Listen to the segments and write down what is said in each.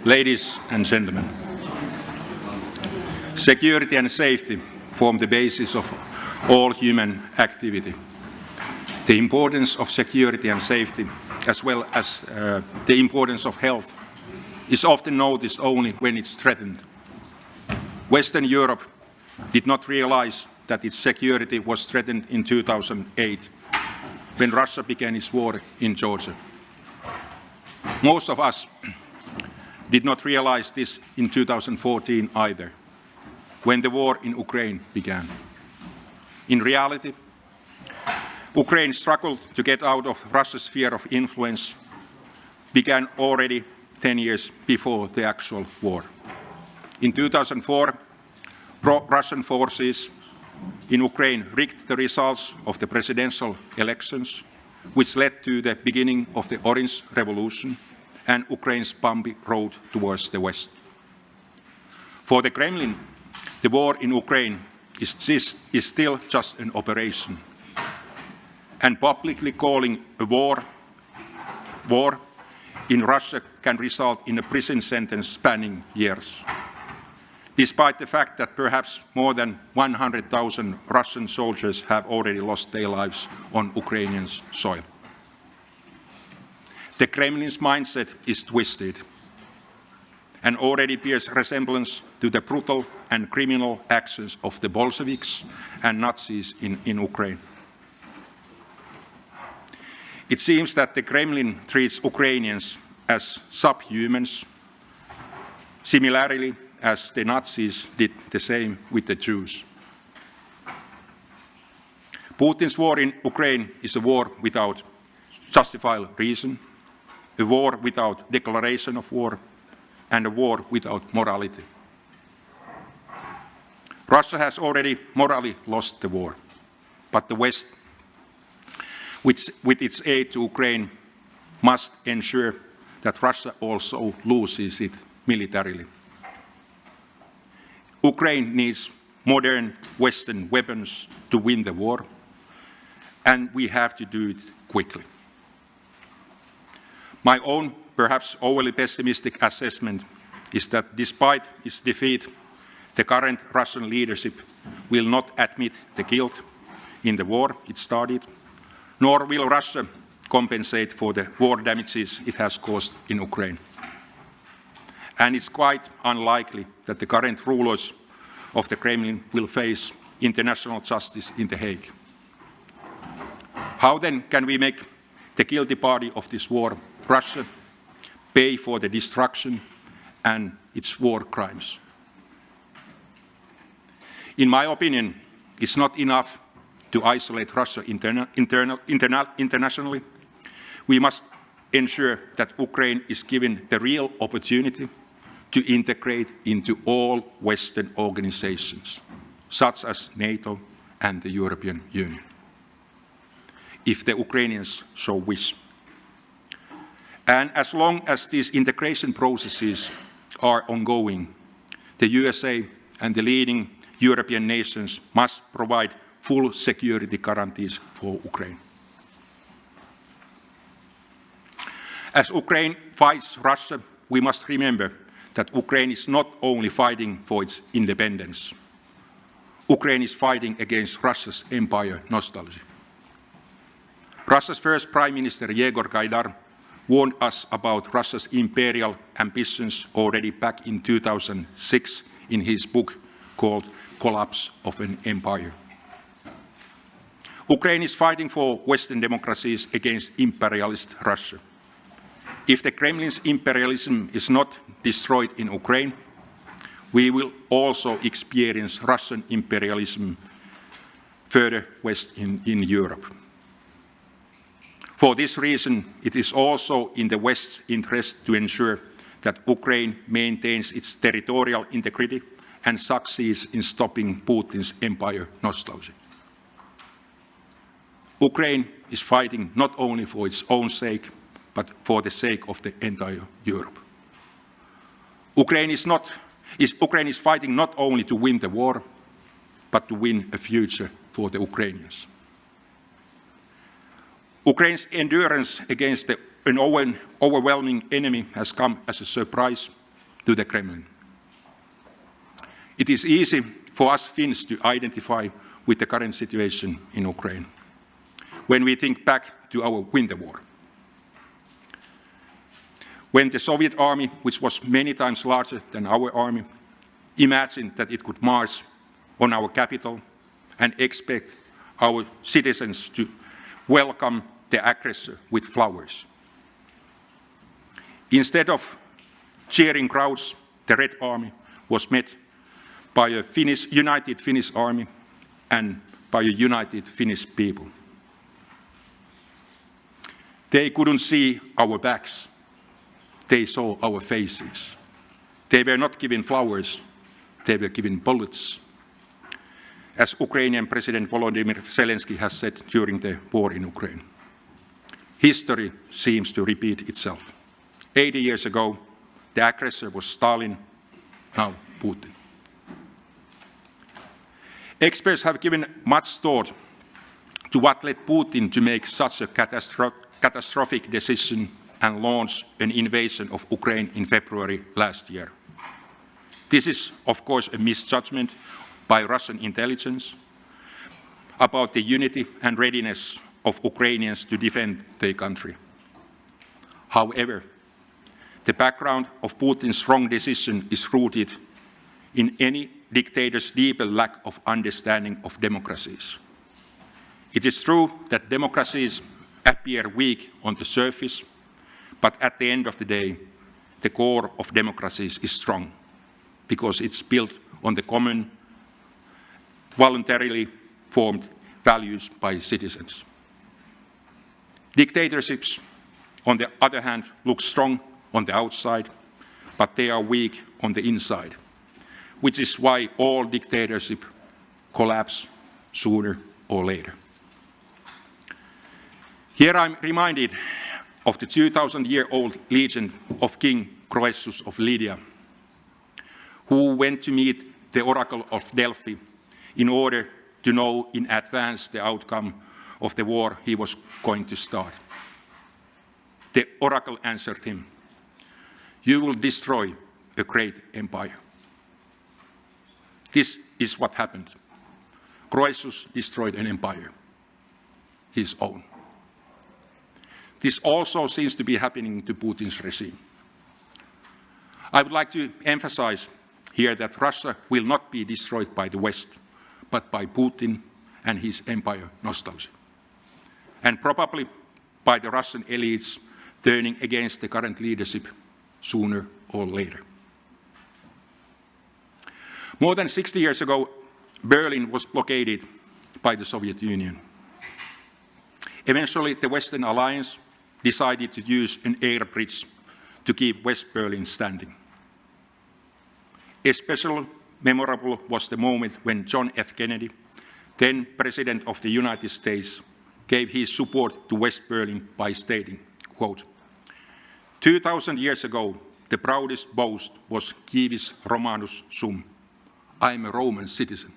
Ladies and gentlemen, security and safety form the basis of all human activity. The importance of security and safety, as well as the importance of health, is often noticed only when it's threatened. Western Europe did not realize that its security was threatened in 2008, when Russia began its war in Georgia. Most of us did not realize this in 2014 either, when the war in Ukraine began. In reality, Ukraine's struggle to get out of Russia's sphere of influence began already 10 years before the actual war. In 2004, pro-Russian forces in Ukraine rigged the results of the presidential elections, which led to the beginning of the Orange Revolution and Ukraine's bumpy road towards the West. For the Kremlin, the war in Ukraine is still just an operation, and publicly calling a war in Russia can result in a prison sentence spanning years, despite the fact that perhaps more than 100,000 Russian soldiers have already lost their lives on Ukrainian soil. The Kremlin's mindset is twisted and already bears resemblance to the brutal and criminal actions of the Bolsheviks and Nazis in Ukraine. It seems that the Kremlin treats Ukrainians as subhumans, similarly as the Nazis did the same with the Jews. Putin's war in Ukraine is a war without justifiable reason, a war without declaration of war, and a war without morality. Russia has already morally lost the war, but the West, with its aid to Ukraine, must ensure that Russia also loses it militarily. Ukraine needs modern Western weapons to win the war, and we have to do it quickly. My own, perhaps overly pessimistic assessment is that despite its defeat, the current Russian leadership will not admit the guilt in the war it started, nor will Russia compensate for the war damages it has caused in Ukraine. And it's quite unlikely that the current rulers of the Kremlin will face international justice in The Hague. How then can we make the guilty party of this war, Russia, pay for the destruction and its war crimes? In my opinion, it's not enough to isolate Russia internationally. We must ensure that Ukraine is given the real opportunity to integrate into all Western organizations, such as NATO and the European Union, if the Ukrainians so wish. And as long as these integration processes are ongoing, the USA and the leading European nations must provide full security guarantees for Ukraine. As Ukraine fights Russia, we must remember that Ukraine is not only fighting for its independence. Ukraine is fighting against Russia's empire nostalgia. Russia's first Prime Minister, Yegor Gaidar, warned us about Russia's imperial ambitions already back in 2006 in his book called Collapse of an Empire. Ukraine is fighting for Western democracies against imperialist Russia. If the Kremlin's imperialism is not destroyed in Ukraine, we will also experience Russian imperialism further west in Europe. For this reason, it is also in the West's interest to ensure that Ukraine maintains its territorial integrity and succeeds in stopping Putin's empire nostalgia. Ukraine is fighting not only for its own sake, but for the sake of the entire Europe. Ukraine is fighting not only to win the war, but to win a future for the Ukrainians. Ukraine's endurance against an overwhelming enemy has come as a surprise to the Kremlin. It is easy for us Finns to identify with the current situation in Ukraine when we think back to our Winter War. When the Soviet army, which was many times larger than our army, imagined that it could march on our capital and expect our citizens to welcome the aggressor with flowers. Instead of cheering crowds, the Red Army was met by a united Finnish army and by a united Finnish people. They couldn't see our backs. They saw our faces. They were not given flowers, they were given bullets. As Ukrainian President Volodymyr Zelensky has said during the war in Ukraine. History seems to repeat itself. 80 years ago, the aggressor was Stalin, now Putin. Experts have given much thought to what led Putin to make such a catastrophic decision and launch an invasion of Ukraine in February last year. This is, of course, a misjudgment by Russian intelligence about the unity and readiness of Ukrainians to defend their country. However, the background of Putin's wrong decision is rooted in any dictator's deeper lack of understanding of democracies. It is true that democracies appear weak on the surface, but at the end of the day, the core of democracies is strong because it's built on the common, voluntarily formed values by citizens. Dictatorships, on the other hand, look strong on the outside, but they are weak on the inside, which is why all dictatorship collapse sooner or later. Here I'm reminded of the 2,000-year-old legend of King Croesus of Lydia, who went to meet the oracle of Delphi in order to know in advance the outcome of the war he was going to start. The oracle answered him, "You will destroy a great empire." This is what happened. Croesus destroyed an empire, his own. This also seems to be happening to Putin's regime. I would like to emphasize here that Russia will not be destroyed by the West, but by Putin and his empire nostalgia, and probably by the Russian elites turning against the current leadership sooner or later. More than 60 years ago, Berlin was blockaded by the Soviet Union. Eventually, the Western Alliance decided to use an air bridge to keep West Berlin standing. Especially memorable was the moment when John F. Kennedy, then President of the United States, gave his support to West Berlin by stating, quote, 2,000 years ago, the proudest boast was civis Romanus sum. I am a Roman citizen.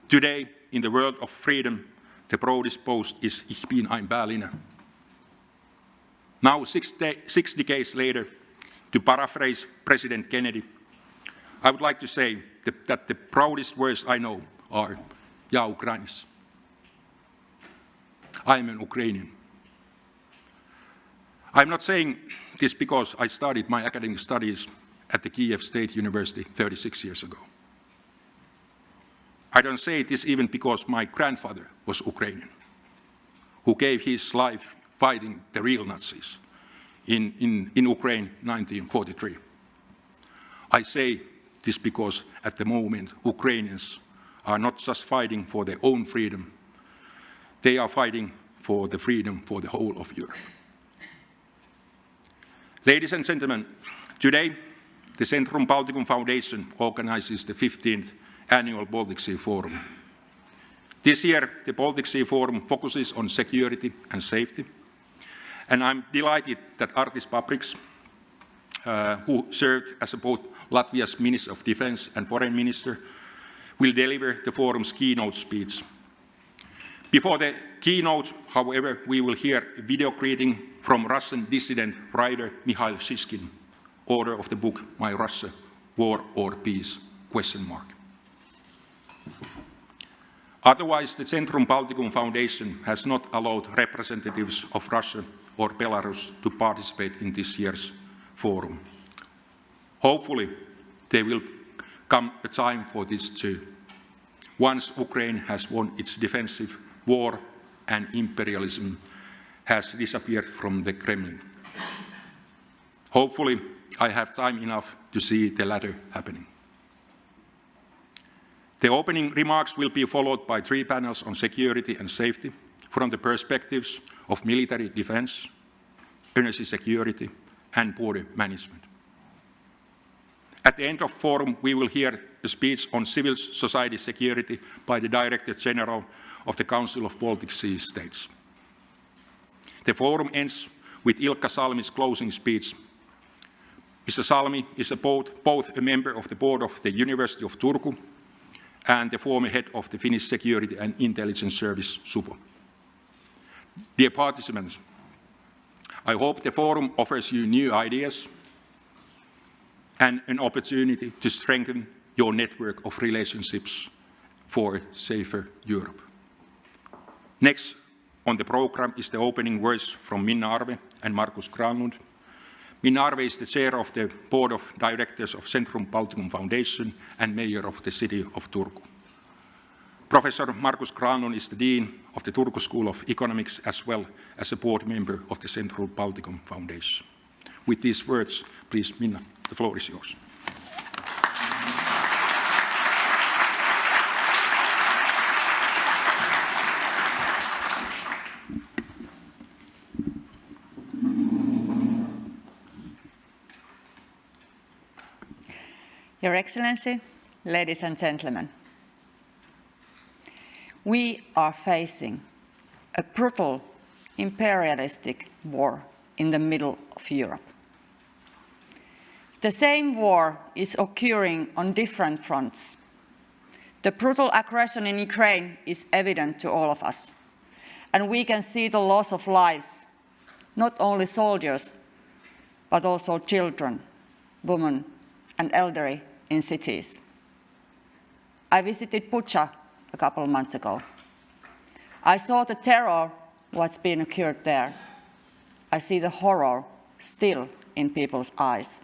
Today, in the world of freedom, the proudest boast is Ich bin ein Berliner. Now, 6 decades later, to paraphrase President Kennedy, I would like to say that the proudest words I know are Ja Ukrainis. I am an Ukrainian. I'm not saying this because I started my academic studies at the Kiev State University 36 years ago. I don't say this even because my grandfather was Ukrainian, who gave his life fighting the real Nazis in Ukraine 1943. I say this because at the moment Ukrainians are not just fighting for their own freedom, they are fighting for the freedom for the whole of Europe. Ladies and gentlemen, today the Centrum Balticum Foundation organizes the 15th annual Baltic Sea Forum. This year, the Baltic Sea Forum focuses on security and safety, and I'm delighted that Artis Pabriks, who served as both Latvia's Minister of Defense and Foreign Minister, will deliver the forum's keynote speech. Before the keynote, however, we will hear a video greeting from Russian dissident writer Mikhail Shishkin, author of the book My Russia, War or Peace? Otherwise, the Centrum Balticum Foundation has not allowed representatives of Russia or Belarus to participate in this year's forum. Hopefully, there will come a time for this too, once Ukraine has won its defensive war and imperialism has disappeared from the Kremlin. Hopefully, I have time enough to see the latter happening. The opening remarks will be followed by 3 panels on security and safety from the perspectives of military defense, energy security, and border management. At the end of the forum, we will hear a speech on civil society security by the Director General of the Council of Baltic Sea States. The forum ends with Ilkka Salmi's closing speech. Mr. Salmi is both a member of the board of the University of Turku and the former head of the Finnish Security and Intelligence Service, SUPO. Dear participants, I hope the forum offers you new ideas and an opportunity to strengthen your network of relationships for a safer Europe. Next on the program is the opening words from Minna Arve and Markus Granlund. Minna Arve is the chair of the board of directors of Centrum Balticum Foundation and mayor of the city of Turku. Professor Markus Granlund is the dean of the Turku School of Economics as well as a board member of the Central Balticum Foundation. With these words, please, Minna, the floor is yours. Your Excellency, ladies and gentlemen, we are facing a brutal imperialistic war in the middle of Europe. The same war is occurring on different fronts. The brutal aggression in Ukraine is evident to all of us, and we can see the loss of lives, not only soldiers, but also children, women, and elderly in cities. I visited Bucha a couple of months ago. I saw the terror, what's been occurred there. I see the horror still in people's eyes.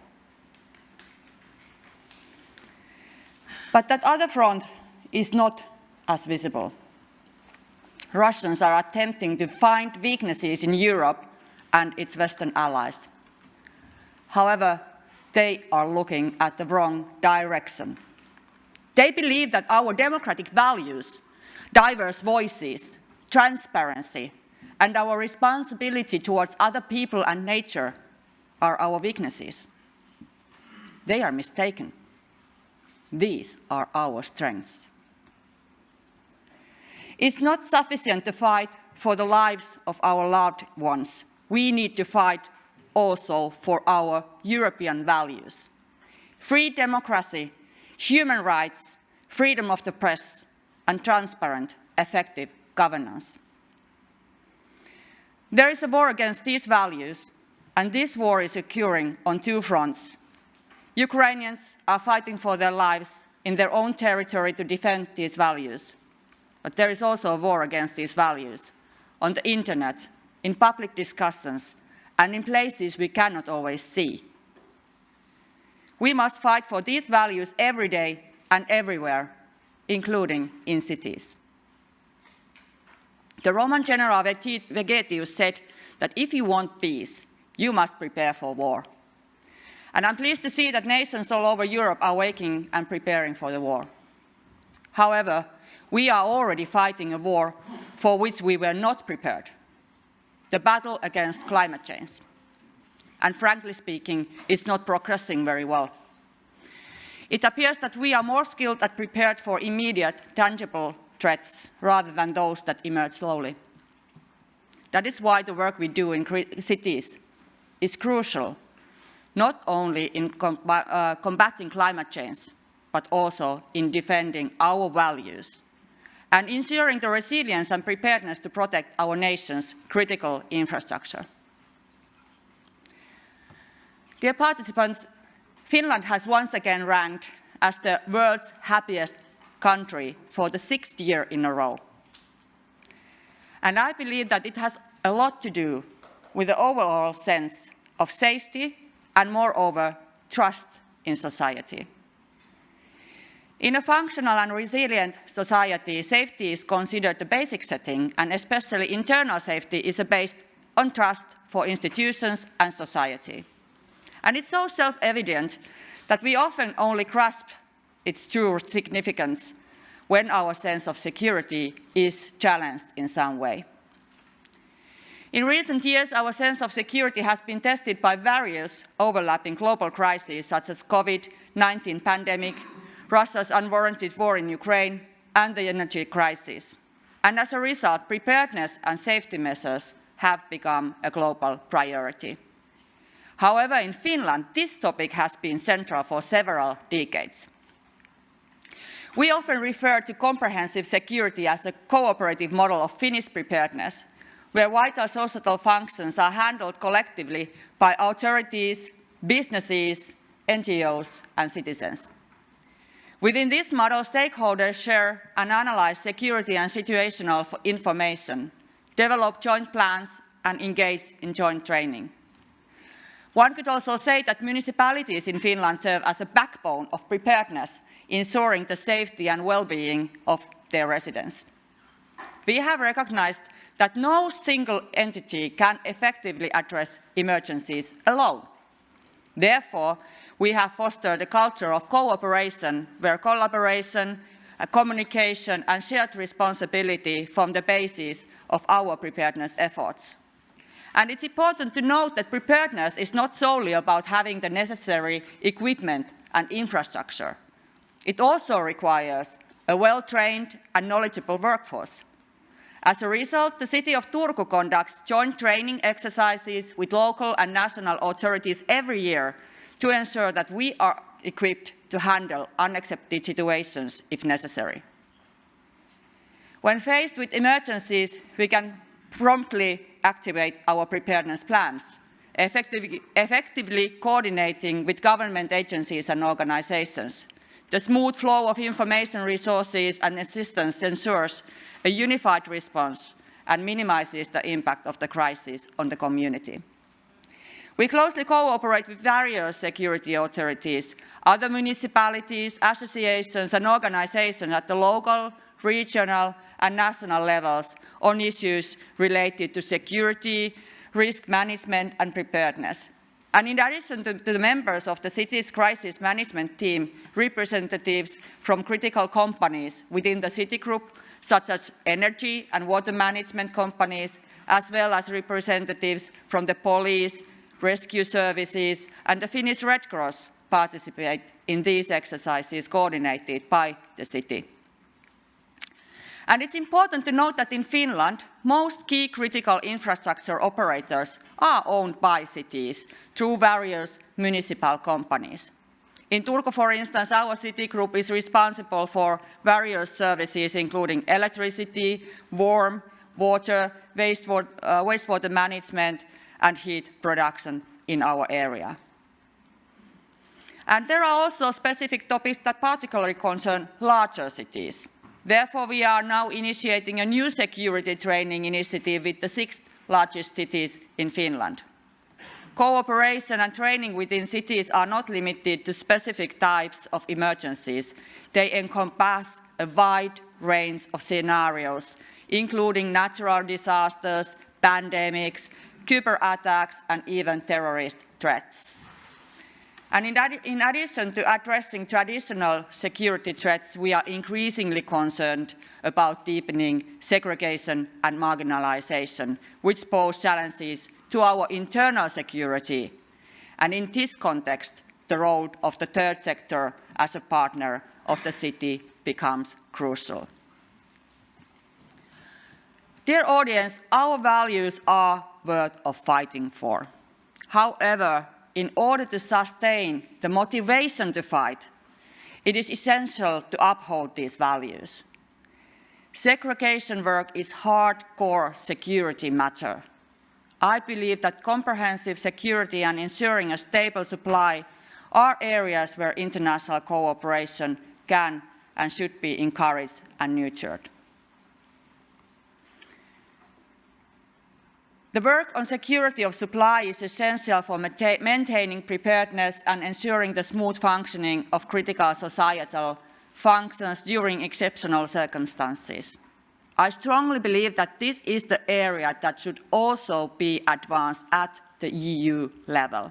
But that other front is not as visible. Russians are attempting to find weaknesses in Europe and its Western allies. However, they are looking at the wrong direction. They believe that our democratic values, diverse voices, transparency, and our responsibility towards other people and nature are our weaknesses. They are mistaken. These are our strengths. It's not sufficient to fight for the lives of our loved ones. We need to fight also for our European values. Free democracy, human rights, freedom of the press, and transparent, effective governance. There is a war against these values, and this war is occurring on 2 fronts. Ukrainians are fighting for their lives in their own territory to defend these values. But there is also a war against these values on the internet, in public discussions, and in places we cannot always see. We must fight for these values every day and everywhere, including in cities. The Roman general Vegetius said that if you want peace, you must prepare for war. And I'm pleased to see that nations all over Europe are waking and preparing for the war. However, we are already fighting a war for which we were not prepared. The battle against climate change. And frankly speaking, it's not progressing very well. It appears that we are more skilled and prepared for immediate, tangible threats rather than those that emerge slowly. That is why the work we do in cities is crucial, not only in combating climate change, but also in defending our values and ensuring the resilience and preparedness to protect our nation's critical infrastructure. Dear participants, Finland has once again ranked as the world's happiest country for the 6th year in a row. And I believe that it has a lot to do with the overall sense of safety and, moreover, trust in society. In a functional and resilient society, safety is considered the basic setting, and especially internal safety is based on trust for institutions and society. And it's so self-evident that we often only grasp its true significance when our sense of security is challenged in some way. In recent years, our sense of security has been tested by various overlapping global crises, such as COVID-19 pandemic, Russia's unwarranted war in Ukraine, and the energy crisis. And as a result, preparedness and safety measures have become a global priority. However, in Finland, this topic has been central for several decades. We often refer to comprehensive security as a cooperative model of Finnish preparedness, where vital societal functions are handled collectively by authorities, businesses, NGOs, and citizens. Within this model, stakeholders share and analyze security and situational information, develop joint plans, and engage in joint training. One could also say that municipalities in Finland serve as a backbone of preparedness, ensuring the safety and well-being of their residents. We have recognized that no single entity can effectively address emergencies alone. Therefore, we have fostered a culture of cooperation where collaboration, communication, and shared responsibility form the basis of our preparedness efforts. And it's important to note that preparedness is not solely about having the necessary equipment and infrastructure. It also requires a well-trained and knowledgeable workforce. As a result, the city of Turku conducts joint training exercises with local and national authorities every year to ensure that we are equipped to handle unaccepted situations if necessary. When faced with emergencies, we can promptly activate our preparedness plans, effectively coordinating with government agencies and organizations. The smooth flow of information, resources, and assistance ensures a unified response and minimizes the impact of the crisis on the community. We closely cooperate with various security authorities, other municipalities, associations, and organizations at the local, regional, and national levels on issues related to security, risk management, and preparedness. And in addition to the members of the city's crisis management team, representatives from critical companies within the city group, such as energy and water management companies, as well as representatives from the police, rescue services, and the Finnish Red Cross participate in these exercises coordinated by the city. And it's important to note that in Finland, most key critical infrastructure operators are owned by cities through various municipal companies. In Turku, for instance, our city group is responsible for various services, including electricity, warm, water, wastewater management, and heat production in our area. And there are also specific topics that particularly concern larger cities. Therefore, we are now initiating a new security training initiative with the 6 largest cities in Finland. Cooperation and training within cities are not limited to specific types of emergencies. They encompass a wide range of scenarios, including natural disasters, pandemics, cyber attacks, and even terrorist threats. And in addition to addressing traditional security threats, we are increasingly concerned about deepening segregation and marginalization, which pose challenges to our internal security. And in this context, the role of the third sector as a partner of the city becomes crucial. Dear audience, our values are worth of fighting for. However, in order to sustain the motivation to fight, it is essential to uphold these values. Segregation work is hardcore security matter. I believe that comprehensive security and ensuring a stable supply are areas where international cooperation can and should be encouraged and nurtured. The work on security of supply is essential for maintaining preparedness and ensuring the smooth functioning of critical societal functions during exceptional circumstances. I strongly believe that this is the area that should also be advanced at the EU level.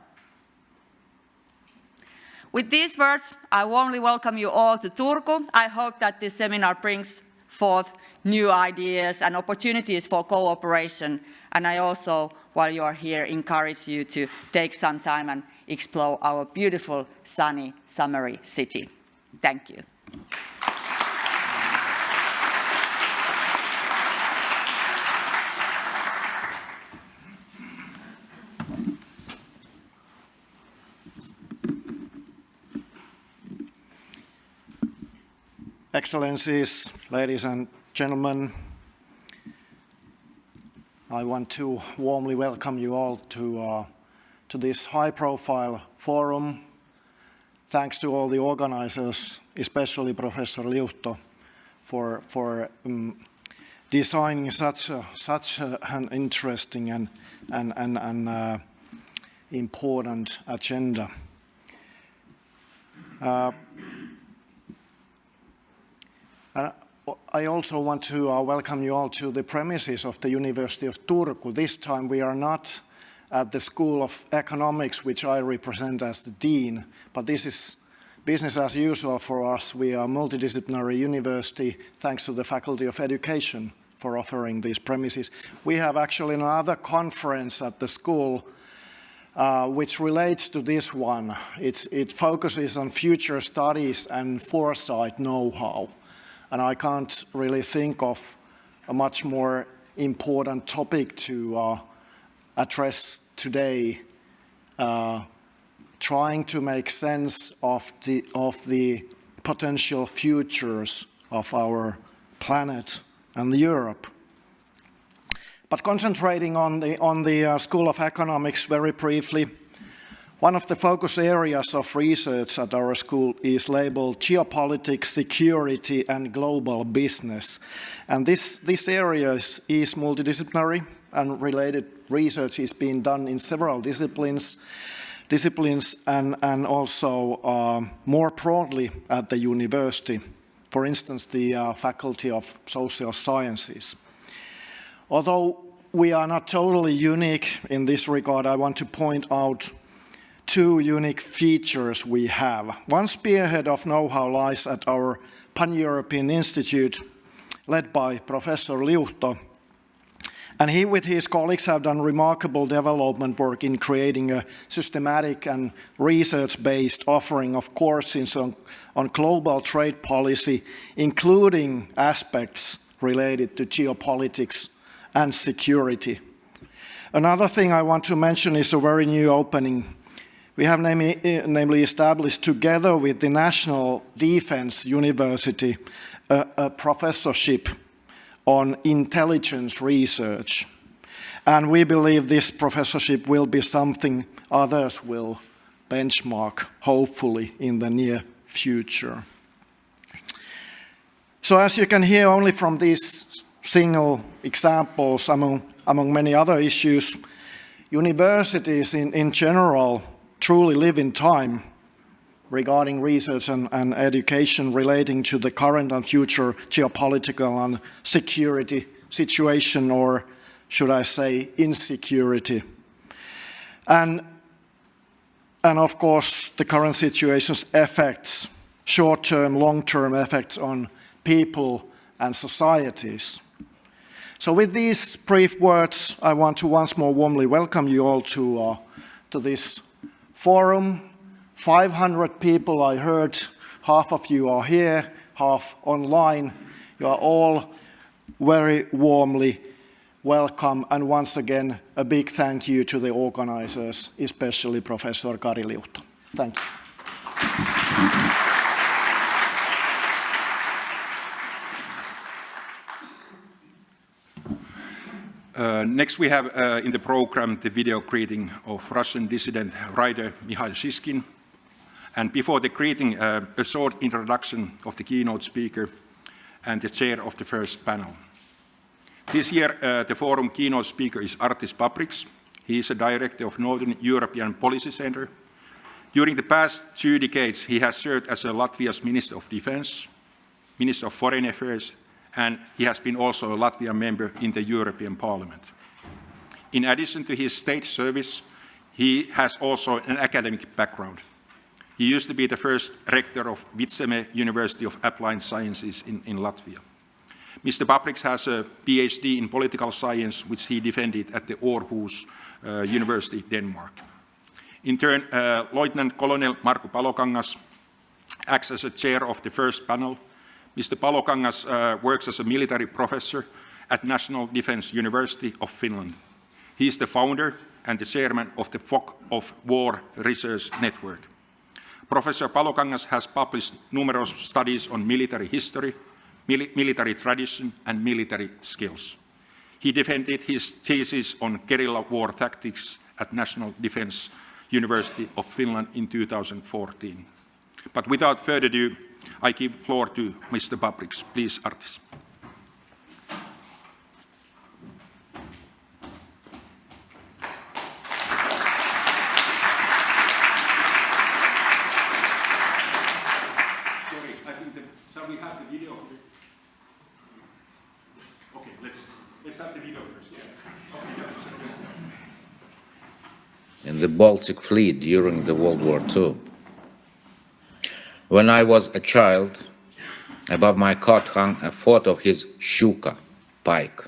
With these words, I warmly welcome you all to Turku. I hope that this seminar brings forth new ideas and opportunities for cooperation. And I also, while you are here, encourage you to take some time and explore our beautiful, sunny, summery city. Thank you. Excellencies, ladies and gentlemen, I want to warmly welcome you all to this high-profile forum. Thanks to all the organizers, especially Professor Liuhto, for designing such an interesting and important agenda. I also want to welcome you all to the premises of the University of Turku. This time we are not at the School of Economics, which I represent as the Dean, but this is business as usual for us. We are a multidisciplinary university, thanks to the Faculty of Education for offering these premises. We have actually another conference at the school which relates to this one. It focuses on future studies and foresight know-how. And I can't really think of a much more important topic to address today, trying to make sense of the potential futures of our planet and Europe. But concentrating on the School of Economics very briefly, one of the focus areas of research at our school is labeled geopolitics, security, and global business. And this area is multidisciplinary, and related research is being done in several disciplines and also more broadly at the university. For instance, the Faculty of Social Sciences. Although we are not totally unique in this regard, I want to point out two unique features we have. One spearhead of know-how lies at our Pan-European Institute, led by Professor Liuhto. And he, with his colleagues, have done remarkable development work in creating a systematic and research-based offering of courses on global trade policy, including aspects related to geopolitics and security. Another thing I want to mention is a very new opening. We have namely established, together with the National Defense University, a professorship on intelligence research. And we believe this professorship will be something others will benchmark, hopefully, in the near future. So as you can hear only from these single examples among many other issues, universities in general truly live in time regarding research and education relating to the current and future geopolitical and security situation, or should I say insecurity. And of course the current situation's effects, short-term, long-term effects on people and societies. So with these brief words, I want to once more warmly welcome you all to this forum. 500 people, I heard. Half of you are here, half online. You are all very warmly welcome. And once again, a big thank you to the organizers, especially Professor Kari Liuhto. Thank you. Next we have in the program the video greeting of Russian dissident writer Mikhail Shishkin. And before the greeting, a short introduction of the keynote speaker and the chair of the first panel. This year, the forum keynote speaker is Artis Pabriks. He is a director of Northern European Policy Center. During the past 2 decades, he has served as Latvia's Minister of Defense, Minister of Foreign Affairs, and he has been also a Latvian member in the European Parliament. In addition to his state service, he has also an academic background. He used to be the first rector of Vitseme University of Applied Sciences in Latvia. Mr. Pabriks has a PhD in political science, which he defended at the Aarhus University, Denmark. In turn, Lieutenant Colonel Markus Palokangas acts as a chair of the first panel. Mr. Palokangas works as a military professor at National Defense University of Finland. He is the founder and the chairman of the Fog of War Research Network. Professor Palokangas has published numerous studies on military history, military tradition, and military skills. He defended his thesis on guerrilla war tactics at National Defense University of Finland in 2014. But without further ado, I give the floor to Mr. Pabriks. Please, Artis. Sorry, I think shall we have the video? Okay, let's have the video first. Yeah. Okay, in the Baltic Fleet during the World War II. When I was a child, above my cot hung a photo of his shuka, pike.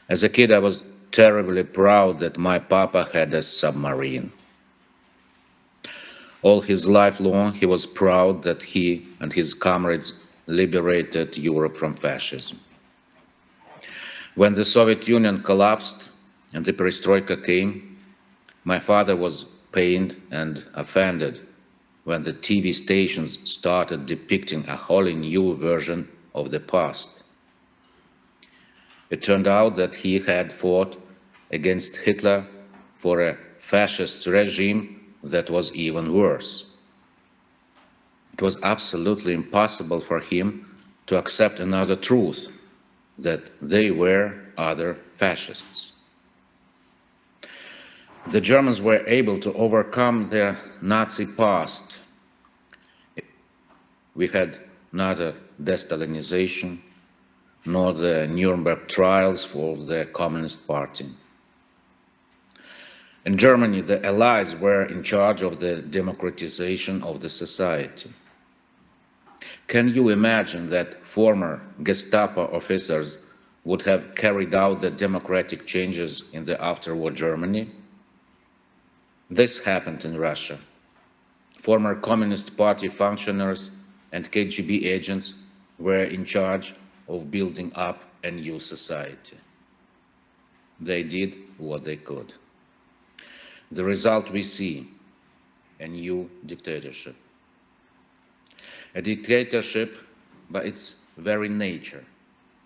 As a kid, I was terribly proud that my papa had a submarine. All his life long, he was proud that he and his comrades liberated Europe from fascism. When the Soviet Union collapsed and the perestroika came, my father was pained and offended when the TV stations started depicting a wholly new version of the past. It turned out that he had fought against Hitler for a fascist regime that was even worse. It was absolutely impossible for him to accept another truth, that they were other fascists. The Germans were able to overcome their Nazi past. We had neither de-Stalinization nor the Nuremberg trials for the Communist Party. In Germany, the Allies were in charge of the democratization of the society. Can you imagine that former Gestapo officers would have carried out the democratic changes in the after-war Germany? This happened in Russia. Former Communist Party functionaries and KGB agents were in charge of building up a new society. They did what they could. The result we see, a new dictatorship. A dictatorship, by its very nature,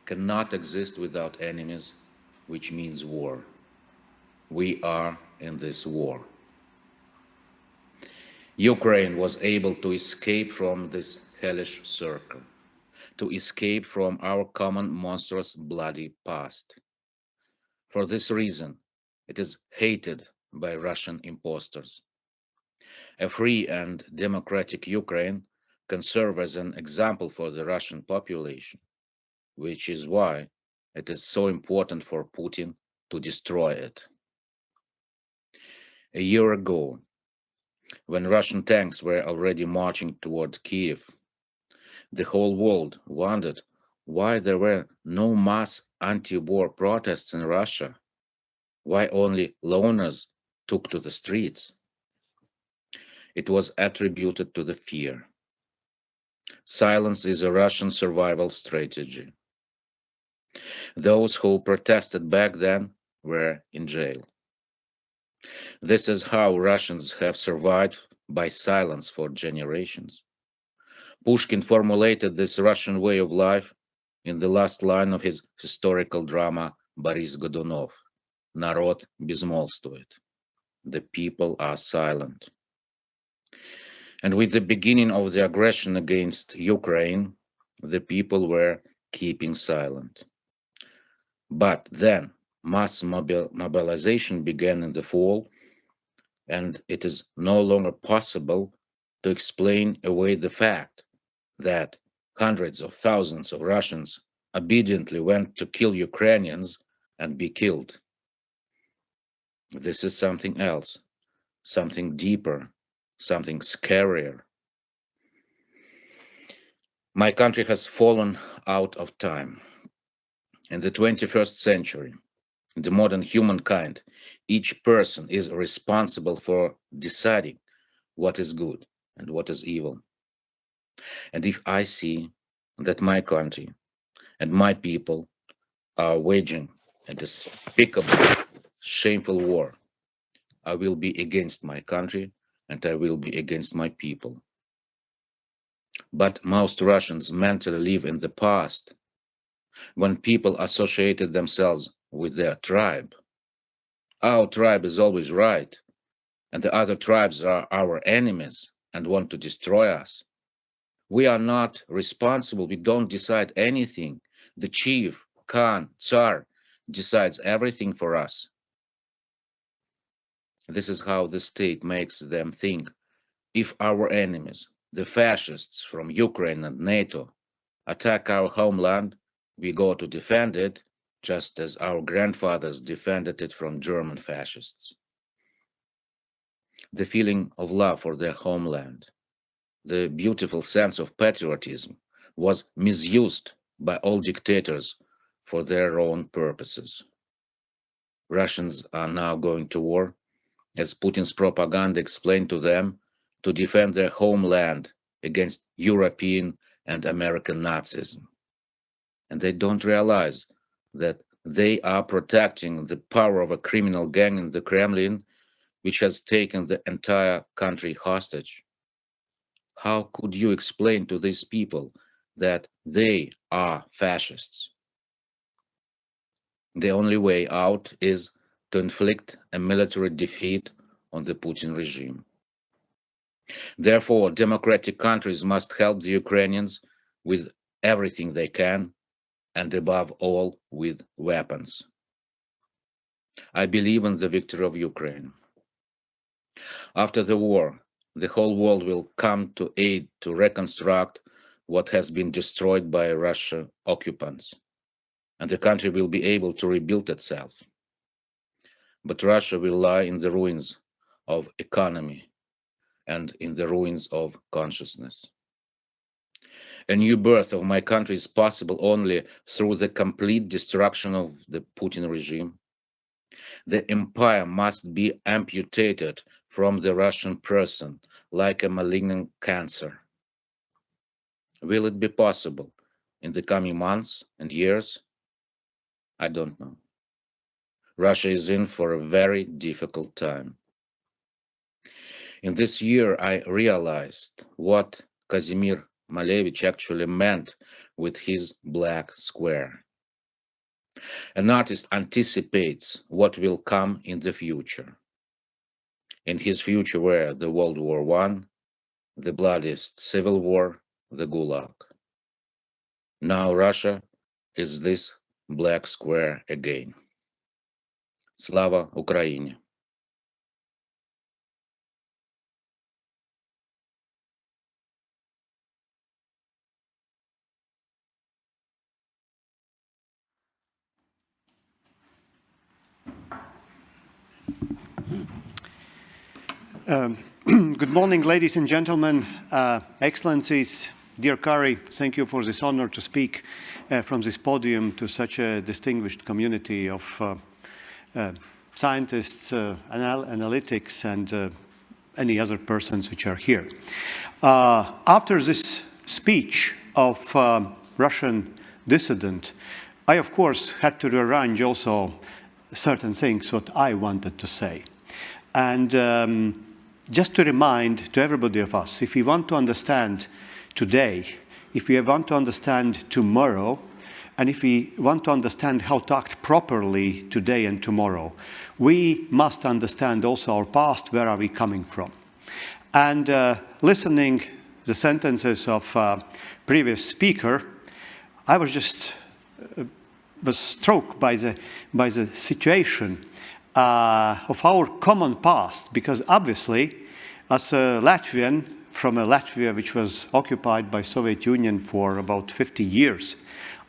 cannot exist without enemies, which means war. We are in this war. Ukraine was able to escape from this hellish circle, to escape from our common monstrous bloody past. For this reason, it is hated by Russian impostors. A free and democratic Ukraine can serve as an example for the Russian population, which is why it is so important for Putin to destroy it. A year ago, when Russian tanks were already marching toward Kiev, the whole world wondered why there were no mass anti-war protests in Russia, why only loners took to the streets. It was attributed to the fear. Silence is a Russian survival strategy. Those who protested back then were in jail. This is how Russians have survived by silence for generations. Pushkin formulated this Russian way of life in the last line of his historical drama Boris Godunov, Narod безмолвствует. The people are silent. And with the beginning of the aggression against Ukraine, the people were keeping silent. But then mass mobilization began in the fall, and it is no longer possible to explain away the fact that hundreds of thousands of Russians obediently went to kill Ukrainians and be killed. This is something else, something deeper, something scarier. My country has fallen out of time. In the 21st century, in the modern humankind, each person is responsible for deciding what is good and what is evil. And if I see that my country and my people are waging a despicable, shameful war, I will be against my country and I will be against my people. But most Russians mentally live in the past, when people associated themselves with their tribe. Our tribe is always right, and the other tribes are our enemies and want to destroy us. We are not responsible. We don't decide anything. The chief, Khan, Tsar decides everything for us. This is how the state makes them think. If our enemies, the fascists from Ukraine and NATO, attack our homeland, we go to defend it, just as our grandfathers defended it from German fascists. The feeling of love for their homeland, the beautiful sense of patriotism, was misused by all dictators for their own purposes. Russians are now going to war, as Putin's propaganda explained to them, to defend their homeland against European and American Nazism. And they don't realize that they are protecting the power of a criminal gang in the Kremlin, which has taken the entire country hostage. How could you explain to these people that they are fascists? The only way out is to inflict a military defeat on the Putin regime. Therefore, democratic countries must help the Ukrainians with everything they can, and above all, with weapons. I believe in the victory of Ukraine. After the war, the whole world will come to aid to reconstruct what has been destroyed by Russian occupants, and the country will be able to rebuild itself. But Russia will lie in the ruins of economy and in the ruins of consciousness. A new birth of my country is possible only through the complete destruction of the Putin regime. The empire must be amputated from the Russian person like a malignant cancer. Will it be possible in the coming months and years? I don't know. Russia is in for a very difficult time. In this year, I realized what Kazimir Malevich actually meant with his black square. An artist anticipates what will come in the future. In his future were the World War I, the bloodiest civil war, the Gulag. Now Russia is this black square again. Slava Ukraini! Good morning, ladies and gentlemen, Excellencies, dear Kari, thank you for this honor to speak from this podium to such a distinguished community of scientists, analytics, and any other persons which are here. After this speech of Russian dissident, I, of course, had to rearrange also certain things what I wanted to say. And just to remind to everybody of us, if we want to understand today, if we want to understand tomorrow, and if we want to understand how to act properly today and tomorrow, we must understand also our past, where are we coming from. And listening the sentences of previous speaker, I was just was struck by the situation of our common past, because obviously, as a Latvian from a Latvia which was occupied by Soviet Union for about 50 years,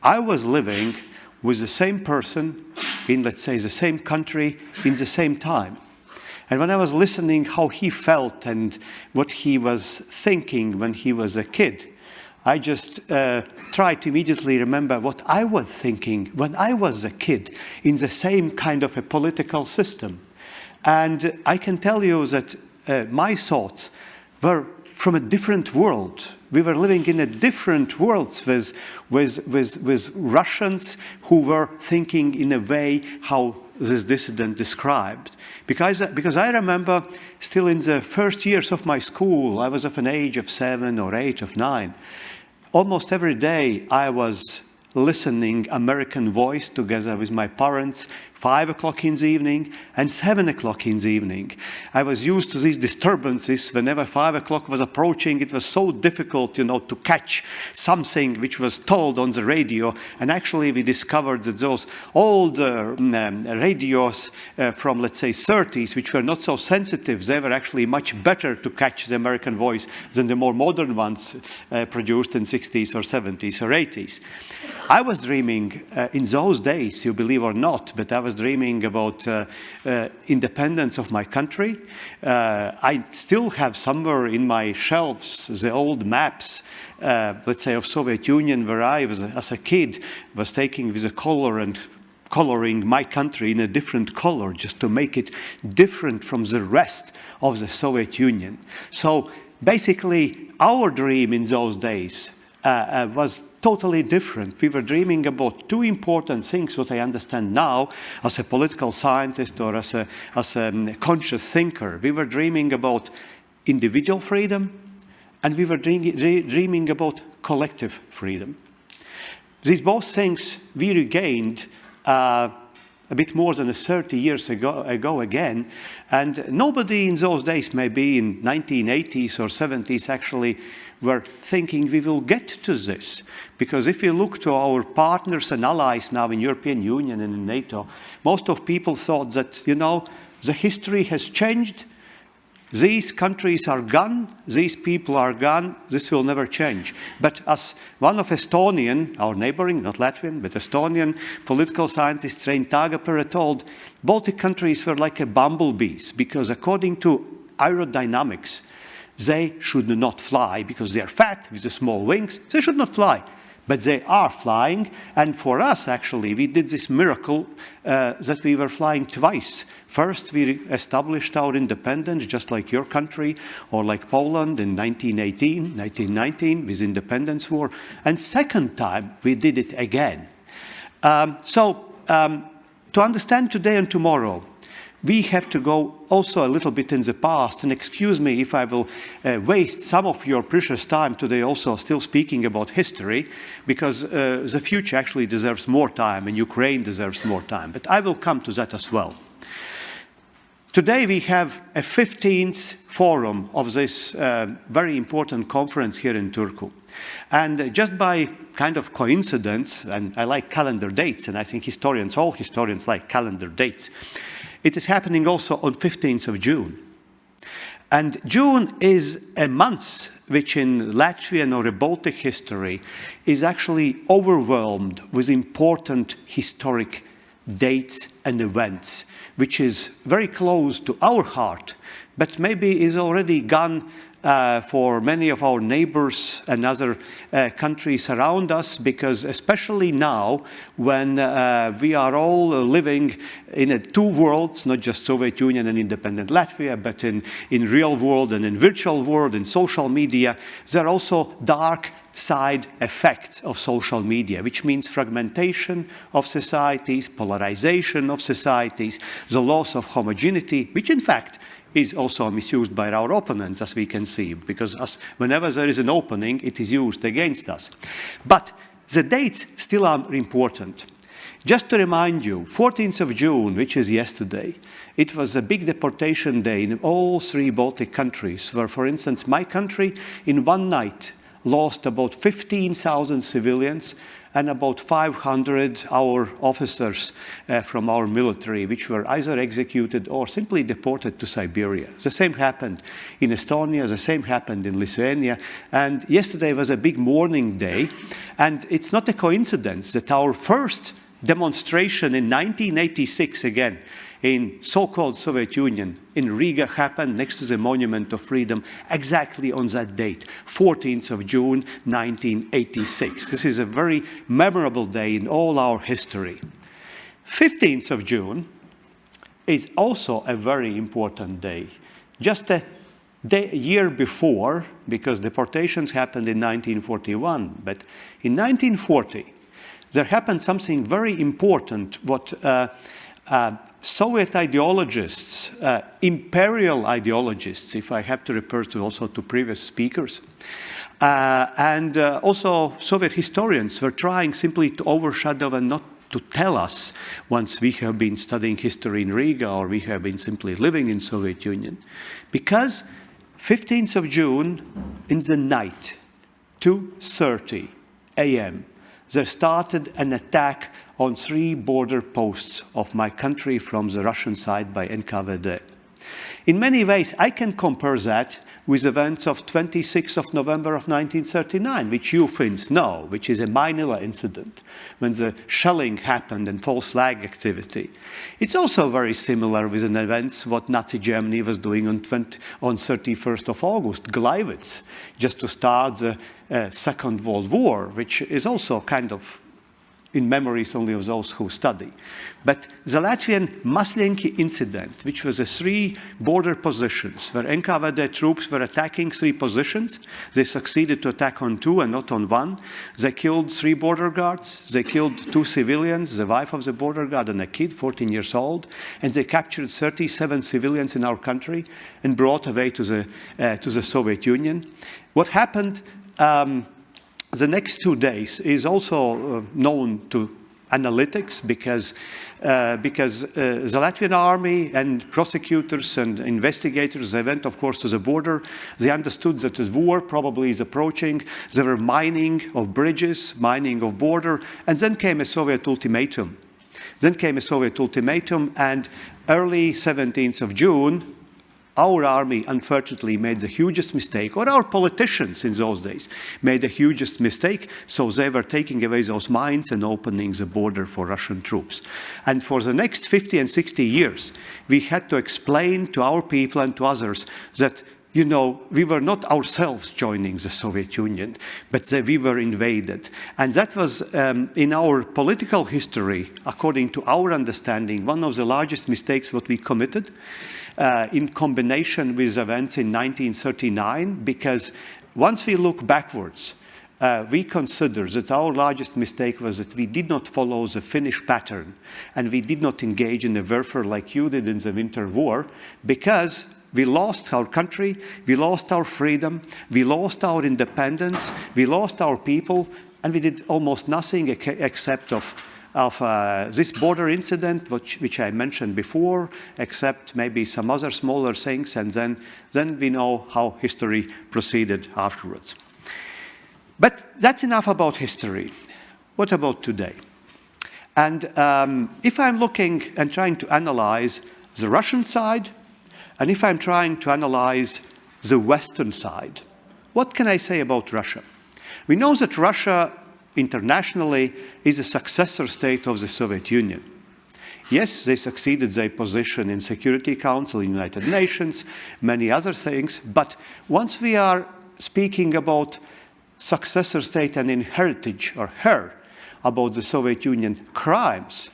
I was living with the same person in, let's say, the same country in the same time. And when I was listening how he felt and what he was thinking when he was a kid, I just tried to immediately remember what I was thinking when I was a kid in the same kind of a political system. And I can tell you that my thoughts were from a different world. We were living in a different world with Russians who were thinking in a way how this dissident described. Because I remember still in the first years of my school, I was of an age of 7 or 8 or 9. Almost every day I was listening American voice together with my parents, 5 o'clock in the evening and 7 o'clock in the evening. I was used to these disturbances. Whenever 5 o'clock was approaching, it was so difficult, to catch something which was told on the radio. And actually we discovered that those old radios from, let's say, 30s, which were not so sensitive, they were actually much better to catch the American voice than the more modern ones produced in 60s or 70s or 80s. I was dreaming in those days, you believe or not, but I was dreaming about independence of my country. I still have somewhere in my shelves the old maps, let's say, of Soviet Union, where I was, as a kid, was taking with a color and coloring my country in a different color just to make it different from the rest of the Soviet Union. So basically, our dream in those days was totally different. We were dreaming about two important things, what I understand now as a political scientist or as a conscious thinker. We were dreaming about individual freedom, and we were dreaming about collective freedom. These both things we regained a bit more than 30 years ago again, and nobody in those days, maybe in 1980s or 70s, actually were thinking we will get to this. Because if you look to our partners and allies now in European Union and in NATO, most of people thought that, the history has changed. These countries are gone, these people are gone, this will never change. But as one of Estonian, our neighboring, not Latvian, but Estonian political scientist Rein Taagepera told, Baltic countries were like a bumblebees, because according to aerodynamics, they should not fly because they are fat with the small wings. They should not fly, but they are flying. And for us, actually, we did this miracle that we were flying twice. First, we established our independence, just like your country or like Poland in 1919 with independence war. And second time, we did it again. To understand today and tomorrow, we have to go also a little bit in the past, and excuse me if I will waste some of your precious time today also still speaking about history, because the future actually deserves more time and Ukraine deserves more time, but I will come to that as well. Today we have a 15th forum of this very important conference here in Turku. And just by kind of coincidence, and I like calendar dates, and I think all historians like calendar dates, it is happening also on 15th of June. And June is a month which in Latvian or Baltic history is actually overwhelmed with important historic dates and events, which is very close to our heart, but maybe is already gone for many of our neighbors and other countries around us, because especially now when we are all living in two worlds, not just Soviet Union and independent Latvia, but in real world and in virtual world, in social media, there are also dark side effects of social media, which means fragmentation of societies, polarization of societies, the loss of homogeneity, which in fact is also misused by our opponents, as we can see, because whenever there is an opening, it is used against us. But the dates still are important. Just to remind you, 14th of June, which is yesterday, it was a big deportation day in all 3 Baltic countries, where, for instance, my country in one night lost about 15,000 civilians and about 500 our officers from our military, which were either executed or simply deported to Siberia. The same happened in Estonia, the same happened in Lithuania, and yesterday was a big mourning day, and it's not a coincidence that our first demonstration in 1986 again in so-called Soviet Union in Riga happened next to the Monument of Freedom exactly on that date, 14th of June 1986. This is a very memorable day in all our history. 15th of June is also a very important day. Just a year before, because deportations happened in 1941, but in 1940 there happened something very important, what Soviet ideologists, imperial ideologists, if I have to refer to also to previous speakers, and also Soviet historians were trying simply to overshadow and not to tell us, once we have been studying history in Riga or we have been simply living in Soviet Union. Because 15th of June, in the night, 2:30 a.m., there started an attack on 3 border posts of my country from the Russian side by NKVD. In many ways, I can compare that with events of 26th of November of 1939, which you Finns know, which is a Minna incident, when the shelling happened and false flag activity. It's also very similar with an events what Nazi Germany was doing on 31st of August, Gleiwitz, just to start the Second World War, which is also kind of in memories only of those who study. But the Latvian Maslenki incident, which was a 3 border positions where NKVD troops were attacking 3 positions, they succeeded to attack on 2 and not on 1. They killed 3 border guards, they killed 2 civilians, the wife of the border guard and a kid, 14 years old, and they captured 37 civilians in our country and brought away to the Soviet Union. What happened the next 2 days is also known to analytics because the Latvian army and prosecutors and investigators, they went, of course, to the border. They understood that the war probably is approaching. There were mining of bridges, mining of border, and then came a Soviet ultimatum. And early 17th of June, our army, unfortunately, made the hugest mistake, or our politicians in those days made the hugest mistake, so they were taking away those mines and opening the border for Russian troops. And for the next 50 and 60 years, we had to explain to our people and to others that, you know, we were not ourselves joining the Soviet Union, but that we were invaded. And that was, in our political history, according to our understanding, one of the largest mistakes what we committed, in combination with events in 1939, because once we look backwards, we consider that our largest mistake was that we did not follow the Finnish pattern, and we did not engage in a warfare like you did in the Winter War, because we lost our country, we lost our freedom, we lost our independence, we lost our people, and we did almost nothing except of this border incident, which I mentioned before, except maybe some other smaller things, and then we know how history proceeded afterwards. But that's enough about history. What about today? And if I'm looking and trying to analyze the Russian side, and if I'm trying to analyze the Western side, what can I say about Russia? We know that Russia internationally is a successor state of the Soviet Union. Yes, they succeeded their position in Security Council, in United Nations, many other things, but once we are speaking about successor state and in heritage or about the Soviet Union crimes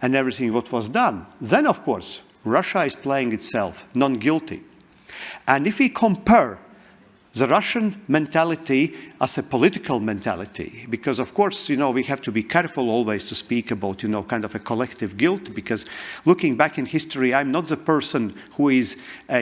and everything what was done, then of course Russia is playing itself non-guilty. And if we compare the Russian mentality as a political mentality, because of course, you know, we have to be careful always to speak about, you know, kind of a collective guilt, because looking back in history, I'm not the person who is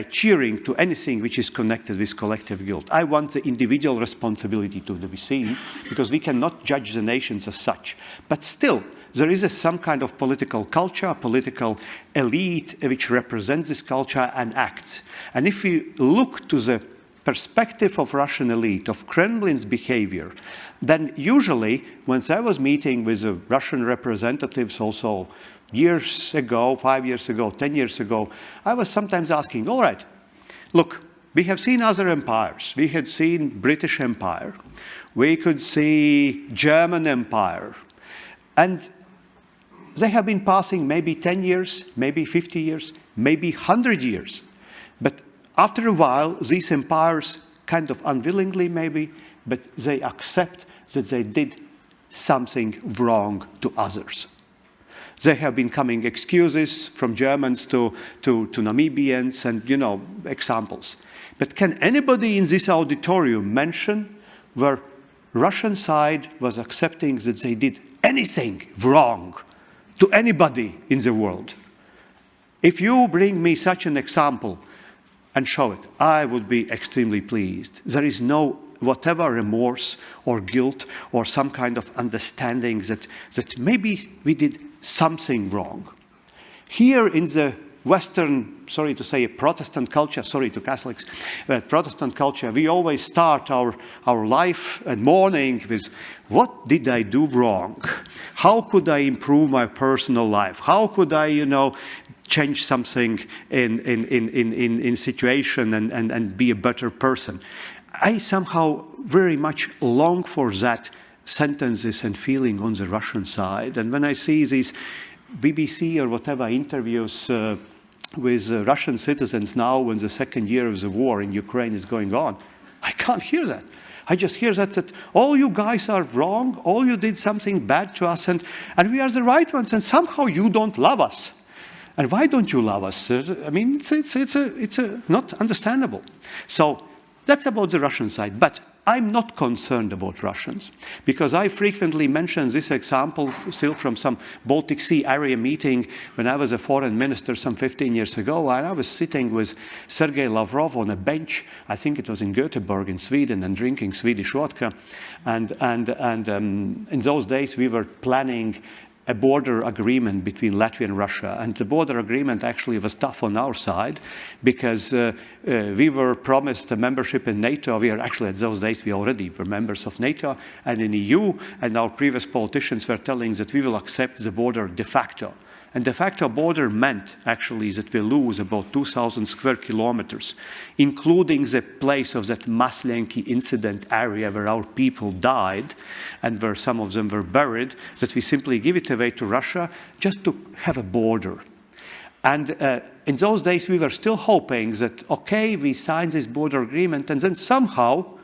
cheering to anything which is connected with collective guilt. I want the individual responsibility to be seen, because we cannot judge the nations as such. But still, there is some kind of political culture, political elite which represents this culture and acts. And if we look to the perspective of Russian elite, of Kremlin's behavior, then usually, when I was meeting with the Russian representatives also years ago, 5 years ago, 10 years ago, I was sometimes asking, all right, look, we have seen other empires. We had seen British Empire. We could see German Empire. And they have been passing maybe 10 years, maybe 50 years, maybe 100 years. But after a while, these empires kind of unwillingly maybe, but they accept that they did something wrong to others. There have been coming excuses from Germans to Namibians and, you know, examples. But can anybody in this auditorium mention where Russian side was accepting that they did anything wrong to anybody in the world? If you bring me such an example and show it, I would be extremely pleased. There is no whatever remorse or guilt or some kind of understanding that maybe we did something wrong. Here in the Western, sorry to say, Protestant culture, sorry to Catholics, Protestant culture, we always start our life and morning with, what did I do wrong? How could I improve my personal life? How could I, you know, change something in situation and be a better person? I somehow very much long for that sentences and feeling on the Russian side. And when I see these BBC or whatever interviews with Russian citizens now when the second year of the war in Ukraine is going on, I can't hear that. I just hear that all you guys are wrong, all you did something bad to us, and we are the right ones, and somehow you don't love us. And why don't you love us? I mean, it's not understandable. So that's about the Russian side. But I'm not concerned about Russians, because I frequently mention this example still from some Baltic Sea area meeting when I was a foreign minister some 15 years ago, and I was sitting with Sergei Lavrov on a bench, I think it was in Gothenburg in Sweden, and drinking Swedish vodka. And in those days we were planning a border agreement between Latvia and Russia. And the border agreement actually was tough on our side because we were promised a membership in NATO. We are actually, at those days, we already were members of NATO and in EU, and our previous politicians were telling that we will accept the border de facto. And de facto border meant actually that we lose about 2,000 square kilometers, including the place of that Maslenki incident area where our people died and where some of them were buried, that we simply give it away to Russia just to have a border. And in those days we were still hoping that, okay, we sign this border agreement and then somehow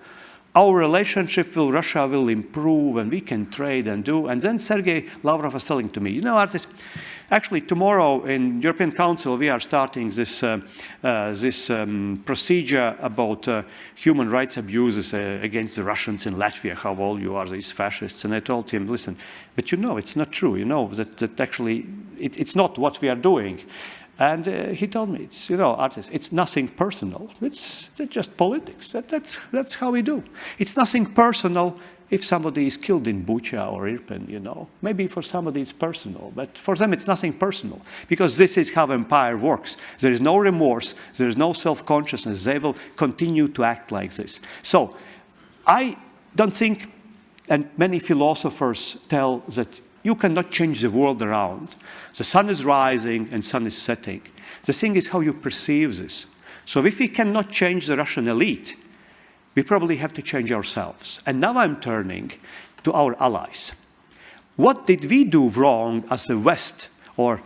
our relationship with Russia will improve and we can trade and do. And then Sergei Lavrov was telling to me, you know, Artis, actually tomorrow in European Council we are starting this procedure about human rights abuses against the Russians in Latvia, how all you are these fascists. And I told him, listen, but you know, it's not true. You know, that actually it's not what we are doing. And he told me, it's, you know, Artis, it's nothing personal. It's just politics. That's how we do. It's nothing personal if somebody is killed in Bucha or Irpin, you know. Maybe for somebody it's personal, but for them it's nothing personal. Because this is how empire works. There is no remorse, there is no self-consciousness. They will continue to act like this. So I don't think, and many philosophers tell that you cannot change the world around. The sun is rising and sun is setting. The thing is how you perceive this. So if we cannot change the Russian elite, we probably have to change ourselves. And now I'm turning to our allies. What did we do wrong as a West? Or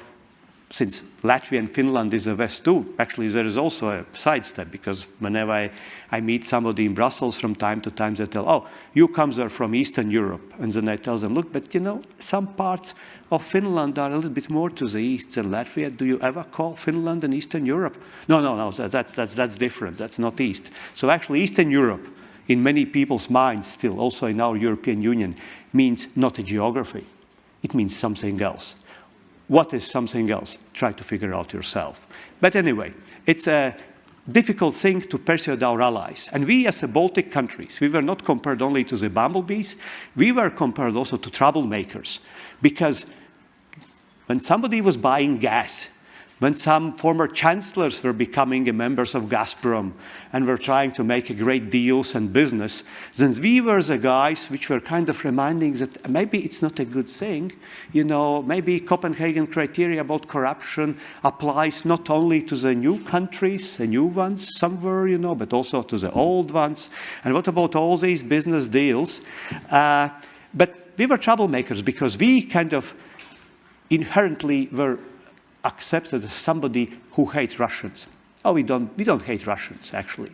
since Latvia and Finland is a West too, actually there is also a sidestep, because whenever I meet somebody in Brussels from time to time, they tell, oh, you come there from Eastern Europe. And then I tell them, look, but you know, some parts of Finland are a little bit more to the east than Latvia. Do you ever call Finland an Eastern Europe? No, that's different. That's not East. So actually Eastern Europe, in many people's minds still, also in our European Union, means not a geography. It means something else. What is something else? Try to figure out yourself. But anyway, it's a difficult thing to persuade our allies. And we as a Baltic countries, we were not compared only to the bumblebees, we were compared also to troublemakers. Because when somebody was buying gas, when some former chancellors were becoming members of Gazprom and were trying to make great deals and business, then we were the guys which were kind of reminding that maybe it's not a good thing. You know, maybe Copenhagen criteria about corruption applies not only to the new countries, the new ones somewhere, you know, but also to the old ones. And what about all these business deals? But we were troublemakers because we kind of inherently were accepted as somebody who hates Russians. Oh, we don't hate Russians, actually.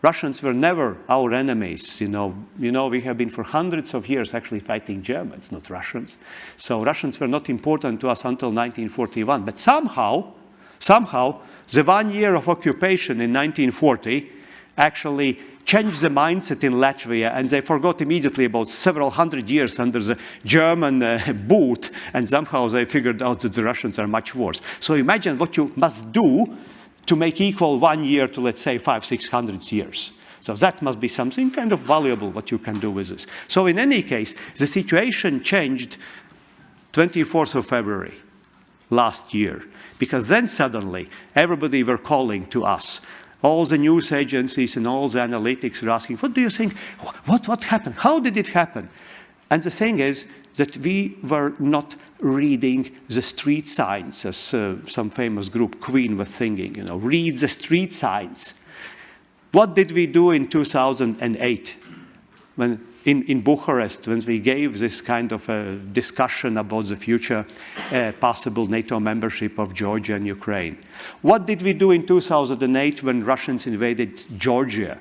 Russians were never our enemies, you know. We have been for hundreds of years actually fighting Germans, not Russians. So Russians were not important to us until 1941. But somehow, the 1 year of occupation in 1940 actually changed the mindset in Latvia, and they forgot immediately about several hundred years under the German boot, and somehow they figured out that the Russians are much worse. So imagine what you must do to make equal 1 year to, let's say, 500-600 years. So that must be something kind of valuable what you can do with this. So in any case, the situation changed 24th of February last year, because then suddenly everybody were calling to us. All the news agencies and all the analytics were asking, what do you think? What happened? How did it happen? And the thing is that we were not reading the street signs, as some famous group, Queen, was thinking, you know, read the street signs. What did we do in 2008 when in Bucharest, when we gave this kind of a discussion about the future possible NATO membership of Georgia and Ukraine? What did we do in 2008 when Russians invaded Georgia?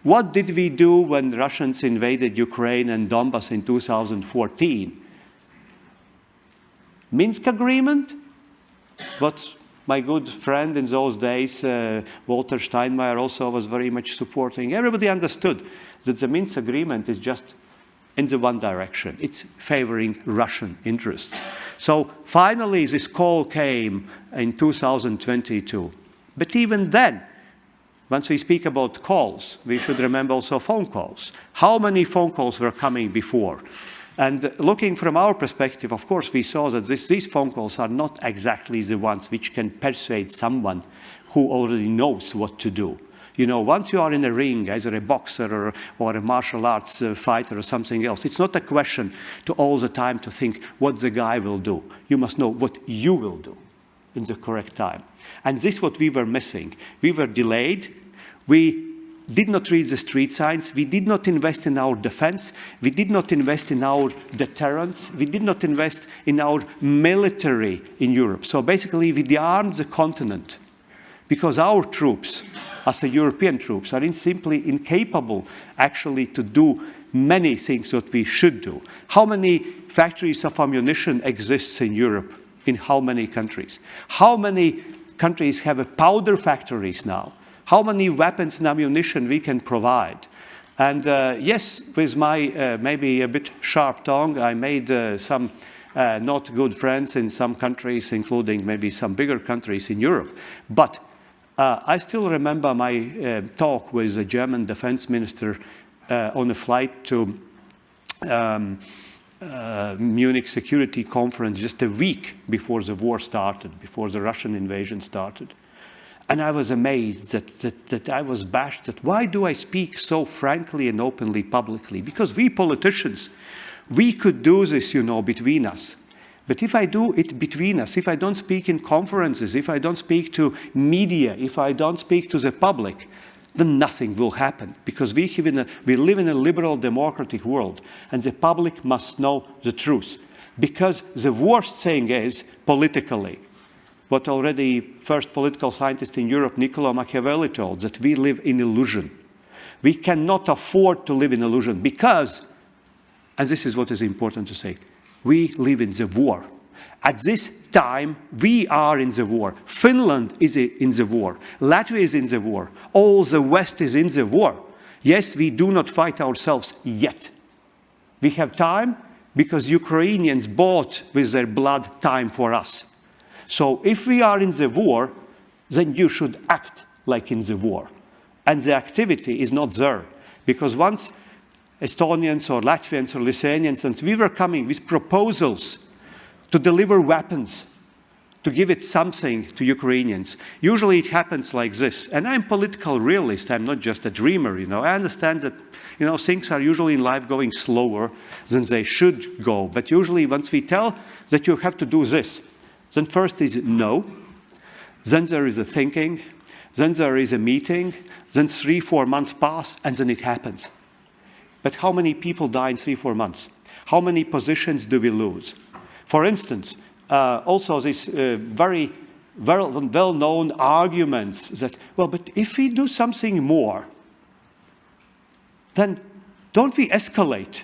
What did we do when Russians invaded Ukraine and Donbass in 2014? Minsk agreement? What my good friend in those days, Walter Steinmeier, also was very much supporting. Everybody understood that the Minsk agreement is just in the one direction. It's favoring Russian interests. So finally, this call came in 2022. But even then, once we speak about calls, we should remember also phone calls. How many phone calls were coming before? And looking from our perspective, of course, we saw that these phone calls are not exactly the ones which can persuade someone who already knows what to do. You know, once you are in a ring, either a boxer or a martial arts fighter or something else, it's not a question to all the time to think what the guy will do. You must know what you will do in the correct time. And this is what we were missing. We were delayed. We did not read the street signs. We did not invest in our defense. We did not invest in our deterrence. We did not invest in our military in Europe. So basically, we de-armed the continent because our troops, as a European troops, are simply incapable actually to do many things that we should do. How many factories of ammunition exists in Europe? In how many countries? How many countries have powder factories now? How many weapons and ammunition we can provide? And yes, with my maybe a bit sharp tongue, I made some not good friends in some countries, including maybe some bigger countries in Europe. But I still remember my talk with the German defense minister on a flight to Munich Security Conference just a week before the war started, before the Russian invasion started. And I was amazed that I was bashed that why do I speak so frankly and openly publicly? Because we politicians, we could do this, you know, between us. But if I do it between us, if I don't speak in conferences, if I don't speak to media, if I don't speak to the public, then nothing will happen. Because we live in a liberal democratic world, and the public must know the truth. Because the worst thing is, politically, what already first political scientist in Europe, Niccolo Machiavelli, told, that we live in illusion. We cannot afford to live in illusion because, and this is what is important to say, we live in the war. At this time, we are in the war. Finland is in the war. Latvia is in the war. All the West is in the war. Yes, we do not fight ourselves yet. We have time because Ukrainians bought with their blood time for us. So if we are in the war, then you should act like in the war. And the activity is not there. Because once Estonians or Latvians or Lithuanians, and we were coming with proposals to deliver weapons, to give it something to Ukrainians. Usually it happens like this. And I'm a political realist. I'm not just a dreamer, you know. I understand that, you know, things are usually in life going slower than they should go. But usually once we tell that you have to do this, then first is no. Then there is a thinking. Then there is a meeting. Then 3-4 months pass, and then it happens. But how many people die in 3-4 months? How many positions do we lose? For instance, also these very well-known arguments that, well, but if we do something more, then don't we escalate?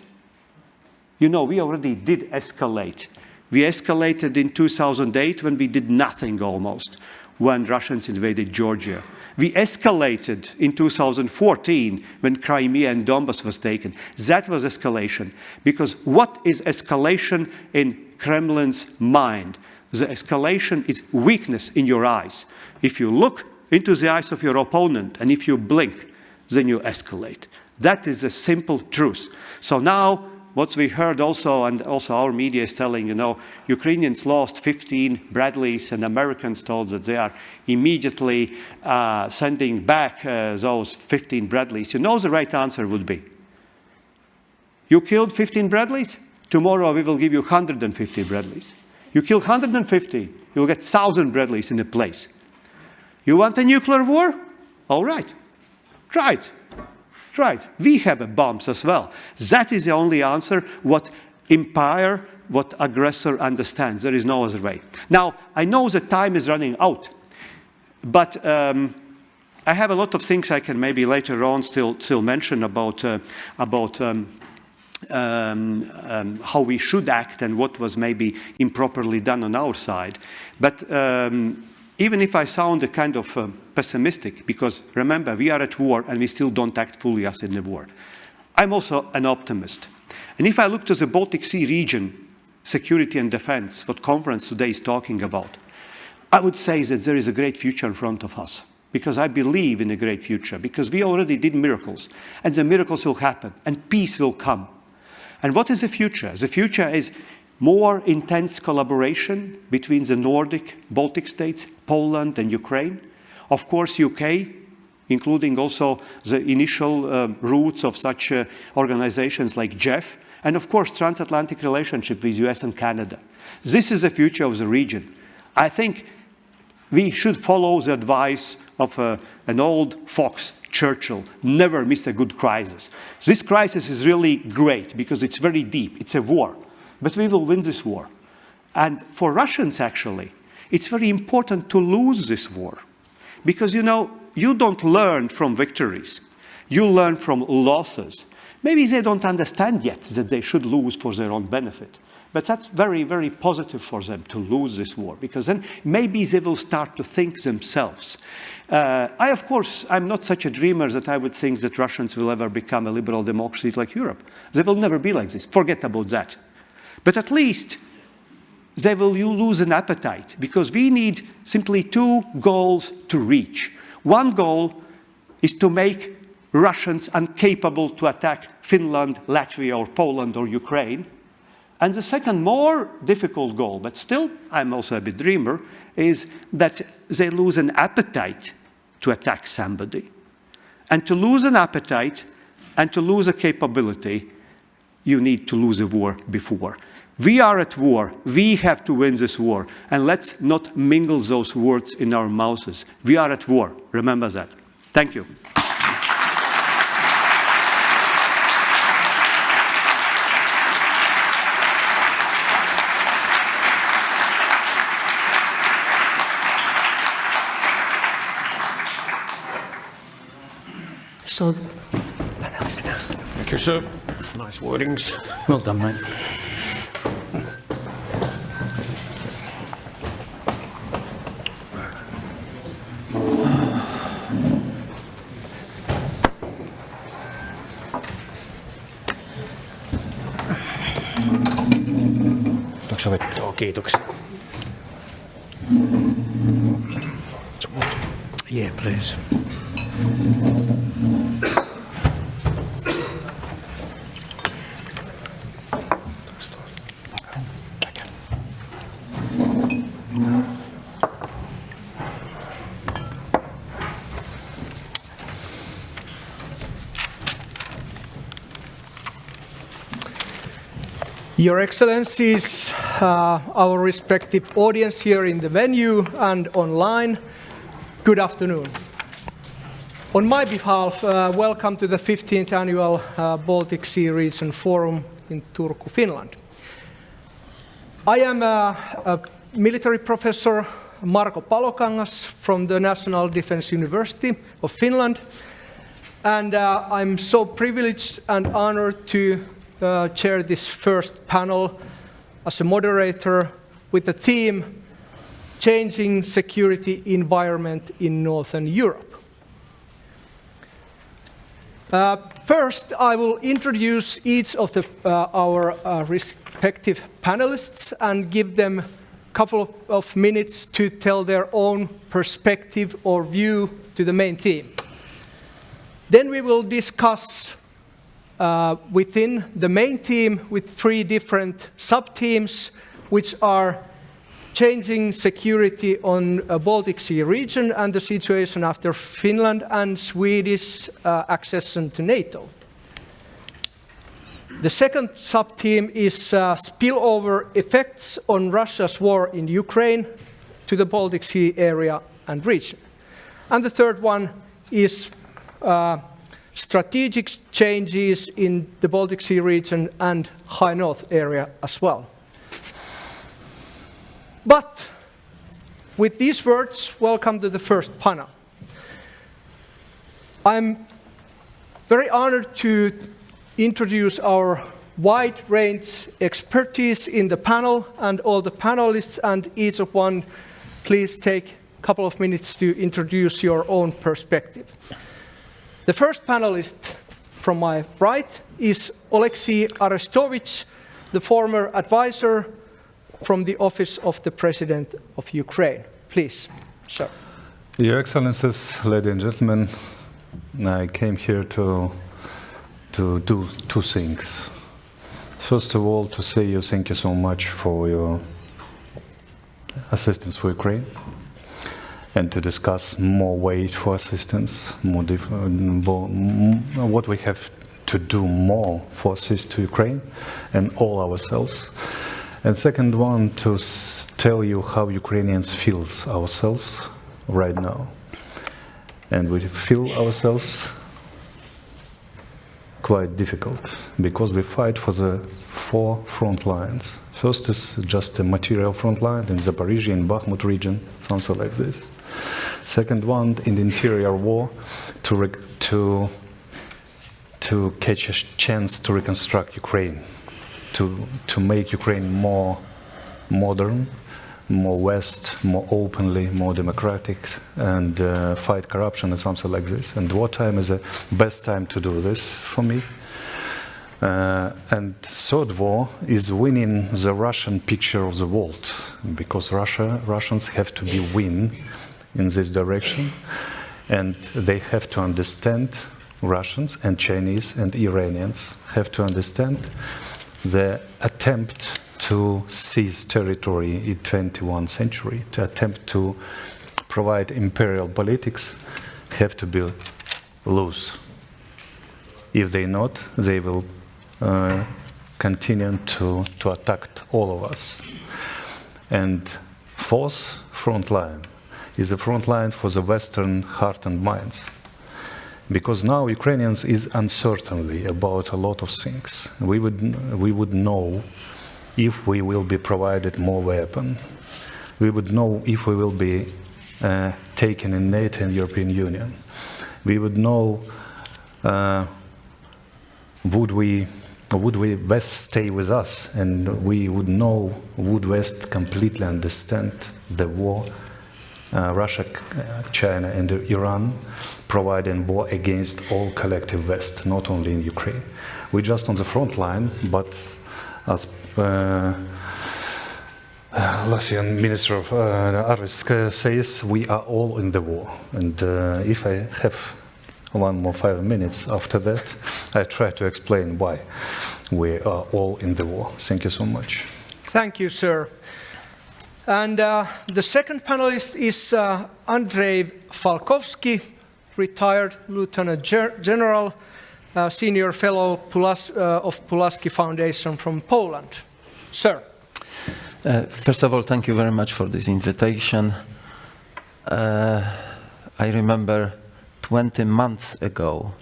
You know, we already did escalate. We escalated in 2008 when we did nothing almost, when Russians invaded Georgia. We escalated in 2014 when Crimea and Donbas was taken. That was escalation. Because what is escalation in Kremlin's mind? The escalation is weakness in your eyes. If you look into the eyes of your opponent and if you blink, then you escalate. That is the simple truth. So now, what we heard also, and also our media is telling, you know, Ukrainians lost 15 Bradleys and Americans told that they are immediately sending back those 15 Bradleys. You know the right answer would be, you killed 15 Bradleys? Tomorrow we will give you 150 Bradleys. You kill 150, you will get 1,000 Bradleys in a place. You want a nuclear war? All right, try it. Right, we have bombs as well. That is the only answer, what empire, what aggressor understands. There is no other way. Now, I know that time is running out, but I have a lot of things I can maybe later on still mention about how we should act and what was maybe improperly done on our side. But even if I sound a kind of pessimistic, because remember, we are at war and we still don't act fully as in the war, I'm also an optimist. And if I look to the Baltic Sea region, security and defense, what conference today is talking about, I would say that there is a great future in front of us. Because I believe in a great future, because we already did miracles, and the miracles will happen, and peace will come. And what is the future? The future is more intense collaboration between the Nordic, Baltic states, Poland and Ukraine. Of course, UK, including also the initial roots of such organizations like JEF. And of course, transatlantic relationship with US and Canada. This is the future of the region. I think we should follow the advice of an old fox, Churchill, never miss a good crisis. This crisis is really great because it's very deep. It's a war. But we will win this war. And for Russians, actually, it's very important to lose this war. Because, you know, you don't learn from victories. You learn from losses. Maybe they don't understand yet that they should lose for their own benefit. But that's very, very positive for them to lose this war, because then maybe they will start to think themselves. Of course, I'm not such a dreamer that I would think that Russians will ever become a liberal democracy like Europe. They will never be like this. Forget about that. But at least they will lose an appetite, because we need simply 2 goals to reach. One goal is to make Russians incapable to attack Finland, Latvia, or Poland, or Ukraine. And the second, more difficult goal, but still, I'm also a bit dreamer, is that they lose an appetite to attack somebody. And to lose an appetite and to lose a capability, you need to lose a war before. We are at war. We have to win this war. And let's not mingle those words in our mouths. We are at war. Remember that. Thank you. So, thank you, sir. Nice wordings. Well done, mate. Joo, kiitoksia. Yeah, please. Your Excellencies, our respective audience here in the venue and online, good afternoon. On my behalf, welcome to the 15th Annual Baltic Sea Region Forum in Turku, Finland. I am a military professor, Marko Palokangas, from the National Defense University of Finland, and I'm so privileged and honored to chair this first panel as a moderator with the theme Changing Security Environment in Northern Europe. First, I will introduce each of our respective panelists and give them a couple of minutes to tell their own perspective or view to the main theme. Then we will discuss within the main theme with 3 different sub-themes, which are changing security on a Baltic Sea region and the situation after Finland and Swedish accession to NATO. The second sub-theme is spillover effects on Russia's war in Ukraine to the Baltic Sea area and region. And the third one is strategic changes in the Baltic Sea region and High North area as well. But with these words, welcome to the first panel. I'm very honored to introduce our wide range expertise in the panel and all the panelists, and each of one, please take a couple of minutes to introduce your own perspective. The first panelist from my right is Oleksiy Arestovich, the former advisor from the Office of the President of Ukraine. Please, sir. Your Excellencies, ladies and gentlemen, I came here to do 2 things. First of all, to say thank you so much for your assistance for Ukraine, and to discuss more ways for assistance, what we have to do more for assist to Ukraine and all ourselves. And second one, to tell you how Ukrainians feel ourselves right now. And we feel ourselves quite difficult, because we fight for the 4 front lines. First is just a material front line in Zaporizhzhia, in Bakhmut region, something like this. Second one, in the interior war, to catch a chance to reconstruct Ukraine, to make Ukraine more modern, more West, more openly, more democratic, and fight corruption and something like this. And wartime is the best time to do this for me. And third war is winning the Russian picture of the world, because Russians have to be win in this direction, and they have to understand, Russians and Chinese and Iranians have to understand the attempt to seize territory in 21st century, to attempt to provide imperial politics, have to be loose. If they not, they will continue to attack all of us. And 4th front line is a front line for the Western heart and minds. Because now Ukrainians is uncertainty about a lot of things. We would know if we will be provided more weapon. We would know if we will be taken in NATO and European Union. We would know would we West stay with us, and we would know would West completely understand the war Russia, China and Iran providing war against all collective West, not only in Ukraine. We're just on the front line, but as Latvian Minister of Artis says, we are all in the war. And if I have 5 minutes after that, I try to explain why we are all in the war. Thank you so much. Thank you, sir. And the second panelist is Andrei Falkovsky, retired Lieutenant General Senior Fellow of Pulaski Foundation from Poland. Sir. First of all, thank you very much for this invitation. I remember 20 months ago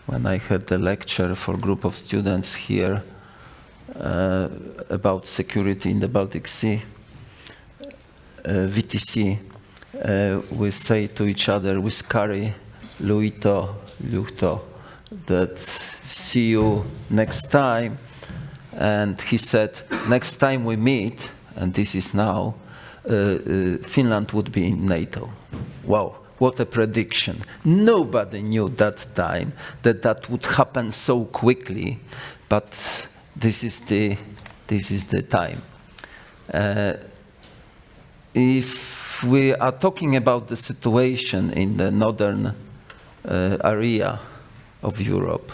when I had a lecture for a group of students here about security in the Baltic Sea, VTC. We say to each other with Kari, Liuhto, that see you next time. And he said, next time we meet, and this is now, Finland would be in NATO. Wow, what a prediction. Nobody knew that time that that would happen so quickly, but this is the time. If we are talking about the situation in the northern area of Europe,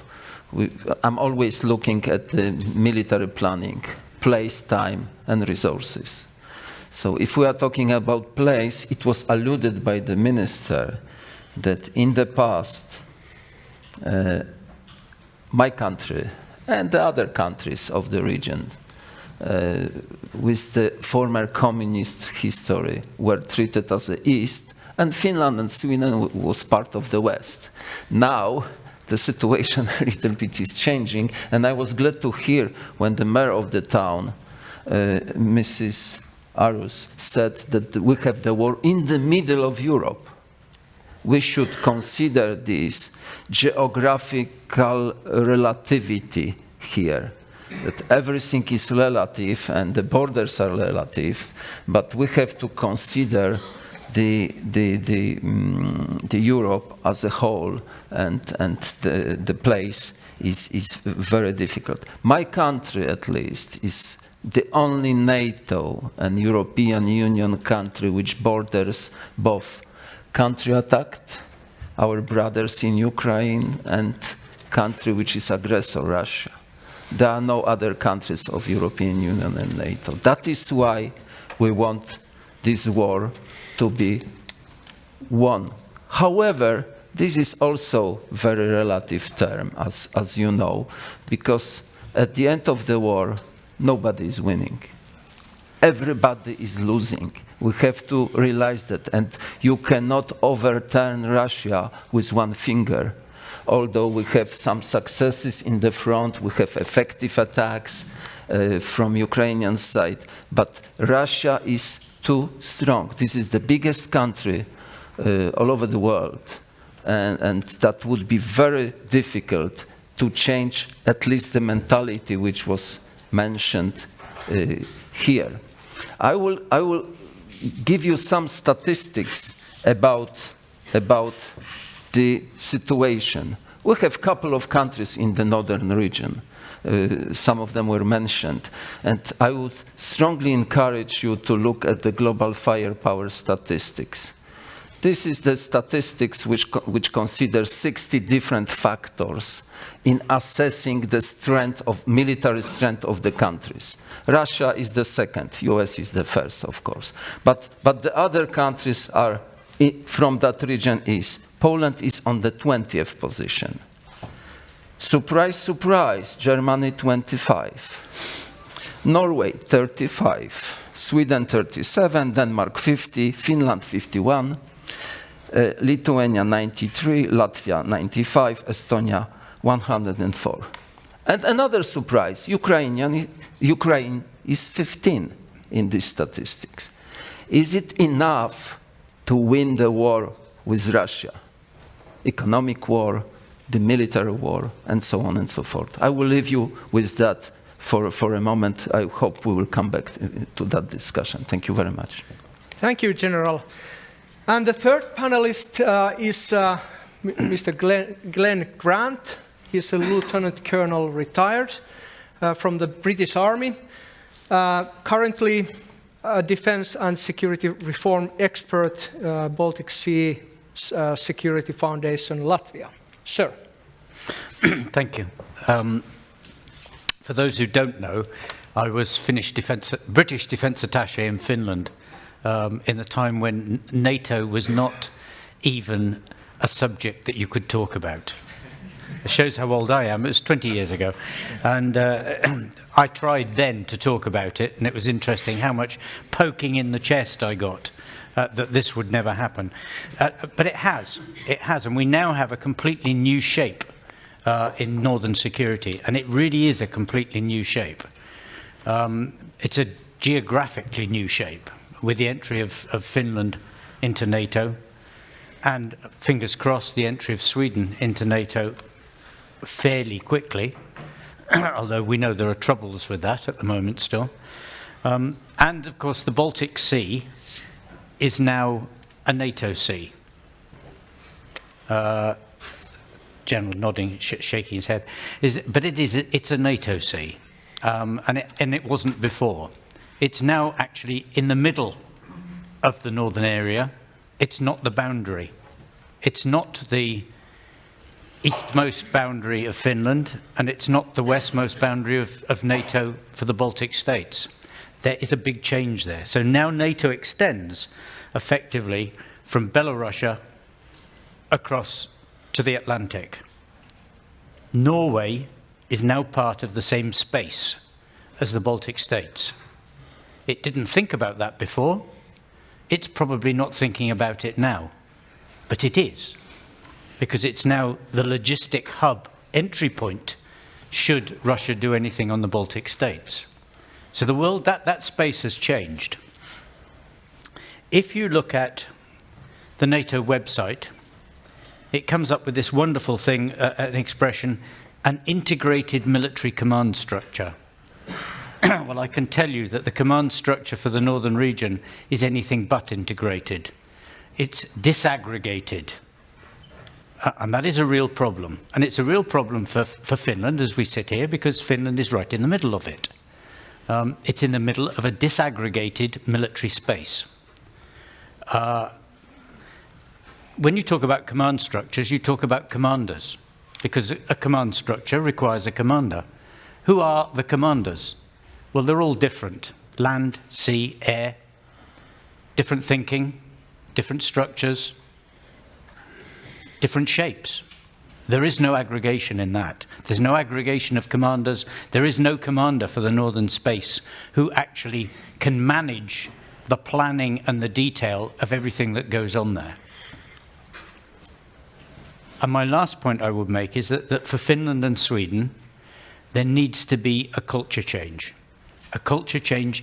I'm always looking at the military planning, place, time, and resources. So if we are talking about place, it was alluded by the minister that in the past, my country and the other countries of the region with the former communist history were treated as the East, and Finland and Sweden was part of the West. Now, the situation a little bit is changing, and I was glad to hear when the mayor of the town, Mrs. Artis, said that we have the war in the middle of Europe. We should consider this geographical relativity here, that everything is relative and the borders are relative, but we have to consider the Europe as a whole, and the place is very difficult. My country, at least, is the only NATO and European Union country which borders both country attacked, our brothers in Ukraine, and country which is aggressor, Russia. There are no other countries of European Union and NATO. That is why we want this war to be won. However, this is also a very relative term, as you know, because at the end of the war, nobody is winning. Everybody is losing. We have to realize that, and you cannot overturn Russia with one finger. Although we have some successes in the front, we have effective attacks from Ukrainian side, but Russia is too strong. This is the biggest country all over the world, and that would be very difficult to change at least the mentality which was mentioned here. I will give you some statistics about the situation. We have a couple of countries in the northern region. Some of them were mentioned. And I would strongly encourage you to look at the global firepower statistics. This is the statistics which consider 60 different factors in assessing the strength of military strength of the countries. Russia is the second, US is the first, of course. But the other countries are from that region is Poland is on the 20th position. Surprise, surprise, Germany 25. Norway 35, Sweden 37, Denmark 50, Finland 51, Lithuania 93, Latvia 95, Estonia 104. And another surprise, Ukraine is 15 in these statistics. Is it enough to win the war with Russia? Economic war, the military war, and so on and so forth. I will leave you with that for a moment. I hope we will come back to that discussion. Thank you very much. Thank you, General. And the third panelist is Mr. Glenn Grant. He's a Lieutenant Colonel retired from the British Army. Currently a defense and security reform expert, Baltic Sea Security Foundation, Latvia. Sir. Thank you. For those who don't know, I was British Defence Attaché in Finland in a time when NATO was not even a subject that you could talk about. It shows how old I am. It was 20 years ago. And I tried then to talk about it, and it was interesting how much poking in the chest I got that this would never happen. But it has, and we now have a completely new shape in northern security, and it really is a completely new shape. It's a geographically new shape with the entry of Finland into NATO, and fingers crossed the entry of Sweden into NATO fairly quickly, although we know there are troubles with that at the moment still. And of course the Baltic Sea is now a NATO sea. General nodding, shaking his head. But it's a NATO sea, and it wasn't before. It's now actually in the middle of the northern area. It's not the boundary. It's not the eastmost boundary of Finland, and it's not the westmost boundary of NATO for the Baltic states. There is a big change there. So now NATO extends effectively from Belarus across to the Atlantic. Norway is now part of the same space as the Baltic states. It didn't think about that before. It's probably not thinking about it now, but it is, because it's now the logistic hub entry point should Russia do anything on the Baltic states. So the world, that space has changed. If you look at the NATO website, it comes up with this wonderful thing, an expression, an integrated military command structure. Well, I can tell you that the command structure for the northern region is anything but integrated. It's disaggregated. And that is a real problem. And it's a real problem for Finland as we sit here, because Finland is right in the middle of it. It's in the middle of a disaggregated military space. When you talk about command structures, you talk about commanders, because a command structure requires a commander. Who are the commanders? Well, they're all different. Land, sea, air, different thinking, different structures, different shapes. There is no aggregation in that. There's no aggregation of commanders. There is no commander for the northern space who actually can manage the planning and the detail of everything that goes on there. And my last point I would make is that for Finland and Sweden, there needs to be a culture change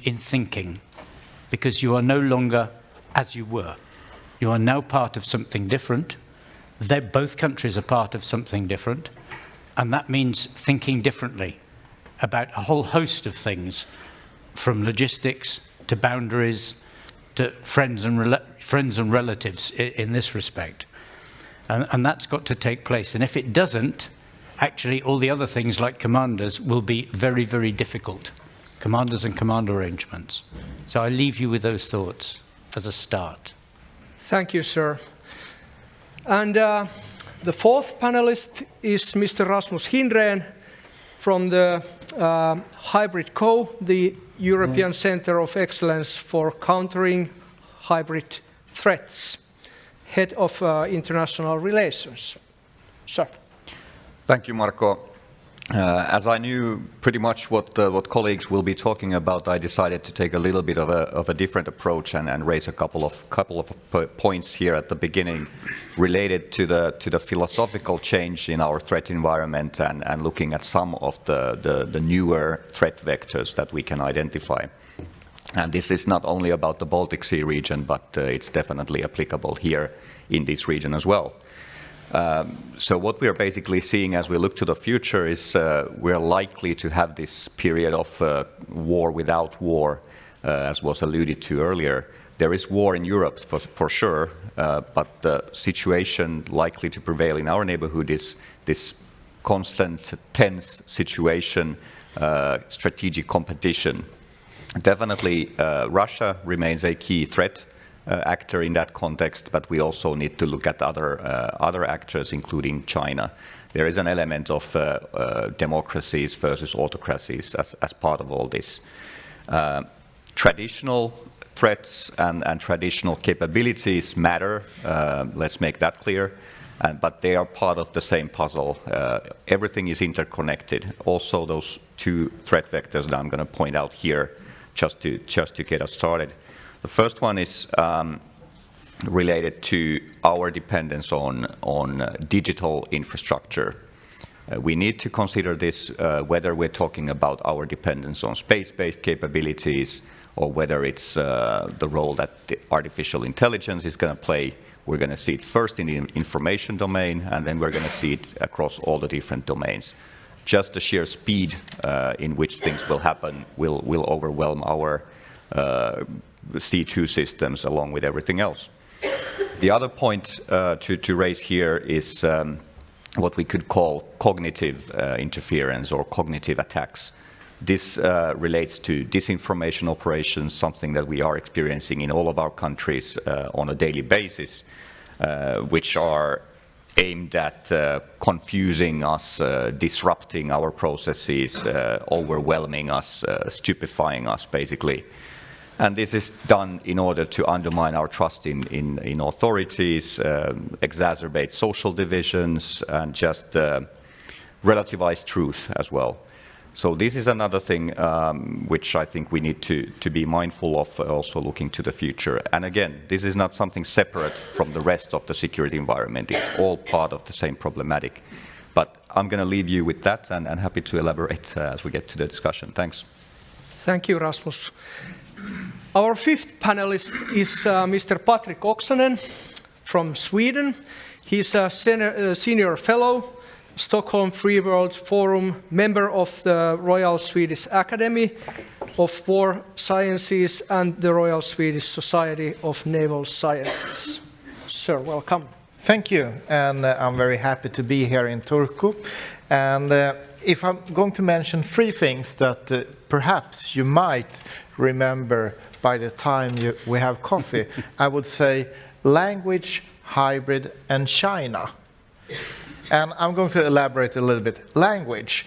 in thinking, because you are no longer as you were. You are now part of something different. Both countries are part of something different, and that means thinking differently about a whole host of things, from logistics to boundaries to friends and relatives in this respect. And that's got to take place. And if it doesn't, actually all the other things like commanders will be very, very difficult. Commanders and command arrangements. So I leave you with those thoughts as a start. Thank you, sir. And the fourth panelist is Mr. Rasmus Hindrén from the Hybrid Co, the European Centre of Excellence for Countering Hybrid Threats, Head of International Relations. Sir. Thank you, Marco. As I knew pretty much what colleagues will be talking about, I decided to take a little bit of a different approach and raise a couple of points here at the beginning related to the philosophical change in our threat environment and looking at some of the newer threat vectors that we can identify. And this is not only about the Baltic Sea region, but it's definitely applicable here in this region as well. So what we are basically seeing as we look to the future is we're likely to have this period of war without war, as was alluded to earlier. There is war in Europe for sure, but the situation likely to prevail in our neighborhood is this constant tense situation, strategic competition. Definitely Russia remains a key threat actor in that context, but we also need to look at other actors, including China. There is an element of democracies versus autocracies as part of all this. Traditional threats and traditional capabilities matter. Let's make that clear. But they are part of the same puzzle. Everything is interconnected. Also, those two threat vectors that I'm going to point out here, just to get us started. The first one is related to our dependence on digital infrastructure. We need to consider this whether we're talking about our dependence on space-based capabilities or whether it's the role that the artificial intelligence is going to play. We're going to see it first in the information domain, and then we're going to see it across all the different domains. Just the sheer speed in which things will happen will overwhelm our C2 systems along with everything else. The other point to raise here is what we could call cognitive interference or cognitive attacks. This relates to disinformation operations, something that we are experiencing in all of our countries on a daily basis, which are aimed at confusing us, disrupting our processes, overwhelming us, stupefying us, basically. And this is done in order to undermine our trust in authorities, exacerbate social divisions, and just relativize truth as well. So this is another thing which I think we need to be mindful of, also looking to the future. And again, this is not something separate from the rest of the security environment. It's all part of the same problematic. But I'm going to leave you with that and happy to elaborate as we get to the discussion. Thanks. Thank you, Rasmus. Our fifth panelist is Mr. Patrick Oksanen from Sweden. He's a senior fellow, Stockholm Free World Forum, member of the Royal Swedish Academy of War Sciences and the Royal Swedish Society of Naval Sciences. Sir, welcome. Thank you, and I'm very happy to be here in Turku. And if I'm going to mention three things that perhaps you might remember by the time we have coffee, I would say language, hybrid, and China. And I'm going to elaborate a little bit. Language.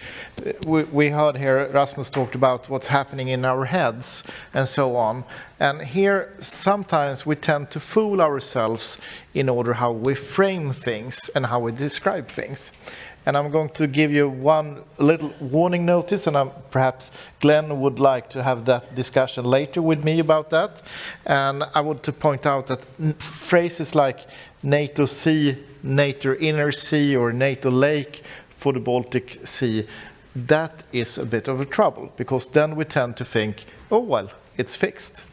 We heard here Rasmus talked about what's happening in our heads and so on. And here sometimes we tend to fool ourselves in order how we frame things and how we describe things. And I'm going to give you one little warning notice, and perhaps Glenn would like to have that discussion later with me about that. And I want to point out that phrases like NATO Sea, NATO Inner Sea, or NATO Lake for the Baltic Sea, that is a bit of a trouble, because then we tend to think, oh, well, it's fixed.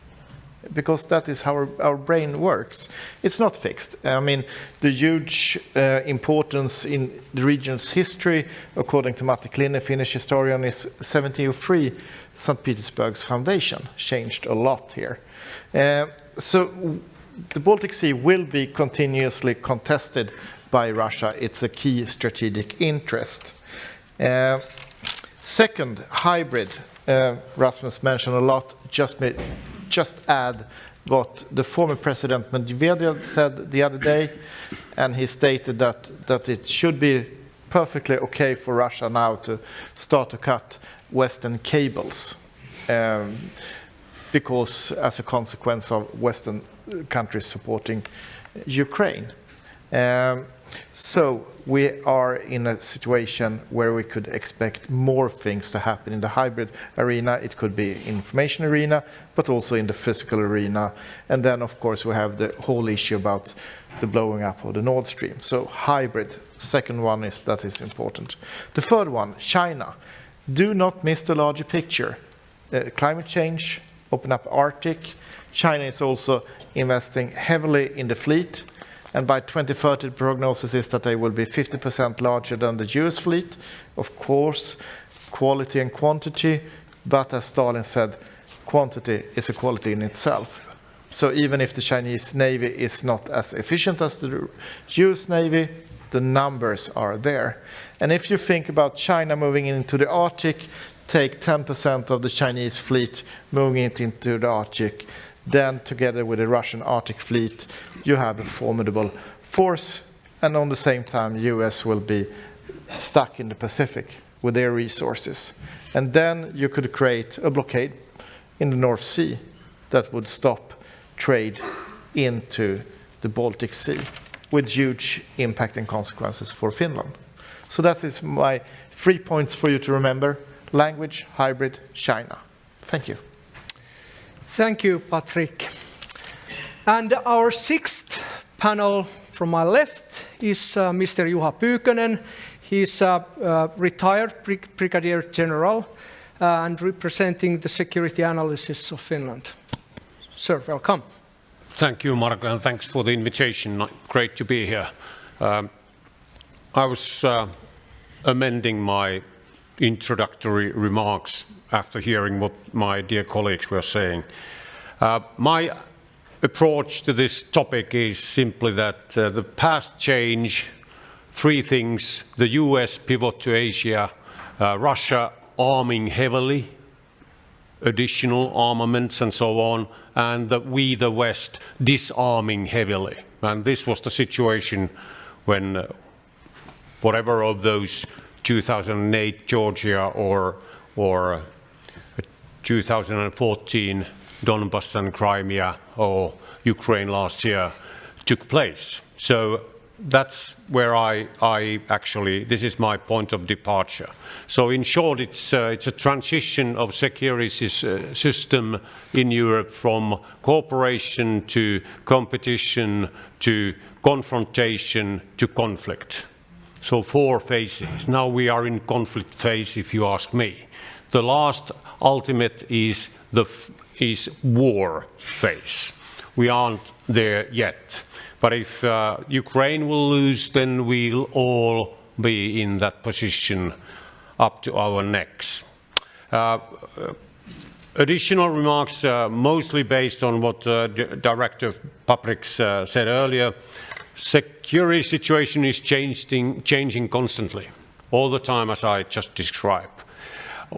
Because that is how our brain works. It's not fixed. I mean, the huge importance in the region's history, according to Matti Klinne, Finnish historian, is 1703, St. Petersburg's foundation changed a lot here. So the Baltic Sea will be continuously contested by Russia. It's a key strategic interest. Second, hybrid. Rasmus mentioned a lot. Just add what the former President Medvedev said the other day, and he stated that it should be perfectly okay for Russia now to start to cut Western cables, because as a consequence of Western countries supporting Ukraine. So we are in a situation where we could expect more things to happen in the hybrid arena. It could be information arena, but also in the physical arena. And then, of course, we have the whole issue about the blowing up of the Nord Stream. So hybrid, second one that is important. The third one, China. Do not miss the larger picture. Climate change, open up Arctic. China is also investing heavily in the fleet. And by 2030, the prognosis is that they will be 50% larger than the US fleet. Of course, quality and quantity, but as Stalin said, quantity is a quality in itself. So even if the Chinese Navy is not as efficient as the US Navy, the numbers are there. And if you think about China moving into the Arctic, take 10% of the Chinese fleet moving it into the Arctic, then together with the Russian Arctic fleet, you have a formidable force, and on the same time, US will be stuck in the Pacific with their resources. And then you could create a blockade in the North Sea that would stop trade into the Baltic Sea. with huge impact and consequences for Finland. So that is my 3 points for you to remember: language, hybrid, China. Thank you. Thank you, Patrik. And our sixth panel from my left is Mr. Juha Pyykkönen. He's a retired brigadier general and representing the security analysis of Finland. Sir, welcome. Thank you, Marko, and thanks for the invitation. Great to be here. I was amending my introductory remarks after hearing what my dear colleagues were saying. My approach to this topic is simply that the past change, three things: the US pivot to Asia, Russia arming heavily, additional armaments and so on, and we, the West, disarming heavily. And this was the situation when whatever of those 2008 Georgia or 2014 Donbas and Crimea or Ukraine last year took place. So that's where I actually, this is my point of departure. So in short, it's a transition of security system in Europe from cooperation to competition to confrontation to conflict. So 4 phases. Now we are in conflict phase, if you ask me. The last ultimate is war phase. We aren't there yet. But if Ukraine will lose, then we'll all be in that position up to our necks. Additional remarks, mostly based on what Director Pabriks said earlier. Security situation is changing constantly, all the time, as I just described.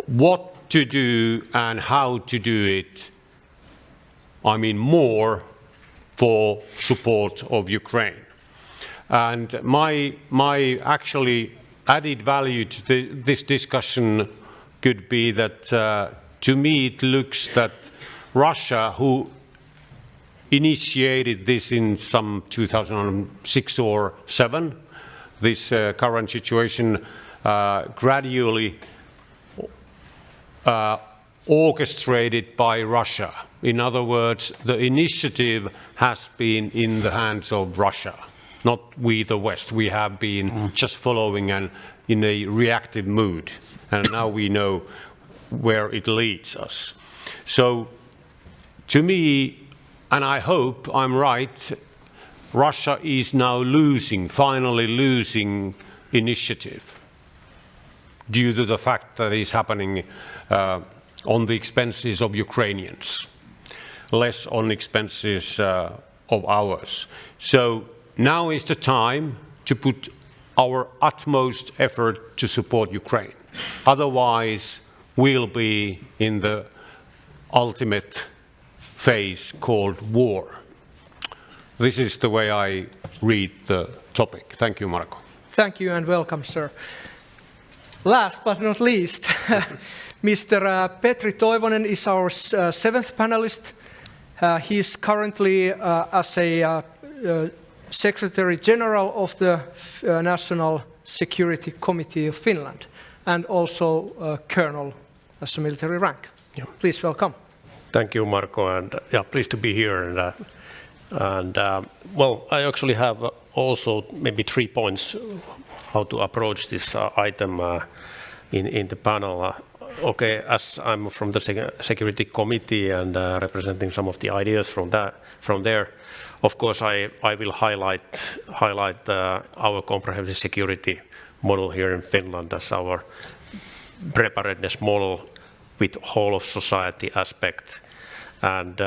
What to do and how to do it, I mean more for support of Ukraine. And my actually added value to this discussion could be that to me it looks that Russia, who initiated this in some 2006 or 7, this current situation gradually orchestrated by Russia. In other words, the initiative has been in the hands of Russia, not we, the West. We have been just following and in a reactive mood, and now we know where it leads us. So, to me, and I hope I'm right, Russia is now finally losing initiative due to the fact that it's happening on the expenses of Ukrainians, less on expenses of ours. So now is the time to put our utmost effort to support Ukraine. Otherwise, we'll be in the ultimate phase called war. This is the way I read the topic. Thank you, Marko. Thank you and welcome, sir. Last but not least, Mr. Petri Toivonen is our 7th panelist. He's currently as a Secretary General of the National Security Committee of Finland and also Colonel as a military rank. Yeah. Please welcome. Thank you, Marko, and pleased to be here. Well, I actually have also maybe 3 points how to approach this item in the panel. Okay, as I'm from the Security Committee and representing some of the ideas from there, of course I will highlight our comprehensive security model here in Finland as our preparedness model with whole of society aspect. And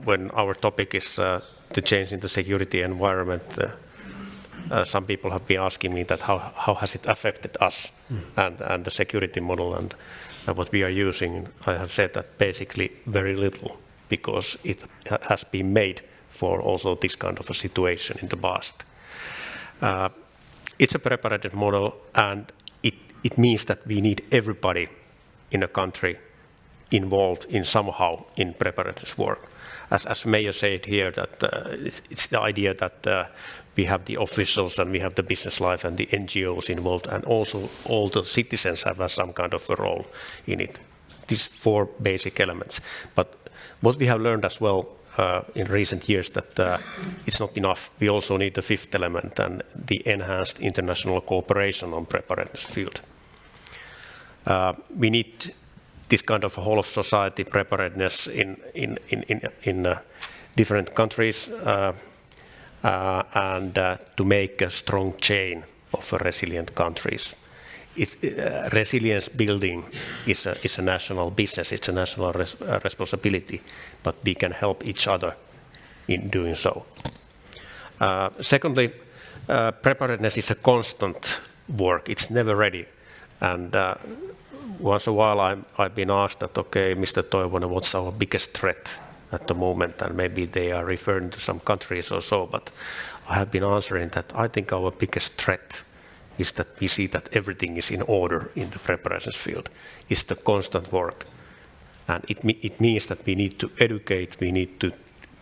when our topic is the change in the security environment, some people have been asking me that how has it affected us and the security model and what we are using. I have said that basically very little, because it has been made for also this kind of a situation in the past. It's a preparedness model, and it means that we need everybody in a country involved in somehow in preparedness work. As Mayor said here, that it's the idea that we have the officials and we have the business life and the NGOs involved, and also all the citizens have some kind of a role in it. These 4 basic elements. But what we have learned as well in recent years that it's not enough. We also need the 5th element and the enhanced international cooperation on preparedness field. We need this kind of whole of society preparedness in different countries and to make a strong chain of resilient countries. Resilience building is a national business, it's a national responsibility, but we can help each other in doing so. Secondly, preparedness is a constant work, it's never ready. And once a while I've been asked that, okay, Mr. Toivonen, what's our biggest threat at the moment? And maybe they are referring to some countries or so, but I have been answering that I think our biggest threat is that we see that everything is in order in the preparations field. It's the constant work. And it means that we need to educate, we need to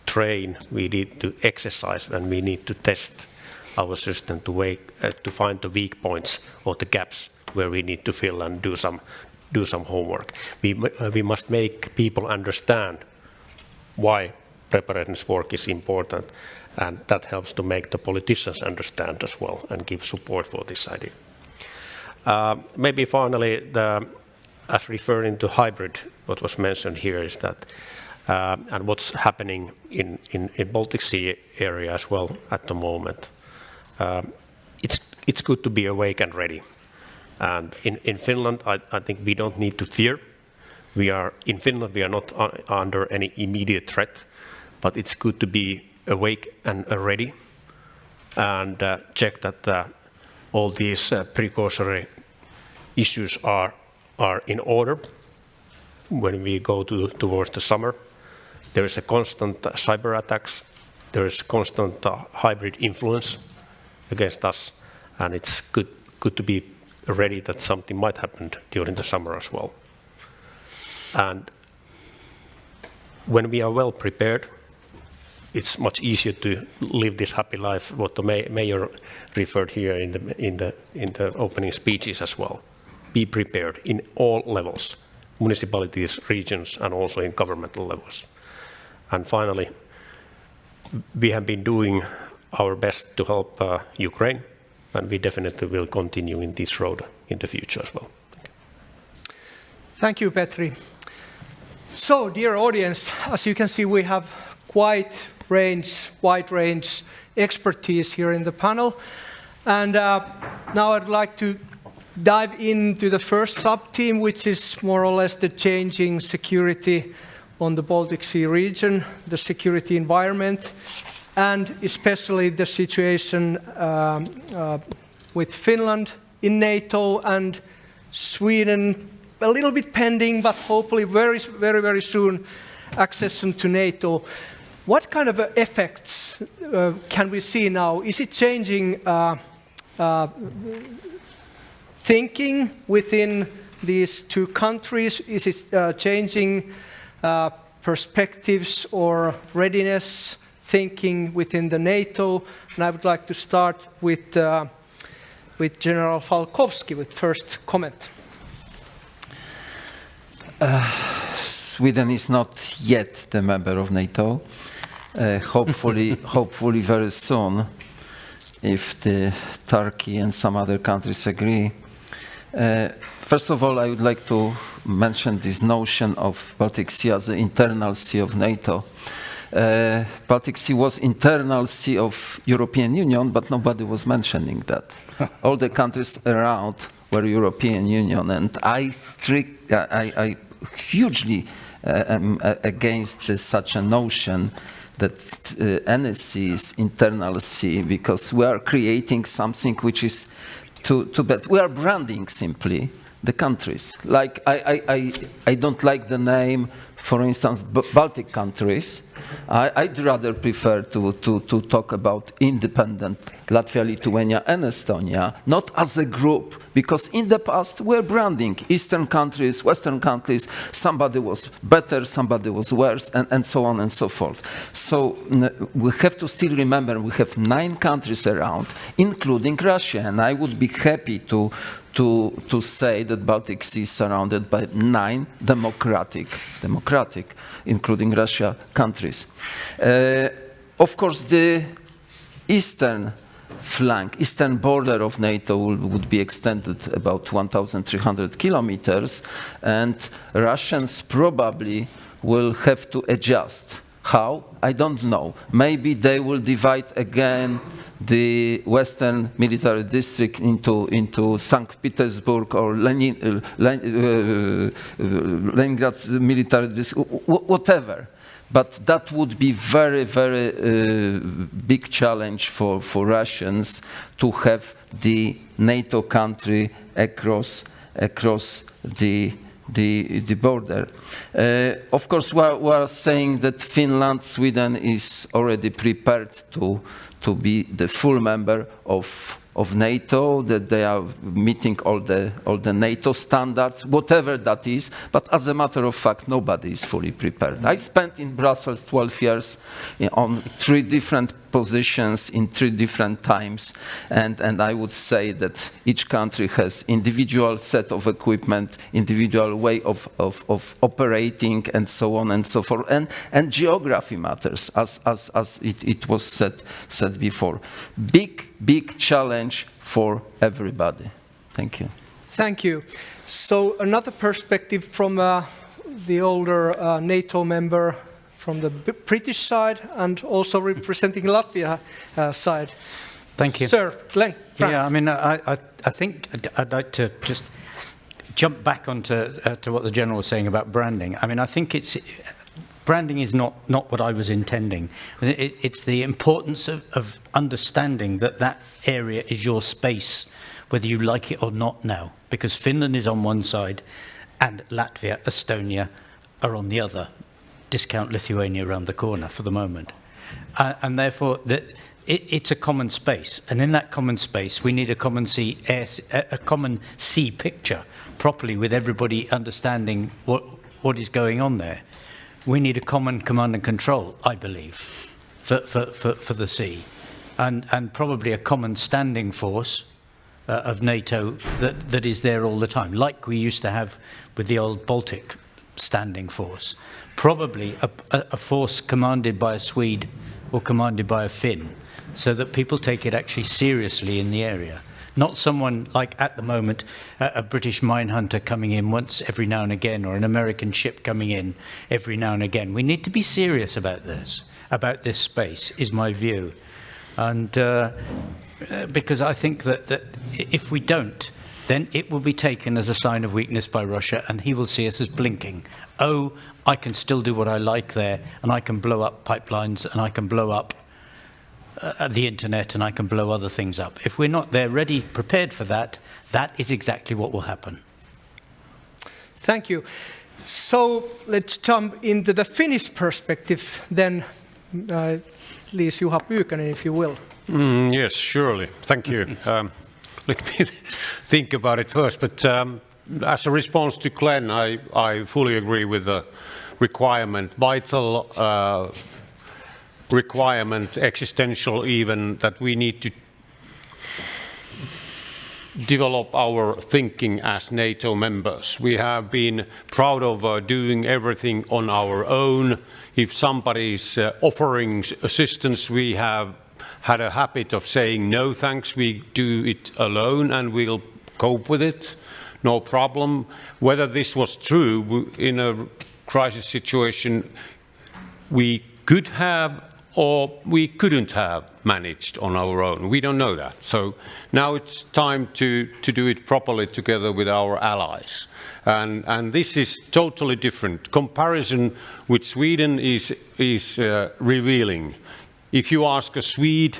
train, we need to exercise, and we need to test our system to find the weak points or the gaps where we need to fill and do some homework. We must make people understand why preparedness work is important, and that helps to make the politicians understand as well and give support for this idea. Maybe finally, as referring to hybrid, what was mentioned here is that, and what's happening in Baltic Sea area as well at the moment. It's good to be awake and ready. And in Finland, I think we don't need to fear. In Finland, we are not under any immediate threat, but it's good to be awake and ready and check that all these precautionary issues are in order when we go towards the summer. There is a constant cyber attacks, there is constant hybrid influence against us, and it's good to be ready that something might happen during the summer as well. And when we are well prepared, it's much easier to live this happy life, what the mayor referred here in the opening speeches as well. Be prepared in all levels, municipalities, regions, and also in governmental levels. And finally, we have been doing our best to help Ukraine, and we definitely will continue in this road in the future as well. Thank you, Petri. So, dear audience, as you can see, we have wide range expertise here in the panel. And now I'd like to dive into the first sub-theme, which is more or less the changing security on the Baltic Sea region, the security environment, and especially the situation with Finland in NATO and Sweden, a little bit pending, but hopefully very, very soon accession to NATO. What kind of effects can we see now? Is it changing thinking within these two countries? Is it changing perspectives or readiness thinking within the NATO? And I would like to start with General Falkowski with first comment. Sweden is not yet the member of NATO. Hopefully very soon, if the Turkey and some other countries agree. First of all, I would like to mention this notion of Baltic Sea as the internal sea of NATO. Baltic Sea was internal sea of European Union, but nobody was mentioning that. All the countries around were European Union, and I hugely am against such a notion that any sea is internal sea, because we are creating something which is too bad. We are branding simply the countries. Like, I don't like the name, for instance, Baltic countries. I'd rather prefer to talk about independent Latvia, Lithuania and Estonia, not as a group, because in the past we're branding Eastern countries, Western countries, somebody was better, somebody was worse, and so on and so forth. So we have to still remember we have 9 countries around, including Russia, and I would be happy to say that Baltic Sea is surrounded by 9 democratic, including Russia, countries. Of course, the eastern flank, eastern border of NATO would be extended about 1,300 kilometers, and Russians probably will have to adjust. How? I don't know. Maybe they will divide again the western military district into St. Petersburg or Leningrad military district, whatever. But that would be very, very big challenge for Russians to have the NATO country across the border. Of course, we are saying that Finland, Sweden is already prepared to be the full member of NATO, that they are meeting all the NATO standards, whatever that is. But as a matter of fact, nobody is fully prepared. I spent in Brussels 12 years on 3 different positions in 3 different times, and I would say that each country has individual set of equipment, individual way of operating, and so on and so forth. And geography matters, as it was said before. Big challenge for everybody. Thank you. Thank you. So another perspective from the older NATO member from the British side and also representing Latvia side. Thank you. Sir, Glenn. Yeah, I mean, I think I'd like to just jump back onto what the General was saying about branding. I mean, I think branding is not what I was intending. It's the importance of understanding that area is your space, whether you like it or not now, because Finland is on one side and Latvia, Estonia are on the other. Discount Lithuania around the corner for the moment. And therefore, it's a common space. And in that common space, we need a common sea picture properly, with everybody understanding what is going on there. We need a common command and control, I believe, for the sea. And probably a common standing force of NATO that is there all the time, like we used to have with the old Baltic standing force. Probably a force commanded by a Swede or commanded by a Finn, so that people take it actually seriously in the area. Not someone like, at the moment, a British mine hunter coming in once every now and again, or an American ship coming in every now and again. We need to be serious about this space, is my view. And because I think that if we don't, then it will be taken as a sign of weakness by Russia, and he will see us as blinking. Oh, I can still do what I like there, and I can blow up pipelines, and I can blow up the internet, and I can blow other things up. If we're not there ready, prepared for that, that is exactly what will happen. Thank you. So let's jump into the Finnish perspective then. Please, Juha Pyykönen, if you will. Yes, surely. Thank you. Let me think about it first. But as a response to Glenn, I fully agree with the requirement, vital requirement, existential even, that we need to develop our thinking as NATO members. We have been proud of doing everything on our own. If somebody is offering assistance, we have had a habit of saying no thanks, we do it alone and we'll cope with it, no problem. Whether this was true in a crisis situation, we could have or we couldn't have managed on our own. We don't know that. So now it's time to do it properly together with our allies. And this is totally different. Comparison with Sweden is revealing. If you ask a Swede,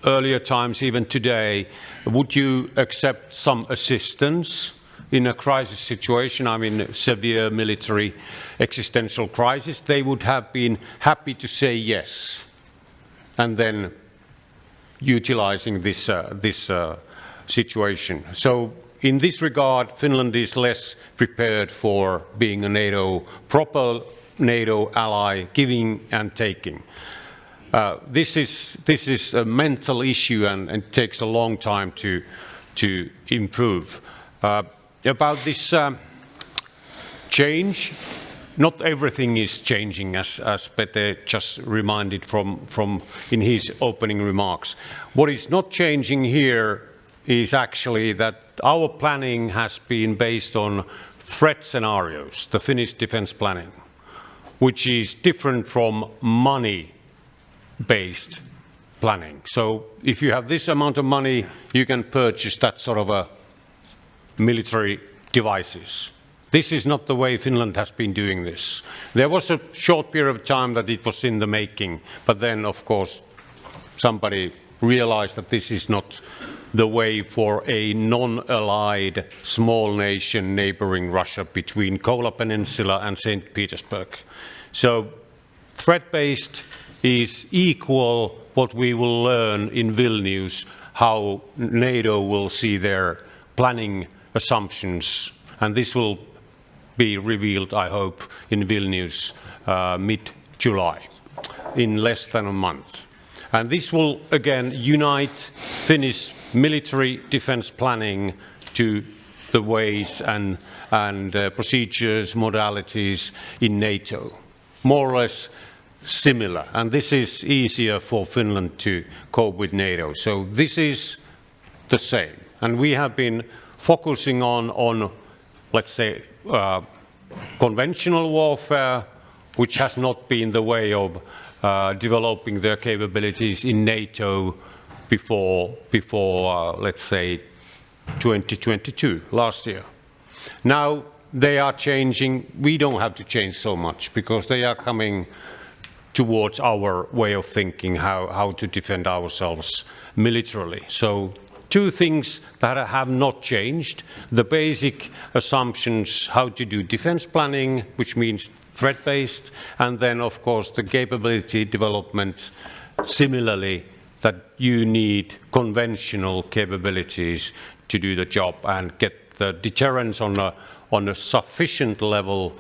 earlier times, even today, would you accept some assistance in a crisis situation, I mean severe military existential crisis, they would have been happy to say yes, and then utilizing this situation. So in this regard, Finland is less prepared for being a proper NATO ally, giving and taking. This is a mental issue, and it takes a long time to improve. About this change, not everything is changing, as Pete just reminded from in his opening remarks. What is not changing here is actually that our planning has been based on threat scenarios, the Finnish defense planning, which is different from money-based planning. So if you have this amount of money, you can purchase that sort of a military devices. This is not the way Finland has been doing this. There was a short period of time that it was in the making, but then, of course, somebody realized that this is not the way for a non-allied small nation neighboring Russia between Kola Peninsula and St. Petersburg. So threat-based is equal what we will learn in Vilnius, how NATO will see their planning assumptions, and this will be revealed, I hope, in Vilnius mid-July, in less than a month. And this will again unite Finnish military defense planning to the ways and procedures, modalities in NATO, more or less similar. And this is easier for Finland to cope with NATO. So this is the same. And we have been focusing on let's say, conventional warfare, which has not been the way of developing their capabilities in NATO before let's say, 2022, last year. Now they are changing. We don't have to change so much because they are coming towards our way of thinking how to defend ourselves militarily. So two things that have not changed: the basic assumptions how to do defense planning, which means threat-based, and then of course the capability development similarly, that you need conventional capabilities to do the job and get the deterrence on a sufficient level,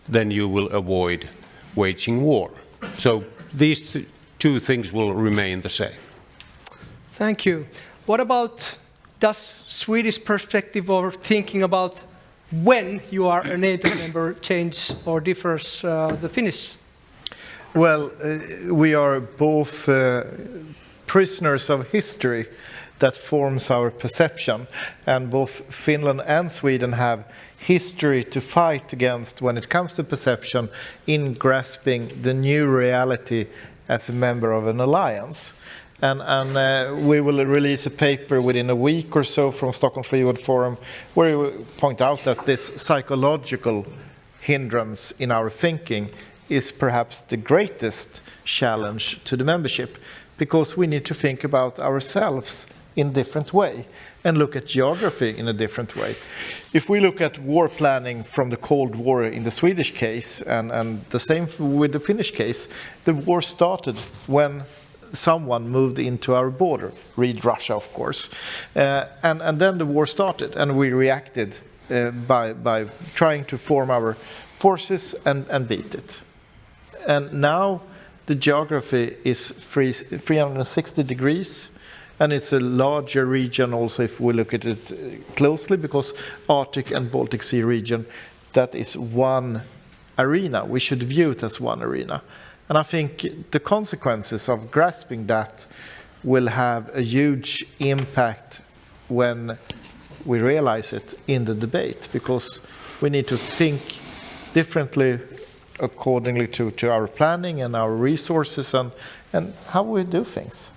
then you will avoid waging war. So these two things will remain the same. Thank you. What about, does Swedish perspective or thinking about when you are a NATO member change or differs the Finnish? Well, we are both prisoners of history that forms our perception, and both Finland and Sweden have history to fight against when it comes to perception in grasping the new reality as a member of an alliance. And we will release a paper within a week or so from Stockholm Free World Forum where we point out that this psychological hindrance in our thinking is perhaps the greatest challenge to the membership, because we need to think about ourselves in a different way and look at geography in a different way. If we look at war planning from the Cold War in the Swedish case, and the same with the Finnish case, the war started when someone moved into our border, read Russia, of course. And then the war started, and we reacted by trying to form our forces and beat it. And now the geography is 360 degrees, and it's a larger region also if we look at it closely, because Arctic and Baltic Sea region, that is one arena. We should view it as one arena. And I think the consequences of grasping that will have a huge impact when we realize it in the debate, because we need to think differently accordingly to our planning and our resources and how we do things.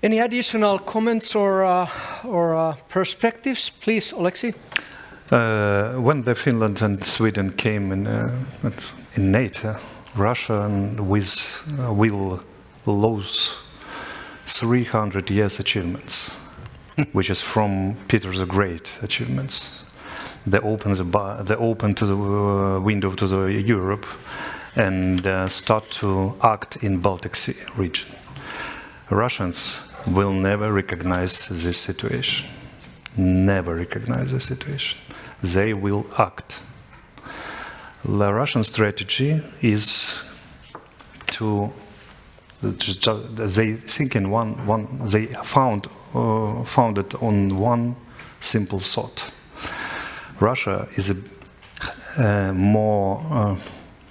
Any additional comments or perspectives? Please, Oleksi. When the Finland and Sweden came in NATO, Russia will lose 300 years achievements. which is from Peter the Great achievements. They open to the window to the Europe and start to act in Baltic Sea region. Russians will never recognize this situation. Never recognize the situation. They will act. The Russian strategy is to they think in they founded on one simple thought. Russia is more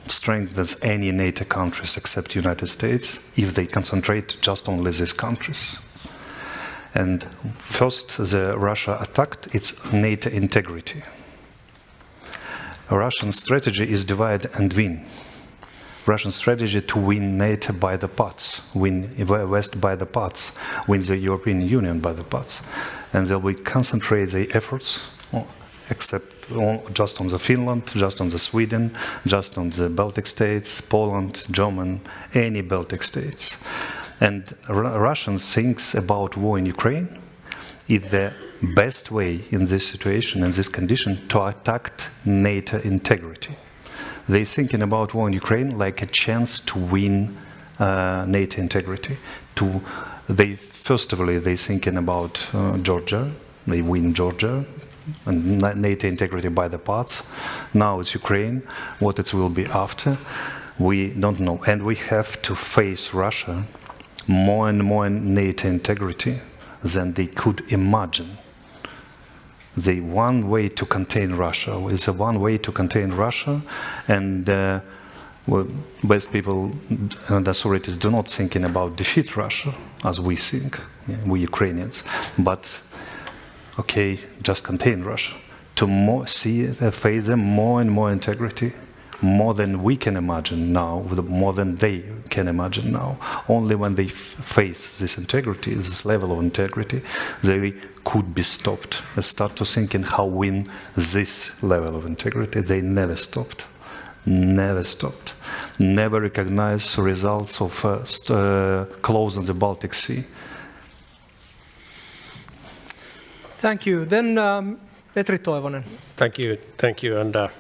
strength than any NATO countries except United States if they concentrate just only these countries. And first, Russia attacked its NATO integrity. Russian strategy is divide and win. Russian strategy to win NATO by the parts, win West by the parts, win the European Union by the parts. And they will concentrate their efforts just on the Finland, just on the Sweden, just on the Baltic states, Poland, Germany, any Baltic states. And Russians thinks about war in Ukraine is the best way in this situation, in this condition, to attack NATO integrity. They're thinking about war in Ukraine like a chance to win NATO integrity. First of all, they're thinking about Georgia. They win Georgia and NATO integrity by the parts. Now it's Ukraine. What it will be after, we don't know. And we have to face Russia more and more in NATO integrity than they could imagine. The one way to contain Russia is one way to contain Russia, and West people and authorities do not thinking about defeat Russia as we think, we Ukrainians, but okay, just contain Russia. To face them more and more integrity, more than we can imagine now, more than they can imagine now. Only when they face this integrity, this level of integrity, they could be stopped. They start to thinking how win this level of integrity. They never stopped. Never stopped. Never recognized results of closing the Baltic Sea. Thank you. Then Petri Toivonen. Thank you. And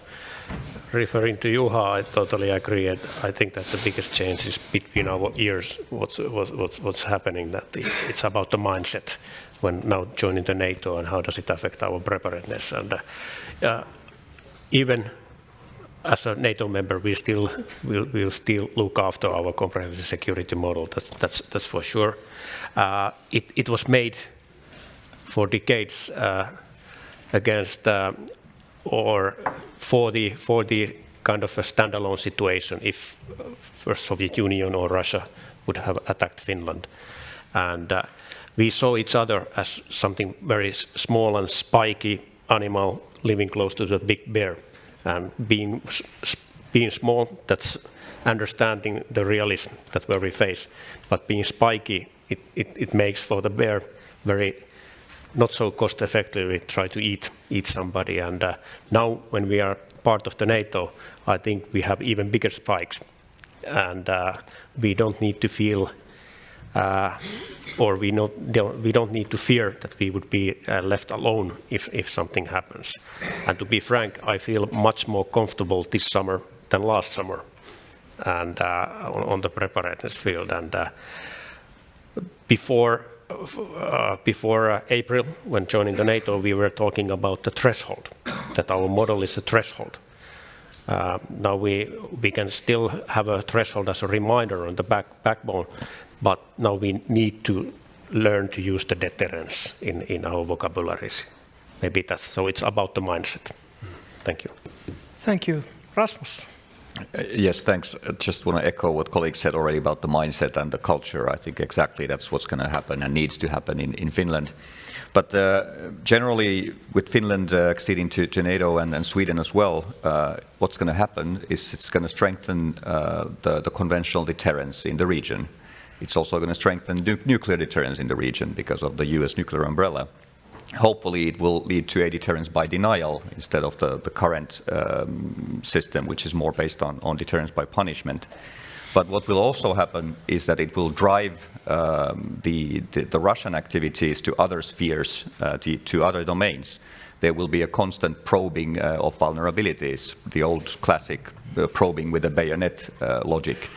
referring to Juha, I totally agree. I think that the biggest change is between our ears. What's happening? That it's about the mindset when now joining the NATO and how does it affect our preparedness. And even as a NATO member, we will still look after our comprehensive security model. That's for sure. It was made for decades against or for the kind of a standalone situation if first Soviet Union or Russia would have attacked Finland. And we saw each other as something very small and spiky animal living close to the big bear. And being small, that's understanding the realism that we face. But being spiky, it makes for the bear very not so cost effectively try to eat somebody. And now when we are part of the NATO, I think we have even bigger spikes. And we don't need to feel or we don't need to fear that we would be left alone if something happens. And to be frank, I feel much more comfortable this summer than last summer, and on the preparedness field. And before April, when joining the NATO, we were talking about the threshold, that our model is a threshold. Now we can still have a threshold as a reminder on the backbone, but now we need to learn to use the deterrence in our vocabularies. Maybe that's, so it's about the mindset. Thank you. Thank you. Rasmus. Yes, thanks. Just want to echo what colleagues said already about the mindset and the culture. I think exactly that's what's going to happen and needs to happen in Finland. But generally, with Finland acceding to NATO and Sweden as well, what's going to happen is it's going to strengthen the conventional deterrence in the region. It's also going to strengthen nuclear deterrence in the region because of the US nuclear umbrella. Hopefully it will lead to a deterrence by denial instead of the current system, which is more based on deterrence by punishment. But what will also happen is that it will drive the Russian activities to other spheres, to other domains. There will be a constant probing of vulnerabilities, the old classic probing with a bayonet logic.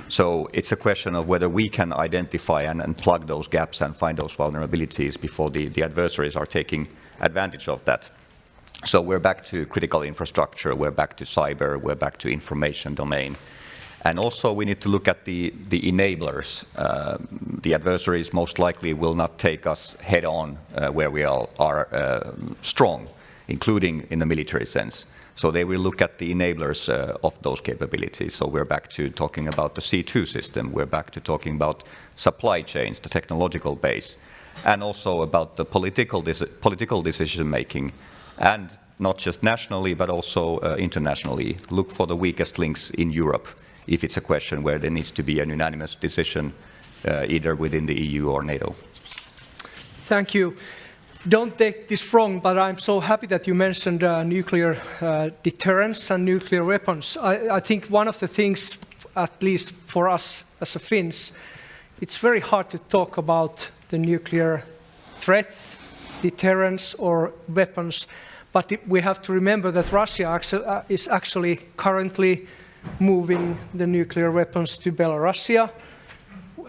So it's a question of whether we can identify and plug those gaps and find those vulnerabilities before the adversaries are taking advantage of that. So we're back to critical infrastructure, we're back to cyber, we're back to information domain. And also we need to look at the enablers. The adversaries most likely will not take us head on where we are strong, including in the military sense. So they will look at the enablers of those capabilities. So we're back to talking about the C2 system, we're back to talking about supply chains, the technological base, and also about the political decision making, and not just nationally but also internationally. Look for the weakest links in Europe if it's a question where there needs to be an unanimous decision either within the EU or NATO. Thank you. Don't take this wrong, but I'm so happy that you mentioned nuclear deterrence and nuclear weapons. I think one of the things, at least for us as a Finns, it's very hard to talk about the nuclear threat, deterrence or weapons, but we have to remember that Russia is actually currently moving the nuclear weapons to Belarus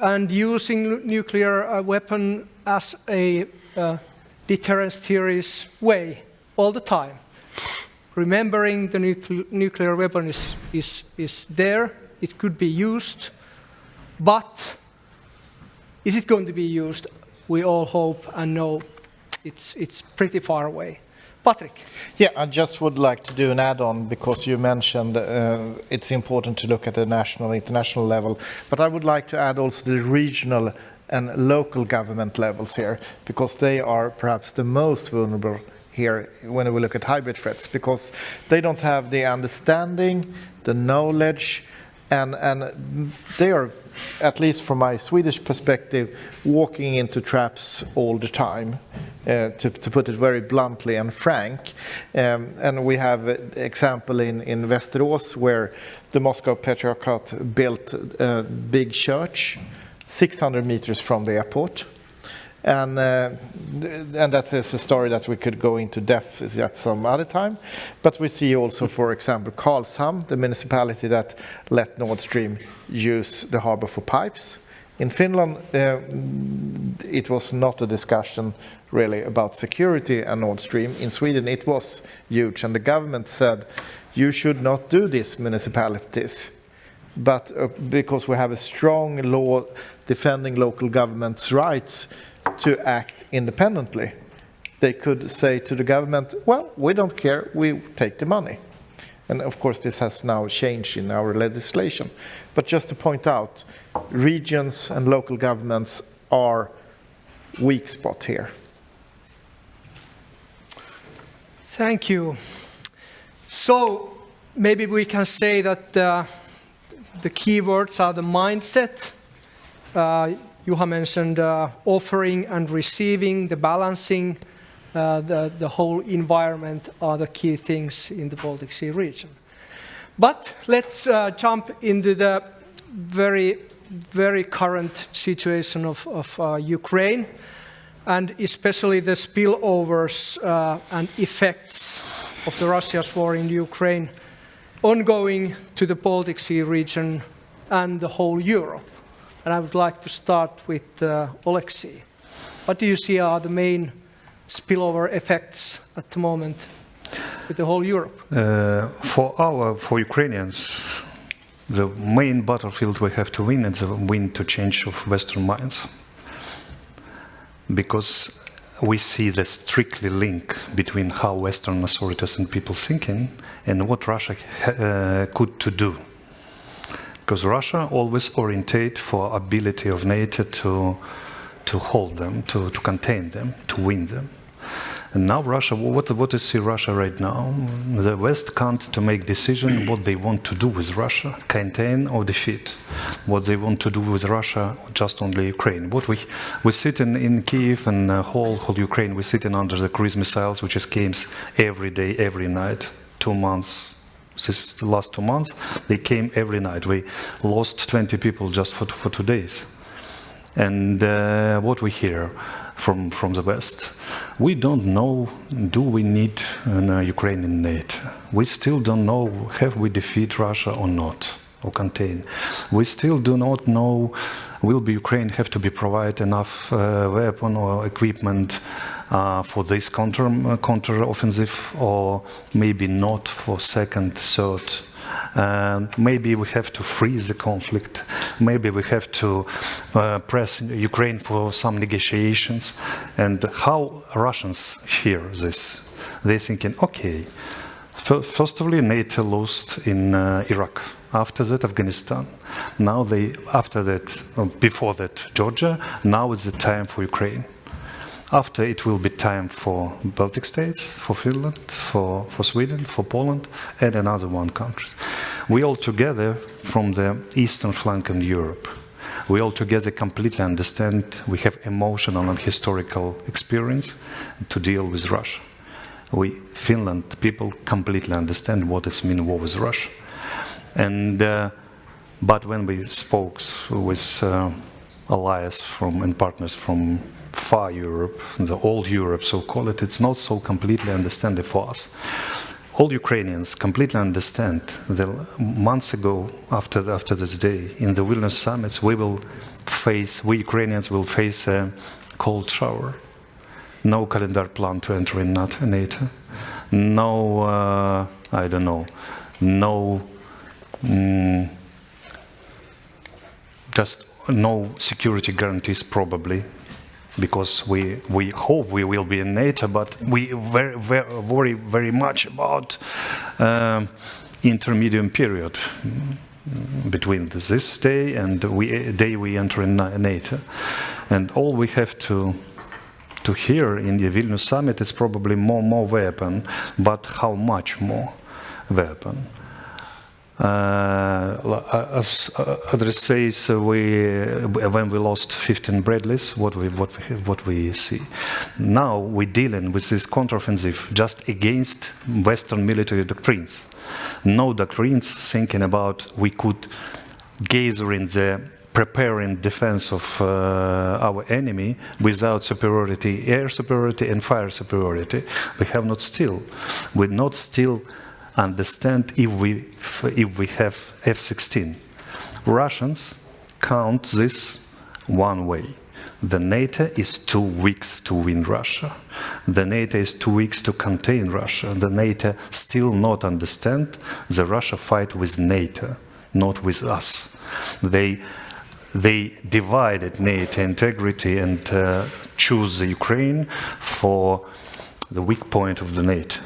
and using nuclear weapon as a deterrence theories way all the time. Remembering the nuclear weapon is there, it could be used, but is it going to be used? We all hope and know it's pretty far away. Patrik. Yeah, I just would like to do an add-on because you mentioned it's important to look at the national, international level, but I would like to add also the regional and local government levels here, because they are perhaps the most vulnerable here when we look at hybrid threats, because they don't have the understanding, the knowledge, and they are, at least from my Swedish perspective, walking into traps all the time, to put it very bluntly and frank. And we have an example in Västerås where the Moscow Patriarchate built a big church 600 meters from the airport. And that is a story that we could go into depth at some other time. But we see also, for example, Karlshamn, the municipality that let Nord Stream use the harbor for pipes. In Finland, it was not a discussion really about security and Nord Stream. In Sweden, it was huge, and the government said, you should not do this, municipalities. But because we have a strong law defending local government's rights to act independently, they could say to the government, well, we don't care, we take the money. And of course this has now changed in our legislation. But just to point out, regions and local governments are weak spot here. Thank you. So maybe we can say that the key words are the mindset. Juha mentioned offering and receiving, the balancing, the whole environment are the key things in the Baltic Sea region. But let's jump into the very, very current situation of Ukraine, and especially the spillovers and effects of the Russia's war in Ukraine ongoing to the Baltic Sea region and the whole Europe. And I would like to start with Oleksiy. What do you see are the main spillover effects at the moment with the whole Europe? For Ukrainians, the main battlefield we have to win is the win to change of Western minds. Because we see the strictly link between how Western authorities and people thinking and what Russia could to do. Because Russia always orientate for ability of NATO to hold them, to contain them, to win them. And now Russia, what is Russia right now? The West can't to make decision what they want to do with Russia, contain or defeat. What they want to do with Russia, just only Ukraine. What we sitting in Kiev and whole Ukraine, we're sitting under the cruise missiles, which is games every day, every night, 2 months This last 2 months, they came every night. We lost 20 people just for 2 days. And what we hear from the West, we don't know, do we need Ukraine in NATO? We still don't know, have we defeat Russia or not, or contain? We still do not know, will be Ukraine have to be provide enough weapon or equipment for this counter-offensive, or maybe not for second, third. Maybe we have to freeze the conflict. Maybe we have to press Ukraine for some negotiations. And how Russians hear this? They're thinking, okay, first of all, NATO lost in Iraq. After that, Afghanistan. Now after that, before that, Georgia. Now it's the time for Ukraine. After it will be time for Baltic states, for Finland, for Sweden, for Poland, and another one countries. We all together from the eastern flank in Europe. We all together completely understand, we have emotional and historical experience to deal with Russia. We, Finland people, completely understand what it means war with Russia. And, but when we spoke with allies and partners from far Europe, the old Europe, so call it, it's not so completely understandable for us. All Ukrainians completely understand that months ago, after this day, in the Vilnius summits, we Ukrainians will face a cold shower. No calendar plan to enter in NATO. No, I don't know, no, just no security guarantees probably. Because we hope we will be in NATO, but we worry very much about intermediate period between this day and the day we enter in NATO. And all we have to hear in the Vilnius summit is probably more weapon, but how much more weapon? As Artis says, when we lost 15 Bradleys, what we see now, we're dealing with this counteroffensive just against Western military doctrines. No doctrines thinking about we could gather in the preparing defense of our enemy without superiority, air superiority and fire superiority. We not still understand if we have F-16. Russians count this one way. The NATO is 2 weeks to win Russia. The NATO is 2 weeks to contain Russia. The NATO still not understand the Russia fight with NATO, not with us. They divided NATO integrity and choose the Ukraine for the weak point of the NATO.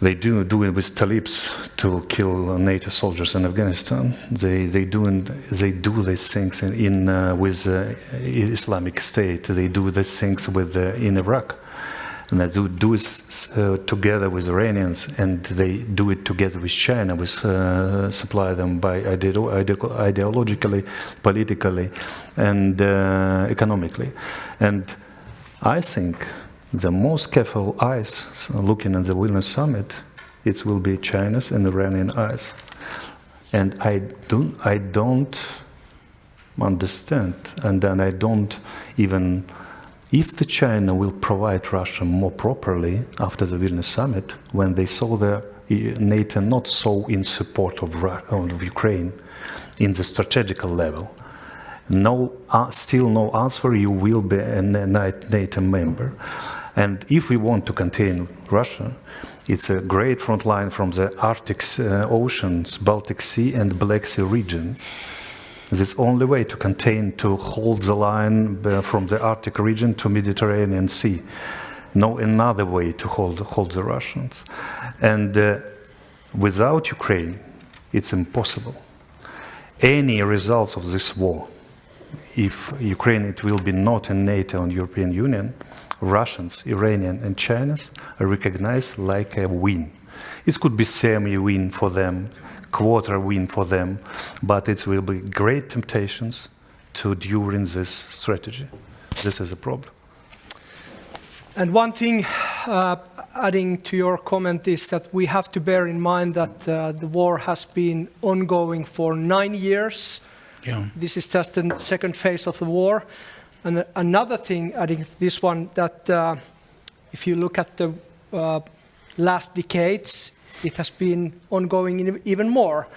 They do it with Talibs to kill NATO soldiers in Afghanistan. They do these things with Islamic State. They do these things in Iraq, and they do it together with Iranians, and they do it together with China. We supply them by ideologically, politically, and economically. And I think the most careful eyes looking at the Vilnius summit, it will be China's and Iranian eyes. And I don't understand, and then I don't even, if the China will provide Russia more properly after the Vilnius summit, when they saw the NATO not so in support of Ukraine in the strategical level, still no answer, you will be a NATO member. And if we want to contain Russia, it's a great front line from the Arctic oceans, Baltic Sea and Black Sea region. This is the only way to contain, to hold the line from the Arctic region to Mediterranean Sea. No another way to hold the Russians. And without Ukraine, it's impossible. Any results of this war, if Ukraine it will be not in NATO and European Union, Russians, Iranian and Chinese are recognized like a win. It could be semi-win for them, quarter win for them, but it will be great temptations to during this strategy. This is a problem. And one thing adding to your comment is that we have to bear in mind that the war has been ongoing for 9 years. Yeah. This is just the second phase of the war. And another thing, adding to this one, that if you look at the last decades, it has been ongoing even more,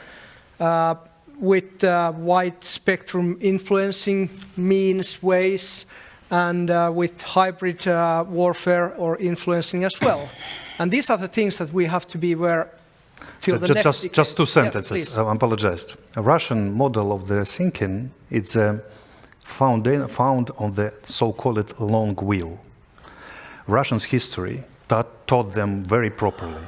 with wide spectrum influencing means, ways, and with hybrid warfare or influencing as well. And these are the things that we have to be aware till the next decade. Just two sentences, Yes, I apologize. A Russian model of the thinking is found on the so-called long wheel. Russians' history taught them very properly.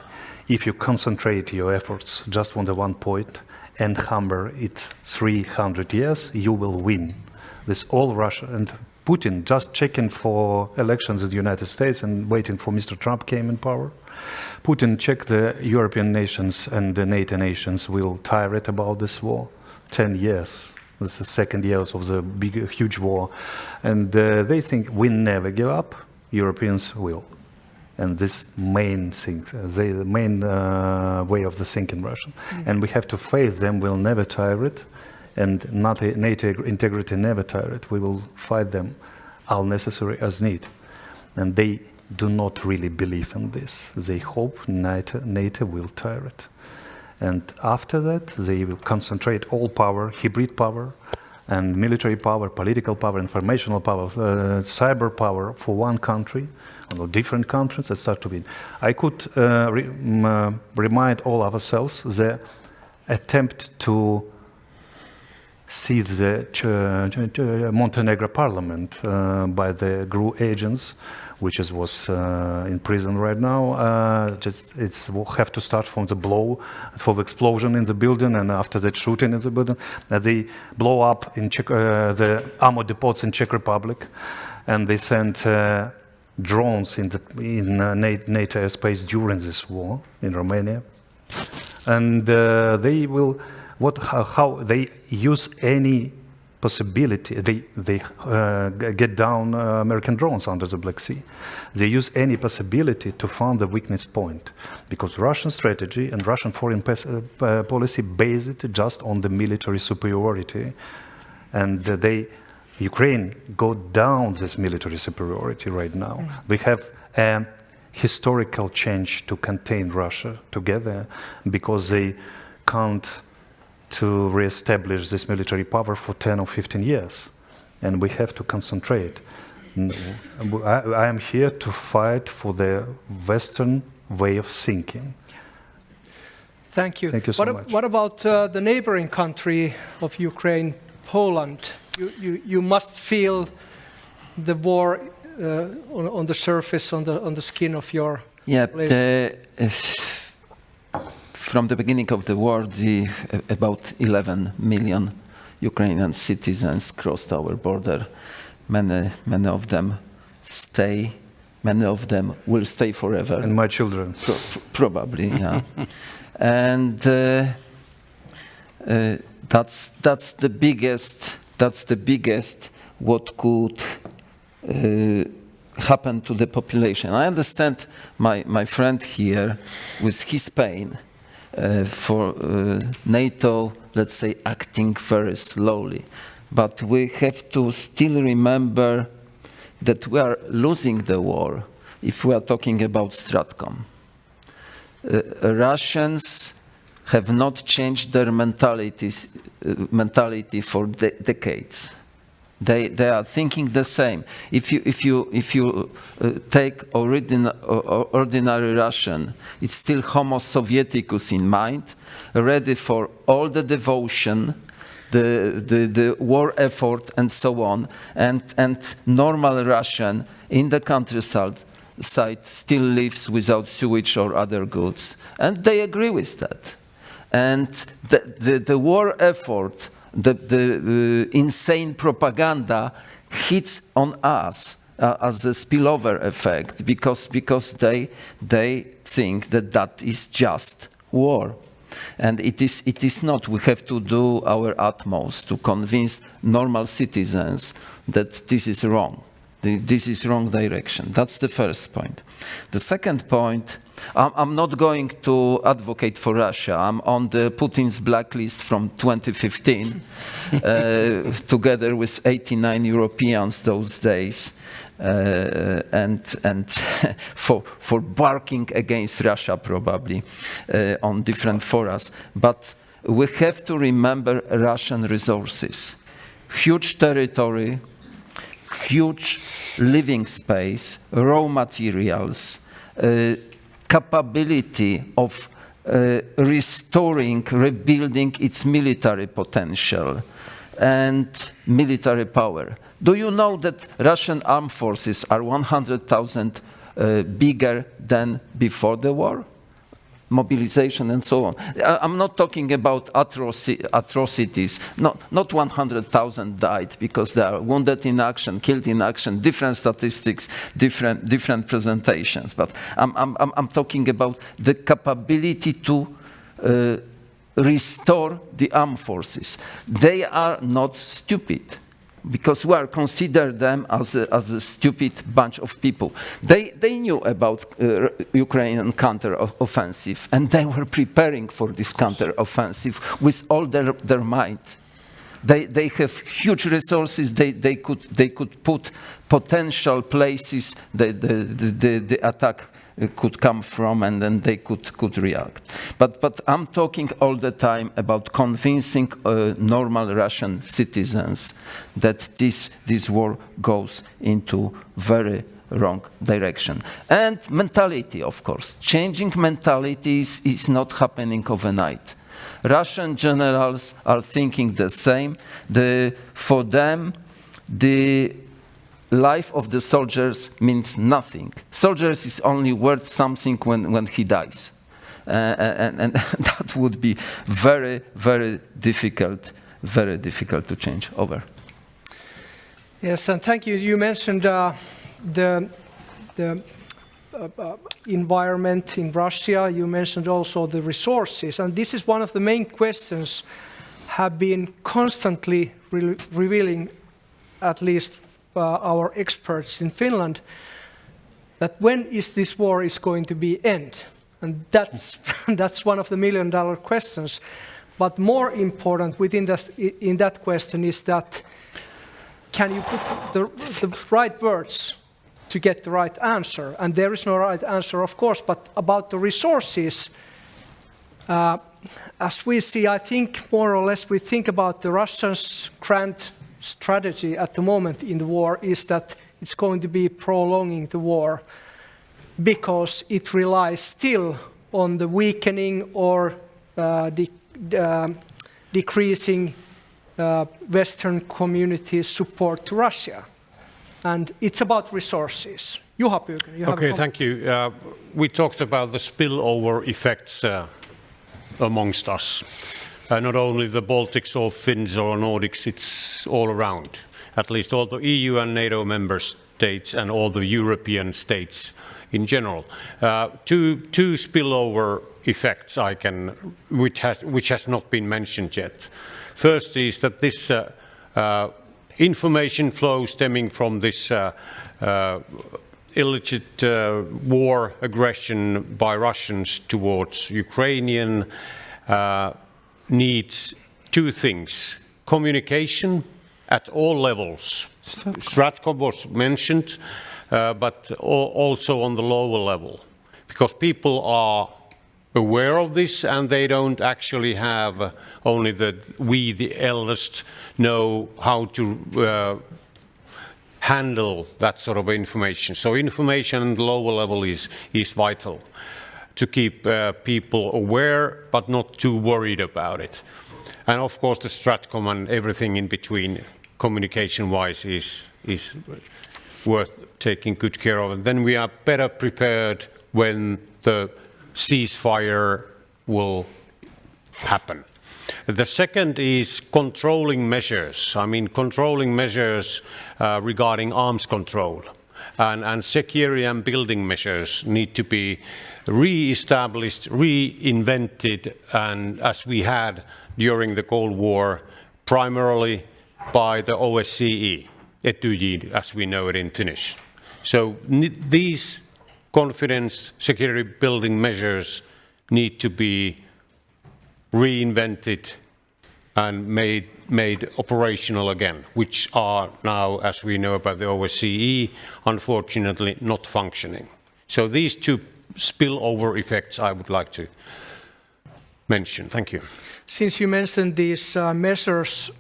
If you concentrate your efforts just on the one point and hammer it 300 years, you will win. This all Russia and Putin just checking for elections in the United States and waiting for Mr. Trump came in power. Putin checked the European nations and the NATO nations will tirade about this war. 10 years. This is the second years of the big, huge war. And they think we never give up, Europeans will. And this main thing, the main way of the thinking Russian. And we have to face them, we'll never tire it. And NATO integrity never tire it. We will fight them all necessary as need. And they do not really believe in this. They hope NATO will tire it. And after that, they will concentrate all power, hybrid power, and military power, political power, informational power, cyber power for one country, or different countries that start to win. I could remind all of ourselves the attempt to seize the Montenegro parliament by the GRU agents, which was in prison right now. It's have to start from the blow, for the explosion in the building, and after that shooting in the building. They blow up in the ammo depots in Czech Republic, and they sent drones in NATO airspace during this war in Romania, and they will. How they use any possibility, they get down American drones under the Black Sea. They use any possibility to find the weakness point, because Russian strategy and Russian foreign policy based it just on the military superiority, and Ukraine go down this military superiority right now. We have a historical change to contain Russia together, because they can't to re-establish this military power for 10 or 15 years. And we have to concentrate. I am here to fight for the Western way of thinking. Thank you. Thank you so much. What about the neighboring country of Ukraine, Poland? You must feel the war on the surface, on the skin of your place. From the beginning of the war, about 11 million Ukrainian citizens crossed our border. Many of them stay. Many of them will stay forever. And my children. Probably, yeah. And that's the biggest. That's the biggest what could happen to the population. I understand my friend here with his pain. For NATO, let's say, acting very slowly. But we have to still remember that we are losing the war if we are talking about Stratcom. Russians have not changed their mentality for decades. They are thinking the same. If you take ordinary Russian, it's still Homo Sovieticus in mind, ready for all the devotion, the war effort, and so on. And normal Russian in the countryside still lives without sewage or other goods, and they agree with that. And the war effort. The insane propaganda hits on us as a spillover effect, because they think that is just war, and it is not. We have to do our utmost to convince normal citizens that this is wrong. This is wrong direction. That's the first point. The second point, I'm not going to advocate for Russia. I'm on the Putin's blacklist from 2015, together with 89 Europeans those days, and for barking against Russia probably on different forums. But we have to remember Russian resources. Huge territory, huge living space, raw materials, capability of restoring, rebuilding its military potential and military power. Do you know that Russian armed forces are 100,000 bigger than before the war? Mobilization and so on. I'm not talking about atrocities. Not 100,000 died because they are wounded in action, killed in action, different statistics, different presentations. But I'm talking about the capability to restore the armed forces. They are not stupid, because we are consider them as a stupid bunch of people. They knew about Ukrainian counter-offensive, and they were preparing for this counter-offensive with all their might. They have huge resources. They could put potential places the attack could come from, and then they could react. But I'm talking all the time about convincing normal Russian citizens that this war goes into very wrong direction. And mentality, of course. Changing mentalities is not happening overnight. Russian generals are thinking the same. For them, the life of the soldiers means nothing. Soldiers is only worth something when he dies. And that would be very, very difficult to change. Over. Yes, and thank you. You mentioned the environment in Russia. You mentioned also the resources. And this is one of the main questions have been constantly revealing, at least our experts in Finland, that when is this war is going to be end? And that's one of the million-dollar questions. But more important in that question is that can you put the right words to get the right answer? And there is no right answer, of course, but about the resources, as we see, I think more or less we think about the Russians' grand strategy at the moment in the war is that it's going to be prolonging the war because it relies still on the weakening or decreasing Western community's support to Russia. And it's about resources. Okay, thank you. We talked about the spillover effects amongst us. Not only the Baltics or Finns or Nordics, it's all around. At least all the EU and NATO member states and all the European states in general. Two spillover effects which has not been mentioned yet. First is that this information flow stemming from this illicit war aggression by Russians towards Ukrainian needs two things: communication at all levels. Stratcom was mentioned, but also on the lower level, because people are aware of this and they don't actually have only we the eldest know how to handle that sort of information. So information at the lower level is vital to keep people aware but not too worried about it. And of course the Stratcom and everything in between communication-wise is worth taking good care of. And then we are better prepared when the ceasefire will happen. The second is controlling measures. I mean, controlling measures regarding arms control and security and building measures need to be re-established, reinvented, and as we had during the Cold War, primarily by the OSCE. etyjin, as we know it in Finnish. So these confidence security building measures need to be reinvented and made operational again, which are now, as we know about the OSCE, unfortunately not functioning. So these two spillover effects I would like to mention. Thank you. Since you mentioned these measures,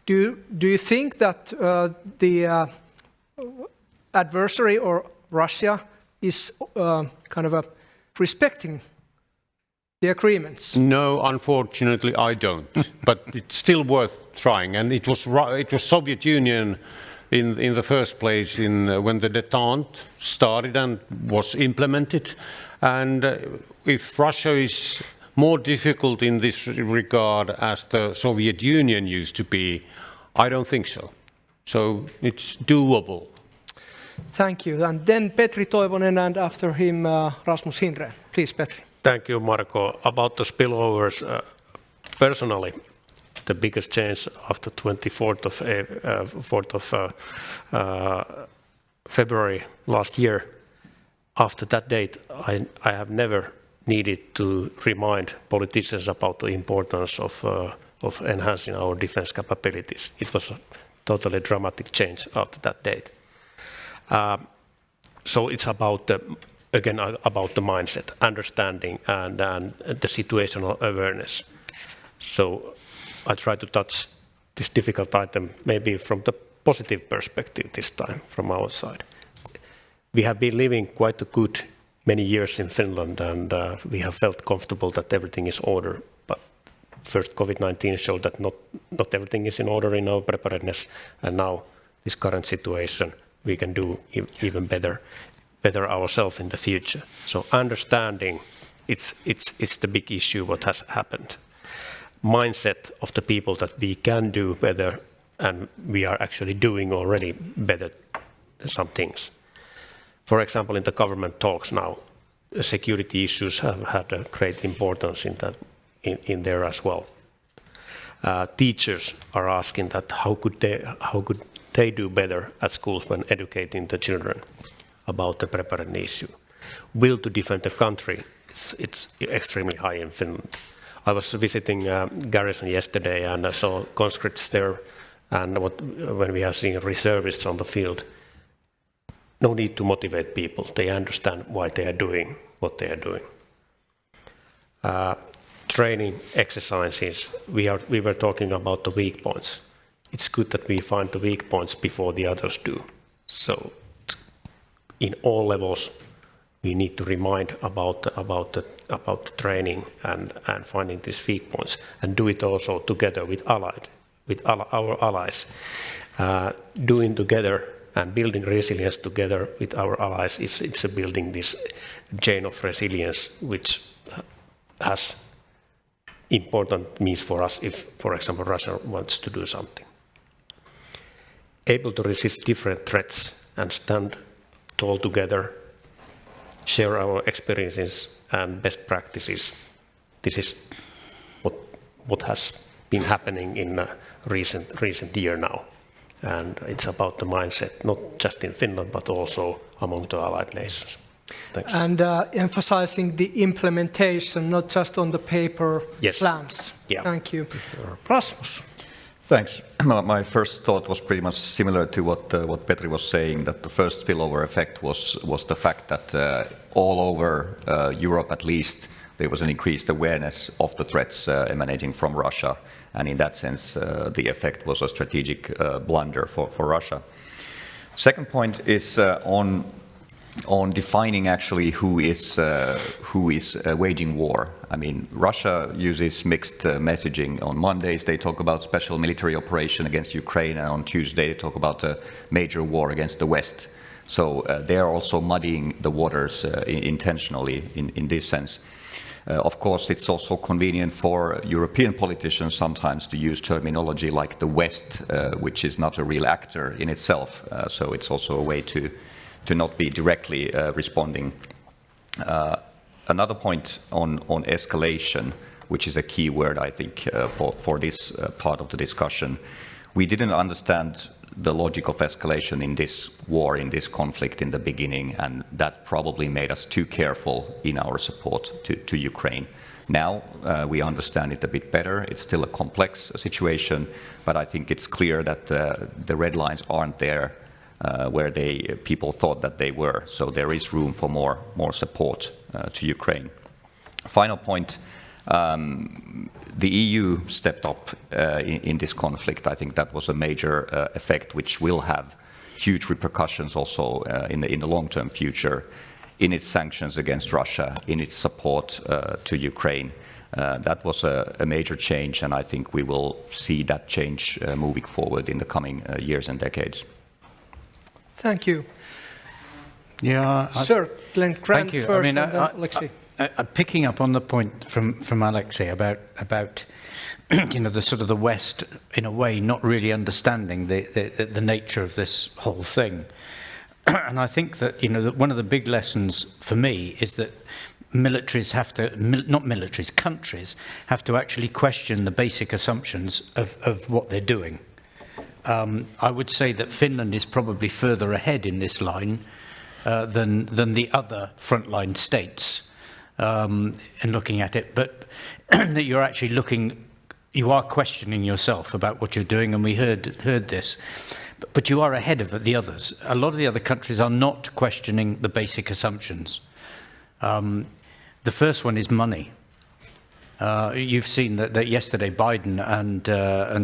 do you think that the adversary or Russia is kind of respecting the agreements? No, unfortunately, I don't. But it's still worth trying. And it was Soviet Union in the first place when the détente started and was implemented. And if Russia is more difficult in this regard as the Soviet Union used to be, I don't think so. So it's doable. Thank you. And then Petri Toivonen, and after him Rasmus Hinrén. Please, Petri. Thank you, Marko. About the spillovers, personally, the biggest change after 24th of February last year, after that date, I have never needed to remind politicians about the importance of enhancing our defense capabilities. It was a totally dramatic change after that date. So it's about again about the mindset, understanding, and the situational awareness. So I try to touch this difficult item maybe from the positive perspective this time from our side. We have been living quite a good many years in Finland, and we have felt comfortable that everything is order. But first COVID-19 showed that not everything is in order in our preparedness, and now this current situation we can do even better ourselves in the future. So understanding it's the big issue what has happened. Mindset of the people that we can do better, and we are actually doing already better some things. For example, in the government talks now, security issues have had a great importance in there as well. Teachers are asking that how could they do better at schools when educating the children about the preparedness issue. Will to defend the country, it's extremely high in Finland. I was visiting garrison yesterday and I saw conscripts there, and when we have seen reservists on the field, no need to motivate people. They understand why they are doing what they are doing. Training exercises, we were talking about the weak points. It's good that we find the weak points before the others do. So in all levels, we need to remind about the training and finding these weak points, and do it also together with our allies. Doing together and building resilience together with our allies it's building this chain of resilience, which has important means for us if, for example, Russia wants to do something. Able to resist different threats and stand tall together, share our experiences and best practices. This is what has been happening in a recent year now. And it's about the mindset, not just in Finland, but also among the allied nations. Thanks. And emphasizing the implementation, not just on the paper plans. Yeah. Thank you. Rasmus. Thanks. My first thought was pretty much similar to what Petri was saying, that the first spillover effect was the fact that all over Europe, at least, there was an increased awareness of the threats emanating from Russia. And in that sense, the effect was a strategic blunder for Russia. Second point is on defining actually who is waging war. I mean, Russia uses mixed messaging. On Mondays they talk about special military operation against Ukraine, and on Tuesday they talk about a major war against the West. So they are also muddying the waters intentionally in this sense. Of course, it's also convenient for European politicians sometimes to use terminology like the West, which is not a real actor in itself. So it's also a way to not be directly responding. Another point on escalation, which is a key word, I think, for this part of the discussion. We didn't understand the logic of escalation in this war, in this conflict in the beginning, and that probably made us too careful in our support to Ukraine. Now we understand it a bit better. It's still a complex situation, but I think it's clear that the red lines aren't there where people thought that they were. So there is room for more support to Ukraine. Final point. The EU stepped up in this conflict. I think that was a major effect, which will have huge repercussions also in the long-term future in its sanctions against Russia, in its support to Ukraine. That was a major change, and I think we will see that change moving forward in the coming years and decades. Thank you. Yeah, Sir, Glenn Grant first, and then Alexei. Picking up on the point from Alexei about the sort of the West, in a way, not really understanding the nature of this whole thing. And I think that, that one of the big lessons for me is that militaries have to, not militaries, countries have to actually question the basic assumptions of what they're doing. I would say that Finland is probably further ahead in this line than the other frontline states. In looking at it, but that you're actually you are questioning yourself about what you're doing, and we heard this, but you are ahead of the others. A lot of the other countries are not questioning the basic assumptions. The first one is money. You've seen that yesterday Biden and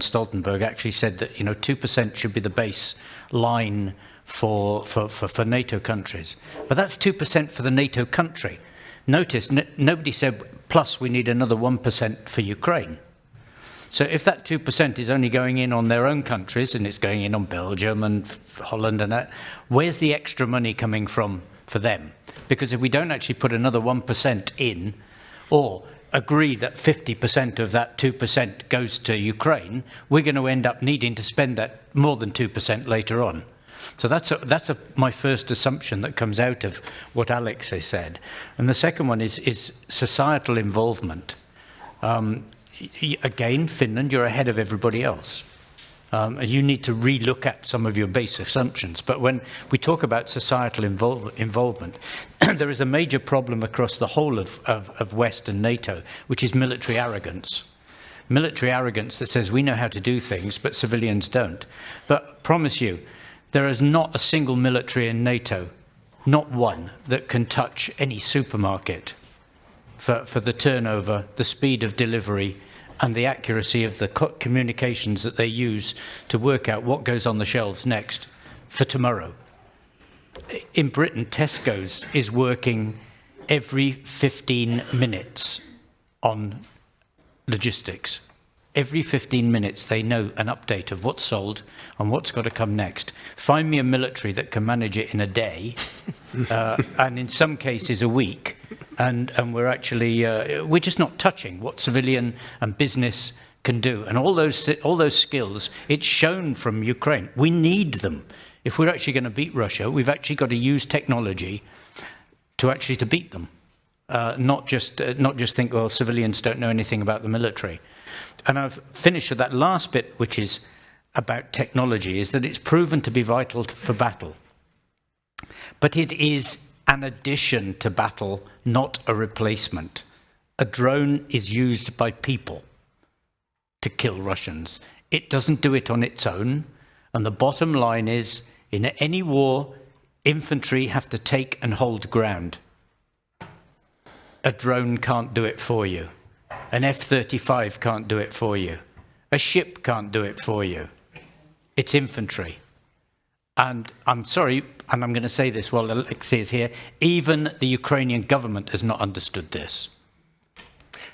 Stoltenberg actually said that 2% should be the base line for NATO countries, but that's 2% for the NATO country. Notice, nobody said, plus we need another 1% for Ukraine. So if that 2% is only going in on their own countries, and it's going in on Belgium and Holland and that, where's the extra money coming from for them? Because if we don't actually put another 1% in, or agree that 50% of that 2% goes to Ukraine, we're going to end up needing to spend that more than 2% later on. So that's my first assumption that comes out of what Alexei said. And the second one is societal involvement. Again, Finland, you're ahead of everybody else. You need to relook at some of your base assumptions. But when we talk about societal involvement, there is a major problem across the whole of West and NATO, which is military arrogance. Military arrogance that says we know how to do things, but civilians don't. But promise you, there is not a single military in NATO, not one, that can touch any supermarket for the turnover, the speed of delivery, and the accuracy of the communications that they use to work out what goes on the shelves next for tomorrow. In Britain, Tesco's is working every 15 minutes on logistics. Every 15 minutes, they know an update of what's sold and what's got to come next. Find me a military that can manage it in a day, and in some cases a week. And we're actually, we're just not touching what civilian and business can do. And all those skills, it's shown from Ukraine. We need them. If we're actually going to beat Russia, we've actually got to use technology to beat them. Not just think, well, civilians don't know anything about the military. And I've finished with that last bit, which is about technology, is that it's proven to be vital for battle. But it is an addition to battle, not a replacement. A drone is used by people to kill Russians. It doesn't do it on its own. And the bottom line is, in any war, infantry have to take and hold ground. A drone can't do it for you. An F-35 can't do it for you. A ship can't do it for you. It's infantry. And I'm sorry, and I'm going to say this while Alexei is here, even the Ukrainian government has not understood this.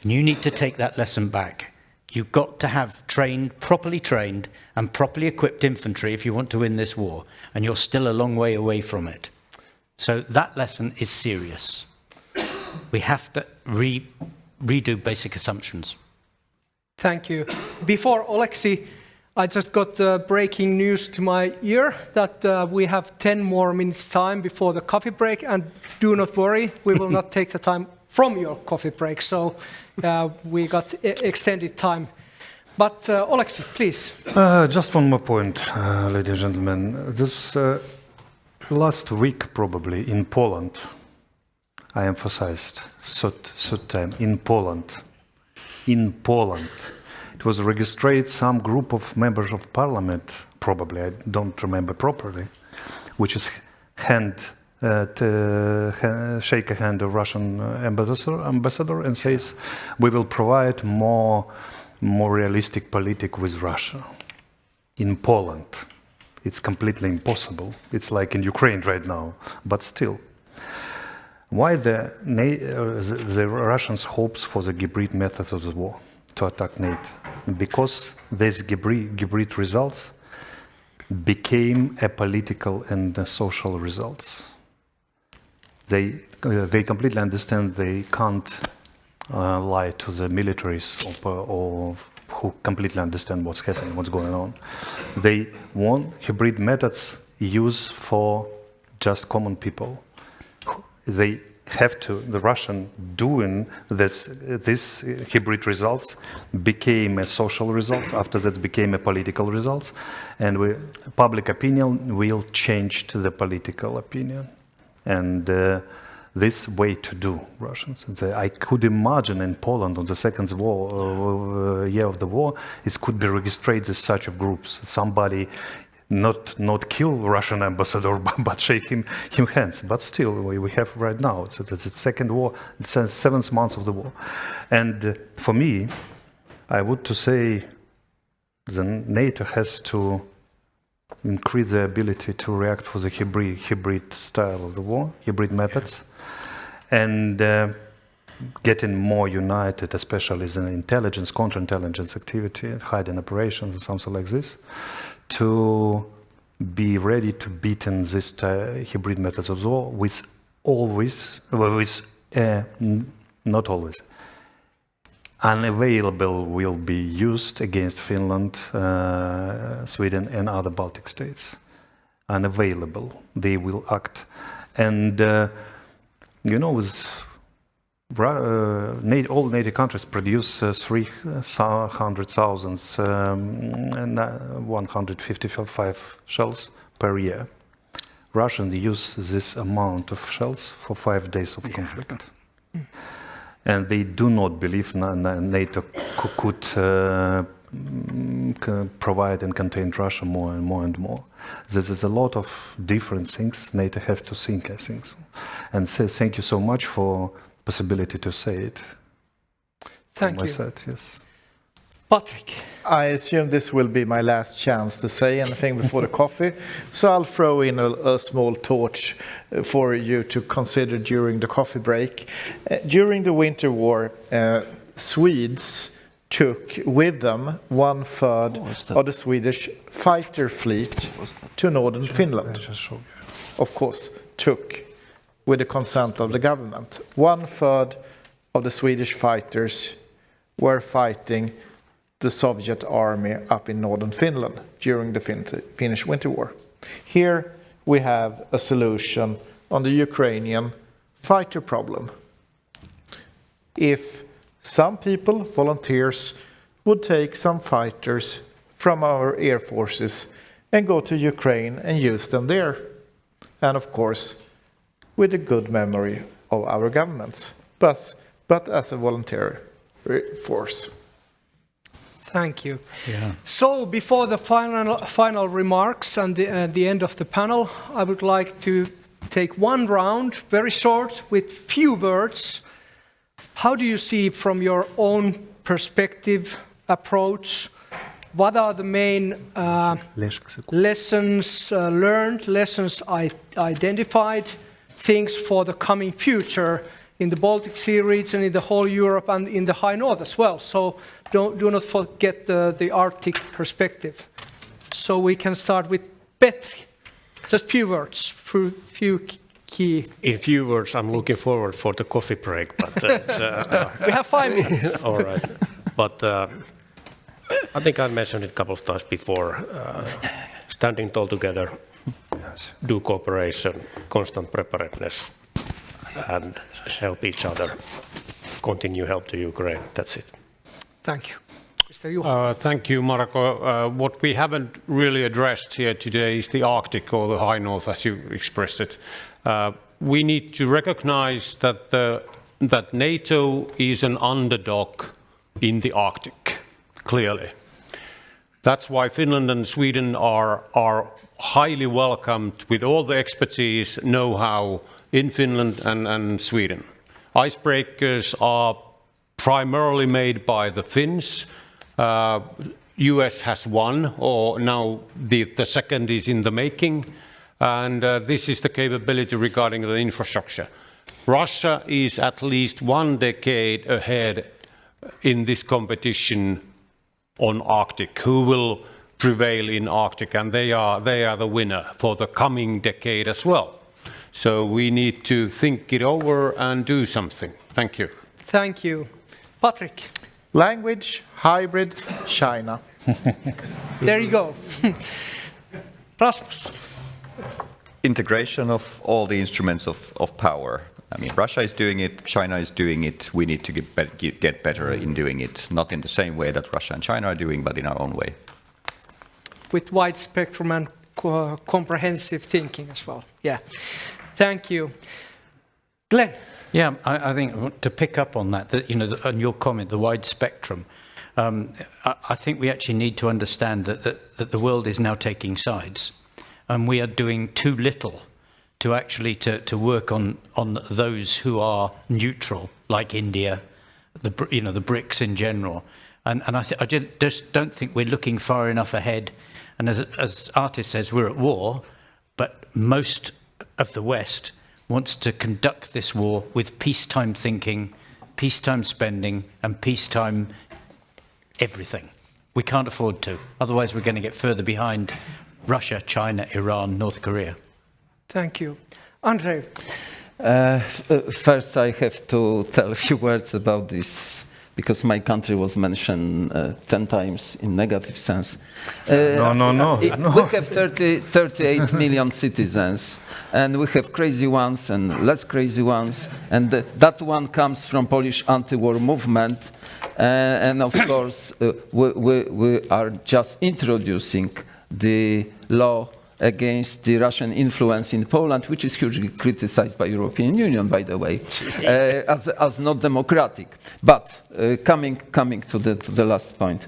And you need to take that lesson back. You've got to have properly trained and properly equipped infantry if you want to win this war. And you're still a long way away from it. So that lesson is serious. We have to redo basic assumptions. Thank you. Before Alexei, I just got breaking news to my ear that we have 10 more minutes time before the coffee break, and do not worry, we will not take the time from your coffee break, so we got extended time. But Oleksi, please. Just one more point, ladies and gentlemen. This last week, probably in Poland, I emphasized third time in Poland. In Poland, it was registered some group of members of parliament, probably I don't remember properly, which is shake a hand of Russian ambassador and says we will provide more realistic politics with Russia. In Poland, it's completely impossible. It's like in Ukraine right now, but still. Why the Russians hopes for the hybrid methods of the war to attack NATO? Because these hybrid results became a political and social results. They completely understand they can't lie to the militaries or who completely understand what's happening, what's going on. They want hybrid methods used for just common people. They have to, the Russian doing this hybrid results became a social results, after that became a political results, and public opinion will change to the political opinion. And this way to do Russians. I could imagine in Poland on the second year of the war, it could be registered as such of groups. Somebody not kill Russian ambassador, but shake him hands. But still, we have right now. It's the second war, it's the 7th month of the war. And for me, I would to say the NATO has to increase the ability to react for the hybrid style of the war, hybrid methods, and getting more united, especially in intelligence, counterintelligence activity, hiding operations, and something like this, to be ready to beat in this hybrid methods of war not always. Unavailable will be used against Finland, Sweden, and other Baltic states. Unavailable, they will act. And all NATO countries produce 300,000 and 155 shells per year. Russians use this amount of shells for 5 days of conflict. And they do not believe NATO could provide and contain Russia more and more and more. There's a lot of different things NATO have to think, I think. And thank you so much for possibility to say it. Thank you. Side, yes. Patrik. I assume this will be my last chance to say anything before the coffee, so I'll throw in a small torch for you to consider during the coffee break. During the Winter War, Swedes took with them 1/3 of the Swedish fighter fleet to northern Finland. Of course, took with the consent of the government. 1/3 of the Swedish fighters were fighting the Soviet army up in northern Finland during the Finnish Winter War. Here we have a solution on the Ukrainian fighter problem. If some people, volunteers, would take some fighters from our air forces and go to Ukraine and use them there. And of course, with a good memory of our governments, but as a voluntary force. Thank you. Yeah. So before the final remarks and the end of the panel, I would like to take one round, very short, with few words. How do you see from your own perspective, approach, what are the main lessons learned, lessons identified, things for the coming future in the Baltic Sea region, in the whole Europe, and in the High North as well. So do not forget the Arctic perspective. So we can start with Petri. Just few words, few key. In few words, I'm looking forward for the coffee break, but we have 5 minutes. All right, but I think I've mentioned it a couple of times before. Standing tall together, do cooperation, constant preparedness, and help each other. Continue help to Ukraine. That's it. Thank you. Mr. Juha. Thank you, Marko. What we haven't really addressed here today is the Arctic or the High North, as you expressed it. We need to recognize that NATO is an underdog in the Arctic, clearly. That's why Finland and Sweden are highly welcomed with all the expertise, know-how in Finland and Sweden. Icebreakers are primarily made by the Finns. US has one, or now the second is in the making, and this is the capability regarding the infrastructure. Russia is at least 1 decade ahead in this competition on Arctic. Who will prevail in Arctic? And they are the winner for the coming decade as well. So we need to think it over and do something. Thank you. Thank you. Patrik. Language, hybrid, China. There you go. Rasmus. Integration of all the instruments of power. I mean, Russia is doing it, China is doing it. We need to get better in doing it, not in the same way that Russia and China are doing, but in our own way. With wide spectrum and comprehensive thinking as well. Yeah. Thank you. Glenn. Yeah, I think to pick up on that, on your comment, the wide spectrum, I think we actually need to understand that the world is now taking sides, and we are doing too little to actually to work on those who are neutral, like India, the BRICS in general, and I just don't think we're looking far enough ahead. And as Artis says, we're at war, but most of the West wants to conduct this war with peacetime thinking, peacetime spending, and peacetime everything. We can't afford to. Otherwise, we're going to get further behind Russia, China, Iran, North Korea. Thank you. Andre. First, I have to tell a few words about this, because my country was mentioned 10 times in negative sense. No. We have 38 million citizens, and we have crazy ones and less crazy ones, and that one comes from Polish anti-war movement, and of course we are just introducing the law against the Russian influence in Poland, which is hugely criticized by European Union, by the way, as not democratic. But coming to the last point,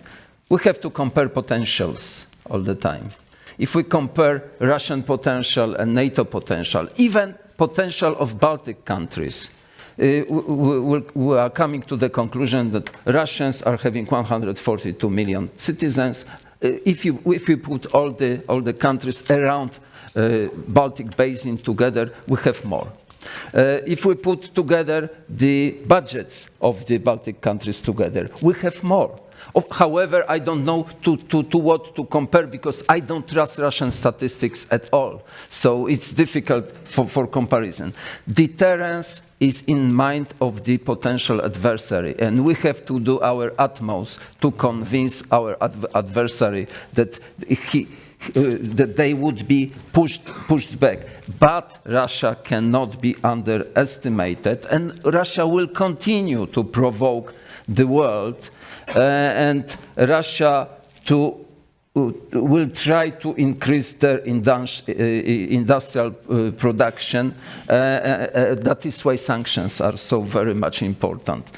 we have to compare potentials all the time. If we compare Russian potential and NATO potential, even potential of Baltic countries, we are coming to the conclusion that Russians are having 142 million citizens. If we put all the countries around Baltic Basin together, we have more. If we put together the budgets of the Baltic countries together, we have more. However, I don't know to what to compare, because I don't trust Russian statistics at all. So it's difficult for comparison. Deterrence is in mind of the potential adversary, and we have to do our utmost to convince our adversary that that they would be pushed back. But Russia cannot be underestimated, and Russia will continue to provoke the world, and Russia will try to increase their industrial production. That is why sanctions are so very much important.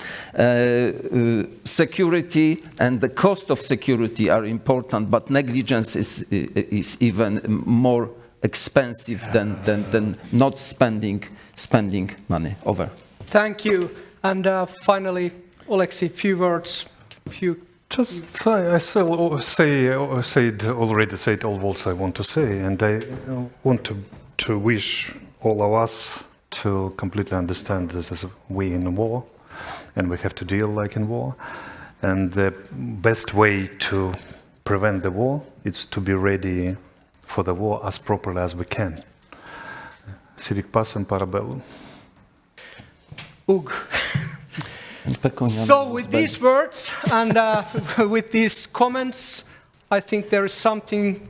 Security and the cost of security are important, but negligence is even more expensive than not spending money. Over. Thank you. And finally, Oleksi, few words. Just I already said all what I want to say, and I want to wish all of us to completely understand this as we in war, and we have to deal like in war. And the best way to prevent the war is to be ready for the war as properly as we can. Civic pacem para bellum. So with these words and with these comments, I think there is something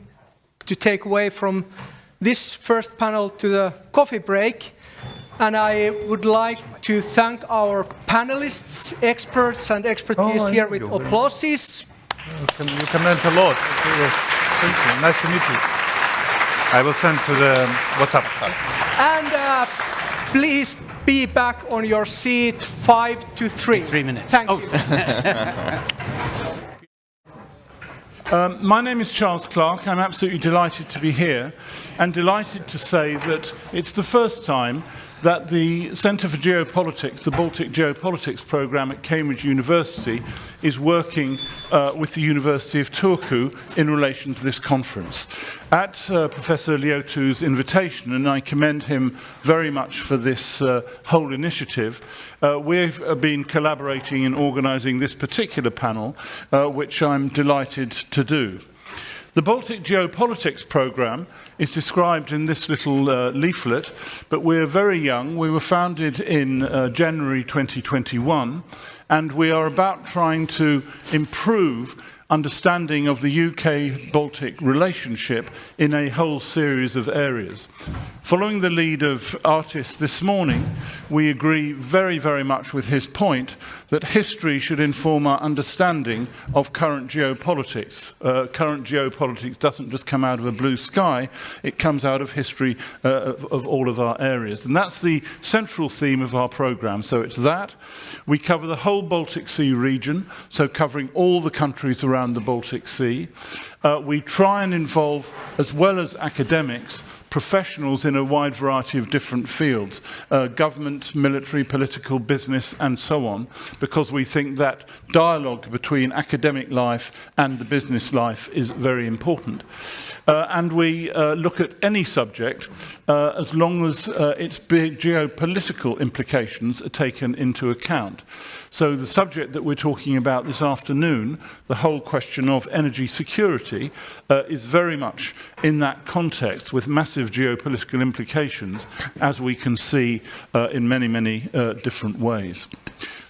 to take away from this first panel to the coffee break. And I would like to thank our panelists, experts and expertise here with applauses. You comment a lot. Yes, thank you. Nice to meet you. I will send to the WhatsApp. And please be back on your seat 5 to 3. 3 minutes. Thank you. My name is Charles Clark. I'm absolutely delighted to be here and delighted to say that it's the first time that the Centre for Geopolitics, the Baltic Geopolitics Programme at Cambridge University, is working with the University of Turku in relation to this conference. At Professor Liuhto's invitation, and I commend him very much for this whole initiative, we've been collaborating in organising this particular panel, which I'm delighted to do. The Baltic Geopolitics Programme is described in this little leaflet, but we're very young. We were founded in January 2021, and we are about trying to improve understanding of the UK-Baltic relationship in a whole series of areas. Following the lead of Artis this morning, we agree very, very much with his point that history should inform our understanding of current geopolitics. Current geopolitics doesn't just come out of a blue sky, it comes out of history of all of our areas. And that's the central theme of our programme. So it's that. We cover the whole Baltic Sea region, so covering all the countries around the Baltic Sea. We try and involve, as well as academics, professionals in a wide variety of different fields, government, military, political, business, and so on, because we think that dialogue between academic life and the business life is very important. And we look at any subject as long as its big geopolitical implications are taken into account. So the subject that we're talking about this afternoon, the whole question of energy security, is very much in that context with massive geopolitical implications, as we can see in many, many different ways.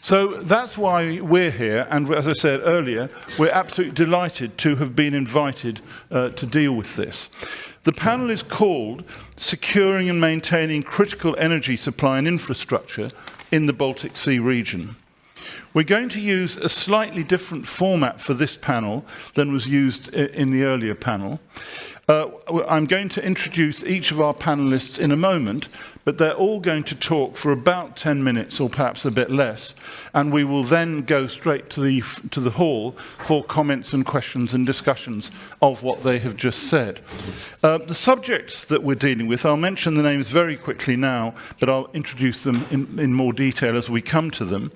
So that's why we're here, and as I said earlier, we're absolutely delighted to have been invited to deal with this. The panel is called Securing and Maintaining Critical Energy Supply and Infrastructure in the Baltic Sea Region. We're going to use a slightly different format for this panel than was used in the earlier panel. I'm going to introduce each of our panelists in a moment, but they're all going to talk for about 10 minutes or perhaps a bit less, and we will then go straight to the hall for comments and questions and discussions of what they have just said. The subjects that we're dealing with, I'll mention the names very quickly now, but I'll introduce them in more detail as we come to them.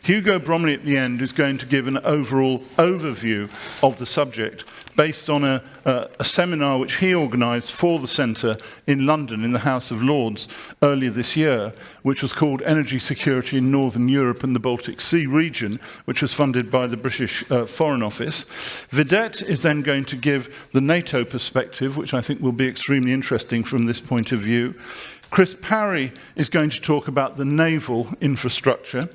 Hugo Bromley at the end is going to give an overall overview of the subject based on a seminar which he organised for the Centre in London in the House of Lords earlier this year, which was called Energy Security in Northern Europe and the Baltic Sea Region, which was funded by the British Foreign Office. Vidette is then going to give the NATO perspective, which I think will be extremely interesting from this point of view. Chris Parry is going to talk about the naval infrastructure.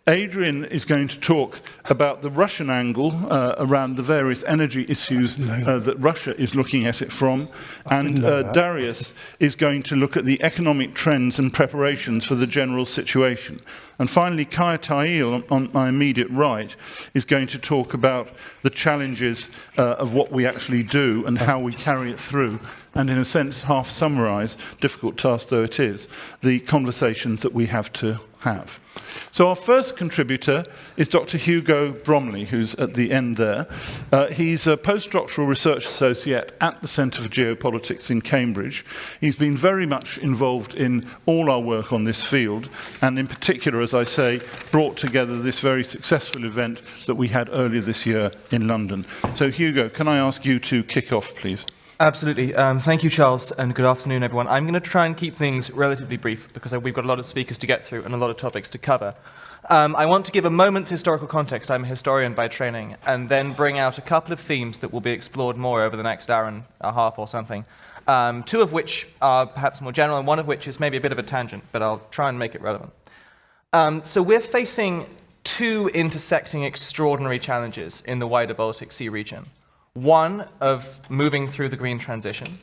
Adrian is going to talk about the Russian angle around the various energy issues that Russia is looking at it from. And Darius is going to look at the economic trends and preparations for the general situation. And finally, Kaya Tail, on my immediate right, is going to talk about the challenges of what we actually do and how we carry it through. And in a sense, half summarise, difficult task though it is, the conversations that we have to have. So our first contributor is Dr. Hugo Bromley, who's at the end there. He's a postdoctoral research associate at the Centre for Geopolitics in Cambridge. He's been very much involved in all our work on this field, and in particular, as I say, brought together this very successful event that we had earlier this year in London. So Hugo, can I ask you to kick off, please? Absolutely. Thank you, Charles, and good afternoon, everyone. I'm going to try and keep things relatively brief because we've got a lot of speakers to get through and a lot of topics to cover. I want to give a moment's historical context. I'm a historian by training, and then bring out a couple of themes that will be explored more over the next hour and a half or something, two of which are perhaps more general, and one of which is maybe a bit of a tangent, but I'll try and make it relevant. So we're facing two intersecting extraordinary challenges in the wider Baltic Sea region. One of moving through the green transition,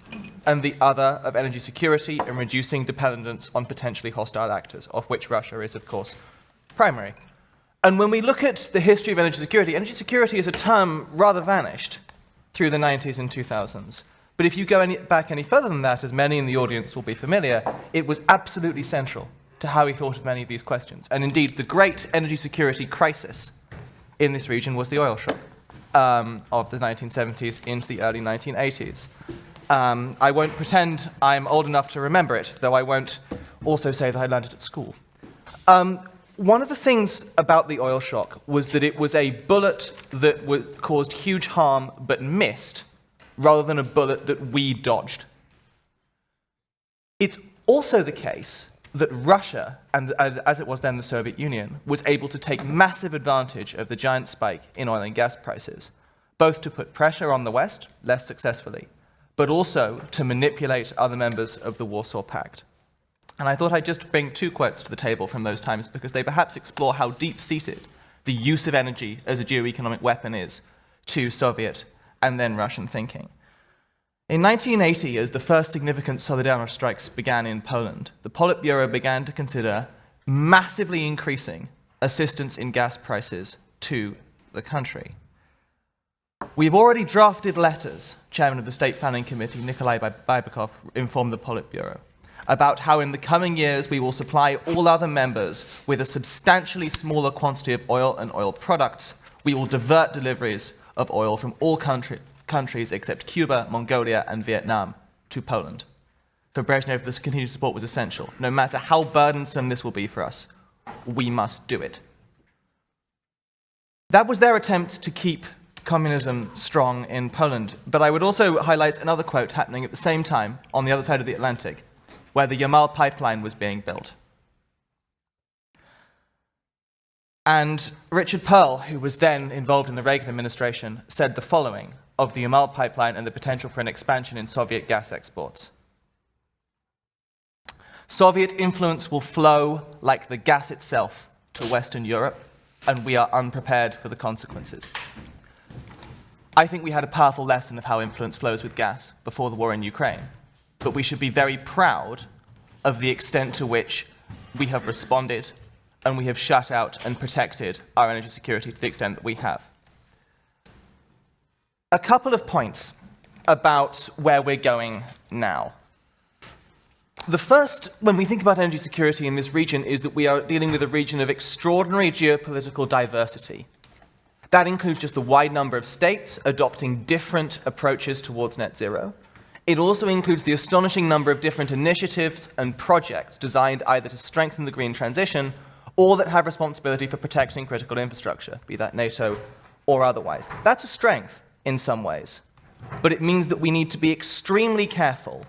and the other of energy security and reducing dependence on potentially hostile actors, of which Russia is, of course, primary. And when we look at the history of energy security as a term rather vanished through the 90s and 2000s. But if you go back any further than that, as many in the audience will be familiar, it was absolutely central to how we thought of many of these questions. And indeed, the great energy security crisis in this region was the oil shock of the 1970s into the early 1980s. I won't pretend I'm old enough to remember it, though I won't also say that I learned it at school. One of the things about the oil shock was that it was a bullet that caused huge harm but missed, rather than a bullet that we dodged. It's also the case that Russia, and as it was then the Soviet Union, was able to take massive advantage of the giant spike in oil and gas prices, both to put pressure on the West, less successfully, but also to manipulate other members of the Warsaw Pact. And I thought I'd just bring two quotes to the table from those times because they perhaps explore how deep-seated the use of energy as a geoeconomic weapon is to Soviet and then Russian thinking. In 1980, as the first significant Solidarność strikes began in Poland, the Politburo began to consider massively increasing assistance in gas prices to the country. We've already drafted letters, Chairman of the State Planning Committee, Nikolai Babikov, informed the Politburo, about how in the coming years we will supply all other members with a substantially smaller quantity of oil and oil products. We will divert deliveries of oil from all countries except Cuba, Mongolia, and Vietnam to Poland. For Brezhnev, this continued support was essential. No matter how burdensome this will be for us, we must do it. That was their attempt to keep communism strong in Poland. But I would also highlight another quote happening at the same time on the other side of the Atlantic, where the Yamal pipeline was being built. And Richard Perle, who was then involved in the Reagan administration, said the following of the Yamal pipeline and the potential for an expansion in Soviet gas exports. Soviet influence will flow like the gas itself to Western Europe, and we are unprepared for the consequences. I think we had a powerful lesson of how influence flows with gas before the war in Ukraine. But we should be very proud of the extent to which we have responded and we have shut out and protected our energy security to the extent that we have. A couple of points about where we're going now. The first, when we think about energy security in this region, is that we are dealing with a region of extraordinary geopolitical diversity. That includes just the wide number of states adopting different approaches towards net zero. It also includes the astonishing number of different initiatives and projects designed either to strengthen the green transition or that have responsibility for protecting critical infrastructure, be that NATO or otherwise. That's a strength in some ways, but it means that we need to be extremely careful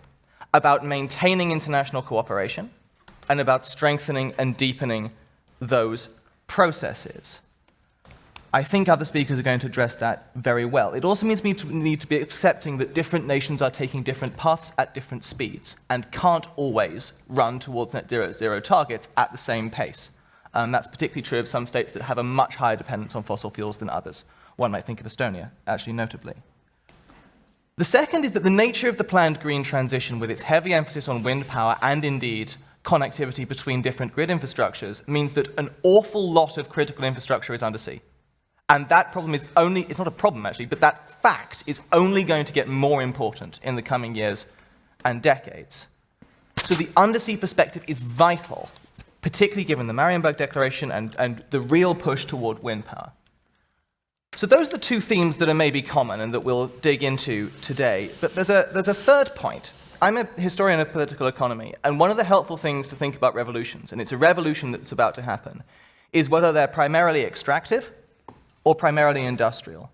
about maintaining international cooperation and about strengthening and deepening those processes. I think other speakers are going to address that very well. It also means we need to be accepting that different nations are taking different paths at different speeds and can't always run towards net zero targets at the same pace. That's particularly true of some states that have a much higher dependence on fossil fuels than others. One might think of Estonia, actually notably. The second is that the nature of the planned green transition, with its heavy emphasis on wind power and indeed connectivity between different grid infrastructures, means that an awful lot of critical infrastructure is undersea. And that problem is only, it's not a problem actually, but that fact is only going to get more important in the coming years and decades. So the undersea perspective is vital, particularly given the Marienburg Declaration and the real push toward wind power. So those are the two themes that are maybe common and that we'll dig into today. But there's a third point. I'm a historian of political economy, and one of the helpful things to think about revolutions, and it's a revolution that's about to happen, is whether they're primarily extractive or primarily industrial.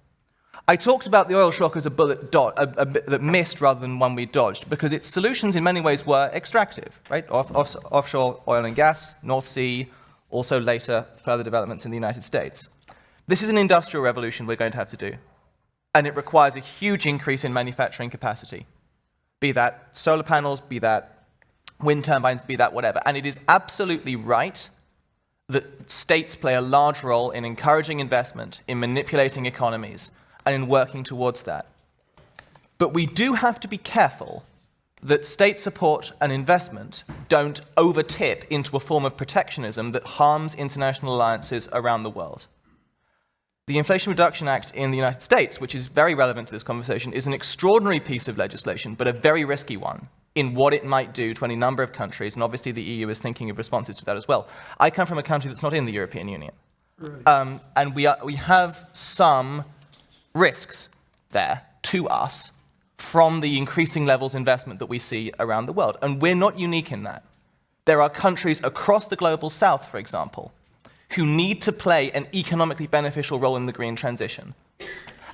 I talked about the oil shock as a bullet that missed rather than one we dodged, because its solutions in many ways were extractive, right? Offshore oil and gas, North Sea, also later further developments in the United States. This is an industrial revolution we're going to have to do, and it requires a huge increase in manufacturing capacity, be that solar panels, be that wind turbines, be that whatever. And it is absolutely right that states play a large role in encouraging investment, in manipulating economies, and in working towards that. But we do have to be careful that state support and investment don't overtip into a form of protectionism that harms international alliances around the world. The Inflation Reduction Act in the United States, which is very relevant to this conversation, is an extraordinary piece of legislation, but a very risky one in what it might do to any number of countries, and obviously the EU is thinking of responses to that as well. I come from a country that's not in the European Union, and we have some risks there to us from the increasing levels of investment that we see around the world, and we're not unique in that. There are countries across the global south, for example, who need to play an economically beneficial role in the green transition.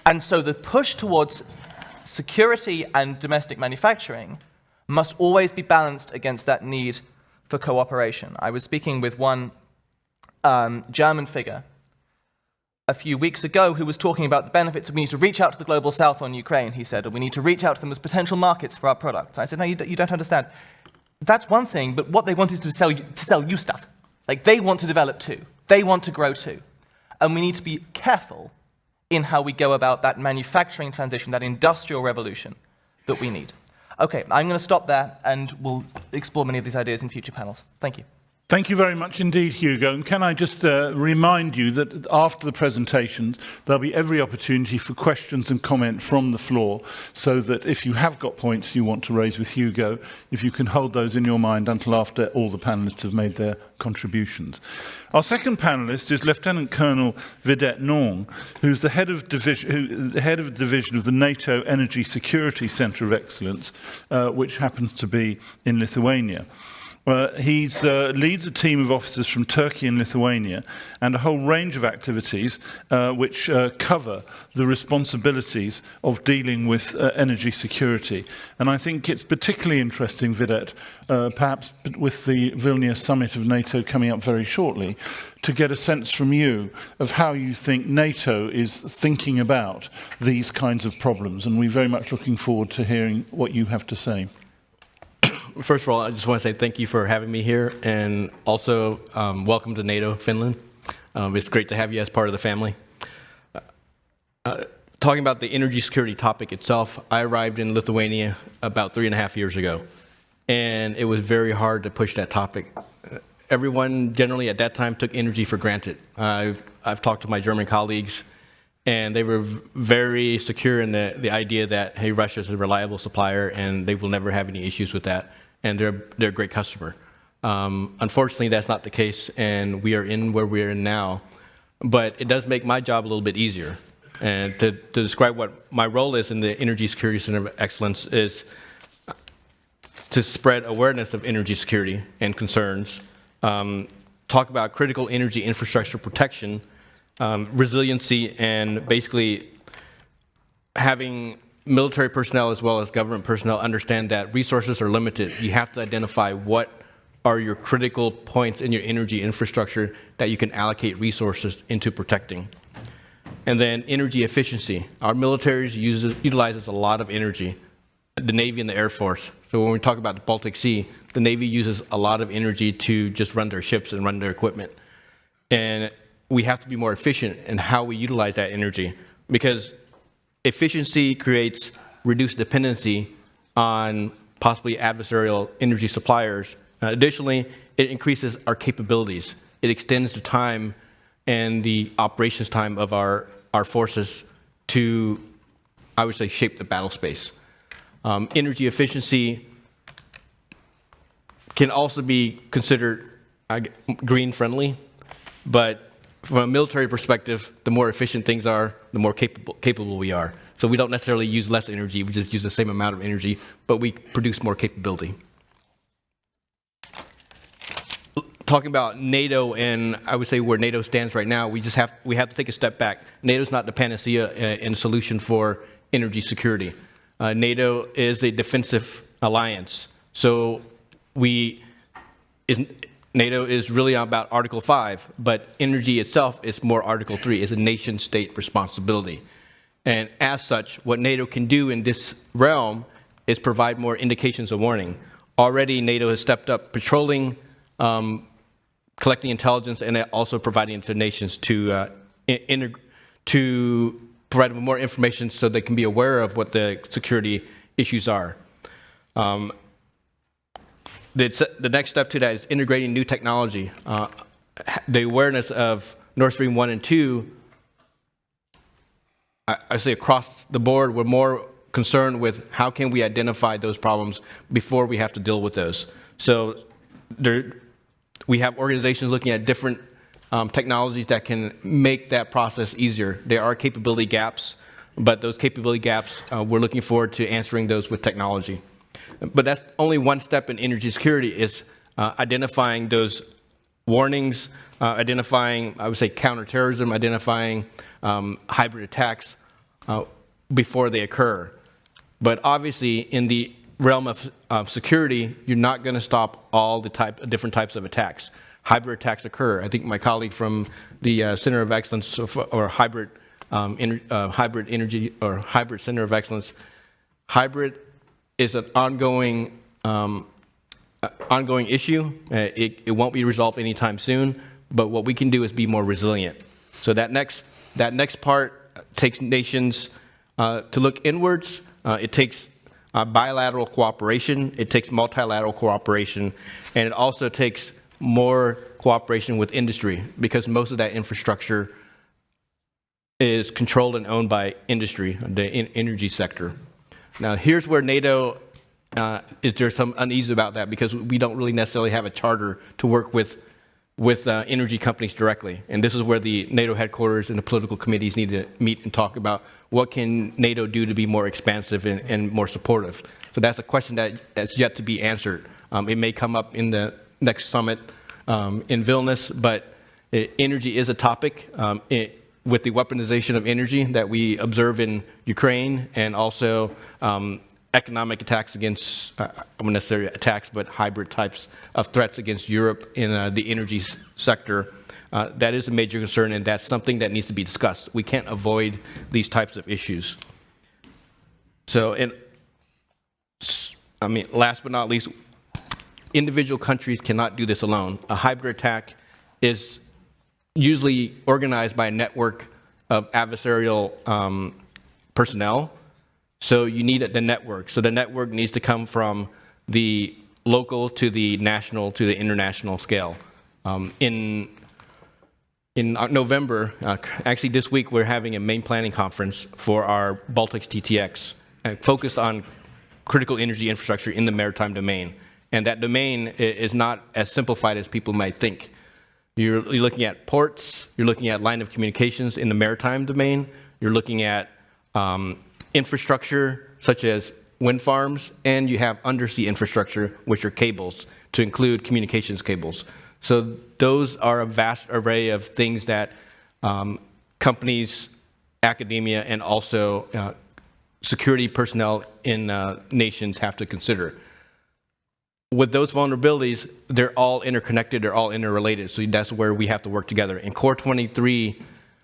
And so the push towards security and domestic manufacturing must always be balanced against that need for cooperation. I was speaking with one German figure a few weeks ago who was talking about the benefits of we need to reach out to the global south on Ukraine, he said, and we need to reach out to them as potential markets for our products. I said, no, you don't understand. That's one thing, but what they want is to sell you stuff. Like, they want to develop too. They want to grow too. And we need to be careful in how we go about that manufacturing transition, that industrial revolution that we need. Okay, I'm going to stop there, and we'll explore many of these ideas in future panels. Thank you. Thank you very much indeed, Hugo. And can I just remind you that after the presentations, there'll be every opportunity for questions and comment from the floor, so that if you have got points you want to raise with Hugo, if you can hold those in your mind until after all the panellists have made their contributions. Our second panellist is Lieutenant Colonel Vidit Nong, who's the head of division of the NATO Energy Security Centre of Excellence, which happens to be in Lithuania. He leads a team of officers from Turkey and Lithuania and a whole range of activities which cover the responsibilities of dealing with energy security. And I think it's particularly interesting, Vidit, perhaps with the Vilnius summit of NATO coming up very shortly, to get a sense from you of how you think NATO is thinking about these kinds of problems. And we're very much looking forward to hearing what you have to say. First of all, I just want to say thank you for having me here, and also welcome to NATO, Finland. It's great to have you as part of the family. Talking about the energy security topic itself, I arrived in Lithuania about 3.5 years ago, and it was very hard to push that topic. Everyone generally at that time took energy for granted. I've talked to my German colleagues, and they were very secure in the idea that, hey, Russia's a reliable supplier and they will never have any issues with that, and they're a great customer. Unfortunately, that's not the case, and we are in where we're in now. But it does make my job a little bit easier. And to describe what my role is in the Energy Security Center of Excellence is to spread awareness of energy security and concerns, talk about critical energy infrastructure protection, resiliency, and basically having military personnel as well as government personnel understand that resources are limited. You have to identify what are your critical points in your energy infrastructure that you can allocate resources into protecting. And then energy efficiency. Our military utilizes a lot of energy, the Navy and the Air Force. So when we talk about the Baltic Sea, the Navy uses a lot of energy to just run their ships and run their equipment. And we have to be more efficient in how we utilize that energy, because efficiency creates reduced dependency on possibly adversarial energy suppliers. Additionally, it increases our capabilities. It extends the time and the operations time of our forces to, I would say, shape the battle space. Energy efficiency can also be considered green friendly, but from a military perspective, the more efficient things are, the more capable we are. So we don't necessarily use less energy, we just use the same amount of energy, but we produce more capability. Talking about NATO and I would say where NATO stands right now, we have to take a step back. NATO's not the panacea and solution for energy security. NATO is a defensive alliance. So NATO is really about Article 5, but energy itself is more Article 3, is a nation-state responsibility. And as such, what NATO can do in this realm is provide more indications of warning. Already, NATO has stepped up patrolling, collecting intelligence, and also providing it to nations to provide more information so they can be aware of what the security issues are. The next step to that is integrating new technology. The awareness of Nord Stream 1 and 2, I say across the board, we're more concerned with how can we identify those problems before we have to deal with those. So we have organizations looking at different technologies that can make that process easier. There are capability gaps, but those capability gaps, we're looking forward to answering those with technology. But that's only one step in energy security, is identifying those warnings, identifying, I would say, counter-terrorism, identifying hybrid attacks before they occur. But obviously, in the realm of security, you're not going to stop all the different types of attacks. Hybrid attacks occur. I think my colleague from the Center of Excellence or Hybrid Energy or Hybrid Center of Excellence, hybrid is an ongoing issue. It won't be resolved anytime soon. But what we can do is be more resilient. So that next part takes nations to look inwards. It takes bilateral cooperation. It takes multilateral cooperation, and it also takes more cooperation with industry, because most of that infrastructure is controlled and owned by industry, the energy sector. Now, here's where NATO, there's some unease about that, because we don't really necessarily have a charter to work with energy companies directly. And this is where the NATO headquarters and the political committees need to meet and talk about what can NATO do to be more expansive and more supportive. So that's a question that's yet to be answered. It may come up in the next summit in Vilnius, but energy is a topic with the weaponization of energy that we observe in Ukraine, and also economic attacks against, I wouldn't necessarily attacks, but hybrid types of threats against Europe in the energy sector. That is a major concern, and that's something that needs to be discussed. We can't avoid these types of issues. So, last but not least, individual countries cannot do this alone. A hybrid attack is usually organized by a network of adversarial personnel. So you need the network. So the network needs to come from the local to the national to the international scale. In November, actually this week, we're having a main planning conference for our Baltics TTX, focused on critical energy infrastructure in the maritime domain. And that domain is not as simplified as people might think. You're looking at ports, you're looking at line of communications in the maritime domain, you're looking at infrastructure such as wind farms, and you have undersea infrastructure, which are cables, to include communications cables. So those are a vast array of things that companies, academia, and also security personnel in nations have to consider. With those vulnerabilities, they're all interconnected, they're all interrelated, so that's where we have to work together. In Core 23,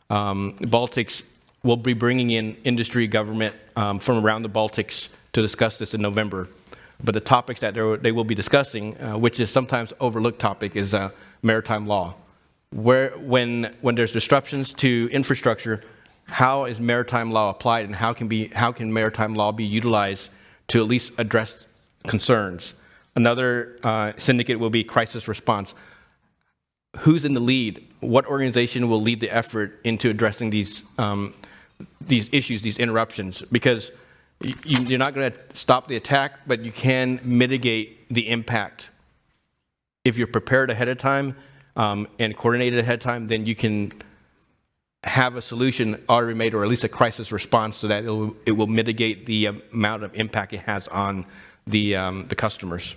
Baltics will be bringing in industry, government from around the Baltics to discuss this in November. But the topics that they will be discussing, which is sometimes overlooked topic, is maritime law. When there's disruptions to infrastructure, how is maritime law applied, and how can maritime law be utilized to at least address concerns? Another syndicate will be crisis response. Who's in the lead? What organization will lead the effort into addressing these issues, these interruptions? Because you're not going to stop the attack, but you can mitigate the impact. If you're prepared ahead of time and coordinated ahead of time, then you can have a solution already made, or at least a crisis response, so that it will mitigate the amount of impact it has on the customers.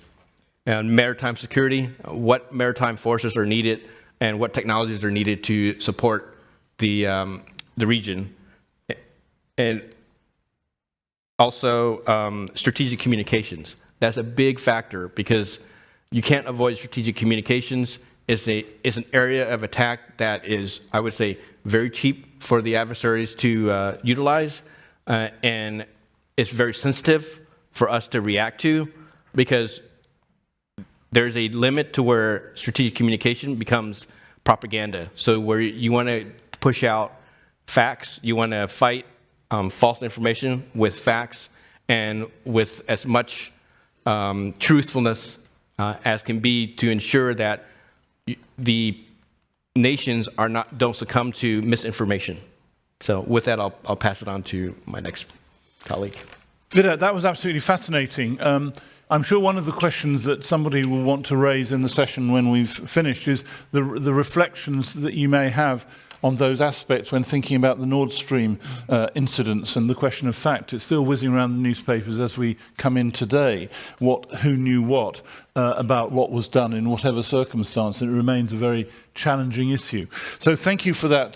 And maritime security, what maritime forces are needed and what technologies are needed to support the region. And also strategic communications. That's a big factor, because you can't avoid strategic communications. It's an area of attack that is, I would say, very cheap for the adversaries to utilize, and it's very sensitive for us to react to, because there's a limit to where strategic communication becomes propaganda. So where you want to push out facts, you want to fight false information with facts and with as much truthfulness as can be to ensure that the nations don't succumb to misinformation. So with that, I'll pass it on to my next colleague. Vida, that was absolutely fascinating. I'm sure one of the questions that somebody will want to raise in the session when we've finished is the reflections that you may have on those aspects when thinking about the Nord Stream incidents and the question of fact. It's still whizzing around the newspapers as we come in today. Who knew what about what was done in whatever circumstance, and it remains a very challenging issue. So thank you for that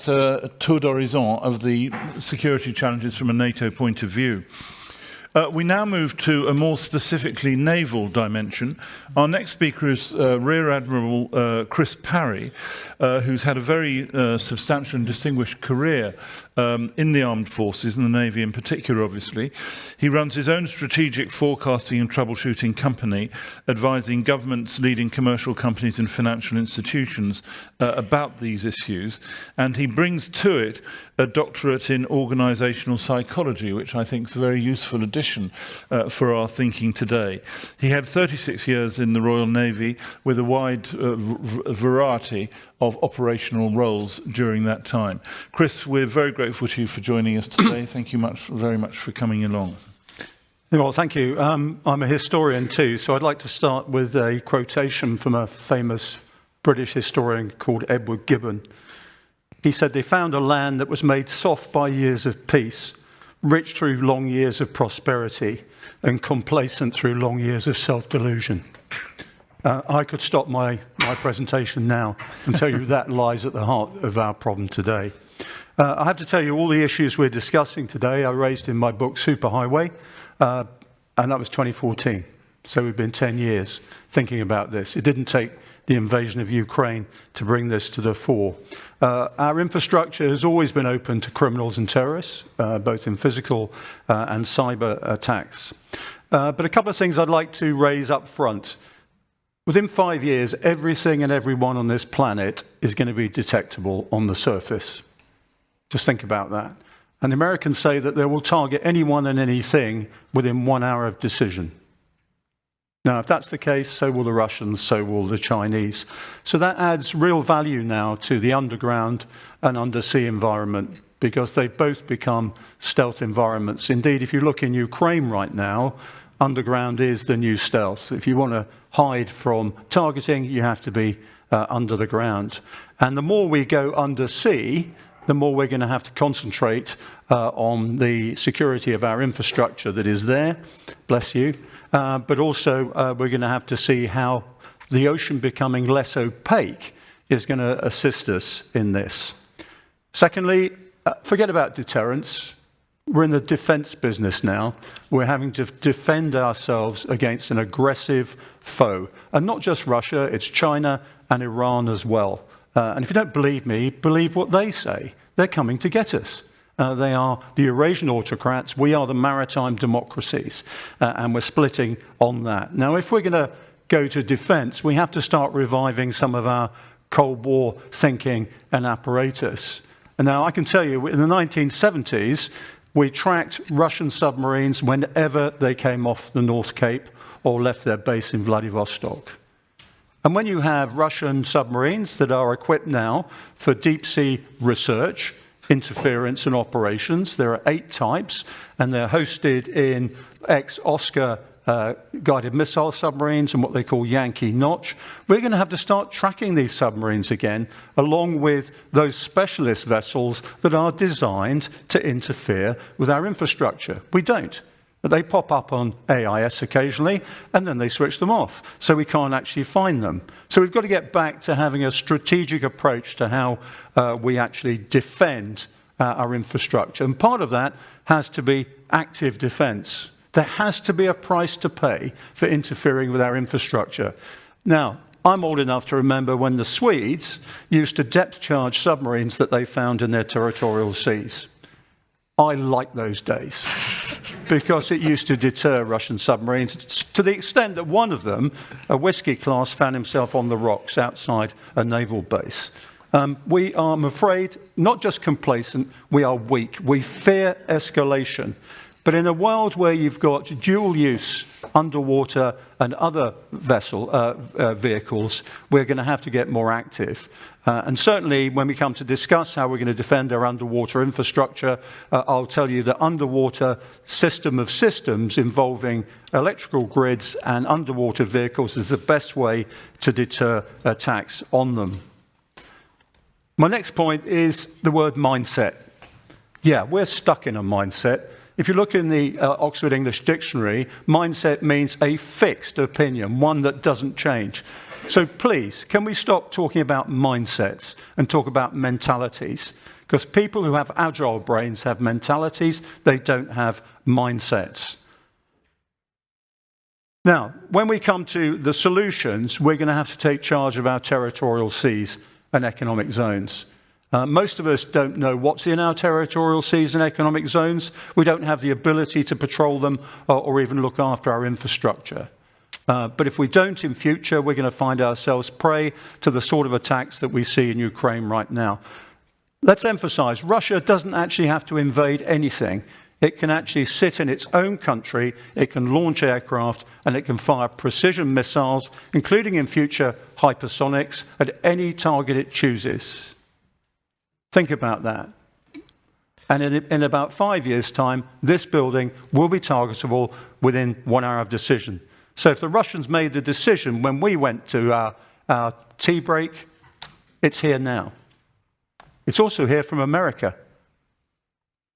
tour d'horizon of the security challenges from a NATO point of view. We now move to a more specifically naval dimension. Our next speaker is Rear Admiral Chris Parry, who's had a very substantial and distinguished career in the armed forces, in the Navy in particular, obviously. He runs his own strategic forecasting and troubleshooting company, advising governments, leading commercial companies and financial institutions about these issues. And he brings to it a doctorate in organizational psychology, which I think is a very useful addition for our thinking today. He had 36 years in the Royal Navy with a wide variety of operational roles during that time. Chris, we're very grateful to you for joining us today. Thank you very much for coming along. Well, thank you. I'm a historian too, so I'd like to start with a quotation from a famous British historian called Edward Gibbon. He said, "They found a land that was made soft by years of peace, rich through long years of prosperity, and complacent through long years of self-delusion." I could stop my presentation now and tell you that lies at the heart of our problem today. I have to tell you, all the issues we're discussing today I raised in my book, Superhighway, and that was 2014. So we've been 10 years thinking about this. It didn't take the invasion of Ukraine to bring this to the fore. Our infrastructure has always been open to criminals and terrorists, both in physical and cyber attacks. But a couple of things I'd like to raise up front. Within 5 years, everything and everyone on this planet is going to be detectable on the surface. Just think about that. And the Americans say that they will target anyone and anything within 1 hour of decision. Now, if that's the case, so will the Russians, so will the Chinese. So that adds real value now to the underground and undersea environment, because they've both become stealth environments. Indeed, if you look in Ukraine right now, underground is the new stealth. If you want to hide from targeting, you have to be under the ground. And the more we go undersea, the more we're going to have to concentrate on the security of our infrastructure that is there, bless you, but also we're going to have to see how the ocean becoming less opaque is going to assist us in this. Secondly, forget about deterrence. We're in the defense business now. We're having to defend ourselves against an aggressive foe. And not just Russia, it's China and Iran as well. And if you don't believe me, believe what they say. They're coming to get us. They are the Eurasian autocrats. We are the maritime democracies. And we're splitting on that. Now, if we're going to go to defense, we have to start reviving some of our Cold War thinking and apparatus. And now, I can tell you, in the 1970s, we tracked Russian submarines whenever they came off the North Cape or left their base in Vladivostok. And when you have Russian submarines that are equipped now for deep sea research, interference and operations, there are 8 types, and they're hosted in ex-Oscar guided missile submarines and what they call Yankee Notch. We're going to have to start tracking these submarines again, along with those specialist vessels that are designed to interfere with our infrastructure. We don't. They pop up on AIS occasionally, and then they switch them off, so we can't actually find them. So we've got to get back to having a strategic approach to how we actually defend our infrastructure. And part of that has to be active defense. There has to be a price to pay for interfering with our infrastructure. Now, I'm old enough to remember when the Swedes used to depth charge submarines that they found in their territorial seas. I like those days because it used to deter Russian submarines to the extent that one of them, a whiskey class, found himself on the rocks outside a naval base. We are, I'm afraid, not just complacent, we are weak. We fear escalation. But in a world where you've got dual use underwater and other vehicles, we're going to have to get more active. And certainly when we come to discuss how we're going to defend our underwater infrastructure, I'll tell you that underwater system of systems involving electrical grids and underwater vehicles is the best way to deter attacks on them. My next point is the word mindset. Yeah, we're stuck in a mindset. If you look in the Oxford English Dictionary, mindset means a fixed opinion, one that doesn't change. So please, can we stop talking about mindsets and talk about mentalities? Because people who have agile brains have mentalities, they don't have mindsets. Now, when we come to the solutions, we're going to have to take charge of our territorial seas and economic zones. Most of us don't know what's in our territorial seas and economic zones. We don't have the ability to patrol them or even look after our infrastructure. But if we don't in future, we're going to find ourselves prey to the sort of attacks that we see in Ukraine right now. Let's emphasize, Russia doesn't actually have to invade anything. It can actually sit in its own country, it can launch aircraft, and it can fire precision missiles, including in future hypersonics, at any target it chooses. Think about that. And in about 5 years' time, this building will be targetable within 1 hour of decision. So if the Russians made the decision when we went to our tea break, it's here now. It's also here from America.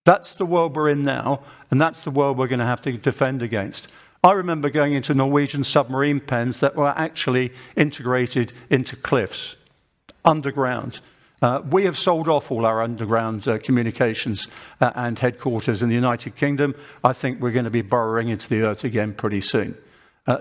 That's the world we're in now, and that's the world we're going to have to defend against. I remember going into Norwegian submarine pens that were actually integrated into cliffs, underground. We have sold off all our underground communications and headquarters in the United Kingdom. I think we're going to be burrowing into the earth again pretty soon.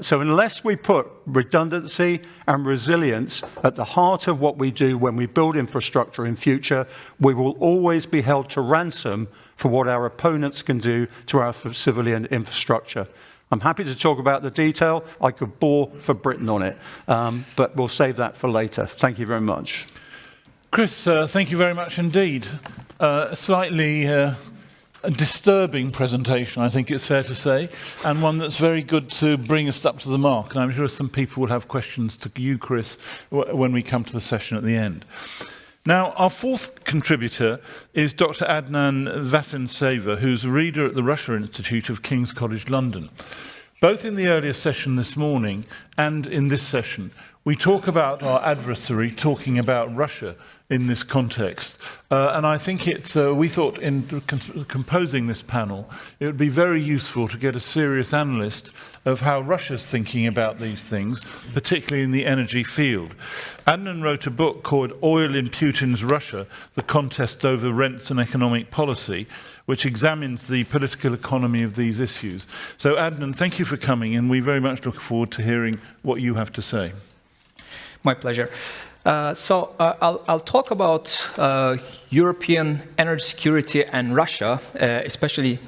So unless we put redundancy and resilience at the heart of what we do when we build infrastructure in future, we will always be held to ransom for what our opponents can do to our civilian infrastructure. I'm happy to talk about the detail. I could bore for Britain on it, but we'll save that for later. Thank you very much. Chris, thank you very much indeed. Slightly a disturbing presentation, I think it's fair to say, and one that's very good to bring us up to the mark. And I'm sure some people will have questions to you, Chris, when we come to the session at the end. Now, our fourth contributor is Dr. Adnan Vatanseva, who's a reader at the Russia Institute of King's College London. Both in the earlier session this morning and in this session, we talk about our adversary talking about Russia in this context. And I think we thought in composing this panel, it would be very useful to get a serious analyst of how Russia's thinking about these things, particularly in the energy field. Adnan wrote a book called Oil in Putin's Russia, The Contest Over Rents and Economic Policy, which examines the political economy of these issues. So Adnan, thank you for coming, and we very much look forward to hearing what you have to say. My pleasure. I'll talk about European energy security and Russia, especially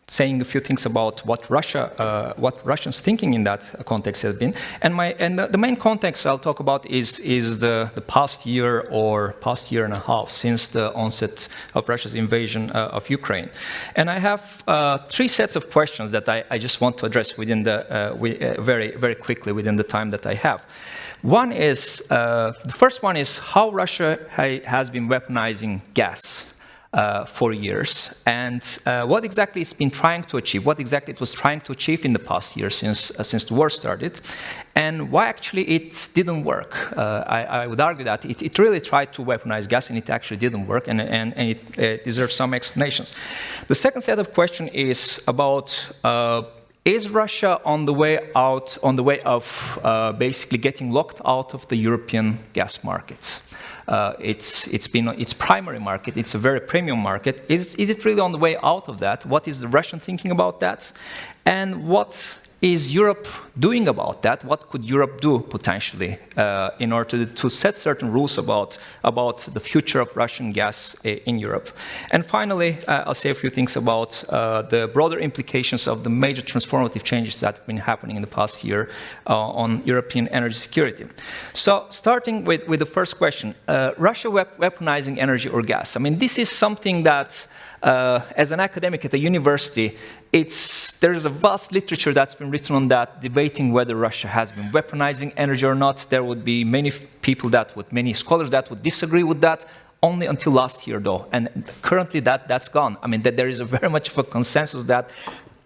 saying a few things about what Russians thinking in that context has been. And the main context I'll talk about is the past year or past year and a half since the onset of Russia's invasion of Ukraine. And I have three sets of questions that I just want to address within very, very quickly within the time that I have. One is, the first one is how Russia has been weaponizing gas for years, and what exactly it's been trying to achieve, what exactly it was trying to achieve in the past year since the war started, and why actually it didn't work. I would argue that it really tried to weaponize gas and it actually didn't work, and it deserves some explanations. The second set of questions is about is Russia on the way out, on the way of basically getting locked out of the European gas markets? It's been its primary market, it's a very premium market. Is it really on the way out of that? What is the Russian thinking about that? And what is Europe doing about that? What could Europe do potentially in order to set certain rules about the future of Russian gas in Europe? And finally, I'll say a few things about the broader implications of the major transformative changes that have been happening in the past year on European energy security. So starting with the first question, Russia weaponizing energy or gas. I mean, this is something that As an academic at a university, there's a vast literature that's been written on that, debating whether Russia has been weaponizing energy or not. There would be many scholars that would disagree with that. Only until last year, though, and currently that's gone. I mean, that there is very much of a consensus that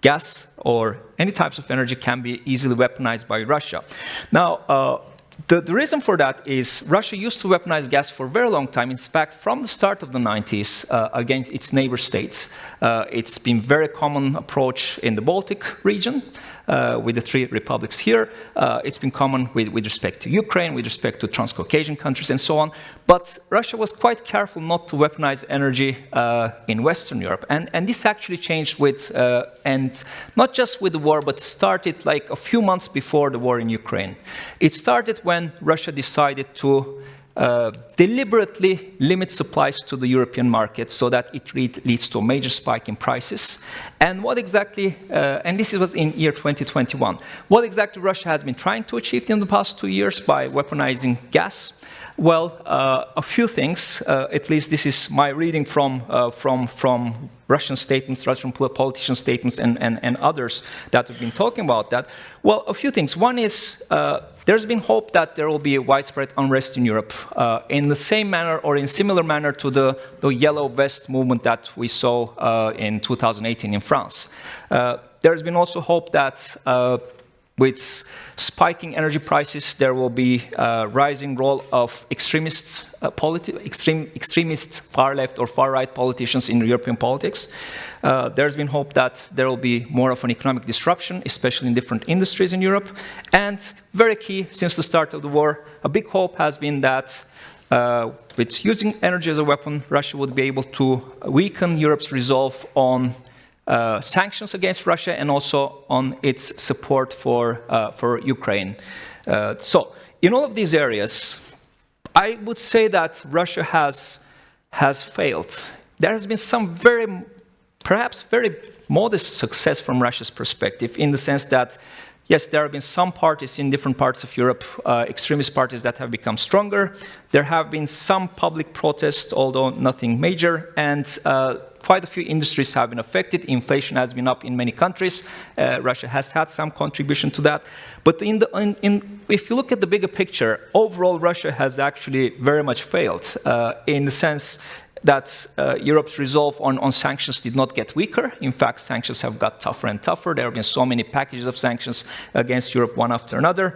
gas or any types of energy can be easily weaponized by Russia. Now, the reason for that is Russia used to weaponize gas for a very long time. In fact, from the start of the 90s against its neighbor states. It's been a very common approach in the Baltic region. With the 3 republics here. It's been common with respect to Ukraine, with respect to Transcaucasian countries and so on. But Russia was quite careful not to weaponize energy in Western Europe. And this actually changed and not just with the war, but started like a few months before the war in Ukraine. It started when Russia decided to deliberately limit supplies to the European market so that it leads to a major spike in prices. And what exactly, and this was in year 2021, what exactly Russia has been trying to achieve in the past 2 years by weaponizing gas? Well, a few things, at least this is my reading from Russian statements, Russian politician statements and others that have been talking about that. Well, a few things. One is there's been hope that there will be a widespread unrest in Europe in the same manner or in similar manner to the Yellow Vest movement that we saw in 2018 in France. There's been also hope that with spiking energy prices, there will be a rising role of extremist far-left or far-right politicians in European politics. There's been hope that there will be more of an economic disruption, especially in different industries in Europe. And very key, since the start of the war, a big hope has been that with using energy as a weapon, Russia would be able to weaken Europe's resolve on sanctions against Russia and also on its support for Ukraine. So, in all of these areas, I would say that Russia has failed. There has been some perhaps very modest success from Russia's perspective, in the sense that, yes, there have been some parties in different parts of Europe, extremist parties that have become stronger. There have been some public protests, although nothing major, and quite a few industries have been affected. Inflation has been up in many countries. Russia has had some contribution to that. But if you look at the bigger picture, overall Russia has actually very much failed in the sense that Europe's resolve on sanctions did not get weaker. In fact, sanctions have got tougher and tougher. There have been so many packages of sanctions against Europe, one after another,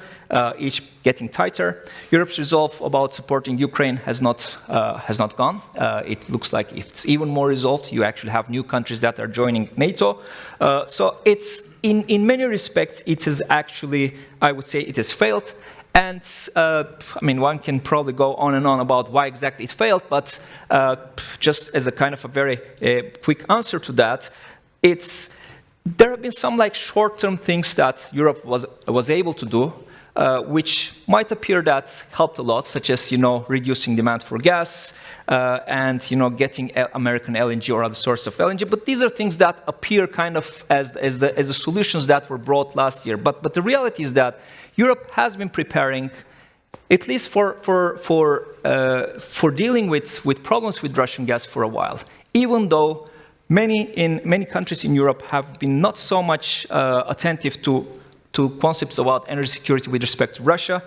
each getting tighter. Europe's resolve about supporting Ukraine has not gone. It looks like it's even more resolved. You actually have new countries that are joining NATO. So it's in many respects, it has actually, I would say, it has failed. And, I mean, one can probably go on and on about why exactly it failed, but just as a kind of a very quick answer to that, there have been some like short-term things that Europe was able to do, which might appear that helped a lot, such as, reducing demand for gas and, getting American LNG or other source of LNG. But these are things that appear kind of as the solutions that were brought last year. But the reality is that Europe has been preparing, at least for dealing with problems with Russian gas for a while, even though many countries in Europe have been not so much attentive to concepts about energy security with respect to Russia.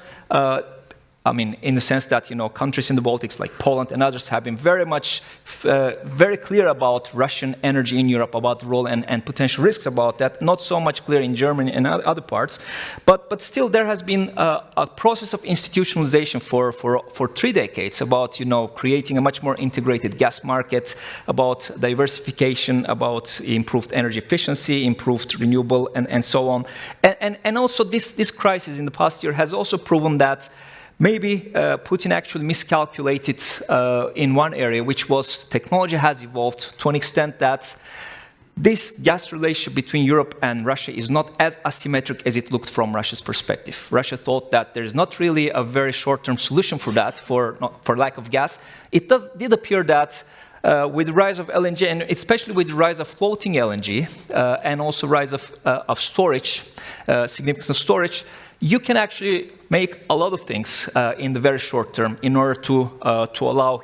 I mean, in the sense that, countries in the Baltics like Poland and others have been very clear about Russian energy in Europe, about the role and potential risks about that. Not so much clear in Germany and other parts. But still, there has been a process of institutionalization for 3 decades about, creating a much more integrated gas market, about diversification, about improved energy efficiency, improved renewable, and so on. And also, this crisis in the past year has also proven that maybe Putin actually miscalculated in one area, which was technology has evolved to an extent that this gas relationship between Europe and Russia is not as asymmetric as it looked from Russia's perspective. Russia thought that there is not really a very short-term solution for that, for lack of gas. It did appear that with the rise of LNG, and especially with the rise of floating LNG, and also rise of storage, significance of storage, you can actually make a lot of things in the very short term in order to allow,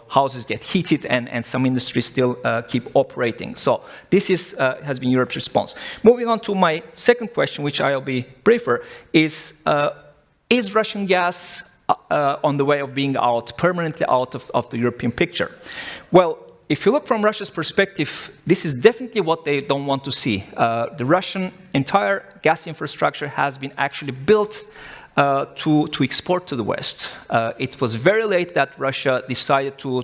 houses get heated and some industries still keep operating. So this has been Europe's response. Moving on to my second question, which I'll be briefer, is Russian gas on the way of being permanently out of the European picture? Well, if you look from Russia's perspective, this is definitely what they don't want to see. The Russian entire gas infrastructure has been actually built to export to the West. It was very late that Russia decided to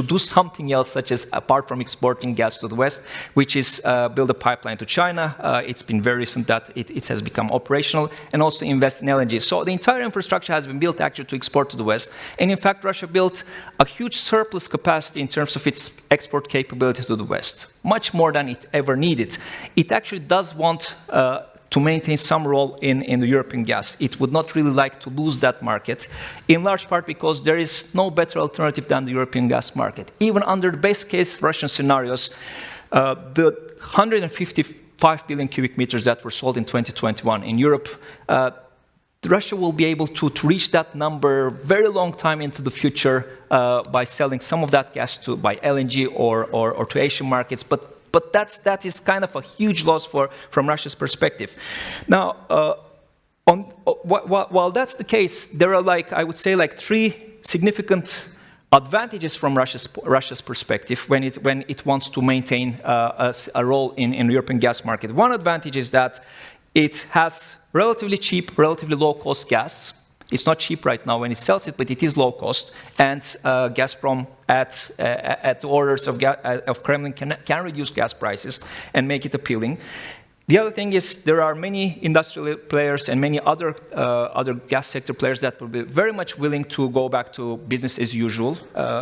do something else, such as, apart from exporting gas to the West, which is build a pipeline to China. It's been very recent that it has become operational, and also invest in LNG. So the entire infrastructure has been built actually to export to the West. And in fact, Russia built a huge surplus capacity in terms of its export capability to the West, much more than it ever needed. It actually does want to maintain some role in the European gas. It would not really like to lose that market, in large part because there is no better alternative than the European gas market. Even under the best case Russian scenarios, the 155 billion cubic meters that were sold in 2021 in Europe, Russia will be able to reach that number very long time into the future by selling some of that gas by LNG or to Asian markets. But that is kind of a huge loss from Russia's perspective. Now, while that's the case, there are I would say three significant advantages from Russia's perspective when it wants to maintain a role in the European gas market. One advantage is that it has relatively cheap, relatively low-cost gas. It's not cheap right now when it sells it, but it is low cost. And Gazprom, at the orders of Kremlin, can reduce gas prices and make it appealing. The other thing is there are many industrial players and many other gas sector players that will be very much willing to go back to business as usual.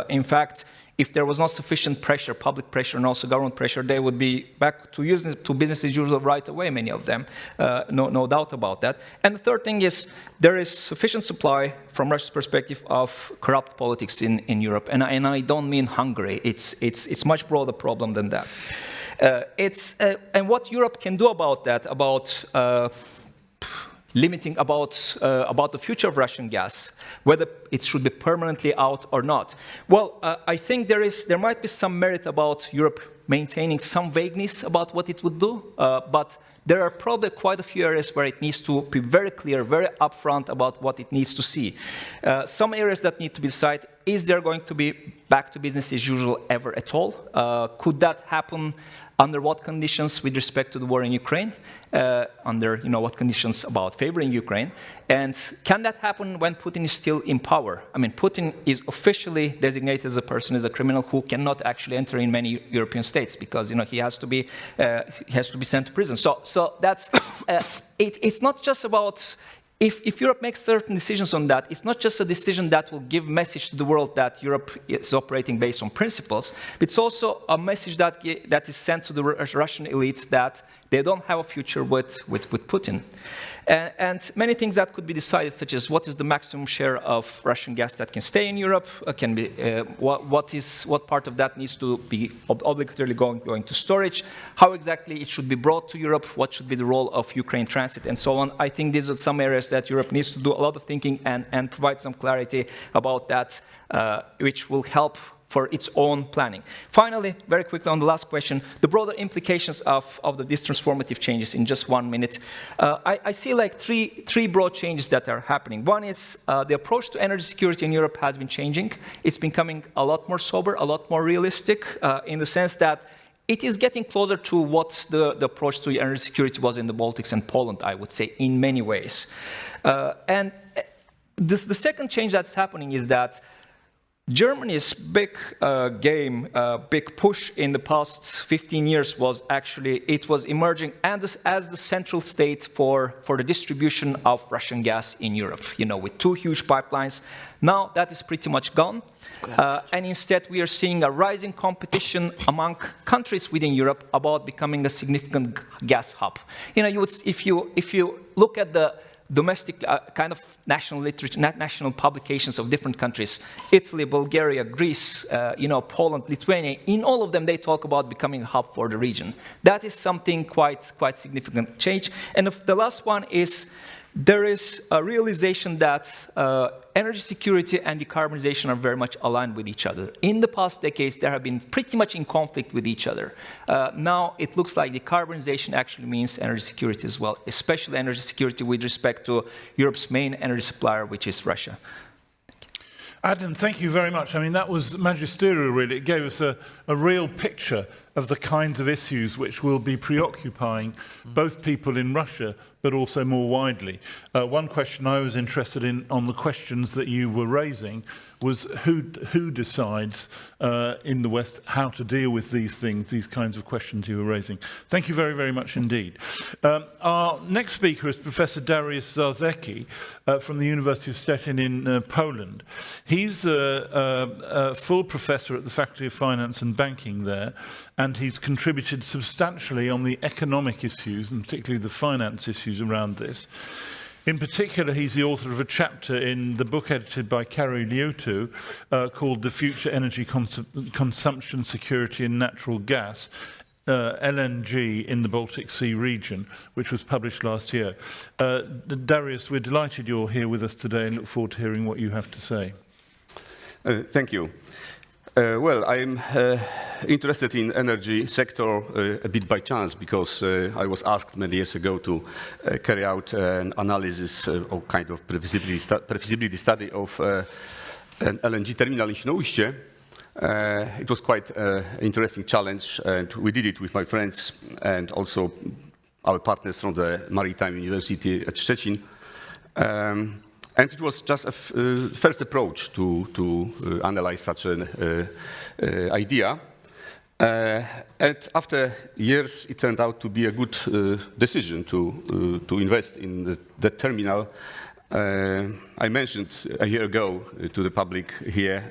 In fact, if there was not sufficient pressure, public pressure and also government pressure, they would be back to business as usual right away, many of them, no doubt about that. And the third thing is there is sufficient supply, from Russia's perspective, of corrupt politics in Europe. And I don't mean Hungary. It's much broader problem than that. And what Europe can do about that, about limiting about the future of Russian gas, whether it should be permanently out or not. Well, I think there might be some merit about Europe maintaining some vagueness about what it would do, but there are probably quite a few areas where it needs to be very clear, very upfront about what it needs to see. Some areas that need to be decided: is there going to be back to business as usual ever at all? Could that happen? Under what conditions with respect to the war in Ukraine? Under what conditions about favoring Ukraine? And can that happen when Putin is still in power? I mean, Putin is officially designated as as a criminal who cannot actually enter in many European states because he has to be sent to prison. So that's it's not just about. If Europe makes certain decisions on that, it's not just a decision that will give message to the world that Europe is operating based on principles, but it's also a message that is sent to the Russian elites that they don't have a future with Putin. And many things that could be decided, such as what is the maximum share of Russian gas that can stay in Europe, can be what part of that needs to be obligatorily going to storage, how exactly it should be brought to Europe, what should be the role of Ukraine transit, and so on. I think these are some areas that Europe needs to do a lot of thinking and provide some clarity about that, which will help for its own planning. Finally, very quickly on the last question, the broader implications of these transformative changes in just 1 minute. I see three broad changes that are happening. One is the approach to energy security in Europe has been changing. It's becoming a lot more sober, a lot more realistic, in the sense that it is getting closer to what the approach to energy security was in the Baltics and Poland, I would say, in many ways. And the second change that's happening is that Germany's big big push in the past 15 years was actually, it was emerging as the central state for the distribution of Russian gas in Europe, with 2 huge pipelines. Now that is pretty much gone. And instead we are seeing a rising competition among countries within Europe about becoming a significant gas hub. If you look at the domestic kind of national literature, national publications of different countries, Italy, Bulgaria, Greece, Poland, Lithuania, in all of them they talk about becoming a hub for the region. That is something quite significant change. And the last one is there is a realization that energy security and decarbonization are very much aligned with each other. In the past decades, they have been pretty much in conflict with each other. Now it looks like decarbonization actually means energy security as well, especially energy security with respect to Europe's main energy supplier, which is Russia. Adam, thank you very much. I mean, that was magisterial, really. It gave us a real picture of the kinds of issues which will be preoccupying both people in Russia, but also more widely. One question I was interested in on the questions that you were raising was who decides in the West how to deal with these things, these kinds of questions you were raising. Thank you very, very much indeed. Our next speaker is Professor Dariusz Zarzecki from the University of Szczecin in Poland. He's a full professor at the Faculty of Finance and Banking there, and he's contributed substantially on the economic issues, and particularly the finance issues around this. In particular, he's the author of a chapter in the book edited by Kari Liuhto called The Future Energy Consumption, Security and Natural Gas, LNG in the Baltic Sea region, which was published last year. Dariusz, we're delighted you're here with us today and look forward to hearing what you have to say. Thank you. Well, I'm interested in energy sector a bit by chance because I was asked many years ago to carry out an analysis or kind of previsibility study of an LNG terminal in Świnoujście. It was quite an interesting challenge, and we did it with my friends and also our partners from the Maritime University at Szczecin. And it was just a first approach to analyze such an idea. And after years, it turned out to be a good decision to invest in the terminal. I mentioned a year ago to the public here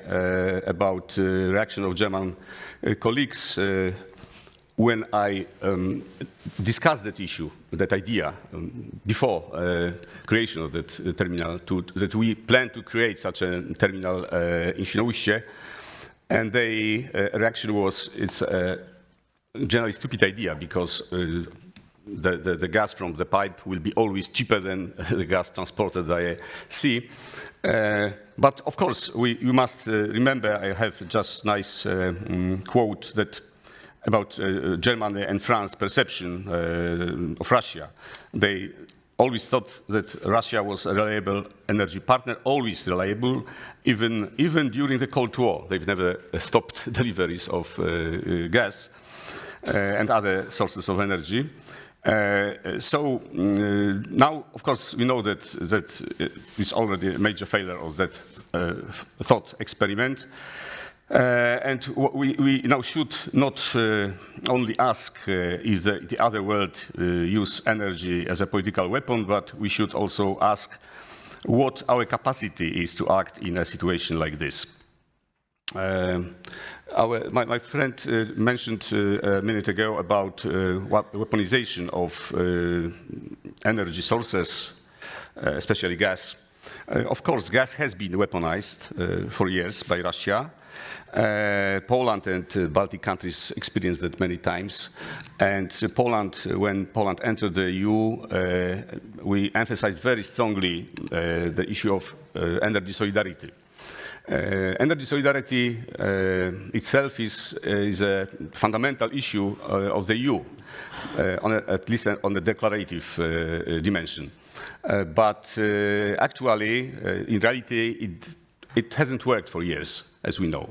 about the reaction of German colleagues when I discussed that issue, that idea, before creation of that terminal, that we plan to create such a terminal in Świnoujście, and the reaction was, it's a generally stupid idea because the gas from the pipe will be always cheaper than the gas transported by sea. But of course, you must remember, I have just nice quote that about Germany and France's perception of Russia. They always thought that Russia was a reliable energy partner, always reliable, even during the Cold War. They've never stopped deliveries of gas and other sources of energy. So now, of course, we know that it's already a major failure of that thought experiment. And we now should not only ask if the other world use energy as a political weapon, but we should also ask what our capacity is to act in a situation like this. My friend mentioned a minute ago about weaponization of energy sources, especially gas. Of course, gas has been weaponized for years by Russia. Poland and Baltic countries experienced that many times. And when Poland entered the EU, we emphasized very strongly the issue of energy solidarity. Energy solidarity itself is a fundamental issue of the EU, at least on a declarative dimension. But actually, in reality, it hasn't worked for years, as we know.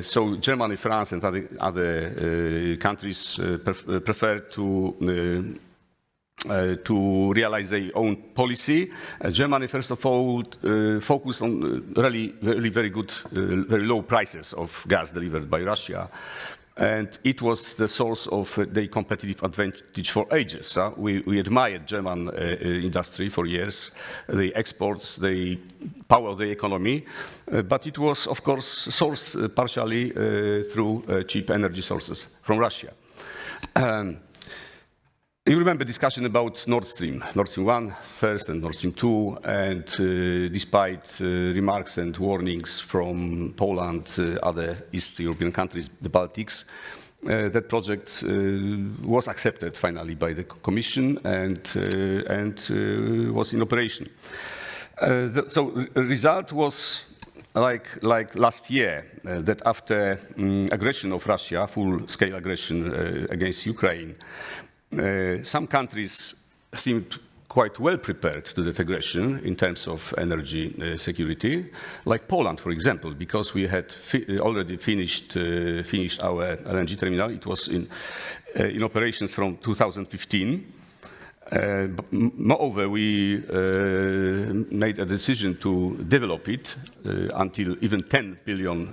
So Germany, France, and other countries prefer to realize their own policy. Germany, first of all, focused on really very good, very low prices of gas delivered by Russia. And it was the source of their competitive advantage for ages. We admired German industry for years, the exports, the power of the economy, but it was, of course, sourced partially through cheap energy sources from Russia. You remember discussion about Nord Stream 1 first and Nord Stream 2, and despite remarks and warnings from Poland, other East European countries, the Baltics, that project was accepted finally by the Commission and was in operation. So the result was like last year, that after aggression of Russia, full-scale aggression against Ukraine, some countries seemed quite well prepared to that aggression in terms of energy security, like Poland, for example, because we had already finished our LNG terminal. It was in operations from 2015. Moreover, we made a decision to develop it until even 10 billion,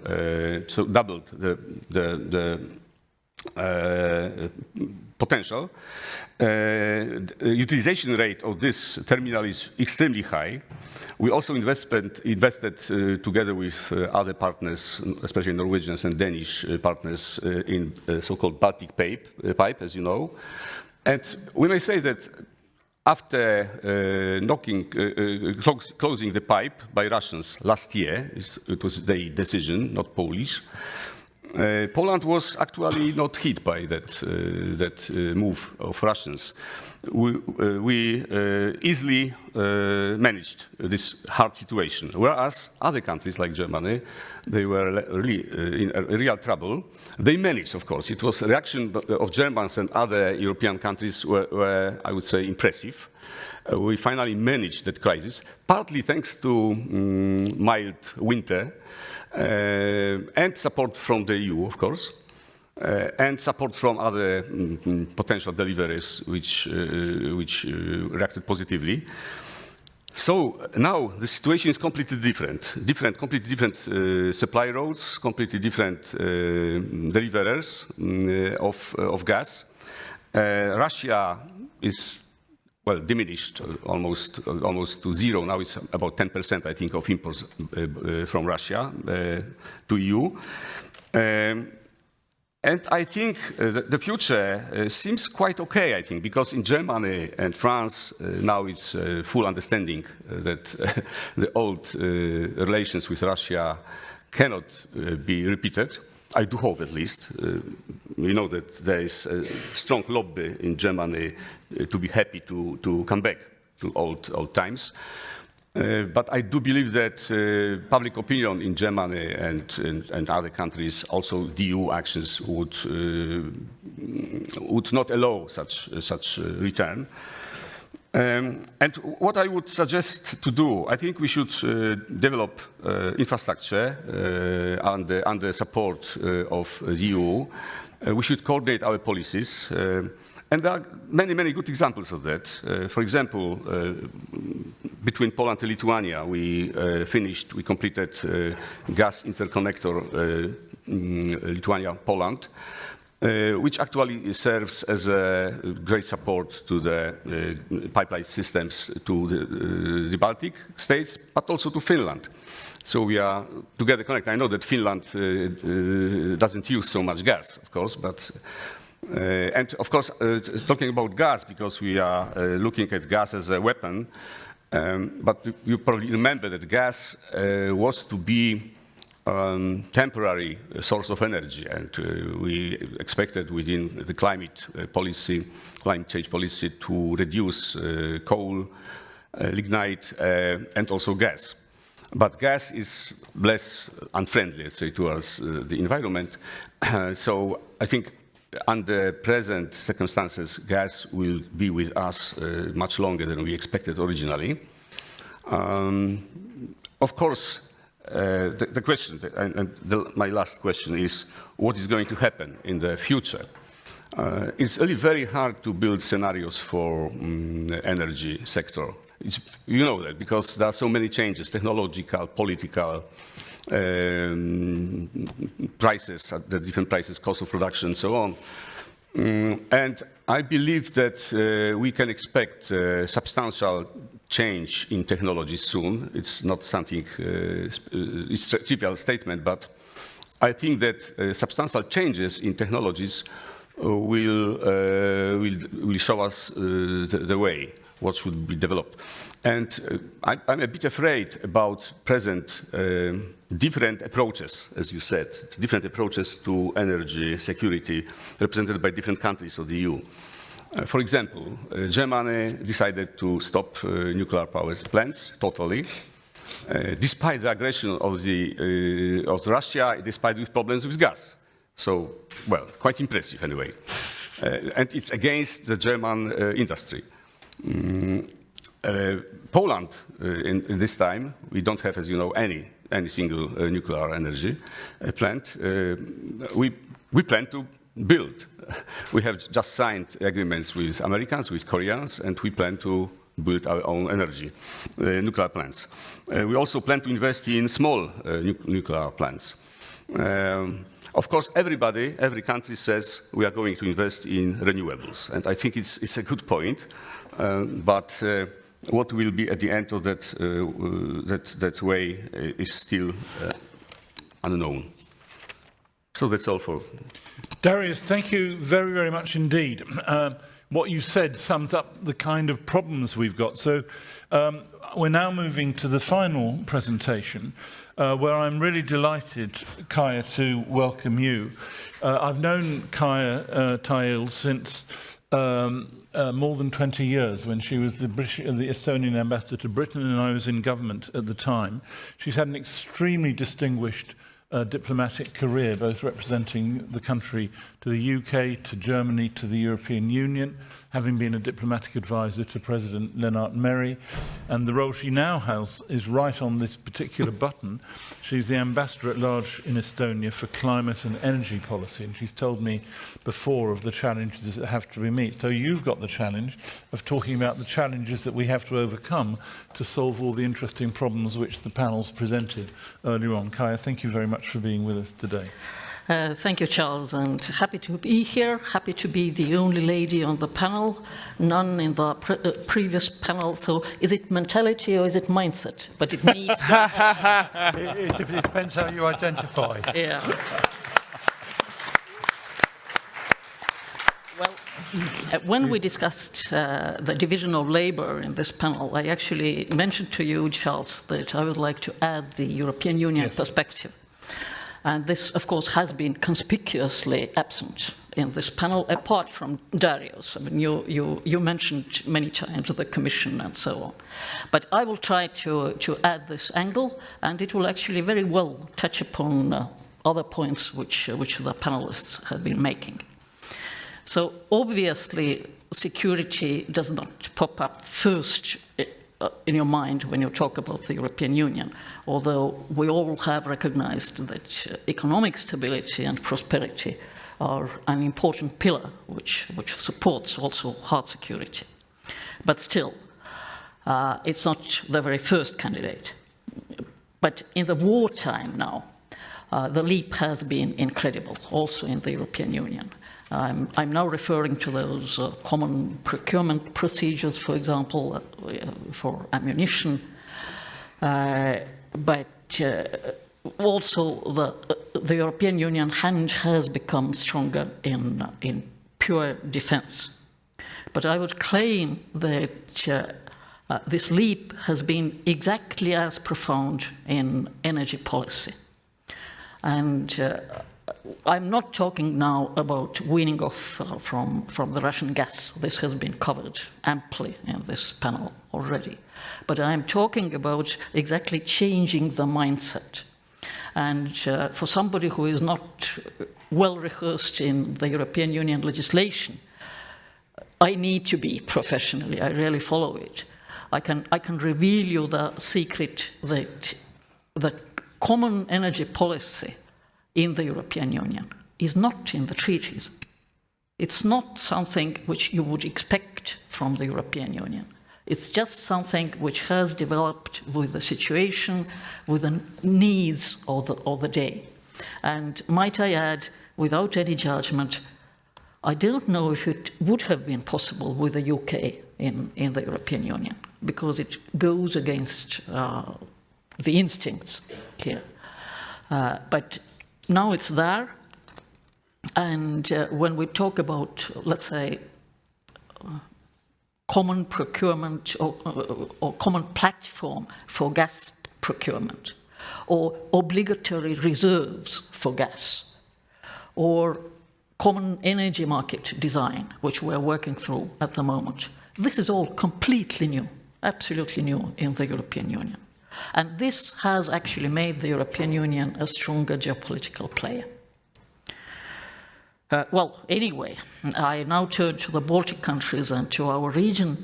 so doubled the potential. Utilization rate of this terminal is extremely high. We also invested together with other partners, especially Norwegians and Danish partners, in so-called Baltic pipe, as you know. And we may say that after closing the pipe by Russians last year, it was their decision, not Polish, Poland was actually not hit by that move of Russians. We easily managed this hard situation, whereas other countries like Germany, they were really in real trouble. They managed, of course. It was a reaction of Germans and other European countries were, I would say, impressive. We finally managed that crisis, partly thanks to mild winter, and support from the EU, of course, and support from other potential deliveries which reacted positively. So now the situation is completely different. Completely different supply routes, completely different deliverers of gas. Russia is diminished almost to zero. Now it's about 10%, I think, of imports from Russia to EU. And I think the future seems quite okay, I think, because in Germany and France now it's full understanding that the old relations with Russia cannot be repeated. I do hope, at least. We know that there is a strong lobby in Germany to be happy to come back to old times. But I do believe that public opinion in Germany and other countries, also the EU actions, would not allow such return. And what I would suggest to do, I think we should develop infrastructure under support of the EU. We should coordinate our policies. And there are many, many good examples of that. For example, between Poland and Lithuania, we completed gas interconnector Lithuania-Poland, which actually serves as a great support to the pipeline systems to the Baltic states, but also to Finland. So we are together connected. I know that Finland doesn't use so much gas, of course, but and of course, talking about gas, because we are looking at gas as a weapon, but you probably remember that gas was to be temporary source of energy, and we expected within the climate change policy, to reduce coal, lignite, and also gas. But gas is less unfriendly, let's say, towards the environment. So I think under present circumstances, gas will be with us much longer than we expected originally. Of course, the question, my last question is, what is going to happen in the future? It's really very hard to build scenarios for energy sector. You know that, because there are so many changes, technological, political, prices, the different prices, cost of production, and so on. And I believe that we can expect substantial change in technology soon. It's not something, it's a trivial statement, but I think that substantial changes in technologies will show us the way, what should be developed. And I'm a bit afraid about present different approaches, as you said, different approaches to energy security represented by different countries of the EU. For example, Germany decided to stop nuclear power plants totally, despite the aggression of Russia, despite with problems with gas. So, well, quite impressive anyway. And it's against the German industry. Poland, in this time, we don't have, as you know, any single nuclear energy plant. We plan to build. We have just signed agreements with Americans, with Koreans, and we plan to build our own energy, nuclear plants. We also plan to invest in small nuclear plants. Of course, every country says we are going to invest in renewables, and I think it's a good point, but what will be at the end of that way is still unknown. So that's all for... Darius, thank you very, very much indeed. What you said sums up the kind of problems we've got. So we're now moving to the final presentation, where I'm really delighted, Kaya, to welcome you. I've known Kaya Tail since more than 20 years, when she was the Estonian ambassador to Britain, and I was in government at the time. She's had an extremely distinguished diplomatic career, both representing the country to the UK, to Germany, to the European Union, having been a diplomatic advisor to President Lennart Meri. And the role she now has is right on this particular button. She's the ambassador at large in Estonia for climate and energy policy, and she's told me before of the challenges that have to be met. So you've got the challenge of talking about the challenges that we have to overcome to solve all the interesting problems which the panels presented earlier on. Kaya, thank you very much for being with us today. Thank you, Charles, and happy to be here, happy to be the only lady on the panel, none in the previous panel. So is it mentality or is it mindset? But it needs... it depends how you identify. Yeah. Well, when we discussed the division of labor in this panel, I actually mentioned to you, Charles, that I would like to add the European Union perspective. And this, of course, has been conspicuously absent in this panel, apart from Darius. I mean, you mentioned many times the Commission and so on. But I will try to add this angle, and it will actually very well touch upon other points which the panelists have been making. So obviously, security does not pop up first in your mind when you talk about the European Union, although we all have recognized that economic stability and prosperity are an important pillar which supports also hard security. But still, it's not the very first candidate. But in the wartime now, the leap has been incredible, also in the European Union. I'm now referring to those common procurement procedures, for example, for ammunition, but also the European Union has become stronger in pure defense. But I would claim that this leap has been exactly as profound in energy policy. And I'm not talking now about weaning off from the Russian gas. This has been covered amply in this panel already. But I'm talking about exactly changing the mindset. And for somebody who is not well rehearsed in the European Union legislation, I need to be professionally. I really follow it. I can reveal you the secret that the common energy policy in the European Union is not in the treaties. It's not something which you would expect from the European Union. It's just something which has developed with the situation, with the needs of the day. And might I add, without any judgment, I don't know if it would have been possible with the UK in the European Union, because it goes against the instincts here. But now it's there, and when we talk about, let's say, common procurement or common platform for gas procurement, or obligatory reserves for gas, or common energy market design, which we're working through at the moment. This is all completely new, absolutely new in the European Union. And this has actually made the European Union a stronger geopolitical player. Well, anyway, I now turn to the Baltic countries and to our region,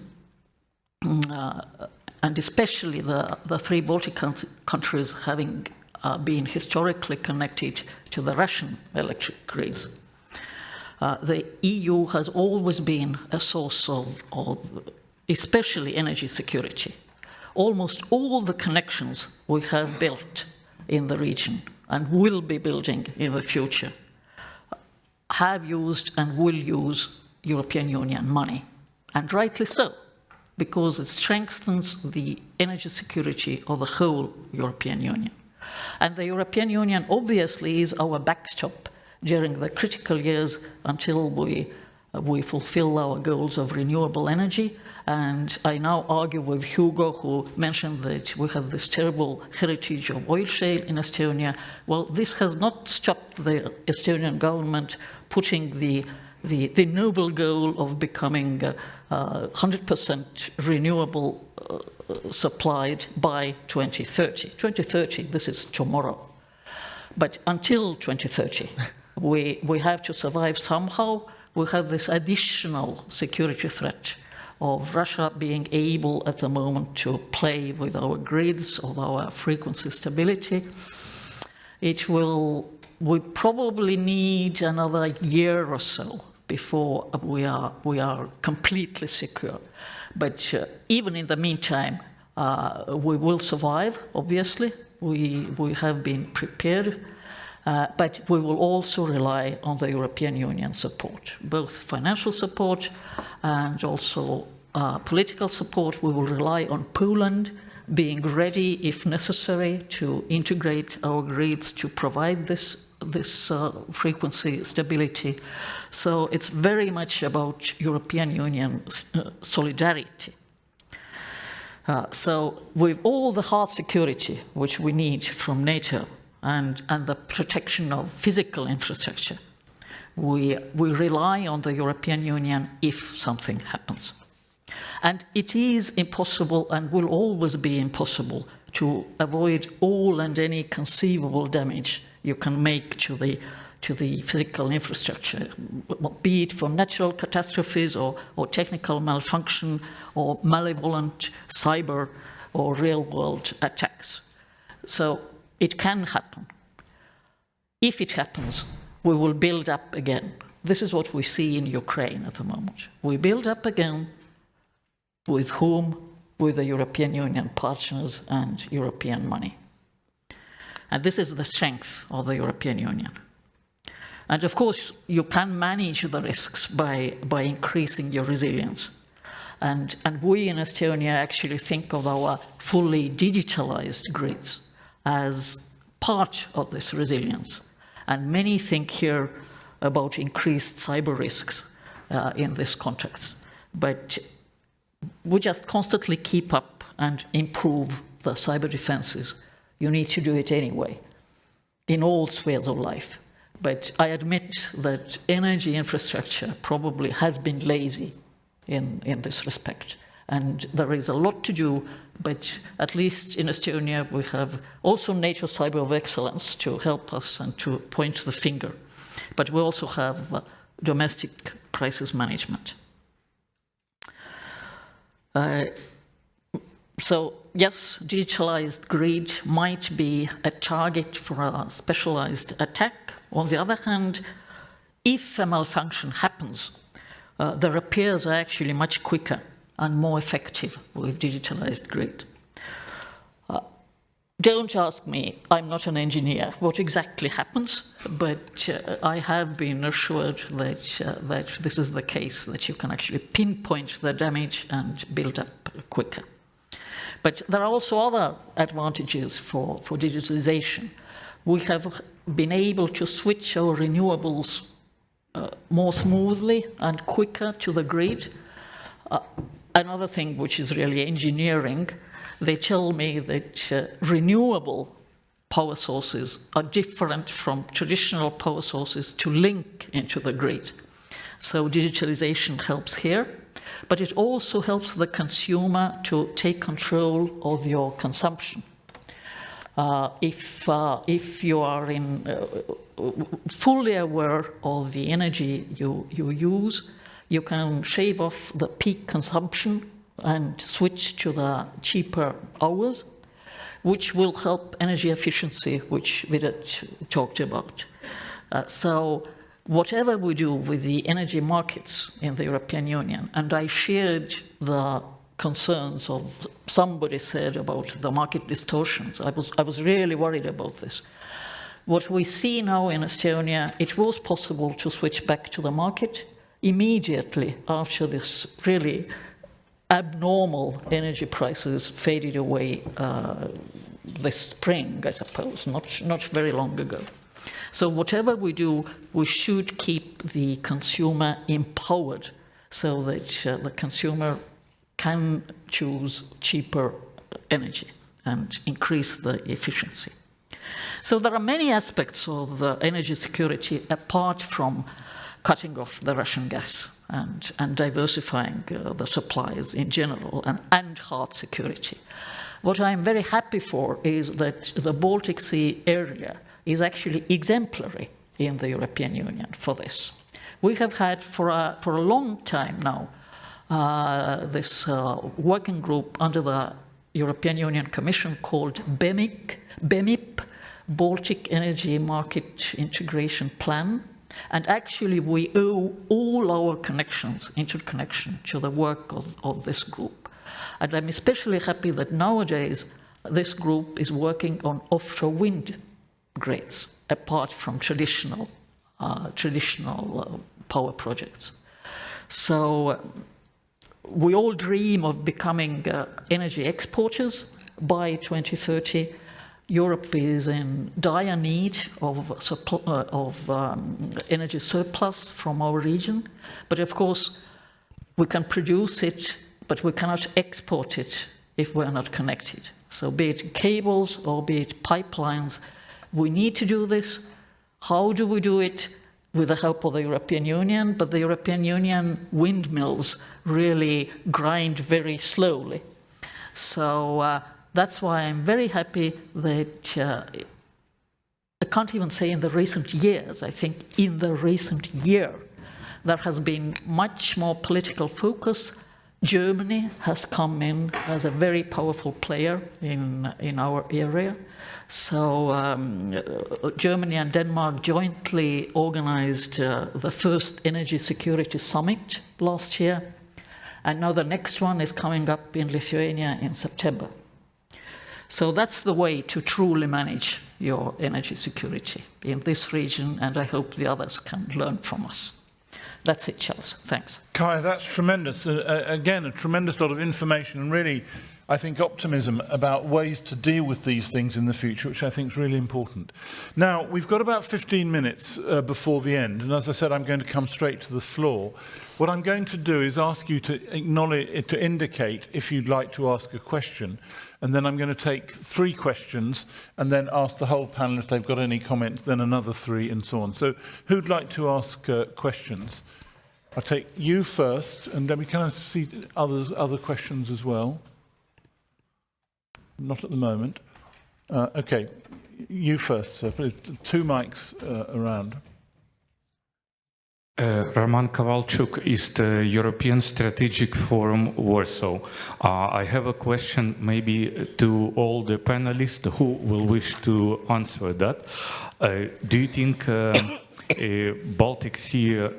and especially the three Baltic countries having been historically connected to the Russian electric grids. The EU has always been a source of especially energy security. Almost all the connections we have built in the region and will be building in the future have used and will use European Union money, and rightly so, because it strengthens the energy security of the whole European Union. And the European Union obviously is our backstop during the critical years until we fulfill our goals of renewable energy. And I now argue with Hugo, who mentioned that we have this terrible heritage of oil shale in Estonia. Well, this has not stopped the Estonian government putting the noble goal of becoming 100% renewable supplied by 2030. 2030, this is tomorrow. But until 2030, we have to survive somehow. We have this additional security threat of Russia being able at the moment to play with our grids, of our frequency stability. We probably need another year or so before we are completely secure. But even in the meantime, we will survive, obviously. We have been prepared, but we will also rely on the European Union support, both financial support and also political support. We will rely on Poland being ready, if necessary, to integrate our grids to provide this frequency stability. So it's very much about European Union solidarity. So with all the hard security which we need from NATO and the protection of physical infrastructure, we rely on the European Union if something happens. And it is impossible and will always be impossible to avoid all and any conceivable damage you can make to the physical infrastructure, be it from natural catastrophes or technical malfunction or malevolent cyber or real-world attacks. So it can happen. If it happens, we will build up again. This is what we see in Ukraine at the moment. We build up again. With whom? With the European Union partners and European money. And this is the strength of the European Union. And of course, you can manage the risks by increasing your resilience. And we in Estonia actually think of our fully digitalized grids as part of this resilience. And many think here about increased cyber risks in this context. But we just constantly keep up and improve the cyber defenses. You need to do it anyway, in all spheres of life. But I admit that energy infrastructure probably has been lazy in this respect. And there is a lot to do, but at least in Estonia, we have also NATO Cyber of Excellence to help us and to point the finger. But we also have domestic crisis management. So yes, digitalized grid might be a target for a specialized attack. On the other hand, if a malfunction happens, the repairs are actually much quicker and more effective with digitalized grid. Don't ask me, I'm not an engineer, what exactly happens, but I have been assured that this is the case, that you can actually pinpoint the damage and build up quicker. But there are also other advantages for digitalization. We have been able to switch our renewables more smoothly and quicker to the grid. Another thing which is really engineering, they tell me that renewable power sources are different from traditional power sources to link into the grid. So digitalization helps here, but it also helps the consumer to take control of your consumption. If you are fully aware of the energy you use, you can shave off the peak consumption and switch to the cheaper hours, which will help energy efficiency, which Vidit talked about. So whatever we do with the energy markets in the European Union, and I shared the concerns of somebody said about the market distortions. I was really worried about this. What we see now in Estonia, it was possible to switch back to the market immediately after this really abnormal energy prices faded away this spring, I suppose, not very long ago. So whatever we do, we should keep the consumer empowered so that the consumer can choose cheaper energy and increase the efficiency. So there are many aspects of the energy security apart from cutting off the Russian gas and diversifying the supplies in general and hard security. What I'm very happy for is that the Baltic Sea area is actually exemplary in the European Union for this. We have had for a long time now this working group under the European Union Commission called BEMIP, Baltic Energy Market Integration Plan. And actually we owe all our interconnection to the work of this group. And I'm especially happy that nowadays this group is working on offshore wind grids, apart from traditional power projects. So we all dream of becoming energy exporters by 2030. Europe is in dire need of energy surplus from our region. But of course, we can produce it, but we cannot export it if we're not connected. So be it cables or be it pipelines, we need to do this. How do we do it? With the help of the European Union, but the European Union windmills really grind very slowly. So that's why I'm very happy that, I can't even say in the recent years, I think in the recent year, there has been much more political focus. Germany has come in as a very powerful player in our area. So Germany and Denmark jointly organized the first energy security summit last year. And now the next one is coming up in Lithuania in September. So that's the way to truly manage your energy security in this region, and I hope the others can learn from us. That's it, Charles. Thanks. Kari, that's tremendous. Again, a tremendous lot of information and really, I think, optimism about ways to deal with these things in the future, which I think is really important. Now, we've got about 15 minutes before the end, and as I said, I'm going to come straight to the floor. What I'm going to do is ask you to indicate if you'd like to ask a question, and then I'm going to take 3 questions and then ask the whole panel if they've got any comments, then another 3 and so on. So who'd like to ask questions? I'll take you first, and then we can see other questions as well. Not at the moment. Okay, you first, sir. 2 mics around. Roman Kowalczuk is the European Strategic Forum, Warsaw. I have a question maybe to all the panelists who will wish to answer that. Do you think Baltic Sea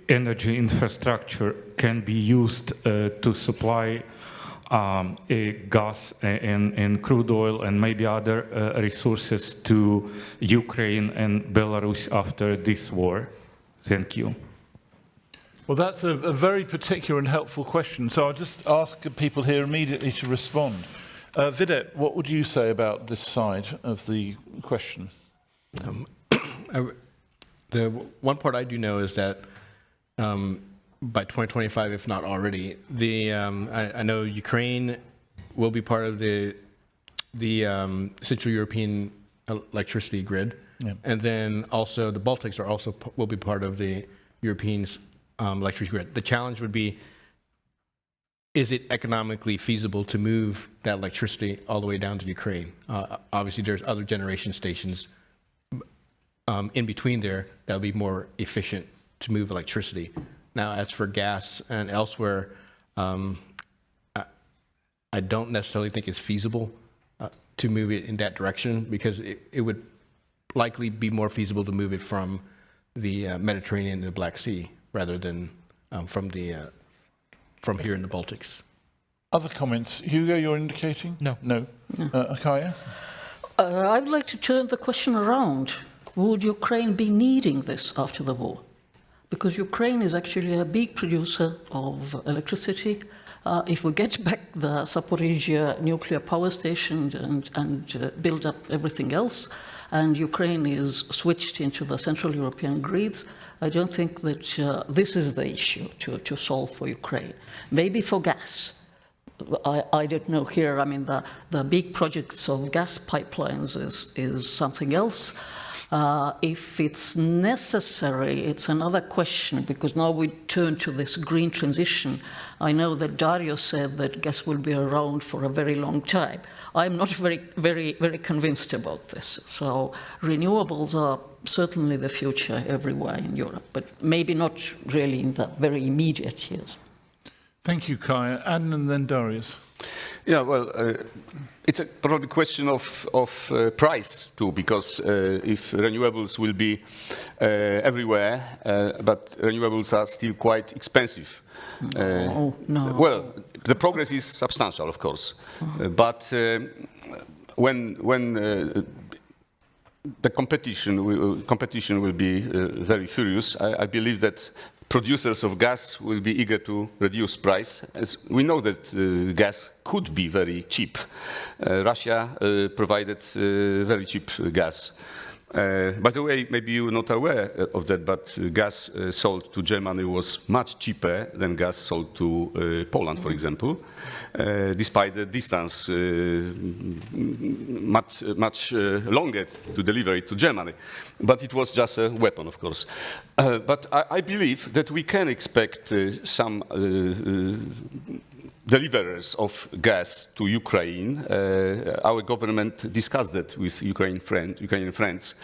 energy infrastructure can be used to supply gas and crude oil and maybe other resources to Ukraine and Belarus after this war? Thank you. Well, that's a very particular and helpful question. So I'll just ask people here immediately to respond. Vidit, what would you say about this side of the question? The one part I do know is that by 2025, if not already, I know Ukraine will be part of the the Central European electricity grid, and then also the Baltics will be part of the European electricity grid. The challenge would be, is it economically feasible to move that electricity all the way down to Ukraine? Obviously, there's other generation stations in between there that would be more efficient to move electricity. Now, as for gas and elsewhere, I don't necessarily think it's feasible to move it in that direction, because it would likely be more feasible to move it from the Mediterranean to the Black Sea rather than from here in the Baltics. Other comments? Hugo, you're indicating? No. No. Akaya? I would like to turn the question around. Would Ukraine be needing this after the war? Because Ukraine is actually a big producer of electricity. If we get back the Zaporizhzhia nuclear power station and build up everything else, and Ukraine is switched into the Central European grids, I don't think that this is the issue to solve for Ukraine. Maybe for gas. I don't know here. I mean, the big projects of gas pipelines is something else. If it's necessary, it's another question, because now we turn to this green transition. I know that Dario said that gas will be around for a very long time. I'm not very convinced about this. So renewables are certainly the future everywhere in Europe, but maybe not really in the very immediate years. Thank you, Kaya. Adnan and then Darius. Yeah, well, it's probably a question of price too, because if renewables will be everywhere, but renewables are still quite expensive. No. Well, the progress is substantial, of course, but when the competition will be very furious, I believe that producers of gas will be eager to reduce price, as we know that gas could be very cheap. Russia provided very cheap gas. By the way, maybe you're not aware of that, but gas sold to Germany was much cheaper than gas sold to Poland, for example, despite the distance much longer to deliver it to Germany. But it was just a weapon, of course. But I believe that we can expect some deliverers of gas to Ukraine. Our government discussed that with Ukrainian friends.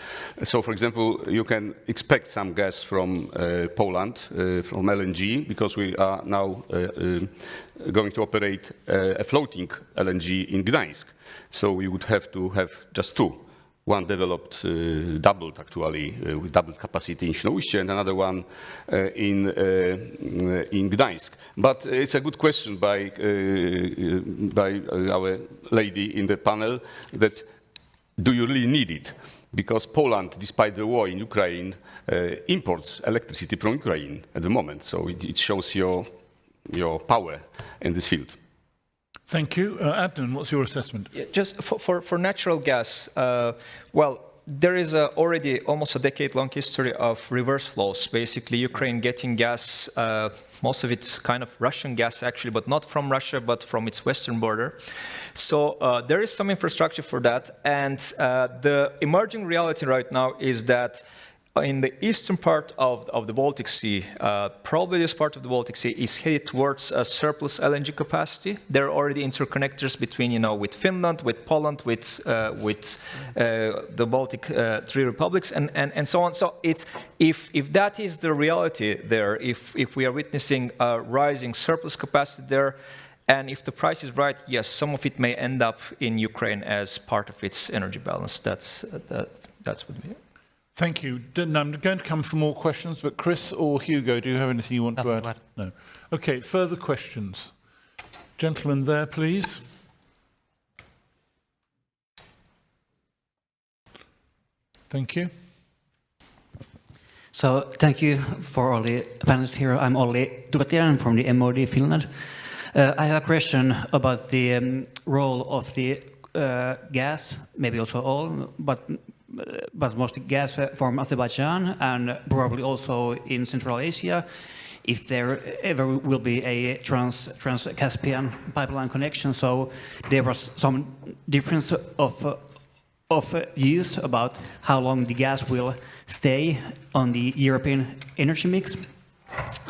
So, for example, you can expect some gas from Poland, from LNG, because we are now going to operate a floating LNG in Gdańsk. So we would have to have just two. One developed, doubled actually, with doubled capacity in Świnoujście, and another one in Gdańsk. But it's a good question by our lady in the panel, that do you really need it? Because Poland, despite the war in Ukraine, imports electricity from Ukraine at the moment. So it shows your power in this field. Thank you. Adnan, what's your assessment? Yeah, just for natural gas, well, there is already almost a decade-long history of reverse flows. Basically, Ukraine getting gas, most of it's kind of Russian gas actually, but not from Russia, but from its western border. So there is some infrastructure for that. And the emerging reality right now is that in the eastern part of the Baltic Sea, probably this part of the Baltic Sea is headed towards a surplus LNG capacity. There are already interconnectors between, with Finland, with Poland, with the Baltic three republics, and so on. So it's if that is the reality there, if we are witnessing a rising surplus capacity there, and if the price is right, yes, some of it may end up in Ukraine as part of its energy balance. That's what we. Thank you. I'm going to come for more questions, but Chris or Hugo, do you have anything you want to add? No. Okay, further questions. Gentleman there, please. Thank you. So, thank you for all the panelists here. I'm Olli Tukatiainen from the MOD Finland. I have a question about the role of the gas, maybe also oil, but mostly gas from Azerbaijan and probably also in Central Asia if there ever will be a trans-Caspian pipeline connection. So there was some difference of views about how long the gas will stay on the European energy mix.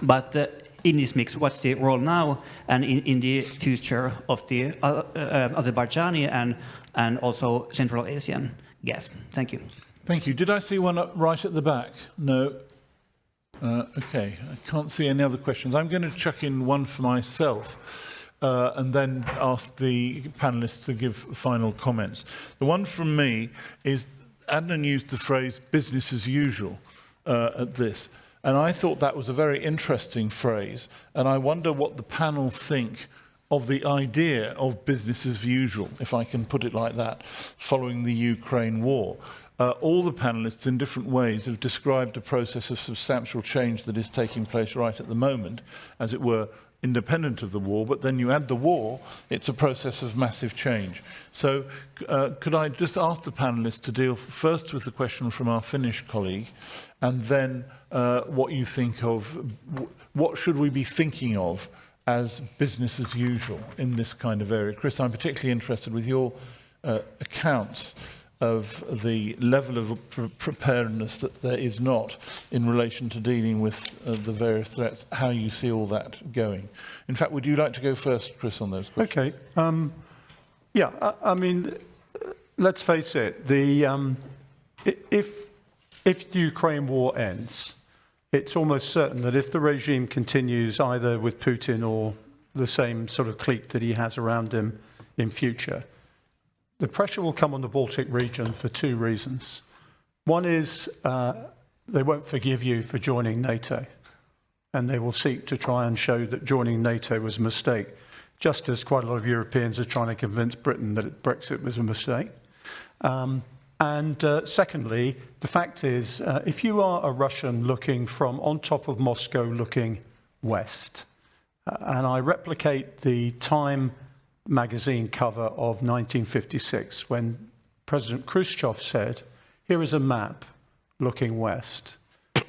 But in this mix, what's the role now and in the future of the Azerbaijani and also Central Asian gas? Thank you. Thank you. Did I see one up right at the back? No. Okay, I can't see any other questions. I'm going to chuck in one for myself and then ask the panelists to give final comments. The one from me is, Adnan used the phrase business as usual at this, and I thought that was a very interesting phrase, and I wonder what the panel think of the idea of business as usual, if I can put it like that, following the Ukraine war. All the panelists in different ways have described a process of substantial change that is taking place right at the moment, as it were, independent of the war, but then you add the war, it's a process of massive change. So could I just ask the panelists to deal first with the question from our Finnish colleague, and then what you think of, what should we be thinking of as business as usual in this kind of area? Chris, I'm particularly interested with your accounts of the level of preparedness that there is not in relation to dealing with the various threats, how you see all that going. In fact, would you like to go first, Chris, on those questions? Okay. Yeah, I mean, let's face it, if the Ukraine war ends, it's almost certain that if the regime continues either with Putin or the same sort of clique that he has around him in future, the pressure will come on the Baltic region for two reasons. One is they won't forgive you for joining NATO, and they will seek to try and show that joining NATO was a mistake, just as quite a lot of Europeans are trying to convince Britain that Brexit was a mistake. Secondly, the fact is, if you are a Russian looking from on top of Moscow looking west, and I replicate the Time magazine cover of 1956, when President Khrushchev said, here is a map looking west,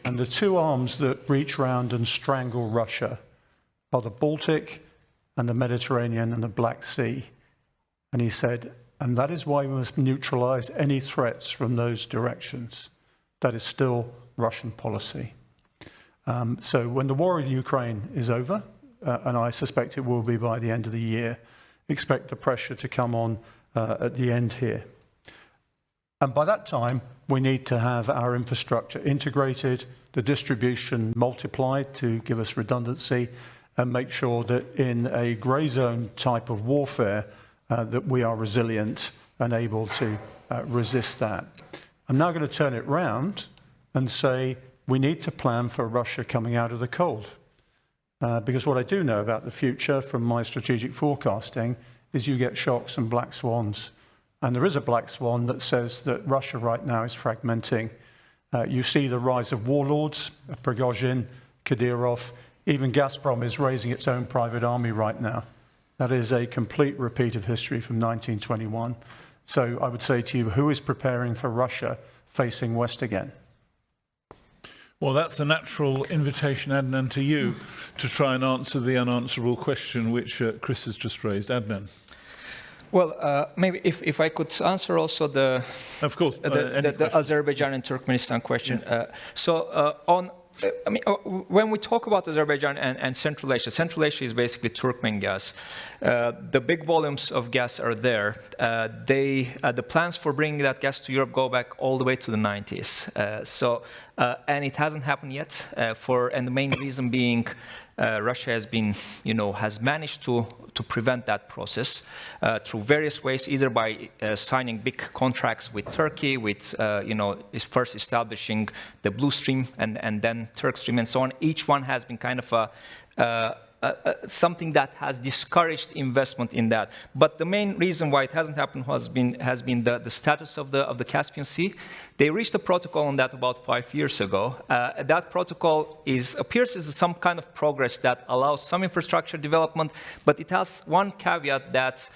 and the two arms that reach round and strangle Russia are the Baltic and the Mediterranean and the Black Sea. And he said, and that is why we must neutralize any threats from those directions. That is still Russian policy. So when the war in Ukraine is over, and I suspect it will be by the end of the year, expect the pressure to come on at the end here. And by that time, we need to have our infrastructure integrated, the distribution multiplied to give us redundancy, and make sure that in a grey zone type of warfare, that we are resilient and able to resist that. I'm now going to turn it round and say we need to plan for Russia coming out of the cold. Because what I do know about the future from my strategic forecasting is you get shocks and black swans. And there is a black swan that says that Russia right now is fragmenting. You see the rise of warlords, Prigozhin, Kadyrov, even Gazprom is raising its own private army right now. That is a complete repeat of history from 1921. So I would say to you, who is preparing for Russia facing west again? Well, that's a natural invitation, Adnan, to you to try and answer the unanswerable question which Chris has just raised. Adnan. Well, maybe if I could answer also the Azerbaijan and Turkmenistan question. Yes. When we talk about Azerbaijan and Central Asia is basically Turkmen gas. The big volumes of gas are there. The plans for bringing that gas to Europe go back all the way to the 90s. And it hasn't happened yet. And the main reason being, Russia has managed to prevent that process through various ways, either by signing big contracts with Turkey, with first establishing the Blue Stream and then Turk Stream and so on. Each one has been kind of something that has discouraged investment in that. But the main reason why it hasn't happened has been the status of the Caspian Sea. They reached a protocol on that about 5 years ago. That protocol appears as some kind of progress that allows some infrastructure development, but it has one caveat that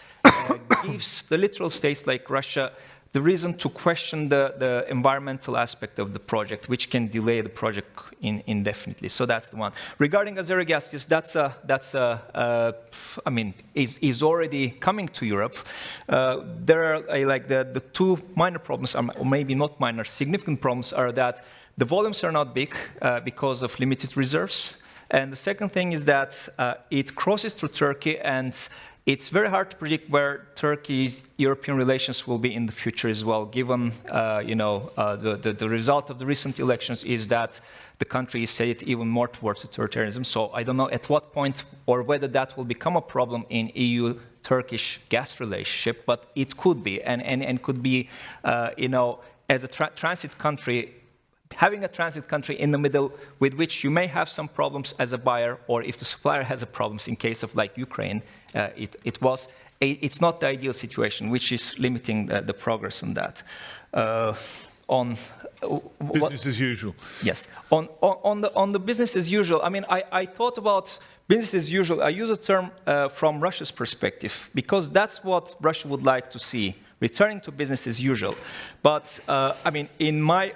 gives the littoral states like Russia the reason to question the environmental aspect of the project, which can delay the project indefinitely. So that's the one. Regarding Azeri gas, yes, I mean, is already coming to Europe. There are like the two minor problems, or maybe not minor, significant problems are that the volumes are not big because of limited reserves. And the second thing is that it crosses through Turkey, and it's very hard to predict where Turkey's European relations will be in the future as well, given the result of the recent elections is that the country is headed even more towards authoritarianism. So I don't know at what point or whether that will become a problem in EU-Turkish gas relationship, but it could be, and could be, as a transit country, having a transit country in the middle with which you may have some problems as a buyer, or if the supplier has a problems in case of like Ukraine, it's not the ideal situation, which is limiting the progress on that. Business as usual. Yes. On the business as usual, I mean, I thought about business as usual. I use a term from Russia's perspective, because that's what Russia would like to see, returning to business as usual. But, I mean, in my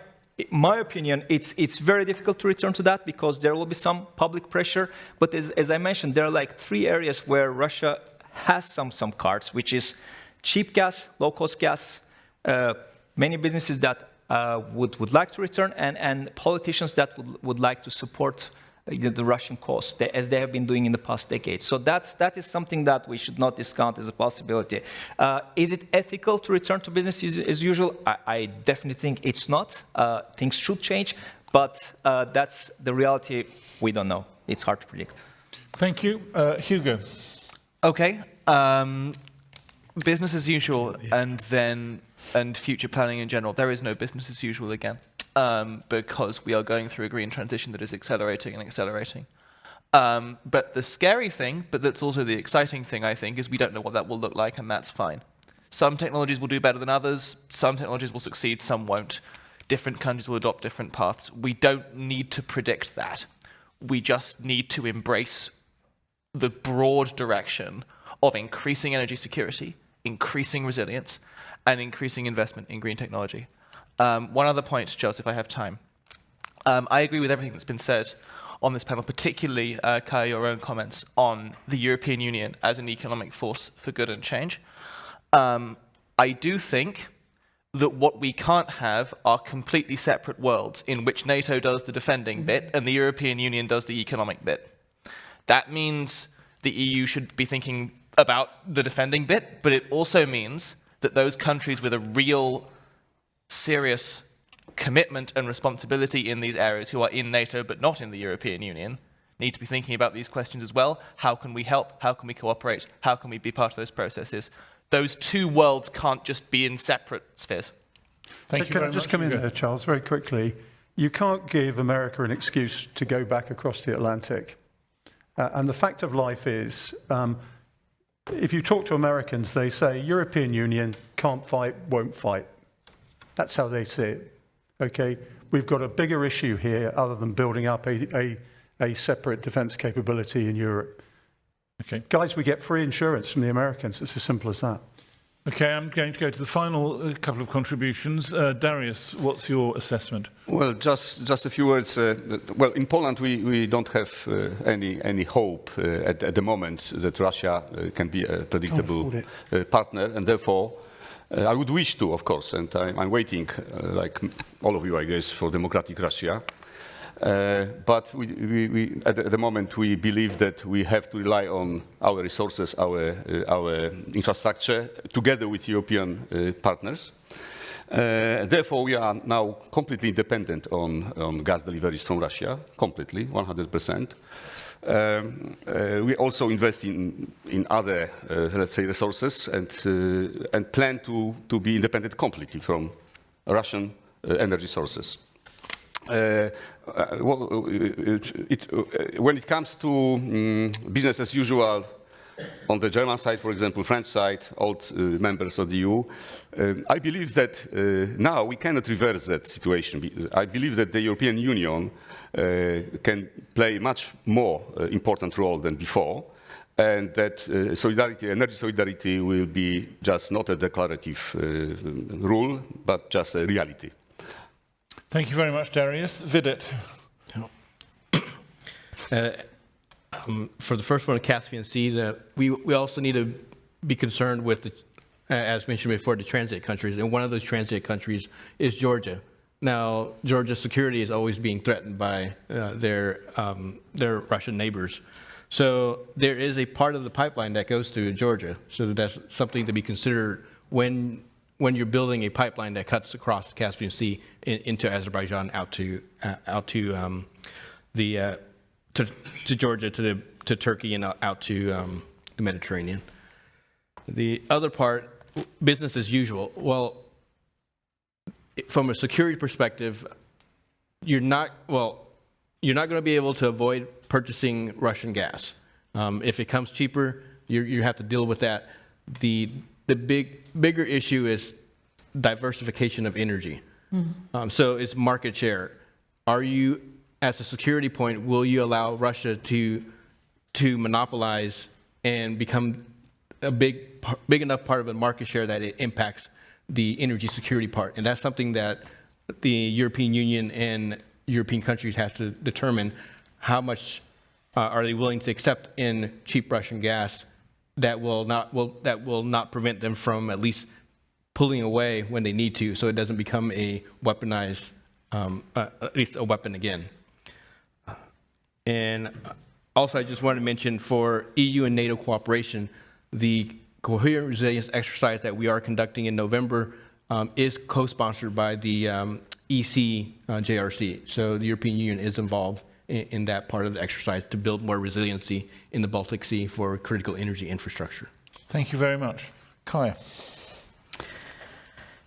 opinion, it's very difficult to return to that because there will be some public pressure. But as I mentioned, there are like three areas where Russia has some cards, which is cheap gas, low-cost gas, many businesses that would like to return, and politicians that would like to support the Russian cause, as they have been doing in the past decades. So that is something that we should not discount as a possibility. Is it ethical to return to business as usual? I definitely think it's not. Things should change, but that's the reality. We don't know. It's hard to predict. Thank you. Hugo. Okay. Business as usual, and future planning in general. There is no business as usual again. Because we are going through a green transition that is accelerating and accelerating. But the scary thing, but that's also the exciting thing, I think, is we don't know what that will look like, and that's fine. Some technologies will do better than others, some technologies will succeed, some won't. Different countries will adopt different paths. We don't need to predict that. We just need to embrace the broad direction of increasing energy security, increasing resilience, and increasing investment in green technology. One other point, Joseph, if I have time. I agree with everything that's been said on this panel, particularly, Kari, your own comments on the European Union as an economic force for good and change. I do think that what we can't have are completely separate worlds in which NATO does the defending bit and the European Union does the economic bit. That means the EU should be thinking about the defending bit, but it also means that those countries with a real serious commitment and responsibility in these areas who are in NATO but not in the European Union need to be thinking about these questions as well. How can we help? How can we cooperate? How can we be part of those processes? Those two worlds can't just be in separate spheres. Thank you very much. Can I just come in there, Charles, very quickly? You can't give America an excuse to go back across the Atlantic. And the fact of life is, if you talk to Americans, they say, European Union can't fight, won't fight. That's how they see it. Okay, we've got a bigger issue here other than building up a separate defence capability in Europe. Okay, guys, we get free insurance from the Americans. It's as simple as that. Okay, I'm going to go to the final couple of contributions. Darius, what's your assessment? Well, just a few words. Well, in Poland, we don't have any hope at the moment that Russia can be a predictable partner, and therefore, I would wish to, of course, and I'm waiting, like all of you, I guess, for democratic Russia. But we at the moment, we believe that we have to rely on our resources, our infrastructure, together with European partners. Therefore, we are now completely dependent on gas deliveries from Russia, completely, 100%. We also invest in other, let's say, resources and plan to be independent completely from Russian energy sources. When it comes to business as usual, on the German side, for example, French side, old members of the EU, I believe that now we cannot reverse that situation. I believe that the European Union can play a much more important role than before. and that energy solidarity will be just not a declarative rule, but just a reality. Thank you very much, Darius. Vidit. For the first one, the Caspian Sea, we also need to be concerned with, as mentioned before, the transit countries. And one of those transit countries is Georgia. Now, Georgia's security is always being threatened by their Russian neighbors. So there is a part of the pipeline that goes through Georgia. So that's something to be considered when you're building a pipeline that cuts across the Caspian Sea into Azerbaijan out to Georgia, to Turkey, and out to the Mediterranean. The other part, business as usual. Well, from a security perspective, you're not going to be able to avoid purchasing Russian gas. If it comes cheaper, you have to deal with that. The bigger issue is diversification of energy. Mm-hmm. So it's market share. Are you, as a security point, will you allow Russia to monopolize and become a big enough part of a market share that it impacts the energy security part? And that's something that the European Union and European countries have to determine. How much are they willing to accept in cheap Russian gas that will not prevent them from at least pulling away when they need to, so it doesn't become a weaponized, at least a weapon again. And also, I just wanted to mention, for EU and NATO cooperation, the coherent resilience exercise that we are conducting in November is co-sponsored by the EC-JRC. So the European Union is involved in that part of the exercise to build more resiliency in the Baltic Sea for critical energy infrastructure. Thank you very much. Kari.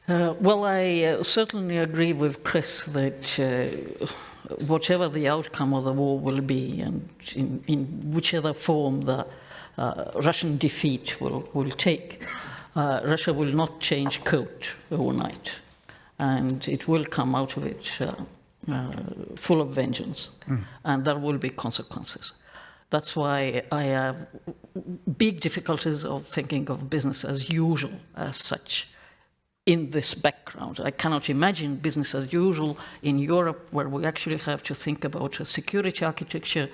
Well, I certainly agree with Chris that whatever the outcome of the war will be, and in whichever form the Russian defeat will take, Russia will not change code overnight, and it will come out of it full of vengeance, and there will be consequences. That's why I have big difficulties of thinking of business as usual as such in this background. I cannot imagine business as usual in Europe, where we actually have to think about a security architecture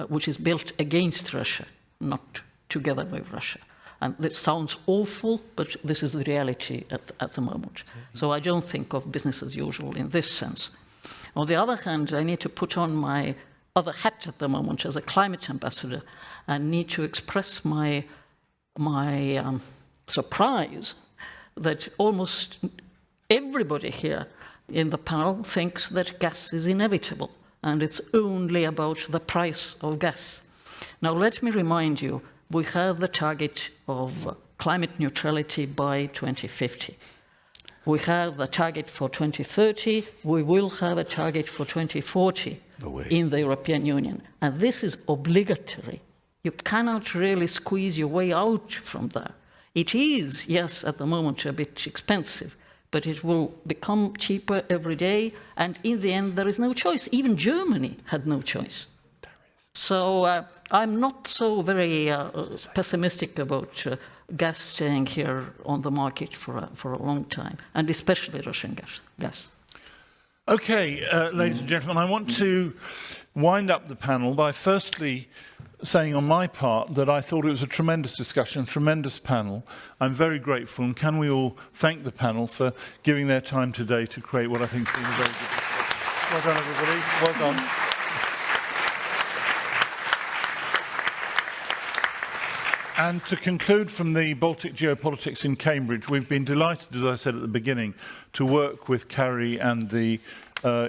which is built against Russia, not together with Russia. And this sounds awful, but this is the reality at the moment. So I don't think of business as usual in this sense. On the other hand, I need to put on my other hat at the moment as a climate ambassador, and need to express my surprise that almost everybody here in the panel thinks that gas is inevitable, and it's only about the price of gas. Now, let me remind you, we have the target of climate neutrality by 2050. We have the target for 2030. We will have a target for 2040 in the European Union. And this is obligatory. You cannot really squeeze your way out from there. It is, yes, at the moment a bit expensive, but it will become cheaper every day. And in the end, there is no choice. Even Germany had no choice. So I'm not so very pessimistic about gas staying here on the market for a long time, and especially Russian gas. Okay, ladies and gentlemen, I want to wind up the panel by firstly saying on my part that I thought it was a tremendous discussion, a tremendous panel. I'm very grateful, and can we all thank the panel for giving their time today to create what I think has been a very good discussion. Well done, everybody. Well done. And to conclude from the Baltic Geopolitics in Cambridge, we've been delighted, as I said at the beginning, to work with Kari and the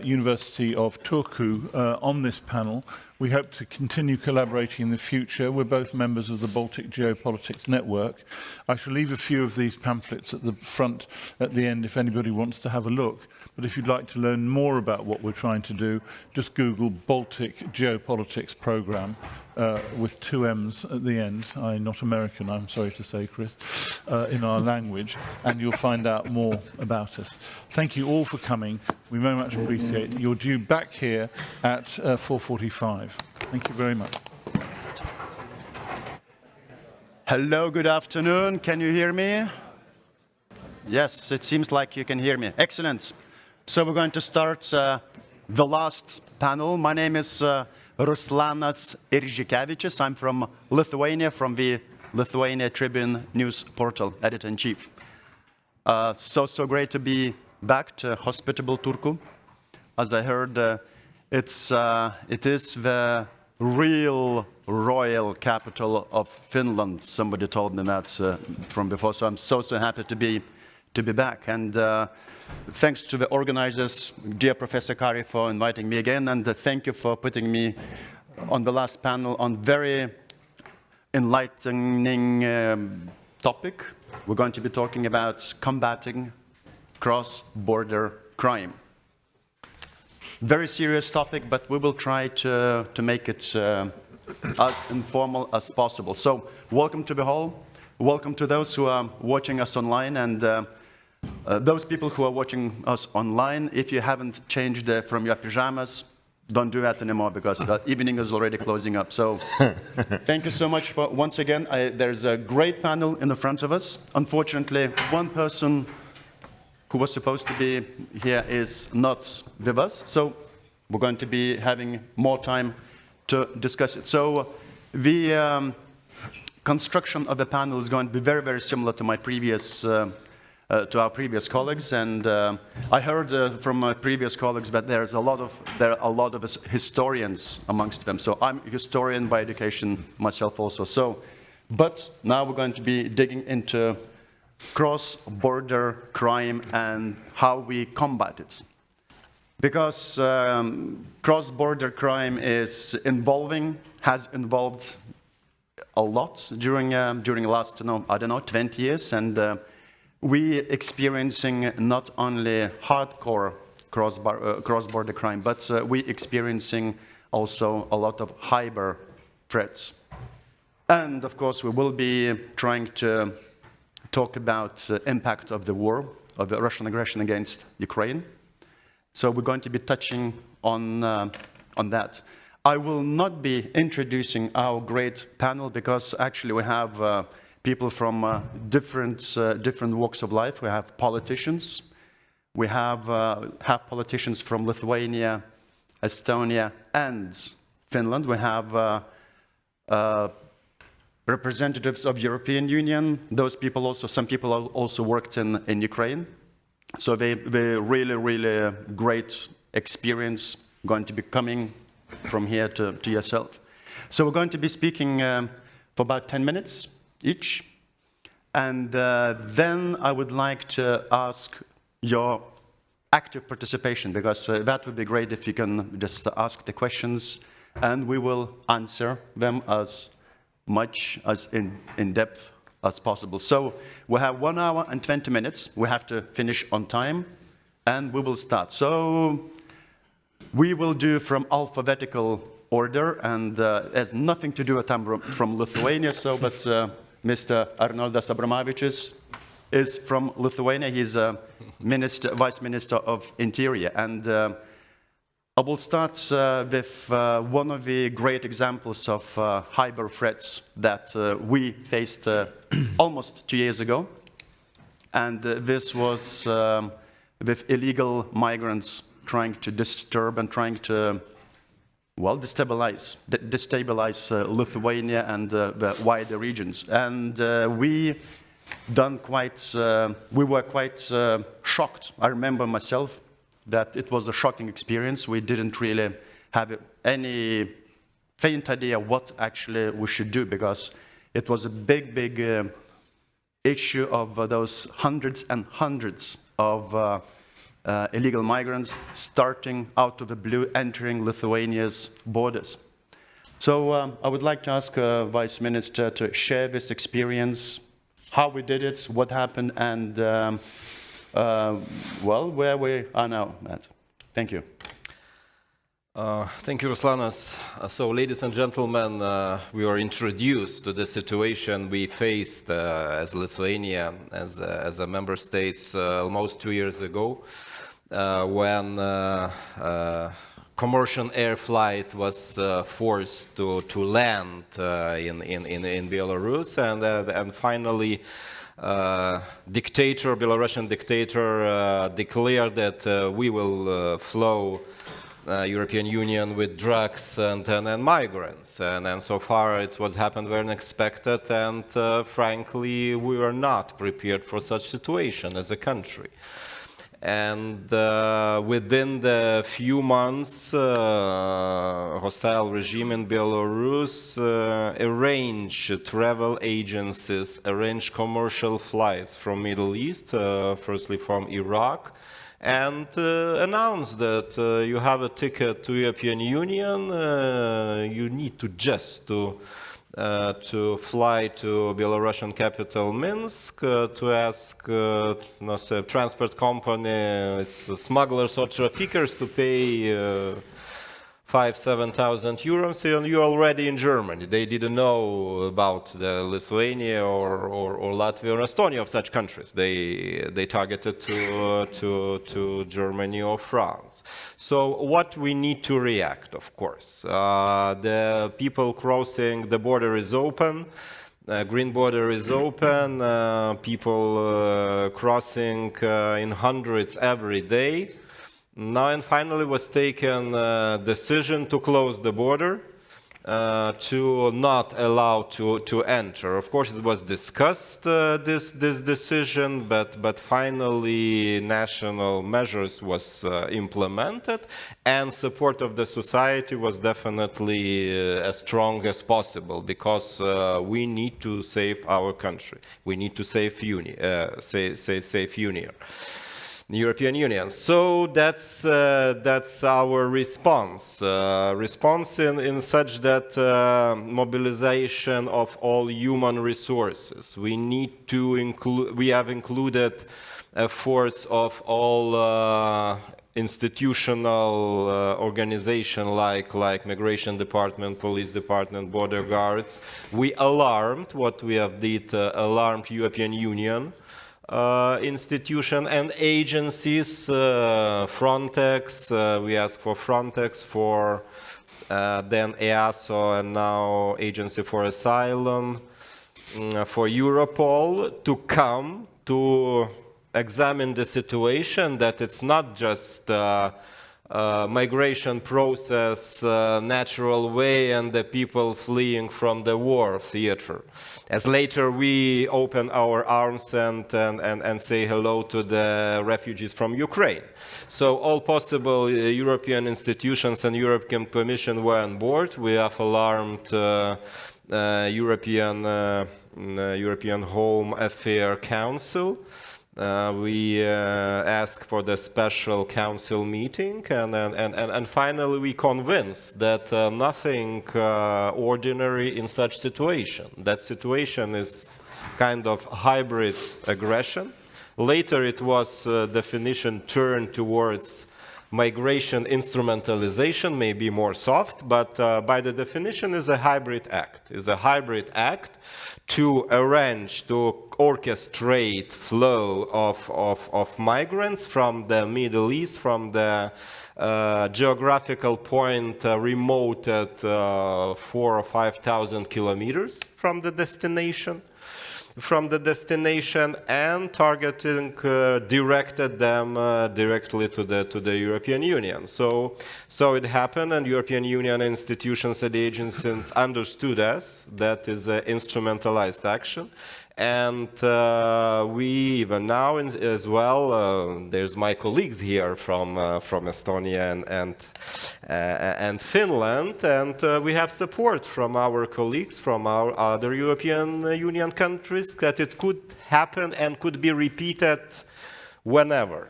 University of Turku on this panel. We hope to continue collaborating in the future. We're both members of the Baltic Geopolitics Network. I shall leave a few of these pamphlets at the front at the end if anybody wants to have a look. But if you'd like to learn more about what we're trying to do, just Google Baltic Geopolitics Programme with 2 M's at the end. I'm not American, I'm sorry to say, Chris, in our language, and you'll find out more about us. Thank you all for coming. We very much appreciate it. You're due back here at 4:45. Thank you very much. Hello, good afternoon. Can you hear me? Yes, it seems like you can hear me. Excellent. So we're going to start the last panel. My name is Ruslanas Iržikevičius. I'm from Lithuania, from the Lithuania Tribune news portal, editor-in-chief. So great to be back to hospitable Turku. As I heard, it is the real royal capital of Finland. Somebody told me that from before, so I'm so happy to be back. And thanks to the organizers, dear Professor Kari, for inviting me again, and thank you for putting me on the last panel on very enlightening topic. We're going to be talking about combating cross-border crime. Very serious topic, but we will try to make it as informal as possible. So, welcome to the hall. Welcome to those who are watching us online, and those people who are watching us online, if you haven't changed from your pajamas, don't do that anymore, because the evening is already closing up. So, thank you so much for, once again, there's a great panel in the front of us. Unfortunately, one person who was supposed to be here is not with us, so we're going to be having more time to discuss it. So the construction of the panel is going to be very, very similar to my previous, to our previous colleagues, and I heard from my previous colleagues that there are a lot of historians amongst them. So I'm a historian by education myself also. So, but now we're going to be digging into cross-border crime and how we combat it. Because cross-border crime has involved a lot during the last, I don't know, 20 years, and we experiencing not only hardcore cross-border crime, but we experiencing also a lot of cyber threats. And of course, we will be trying to talk about the impact of the war, of the Russian aggression against Ukraine. So we're going to be touching on that. I will not be introducing our great panel, because actually we have people from different walks of life. We have politicians. We have politicians from Lithuania, Estonia, and Finland. We have representatives of European Union. Those people also, some people also worked in Ukraine. So they really great experience going to be coming from here to yourself. So we're going to be speaking for about 10 minutes each. And then I would like to ask your active participation, because that would be great if you can just ask the questions and we will answer them as much as in depth as possible. So we have 1 hour and 20 minutes. We have to finish on time, and we will start. So we will do from alphabetical order, and it has nothing to do with I'm from Lithuania. So, but Mr. Arnoldas Abramavičius is from Lithuania. He's a vice minister of Interior, and I will start with one of the great examples of cyber threats that we faced almost 2 years ago. And this was with illegal migrants trying to disturb and trying to, well, destabilize Lithuania and the wider regions. And we were quite shocked. I remember myself that it was a shocking experience. We didn't really have any faint idea what actually we should do, because it was a big issue of those hundreds and hundreds of illegal migrants starting out of the blue, entering Lithuania's borders. So I would like to ask Vice Minister to share this experience, how we did it, what happened, and well, where we are now, Matt. Thank you. Thank you, Ruslanas. So, ladies and gentlemen, we were introduced to the situation we faced as Lithuania, as a member state, almost 2 years ago, when commercial air flight was forced to land in Belarus, and finally Belarusian dictator declared that we will flow European Union with drugs and migrants, and so far it was happened very unexpected, and frankly we were not prepared for such situation as a country. And within the few months, hostile regime in Belarus arranged travel agencies, arranged commercial flights from Middle East, firstly from Iraq, and announced that you have a ticket to European Union, you need to just to fly to Belarusian capital Minsk to ask transport company, it's smugglers or traffickers, to pay 5,000–7,000 euros, and you're already in Germany. They didn't know about the Lithuania or Latvia or Estonia of such countries. They targeted to Germany or France. So what we need to react, of course. The people crossing the border is open. Green border is open. People crossing in hundreds every day. Now and finally was taken a decision to close the border, to not allow to enter. Of course, it was discussed, this decision, but finally national measures was implemented, and support of the society was definitely as strong as possible, because we need to save our country. We need to save European Union. So that's our response. Response in such that mobilization of all human resources. We need to include. We have included efforts of all institutional organization like Migration Department, Police Department, Border Guards. We alarmed. What we have did alarmed European Union. Institution and agencies, Frontex, we asked for Frontex, for then EASO, and now Agency for Asylum, for Europol, to come to examine the situation, that it's not just migration process, natural way, and the people fleeing from the war theater. As later we open our arms and say hello to the refugees from Ukraine. So all possible European institutions and European Commission were on board. We have alarmed European Home Affairs Council. We asked for the special council meeting, and finally we convinced that nothing ordinary in such situation. That situation is kind of hybrid aggression. Later it was definition turned towards migration instrumentalization, maybe more soft, but by the definition is a hybrid act. Is a hybrid act to arrange, to orchestrate flow of migrants from the Middle East, from the geographical point remote at 4,000 or 5,000 kilometers from the destination. And targeting, directed them directly to the European Union. So it happened, and European Union institutions and agencies understood us. That is an instrumentalized action. And we even now as well, there's my colleagues here from Estonia and Finland, and we have support from our colleagues from our other European Union countries that it could happen and could be repeated whenever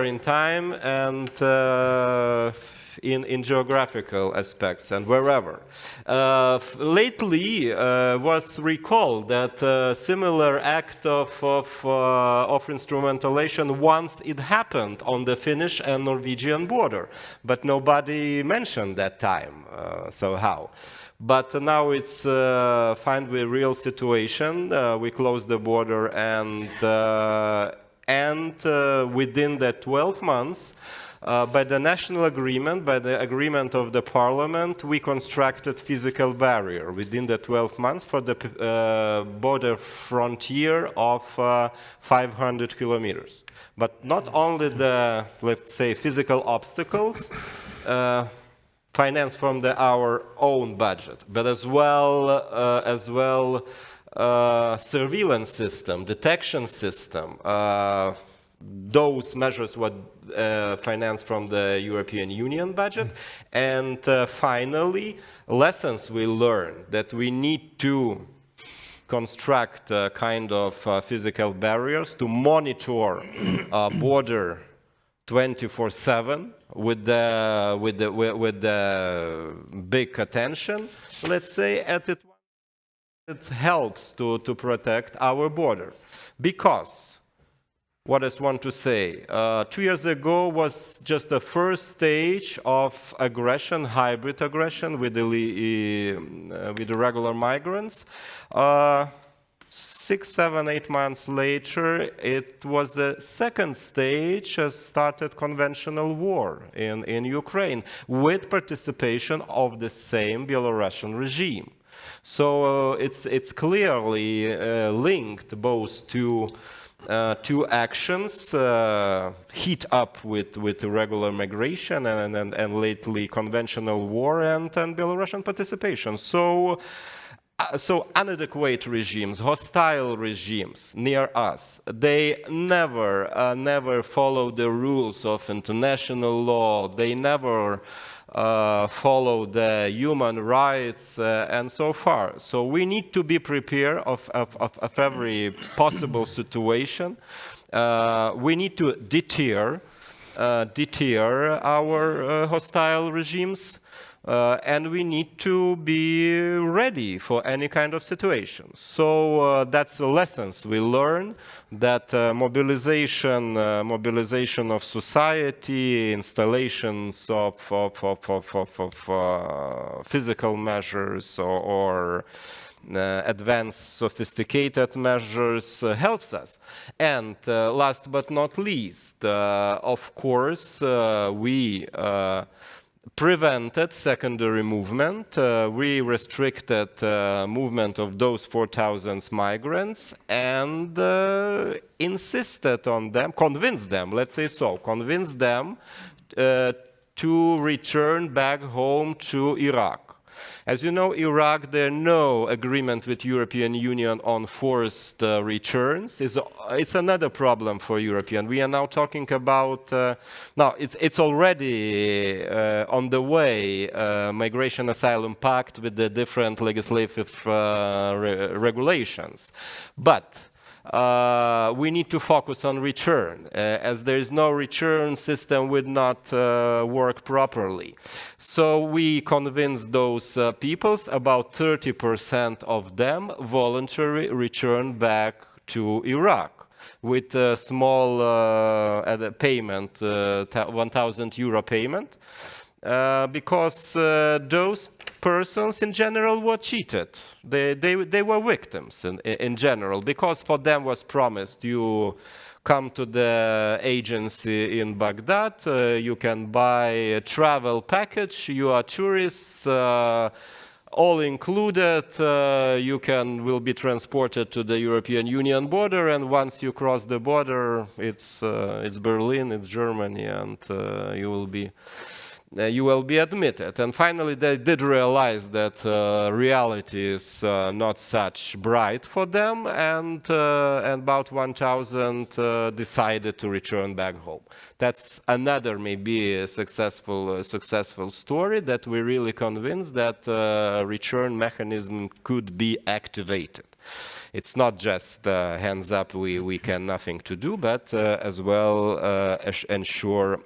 in time and in geographical aspects and wherever. Lately was recalled that a similar act of instrumentalization once it happened on the Finnish and Norwegian border, but nobody mentioned that time, so how? But now it's finally a real situation. We closed the border, and within the 12 months, By the national agreement, by the agreement of the parliament, we constructed physical barrier within the 12 months for the border frontier of 500 kilometers. But not only the, let's say, physical obstacles, financed from our own budget, but as well surveillance system, detection system. Those measures were financed from the European Union budget. And finally, lessons we learned that we need to construct a kind of physical barriers to monitor border 24/7 with the big attention, let's say, it helps to protect our border. Because, what I want to say, 2 years ago was just the first stage of aggression, hybrid aggression with the regular migrants. 6, 7, 8 months later, it was the second stage, started conventional war in Ukraine with participation of the same Belarusian regime. So it's clearly linked both to two actions, heat up with irregular migration and lately conventional war and Belarusian participation. So inadequate regimes, hostile regimes near us, they never follow the rules of international law. They never follow the human rights and so far. So we need to be prepared of every possible situation. We need to deter our hostile regimes. And we need to be ready for any kind of situation. So that's the lessons we learn, that mobilization of society, installations of physical measures or advanced sophisticated measures helps us. And last but not least, of course, we prevented secondary movement. We restricted movement of those 4,000 migrants and insisted on them, convinced them, let's say so, convinced them to return back home to Iraq. As you know, Iraq, there's no agreement with European Union on forced returns. It's another problem for European. We are now talking about, now it's already on the way, Migration Asylum Pact with the different legislative regulations. But we need to focus on return, as there is no return system would not work properly. So we convinced those peoples, about 30% of them voluntarily return back to Iraq with a small payment, 1,000 euro payment, because those persons in general were cheated. They were victims in general, because for them was promised, you come to the agency in Baghdad, you can buy a travel package, you are tourists, all included, you will be transported to the European Union border, and once you cross the border, it's Berlin, it's Germany, and you will be admitted. And finally, they did realize that reality is not such bright for them, and about 1,000 decided to return back home. That's another maybe successful story, that we're really convinced that return mechanism could be activated. It's not just hands up, we can nothing to do, but as well ensure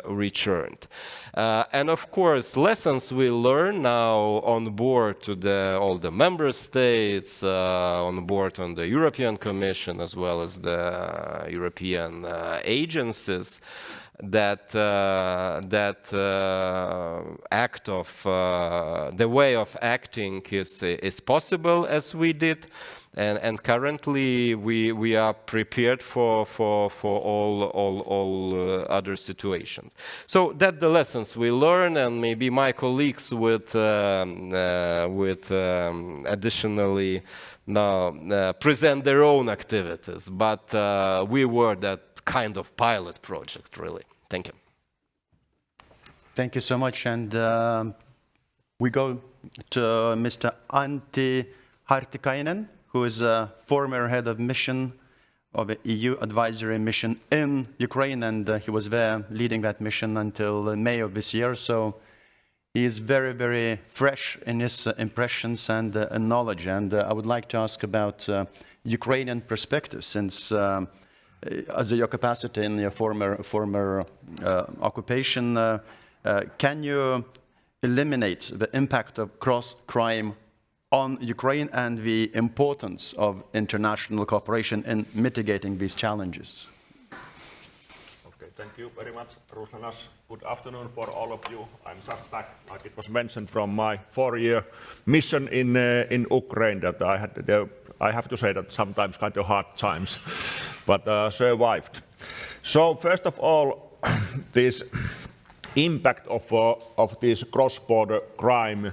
returned. And of course, lessons we learn now on board to all the member states, on board on the European Commission, as well as the European agencies. act of the way of acting is possible as we did, and currently we are prepared for all other situations. So that the lessons we learn, and maybe my colleagues would additionally now present their own activities, but we were that kind of pilot project, really. Thank you. Thank you so much, and we go to Mr. Antti Hartikainen, who is a former head of mission of the EU advisory mission in Ukraine, and he was there leading that mission until May of this year. So he is very, very fresh in his impressions and knowledge. And I would like to ask about Ukrainian perspective, since as your capacity in your former occupation, can you eliminate the impact of cross-crime on Ukraine and the importance of international cooperation in mitigating these challenges? Okay, thank you very much, Rusanas. Good afternoon for all of you. I'm just back, like it was mentioned, from my 4-year mission in Ukraine that I had. I have to say that sometimes kind of hard times, but survived. So first of all, this impact of this cross-border crime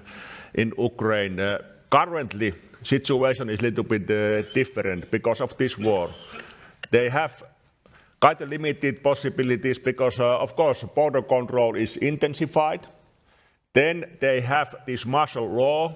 in Ukraine. Currently, situation is a little bit different because of this war. They have quite limited possibilities because, of course, border control is intensified. Then they have this martial law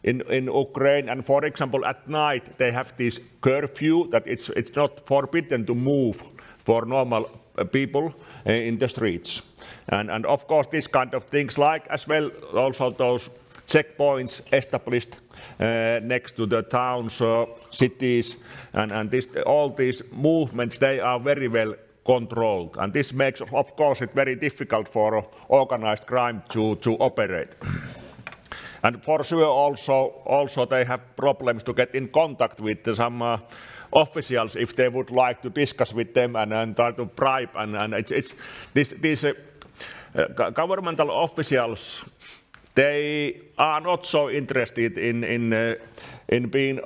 in Ukraine, and for example, at night they have this curfew that it's not forbidden to move for normal people in the streets. And of course, this kind of things, like as well also those checkpoints established next to the towns, cities, and all these movements, they are very well controlled. And this makes, of course, it very difficult for organized crime to operate. And for sure also they have problems to get in contact with some officials if they would like to discuss with them and try to bribe. And it's these governmental officials, they are not so interested in being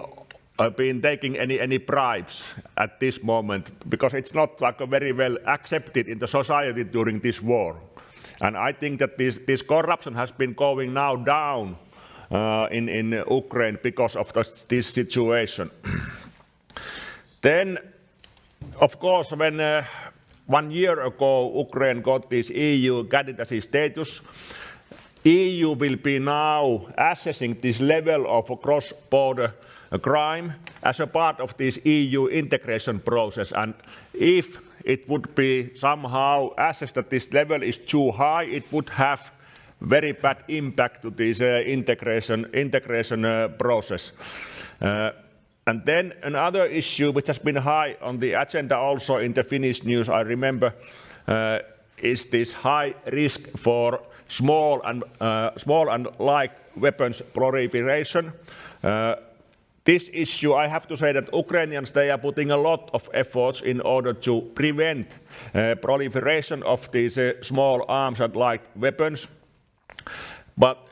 taking any bribes at this moment, because it's not like very well accepted in the society during this war. And I think that this corruption has been going now down in Ukraine because of this situation. Then, of course, when 1 year ago Ukraine got this EU candidacy status, EU will be now assessing this level of cross-border crime as a part of this EU integration process. And if it would be somehow assessed that this level is too high, it would have very bad impact to this integration process. And then another issue which has been high on the agenda also in the Finnish news, I remember, is this high risk for small and light weapons proliferation. This issue, I have to say that Ukrainians, they are putting a lot of efforts in order to prevent proliferation of these small arms and light weapons.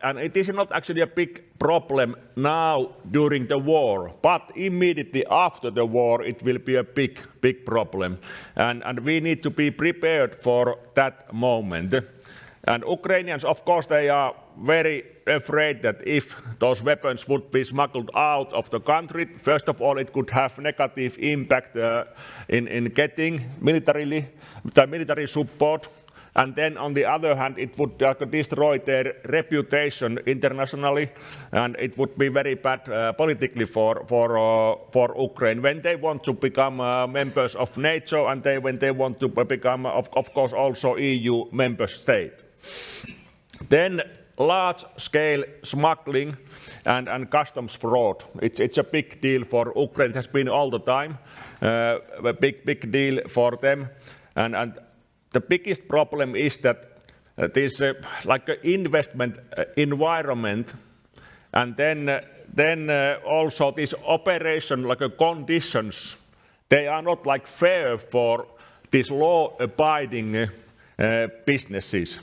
And it is not actually a big problem now during the war, but immediately after the war it will be a big problem. And we need to be prepared for that moment. And Ukrainians, of course, they are very afraid that if those weapons would be smuggled out of the country, first of all, it could have negative impact in getting military support. And then, on the other hand, it would destroy their reputation internationally, and it would be very bad politically for Ukraine when they want to become members of NATO, and when they want to become, of course, also EU member state. Then, large-scale smuggling and customs fraud. It's a big deal for Ukraine. It has been all the time a big deal for them, and the biggest problem is that this like an investment environment, and then also this operation like conditions, they are not like fair for these law-abiding businesses.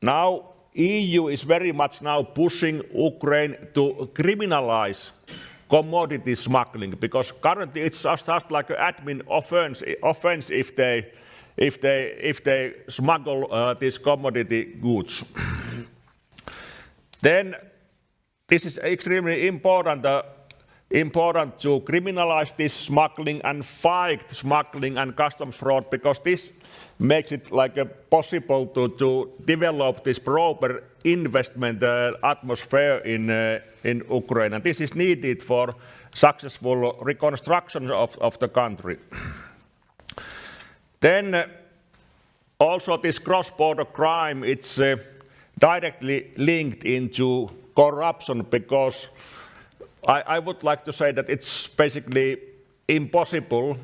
Now, EU is very much now pushing Ukraine to criminalize commodity smuggling, because currently it's just like an admin offense if they smuggle these commodity goods. Then this is extremely important to criminalize this smuggling and fight smuggling and customs fraud, because this makes it possible to develop this proper investment atmosphere in Ukraine, and this is needed for successful reconstruction of the country. Then also this cross-border crime, it's directly linked into corruption, because I would like to say that it's basically impossible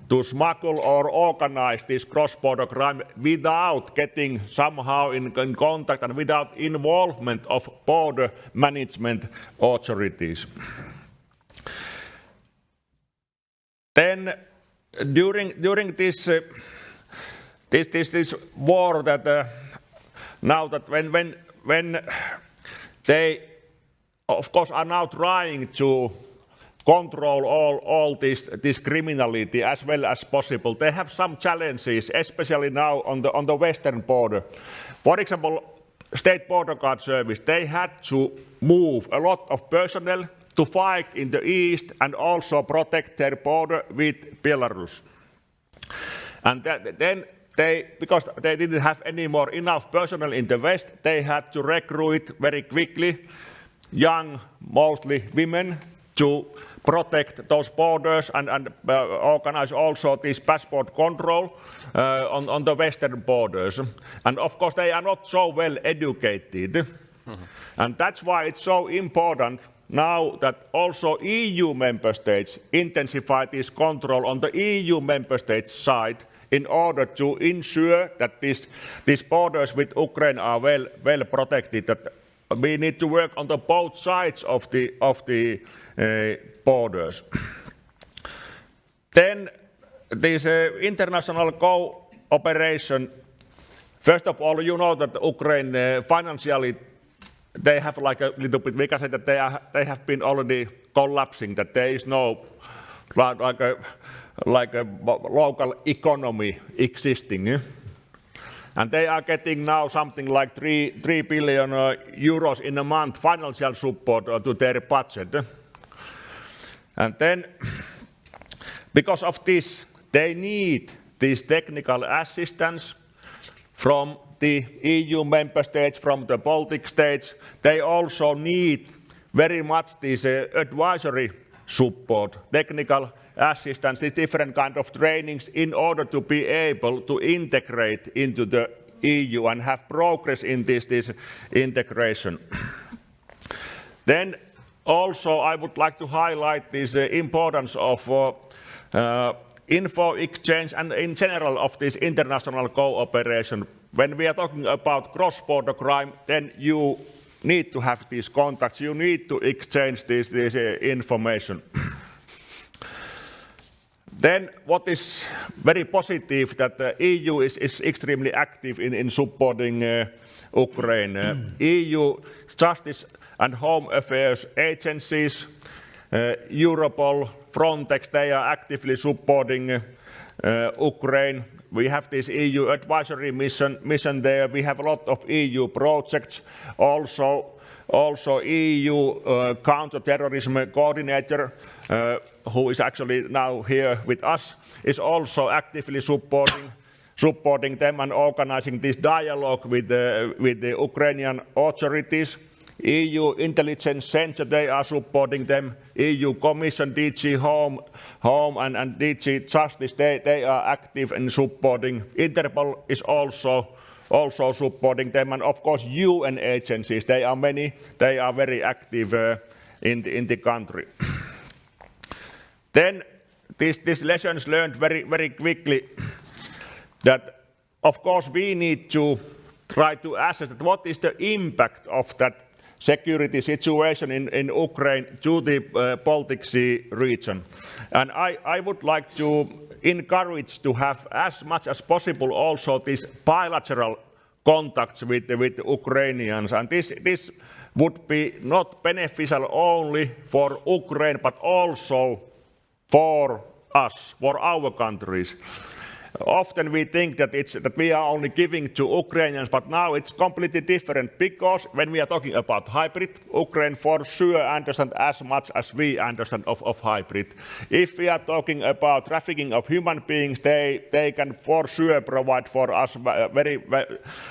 to smuggle or organize this cross-border crime without getting somehow in contact and without involvement of border management authorities. Then during this war, that now that when they of course are now trying to control all this criminality as well as possible, they have some challenges, especially now on the western border. For example, State Border Guard Service, they had to move a lot of personnel to fight in the east and also protect their border with Belarus. And then because they didn't have any more enough personnel in the west, they had to recruit very quickly young, mostly women, to protect those borders and organize also this passport control on the western borders. And of course, they are not so well educated. And that's why it's so important now that also EU member states intensify this control on the EU member states side in order to ensure that these borders with Ukraine are well protected. That we need to work on the both sides of the borders. Then this international cooperation. First of all, you know that Ukraine financially, they have like a little bit, we can say that they have been already collapsing, that there is no like a local economy existing. And they are getting now something like 3 billion euros in a month financial support to their budget. And then, because of this, they need this technical assistance from the EU member states, from the Baltic states. They also need very much this advisory support, technical assistance, the different kind of trainings in order to be able to integrate into the EU and have progress in this integration. Then also I would like to highlight this importance of info exchange and in general of this international cooperation. When we are talking about cross-border crime, then you need to have these contacts, you need to exchange this information. Then what is very positive that the EU is extremely active in supporting Ukraine. EU Justice and Home Affairs agencies, Europol, Frontex, they are actively supporting Ukraine. We have this EU advisory mission there. We have a lot of EU projects. Also EU Counter-Terrorism coordinator, who is actually now here with us, is also actively supporting them and organizing this dialogue with the Ukrainian authorities. EU Intelligence Center, they are supporting them. EU Commission, DG Home and DG Justice, they are active in supporting. Interpol is also supporting them, and of course UN agencies, they are many, they are very active in the country. Then these lessons learned very quickly, that of course we need to try to assess that what is the impact of that security situation in Ukraine to the Baltic Sea region. And I would like to encourage to have as much as possible also these bilateral contacts with the Ukrainians. And this would be not beneficial only for Ukraine, but also for us, for our countries. Often we think that we are only giving to Ukrainians, but now it's completely different, because when we are talking about hybrid, Ukraine for sure understands as much as we understand of hybrid. If we are talking about trafficking of human beings, they can for sure provide for us very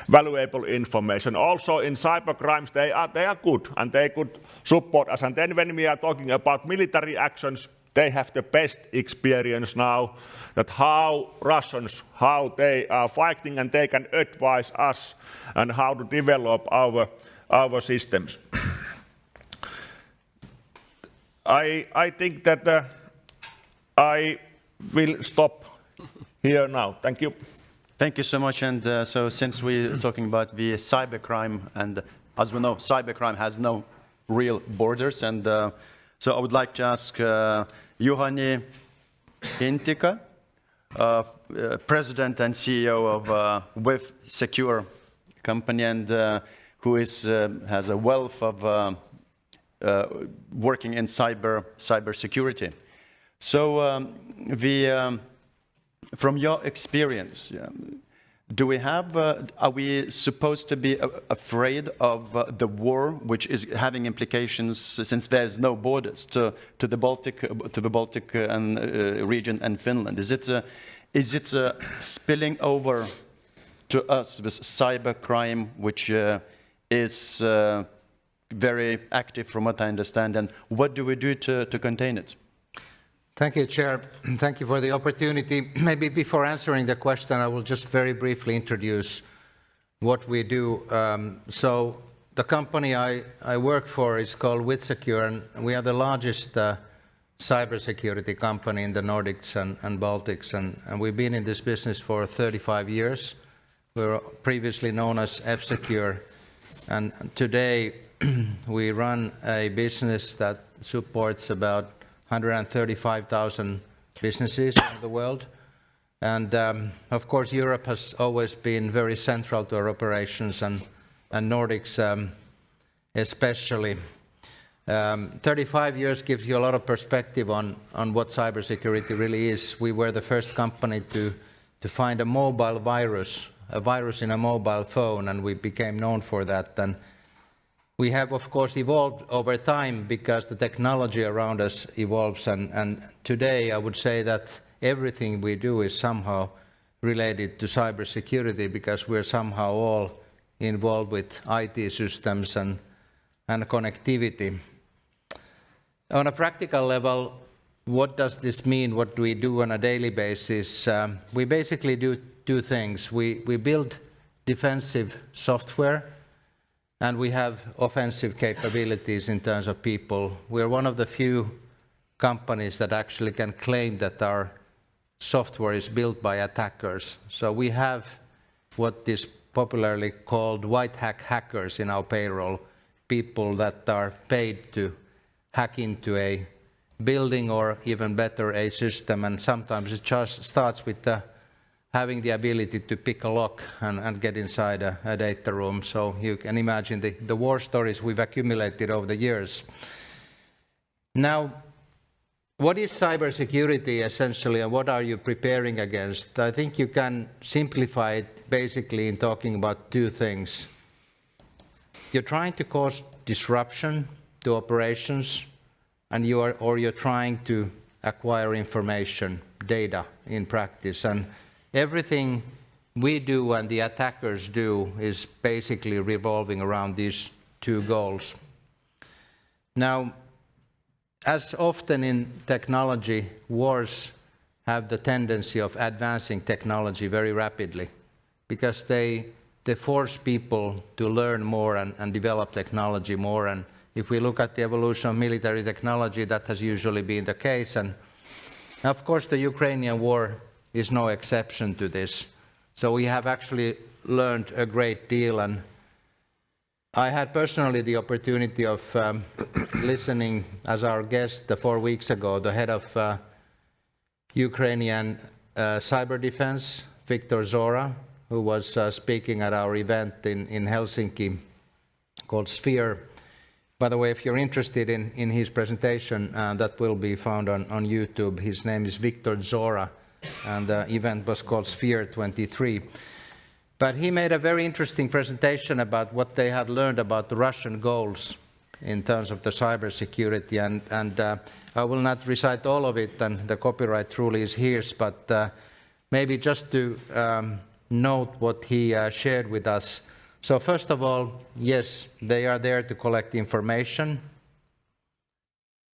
valuable information. Also in cybercrimes, they are good and they could support us. And then when we are talking about military actions, they have the best experience now that how Russians, how they are fighting, and they can advise us and how to develop our systems. I think that I will stop here now. Thank you. Thank you so much. And so since we're talking about the cybercrime, and as we know, cybercrime has no real borders, and so I would like to ask Juhani Intika, President and CEO of With Secure company, and who has a wealth of working in cybersecurity. So from your experience, do we have? Are we supposed to be afraid of the war, which is having implications since there's no borders to the Baltic region and Finland? Is it spilling over to us, this cybercrime, which is very active, from what I understand, and what do we do to contain it? Thank you, Chair. Thank you for the opportunity. Maybe before answering the question, I will just very briefly introduce what we do. So the company I work for is called With Secure, and we are the largest cybersecurity company in the Nordics and Baltics, and we've been in this business for 35 years. We were previously known as F-Secure, and today we run a business that supports about 135,000 businesses around the world. And of course, Europe has always been very central to our operations, and Nordics especially. 35 years gives you a lot of perspective on what cybersecurity really is. We were the first company to find a mobile virus, a virus in a mobile phone, and we became known for that. And we have, of course, evolved over time because the technology around us evolves, and today I would say that everything we do is somehow related to cybersecurity, because we're somehow all involved with IT systems and connectivity. On a practical level, what does this mean? What do we do on a daily basis? We basically do two things. We build defensive software, and we have offensive capabilities in terms of people. We're one of the few companies that actually can claim that our software is built by attackers. So we have what is popularly called white hat hackers in our payroll, people that are paid to hack into a building, or even better, a system. And sometimes it just starts with having the ability to pick a lock and get inside a data room. So you can imagine the war stories we've accumulated over the years. Now, what is cybersecurity essentially, and what are you preparing against? I think you can simplify it basically in talking about two things. You're trying to cause disruption to operations, and you're trying to acquire information, data in practice. And everything we do and the attackers do is basically revolving around these two goals. Now, as often in technology, wars have the tendency of advancing technology very rapidly, because they force people to learn more and develop technology more. And if we look at the evolution of military technology, that has usually been the case. And of course, the Ukrainian war is no exception to this. So we have actually learned a great deal. And I had personally the opportunity of listening as our guest 4 weeks ago, the head of Ukrainian cyber defense, Viktor Zora, who was speaking at our event in Helsinki called Sphere. By the way, if you're interested in his presentation, that will be found on YouTube. His name is Viktor Zora, and the event was called Sphere 23. But he made a very interesting presentation about what they had learned about the Russian goals in terms of the cybersecurity, and I will not recite all of it, and the copyright rule is his, but maybe just to note what he shared with us. So first of all, yes, they are there to collect information.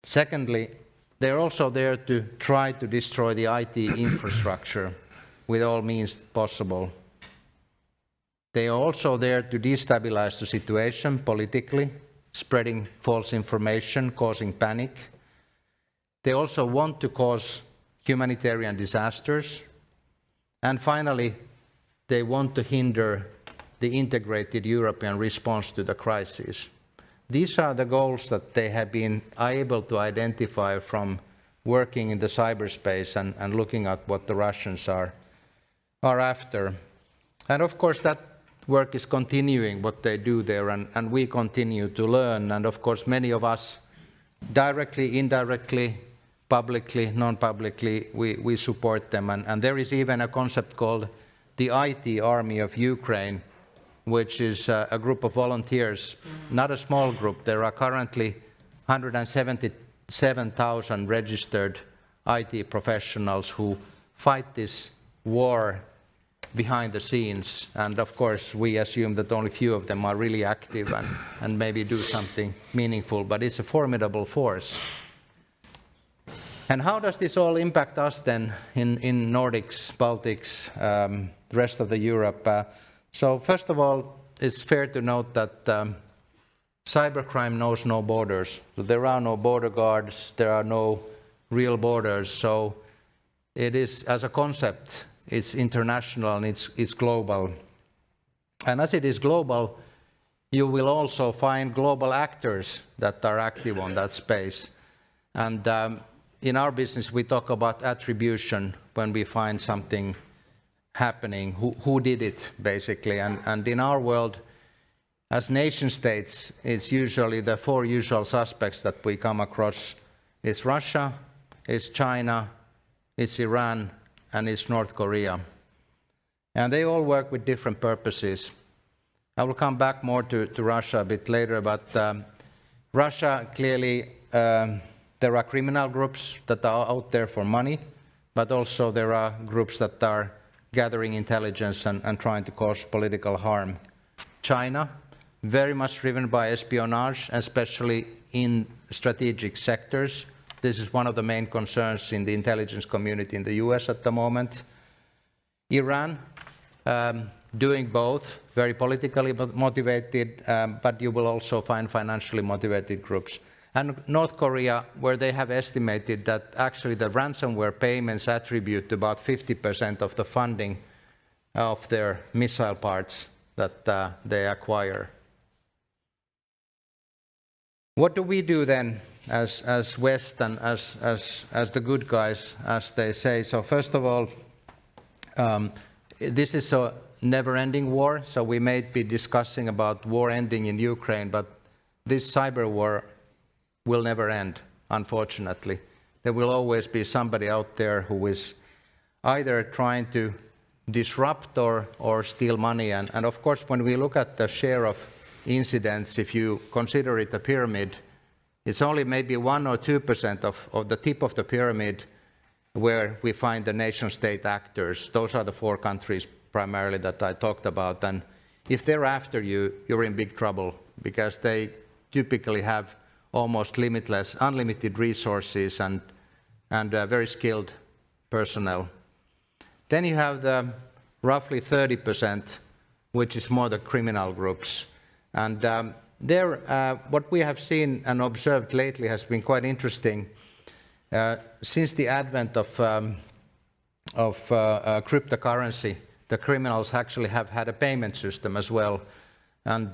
Secondly, they're also there to try to destroy the IT infrastructure with all means possible. They are also there to destabilize the situation politically, spreading false information, causing panic. They also want to cause humanitarian disasters. And finally, they want to hinder the integrated European response to the crisis. These are the goals that they have been able to identify from working in the cyberspace and looking at what the Russians are after. And of course, that work is continuing, what they do there, and we continue to learn. And of course, many of us, directly, indirectly, publicly, non-publicly, we support them. And there is even a concept called the IT Army of Ukraine, which is a group of volunteers, not a small group. There are currently 177,000 registered IT professionals who fight this war behind the scenes. And of course, we assume that only few of them are really active and maybe do something meaningful, but it's a formidable force. And how does this all impact us then in Nordics, Baltics, the rest of the Europe? So first of all, it's fair to note that cybercrime knows no borders. So there are no border guards, there are no real borders. So it is, as a concept, it's international and it's global. And as it is global, you will also find global actors that are active on that space. And in our business, we talk about attribution when we find something happening, who did it, basically. And in our world, as nation states, it's usually the four usual suspects that we come across. It's Russia, it's China, it's Iran, and it's North Korea. And they all work with different purposes. I will come back more to Russia a bit later, but Russia, clearly, there are criminal groups that are out there for money, but also there are groups that are gathering intelligence and trying to cause political harm. China, very much driven by espionage, especially in strategic sectors. This is one of the main concerns in the intelligence community in the US at the moment. Iran, doing both, very politically motivated, but you will also find financially motivated groups. And North Korea, where they have estimated that actually the ransomware payments attribute to about 50% of the funding of their missile parts that they acquire. What do we do then as West and as the good guys, as they say? So first of all, this is a never-ending war, so we may be discussing about war ending in Ukraine, but this cyber war will never end, unfortunately. There will always be somebody out there who is either trying to disrupt or steal money. And of course, when we look at the share of incidents, if you consider it a pyramid, it's only maybe 1 or 2% of the tip of the pyramid where we find the nation-state actors. Those are the 4 countries primarily that I talked about. And if they're after you, you're in big trouble, because they typically have almost limitless, unlimited resources and very skilled personnel. Then you have the roughly 30%, which is more the criminal groups. And what we have seen and observed lately has been quite interesting. Since the advent of cryptocurrency, the criminals actually have had a payment system as well. And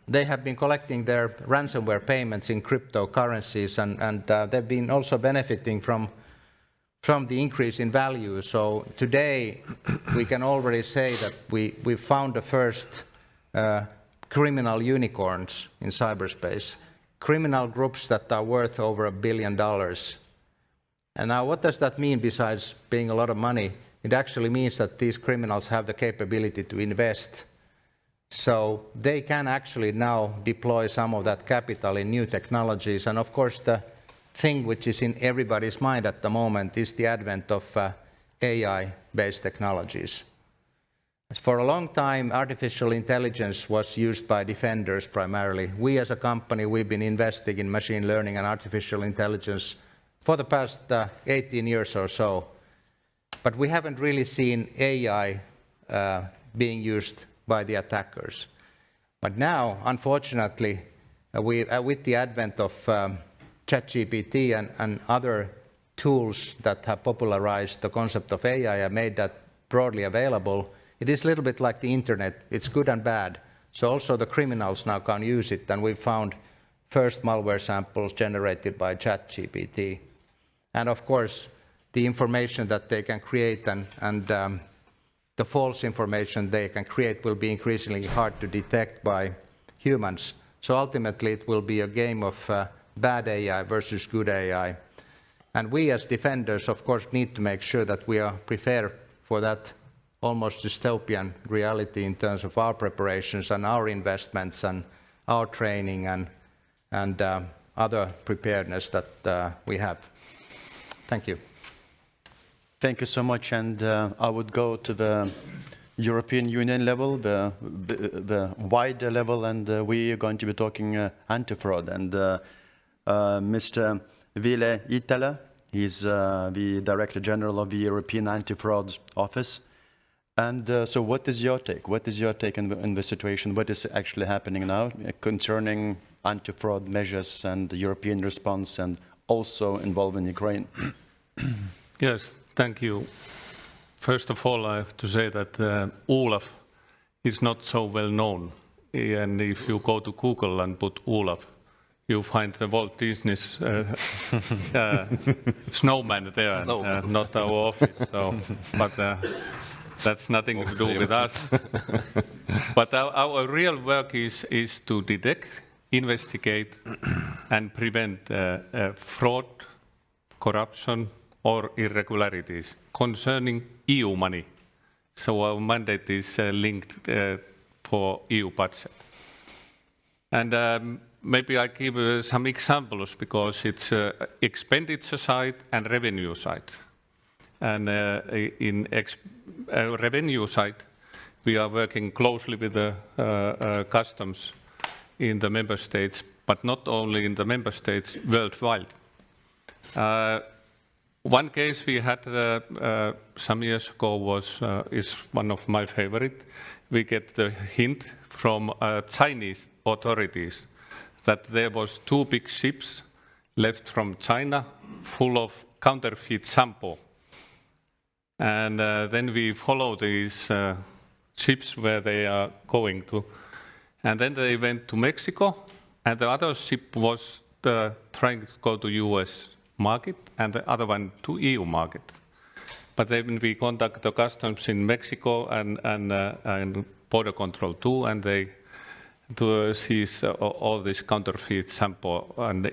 they have been collecting their ransomware payments in cryptocurrencies, and they've been also benefiting from the increase in value. So today we can already say that we've found the first criminal unicorns in cyberspace, criminal groups that are worth over $1 billion. And now what does that mean besides being a lot of money? It actually means that these criminals have the capability to invest. So they can actually now deploy some of that capital in new technologies. And of course, the thing which is in everybody's mind at the moment is the advent of AI-based technologies. For a long time, artificial intelligence was used by defenders primarily. We as a company, we've been investing in machine learning and artificial intelligence for the past 18 years or so. But we haven't really seen AI being used by the attackers. But now, unfortunately, with the advent of ChatGPT and other tools that have popularized the concept of AI and made that broadly available, it is a little bit like the internet. It's good and bad. So also the criminals now can use it, and we've found first malware samples generated by ChatGPT. And of course, the information that they can create and the false information they can create will be increasingly hard to detect by humans. So ultimately, it will be a game of bad AI versus good AI. And we as defenders, of course, need to make sure that we are prepared for that almost dystopian reality in terms of our preparations and our investments and our training and other preparedness that we have. Thank you. Thank you so much. And I would go to the European Union level, the wider level, and we are going to be talking anti-fraud. And Mr. Ville Itälä, he's the Director General of the European Anti-Fraud Office. And so what is your take? What is your take in the situation? What is actually happening now concerning anti-fraud measures and the European response, and also involving Ukraine? Yes, thank you. First of all, I have to say that Olaf is not so well known. And if you go to Google and put Olaf, you find the Walt Disney's snowman there, not our office. So, but that's nothing to do with us. But our real work is to detect, investigate, and prevent fraud, corruption, or irregularities concerning EU money. So our mandate is linked for EU budget. And maybe I give some examples because it's expenditure side and revenue side. And in revenue side, we are working closely with the customs in the member states, but not only in the member states, worldwide. One case we had some years ago is one of my favorite. We get the hint from Chinese authorities that there was 2 big ships left from China full of counterfeit shampoo. And then we follow these ships where they are going to. And then they went to Mexico, and the other ship was trying to go to US market, and the other one to EU market. But then we contact the customs in Mexico and border control too, and they seize all this counterfeit shampoo. And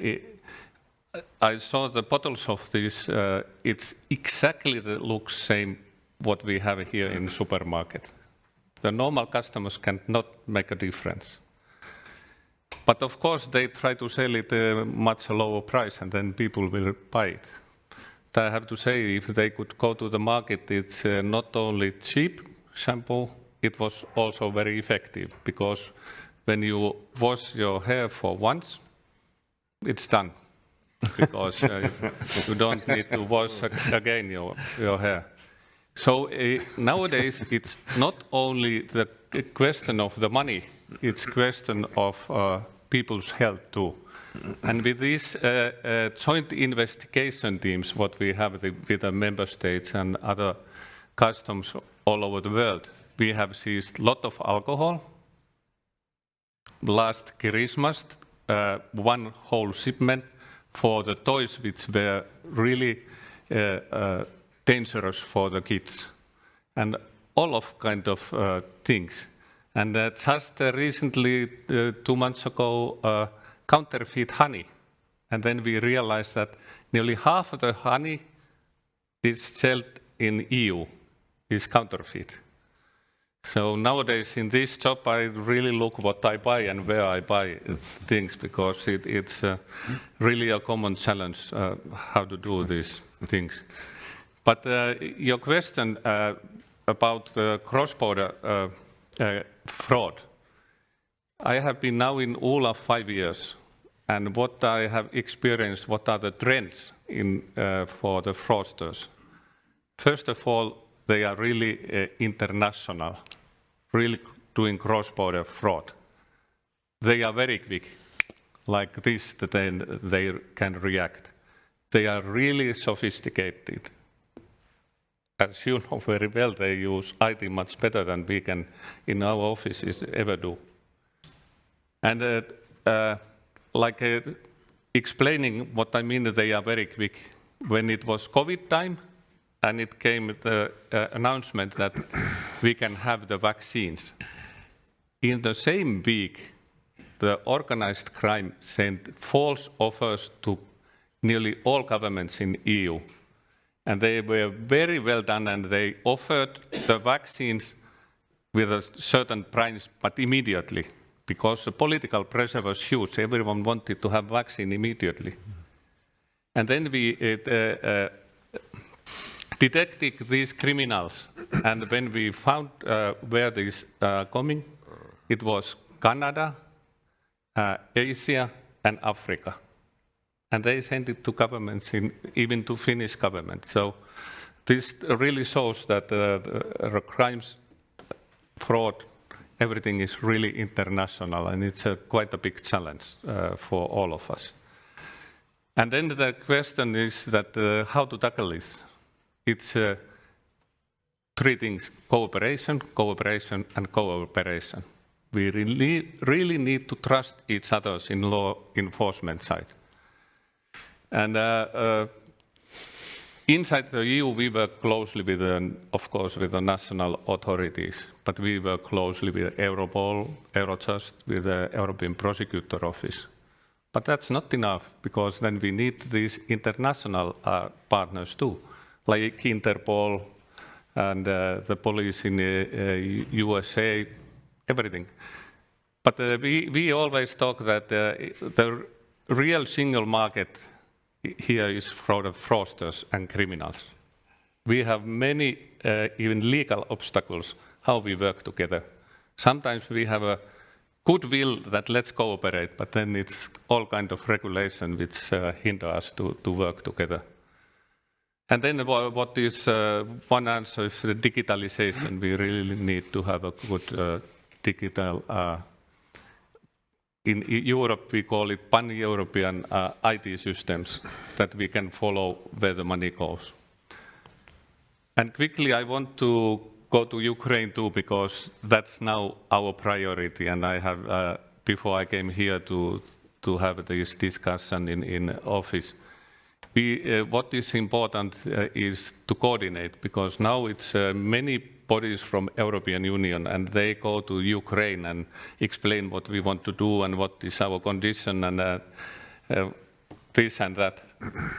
I saw the bottles of this. It's exactly the looks same what we have here in supermarket. The normal customers cannot make a difference. But of course, they try to sell it much lower price, and then people will buy it. I have to say, if they could go to the market, it's not only cheap shampoo, it was also very effective, because when you wash your hair for once, it's done, because you don't need to wash again your hair. So nowadays, it's not only the question of the money, it's question of people's health too. And with these joint investigation teams, what we have with the member states and other customs all over the world, we have seized a lot of alcohol, last Christmas one whole shipment for the toys which were really dangerous for the kids, and all of kind of things. And just recently, 2 months ago, counterfeit honey. And then we realized that nearly half of the honey is sold in EU is counterfeit. So nowadays in this job, I really look what I buy and where I buy things, because it's really a common challenge how to do these things. But your question about cross-border fraud. I have been now in ULA 5 years, and what I have experienced, what are the trends for the fraudsters? First of all, they are really international, really doing cross-border fraud. They are very quick, like this, that they can react. They are really sophisticated. As you know very well, they use IT much better than we can in our offices ever do. And explaining what I mean, they are very quick. When it was COVID time, and it came the announcement that we can have the vaccines. In the same week, the organized crime sent false offers to nearly all governments in EU. And they were very well done, and they offered the vaccines with a certain price, but immediately, because the political pressure was huge. Everyone wanted to have vaccine immediately. And then we detected these criminals, and when we found where these are coming, it was Canada, Asia, and Africa. And they sent it to governments, even to Finnish government. So this really shows that the crimes, fraud, everything is really international, and it's quite a big challenge for all of us. And then the question is that how to tackle this? It's 3 things: cooperation, cooperation, and cooperation. We really need to trust each other in law enforcement side. And inside the EU, we work closely with, of course, with the national authorities, but we work closely with Europol, Eurojust, with the European Prosecutor Office. But that's not enough, because then we need these international partners too, like Interpol and the police in the USA, everything. But we always talk that the real single market here is for the fraudsters and criminals. We have many even legal obstacles how we work together. Sometimes we have a goodwill that let's cooperate, but then it's all kind of regulation which hinder us to work together. And then what is one answer is the digitalization. We really need to have a good digital, in Europe we call it pan-European IT systems, that we can follow where the money goes. And quickly I want to go to Ukraine too, because that's now our priority, and I have, before I came here to have this discussion in office, what is important is to coordinate, because now it's many bodies from European Union, and they go to Ukraine and explain what we want to do and what is our condition and this and that.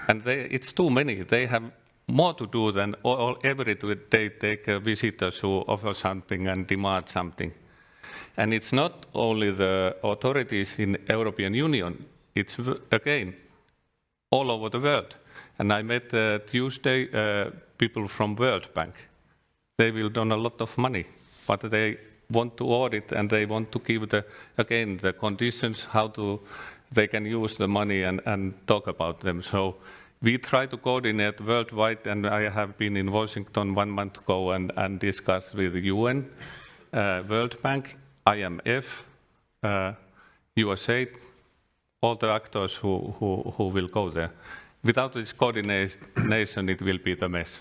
And it's too many. They have more to do than every day take visitors who offer something and demand something. And it's not only the authorities in European Union, it's again all over the world. And I met Tuesday people from World Bank. They will donate a lot of money, but they want to audit and they want to give again the conditions how they can use the money and talk about them. So we try to coordinate worldwide, and I have been in Washington 1 month ago and discussed with the UN, World Bank, IMF, USA, all the actors who will go there. Without this coordination, it will be the mess.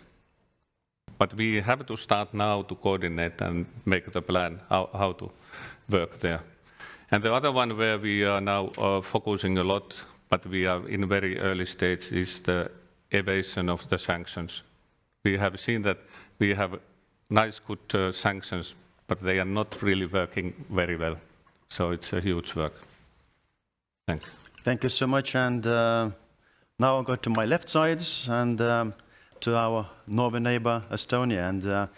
But we have to start now to coordinate and make the plan how to work there. And the other one where we are now focusing a lot, but we are in very early stage, is the evasion of the sanctions. We have seen that we have nice, good sanctions, but they are not really working very well. So it's a huge work. Thanks. Thank you so much. And now I'll go to my left side and to our northern neighbor, Estonia. And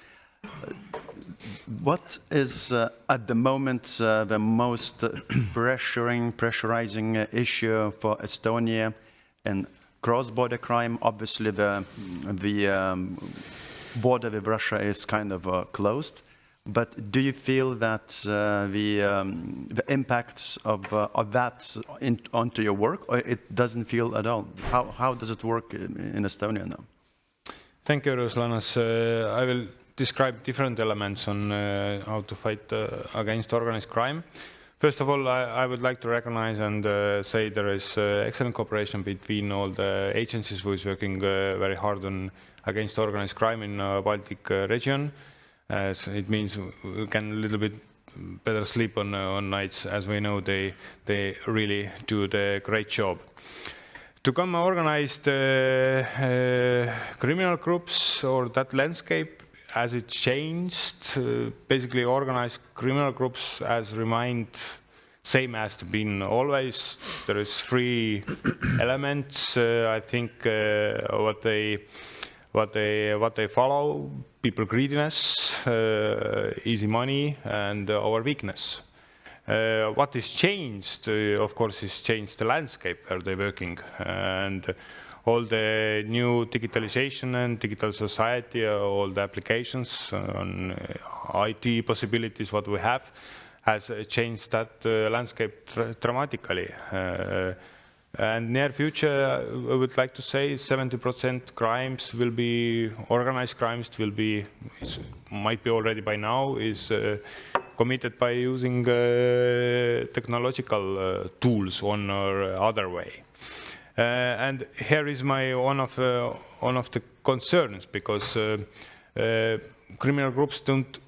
what is at the moment the most pressurizing issue for Estonia in cross-border crime? Obviously, the border with Russia is kind of closed. But do you feel that the impacts of that onto your work, or it doesn't feel at all? How does it work in Estonia now? Thank you, Ruslanas. I will describe different elements on how to fight against organized crime. First of all, I would like to recognize and say there is excellent cooperation between all the agencies who is working very hard on against organized crime in Baltic region. It means we can a little bit better sleep on nights, as we know they really do the great job. To come organized criminal groups or that landscape, as it changed, basically organized criminal groups has remained same as been always. There is three elements. I think what they follow: people greediness, easy money, and our weakness. What is changed, of course, is changed the landscape where they're working, and all the new digitalization and digital society, all the applications on IT possibilities, what we have, has changed that landscape dramatically. And near future, I would like to say 70% crimes will be, organized crimes will be, might be already by now, is committed by using technological tools one or other way. And here is my one of the concerns, because criminal groups don't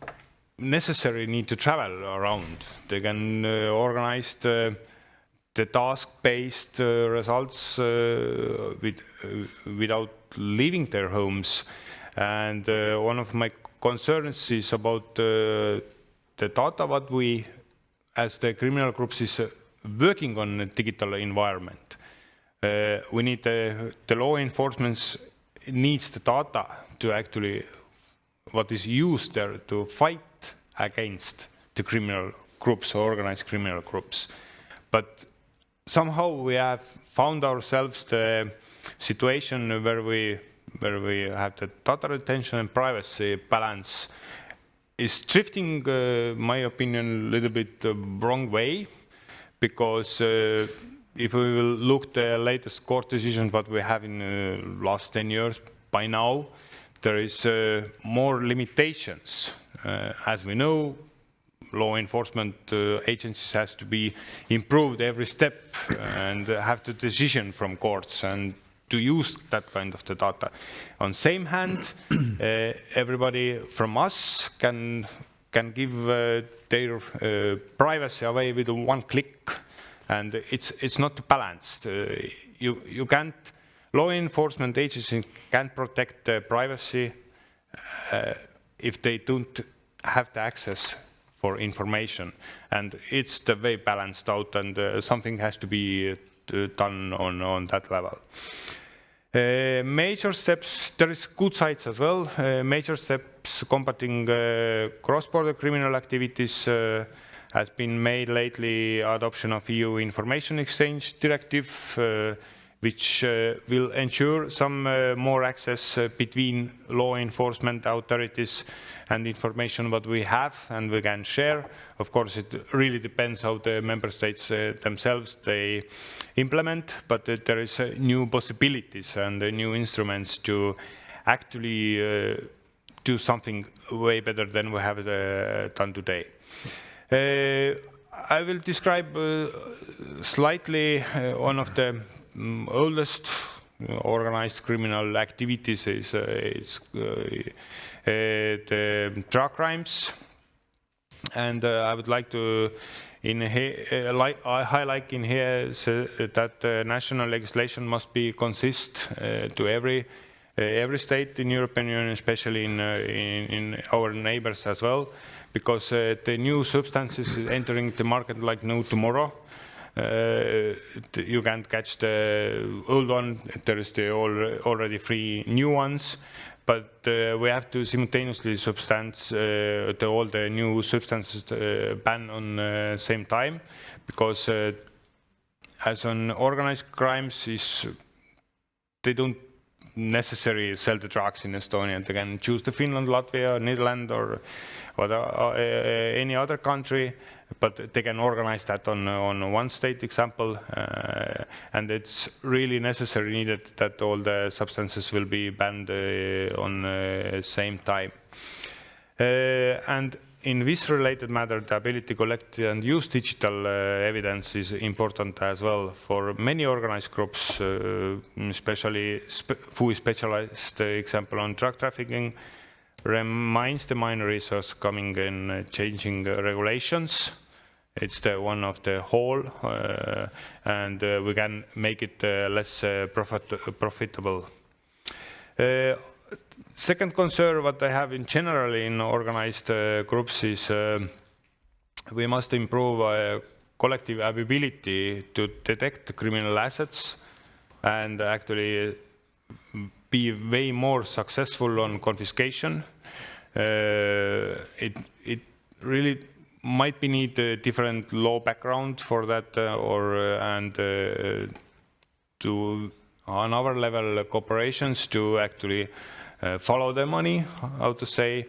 necessarily need to travel around. They can organize the task-based results without leaving their homes. And one of my concerns is about the data what we, as the criminal groups, is working on a digital environment. We need the law enforcement needs the data to actually what is used there to fight against the criminal groups, organized criminal groups. But somehow we have found ourselves the situation where we have the data retention and privacy balance is drifting, my opinion, a little bit the wrong way, because if we will look the latest court decision what we have in the last 10 years, by now there is more limitations. As we know, law enforcement agencies has to be improved every step and have the decision from courts and to use that kind of the data. On same hand, everybody from us can give their privacy away with one click, and it's not balanced. You can't, law enforcement agencies can't protect the privacy if they don't have the access for information, and it's the way balanced out, and something has to be done on that level. Major steps, there is good sides as well. Major steps combating cross-border criminal activities has been made lately. Adoption of EU Information Exchange Directive, which will ensure some more access between law enforcement authorities and information what we have and we can share. Of course, it really depends how the member states themselves they implement, but there is new possibilities and new instruments to actually do something way better than we have done today. I will describe slightly one of the oldest organized criminal activities is the drug crimes, and I would like to highlighting here is, that national legislation must be consist to every state in European Union, especially in our neighbors as well, because the new substances entering the market like no tomorrow. You can't catch the old one. There is the already 3 new ones, but we have to simultaneously all the new substances ban on same time, because as on organized crimes they don't necessarily sell the drugs in Estonia. They can choose the Finland, Latvia, Netherlands, or any other country, but they can organize that on one state example, and it's really necessary needed that all the substances will be banned on same time. And in this related matter, the ability to collect and use digital evidence is important as well for many organized groups, especially who is specialized, example on drug trafficking, reminds the minor resource coming in changing regulations. It's the one of the whole, and we can make it less profitable. Second concern what I have in general in organized groups is we must improve collective ability to detect criminal assets and actually be way more successful on confiscation. It really might be need a different law background for that, and to on our level cooperations to actually follow the money, how to say,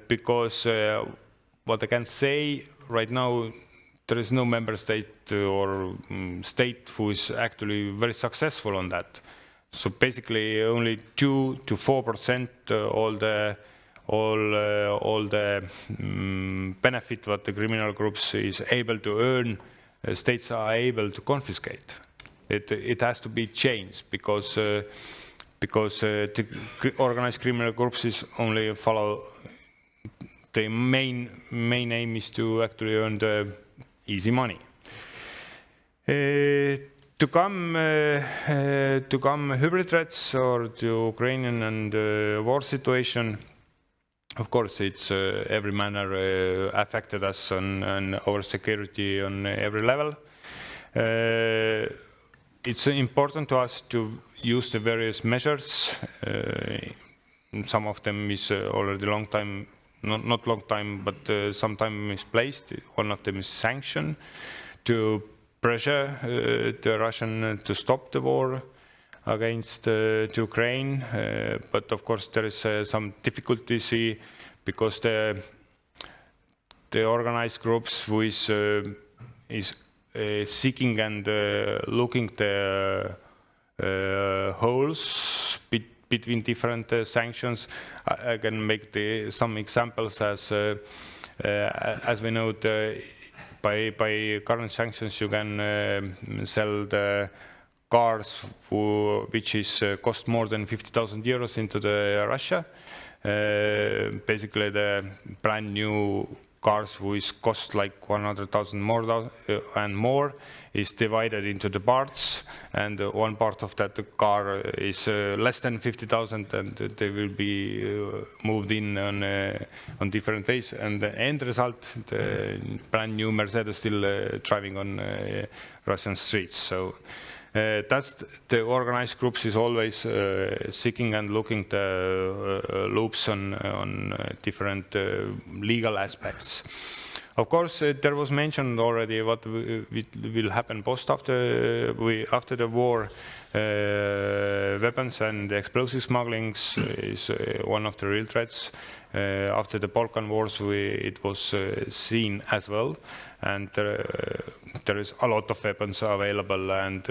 because what I can say right now, there is no member state or state who is actually very successful on that. So basically only 2 to 4% all the benefit what the criminal groups is able to earn, states are able to confiscate. It has to be changed because the organized criminal groups is only follow the main aim is to actually earn the easy money. To come hybrid threats or to Ukrainian and war situation, of course, it's every manner affected us on our security on every level. It's important to us to use the various measures. Some of them is already long time, not long time, but some time misplaced. One of them is sanction to pressure the Russian to stop the war against Ukraine. But of course there is some difficulties because the organized groups who is seeking and looking the holes between different sanctions. I can make some examples as we know by current sanctions you can sell the cars which is cost more than 50,000 euros into the Russia. Basically the brand new cars which cost like 100,000 more and more is divided into the parts, and one part of that car is less than 50,000 and they will be moved in on different ways, and the end result, the brand new Mercedes still driving on Russian streets. So that's the organized groups is always seeking and looking the loops on different legal aspects. Of course, there was mentioned already what will happen after the war. Weapons and explosive smugglings is one of the real threats. After the Balkan Wars, it was seen as well, and there is a lot of weapons available, and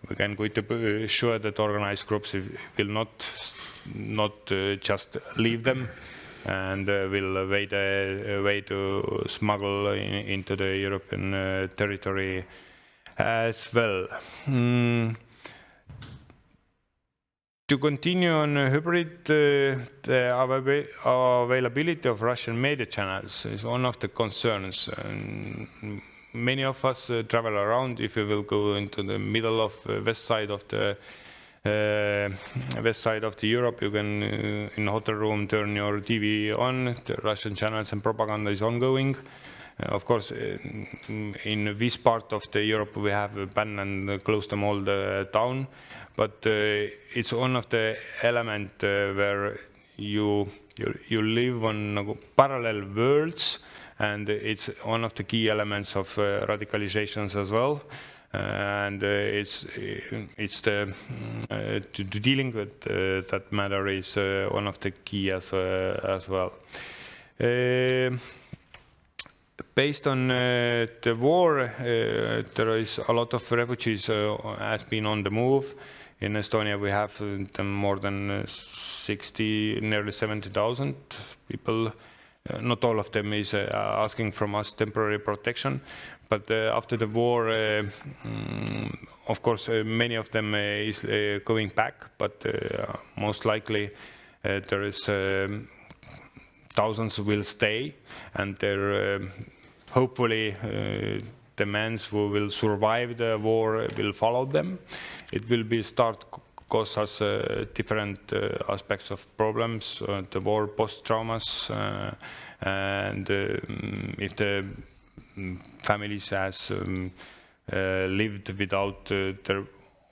we can quite be sure that organized groups will not just leave them, and will wait a way to smuggle into the European territory as well. To continue on hybrid, the availability of Russian media channels is one of the concerns. And many of us travel around. If you will go into the middle of west side of the Europe, you can in hotel room turn your TV on. The Russian channels and propaganda is ongoing. Of course, in this part of the Europe we have a ban and close them all the town. But it's one of the elements where you live on parallel worlds, and it's one of the key elements of radicalizations as well. And it's the dealing with that matter is one of the key as well. Based on the war, there is a lot of refugees has been on the move. In Estonia, we have more than 60, nearly 70,000 people. Not all of them is asking from us temporary protection, but after the war, of course, many of them is going back, but most likely there is thousands will stay, and there hopefully the men who will survive the war will follow them. It will be cause us different aspects of problems, the war post-traumas, and if the families has lived without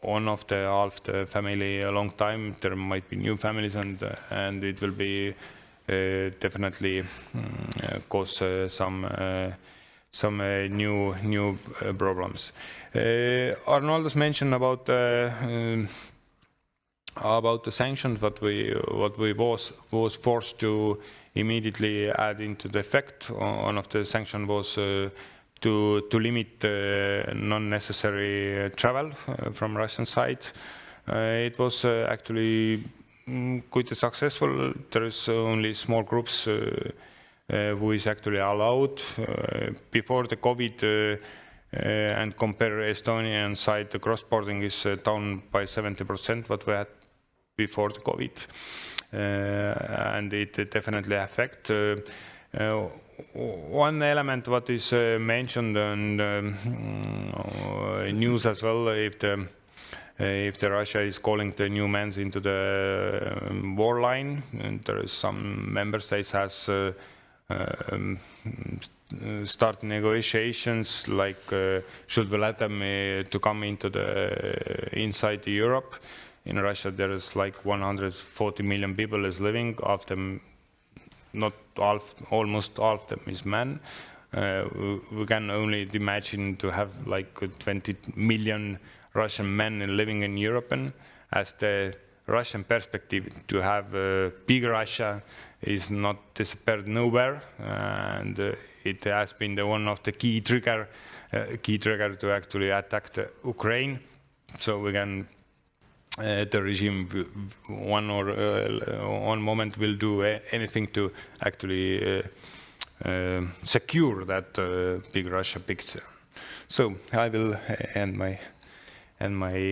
one of the half the family a long time, there might be new families, and it will be definitely cause some new problems. Arnoldas mentioned about the sanctions what we was forced to immediately add into the effect. One of the sanctions was to limit non-necessary travel from Russian side. It was actually quite successful. There is only small groups who is actually allowed. Before the COVID and compare Estonian side, the cross-boarding is down by 70% what we had before the COVID. And it definitely affect. One element what is mentioned in news as well, if the Russia is calling the new men into the war line, and there is some member states has start negotiations like should we let them to come into inside Europe. In Russia there is like 140 million people is living, of them not half, almost all of them is men. We can only imagine to have like 20 million Russian men living in Europe, and as the Russian perspective to have a big Russia is not disappeared nowhere, and it has been one of the key trigger to actually attack the Ukraine. So we can the regime one moment will do anything to actually secure that big Russia picture. So I will end my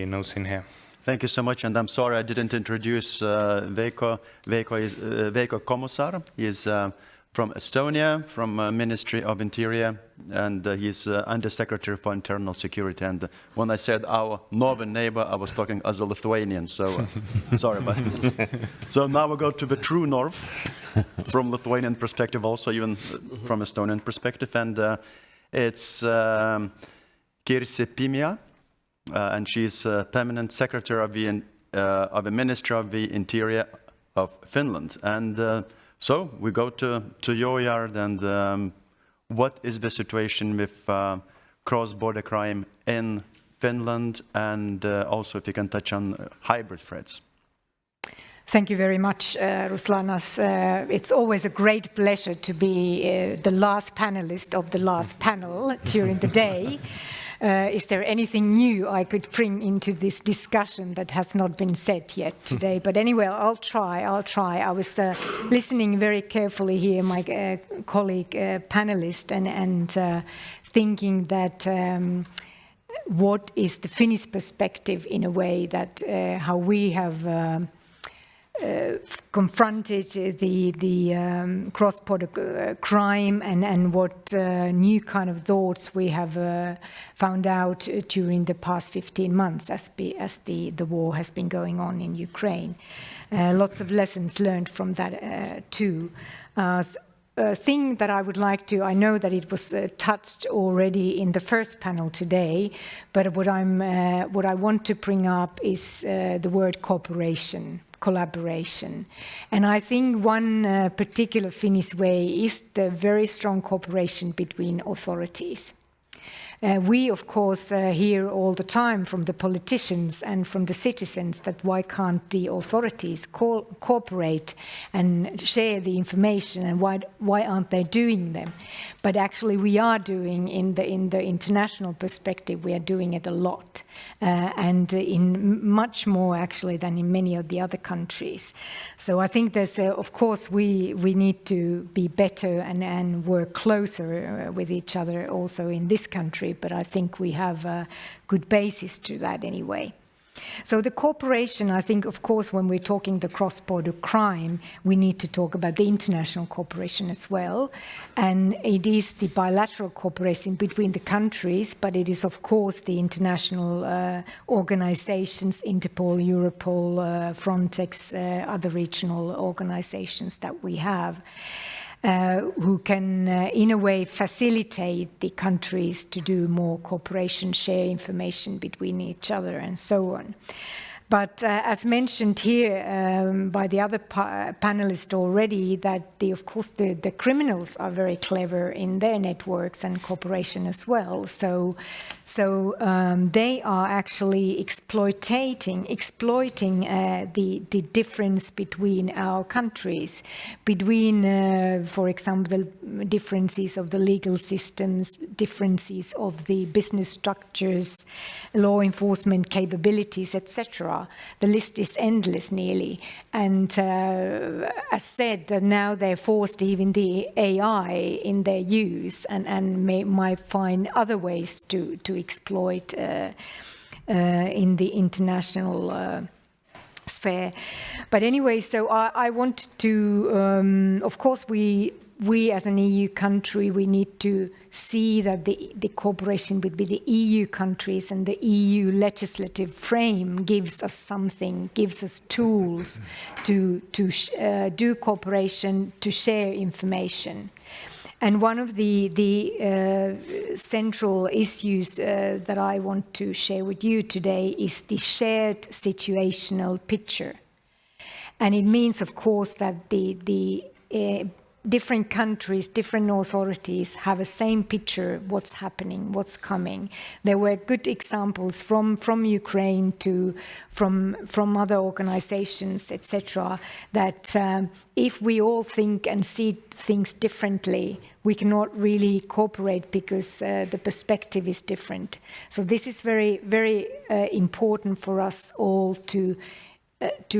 notes in here. Thank you so much, and I'm sorry I didn't introduce Veiko. Veiko is Veiko Komosar. He is from Estonia, from Ministry of Interior, and he's Undersecretary for Internal Security. And when I said our northern neighbor, I was talking as a Lithuanian, so sorry about it. So now we go to the true north, from Lithuanian perspective also, even from Estonian perspective, and it's Kirsi Pimia. And she's permanent secretary of the Ministry of the Interior of Finland. And so we go to your yard, and what is the situation with cross-border crime in Finland, and also if you can touch on hybrid threats. Thank you very much, Ruslanas. It's always a great pleasure to be the last panelist of the last panel during the day. Is there anything new I could bring into this discussion that has not been said yet today? But anyway, I'll try. I was listening very carefully here, my colleague panelist, and thinking that what is the Finnish perspective in a way, that how we have confronted the cross-border crime, and what new kind of thoughts we have found out during the past 15 months as the war has been going on in Ukraine. Lots of lessons learned from that too. A thing that I would like to, I know that it was touched already in the first panel today, but what I want to bring up is the word cooperation, collaboration. And I think one particular Finnish way is the very strong cooperation between authorities. We, of course, hear all the time from the politicians and from the citizens that why can't the authorities cooperate and share the information, and why aren't they doing them? But actually we are doing, in the international perspective, we are doing it a lot. And in much more actually than in many of the other countries. So I think there's, of course, we need to be better and work closer with each other also in this country, but I think we have a good basis to that anyway. So the cooperation, I think, of course, when we're talking the cross-border crime, we need to talk about the international cooperation as well. And it is the bilateral cooperation between the countries, but it is, of course, the international organizations, Interpol, Europol, Frontex, other regional organizations that we have. Who can, in a way, facilitate the countries to do more cooperation, share information between each other, and so on. But as mentioned here by the other panelists already, that of course the criminals are very clever in their networks and cooperation as well. So they are actually exploiting the difference between our countries, between, for example, differences of the legal systems, differences of the business structures, law enforcement capabilities, etc. The list is endless nearly. And as said, that now they're forced even the AI in their use, and might find other ways to exploit in the international sphere. But anyway, so I want to, of course, we as an EU country, we need to see that the cooperation between the EU countries and the EU legislative frame gives us something, gives us tools to do cooperation, to share information. And one of the central issues that I want to share with you today is the shared situational picture. And it means, of course, that the different countries, different authorities have a same picture, what's happening, what's coming. There were good examples from Ukraine to from other organizations, etc., that if we all think and see things differently, we cannot really cooperate because the perspective is different. So this is very, very important for us all to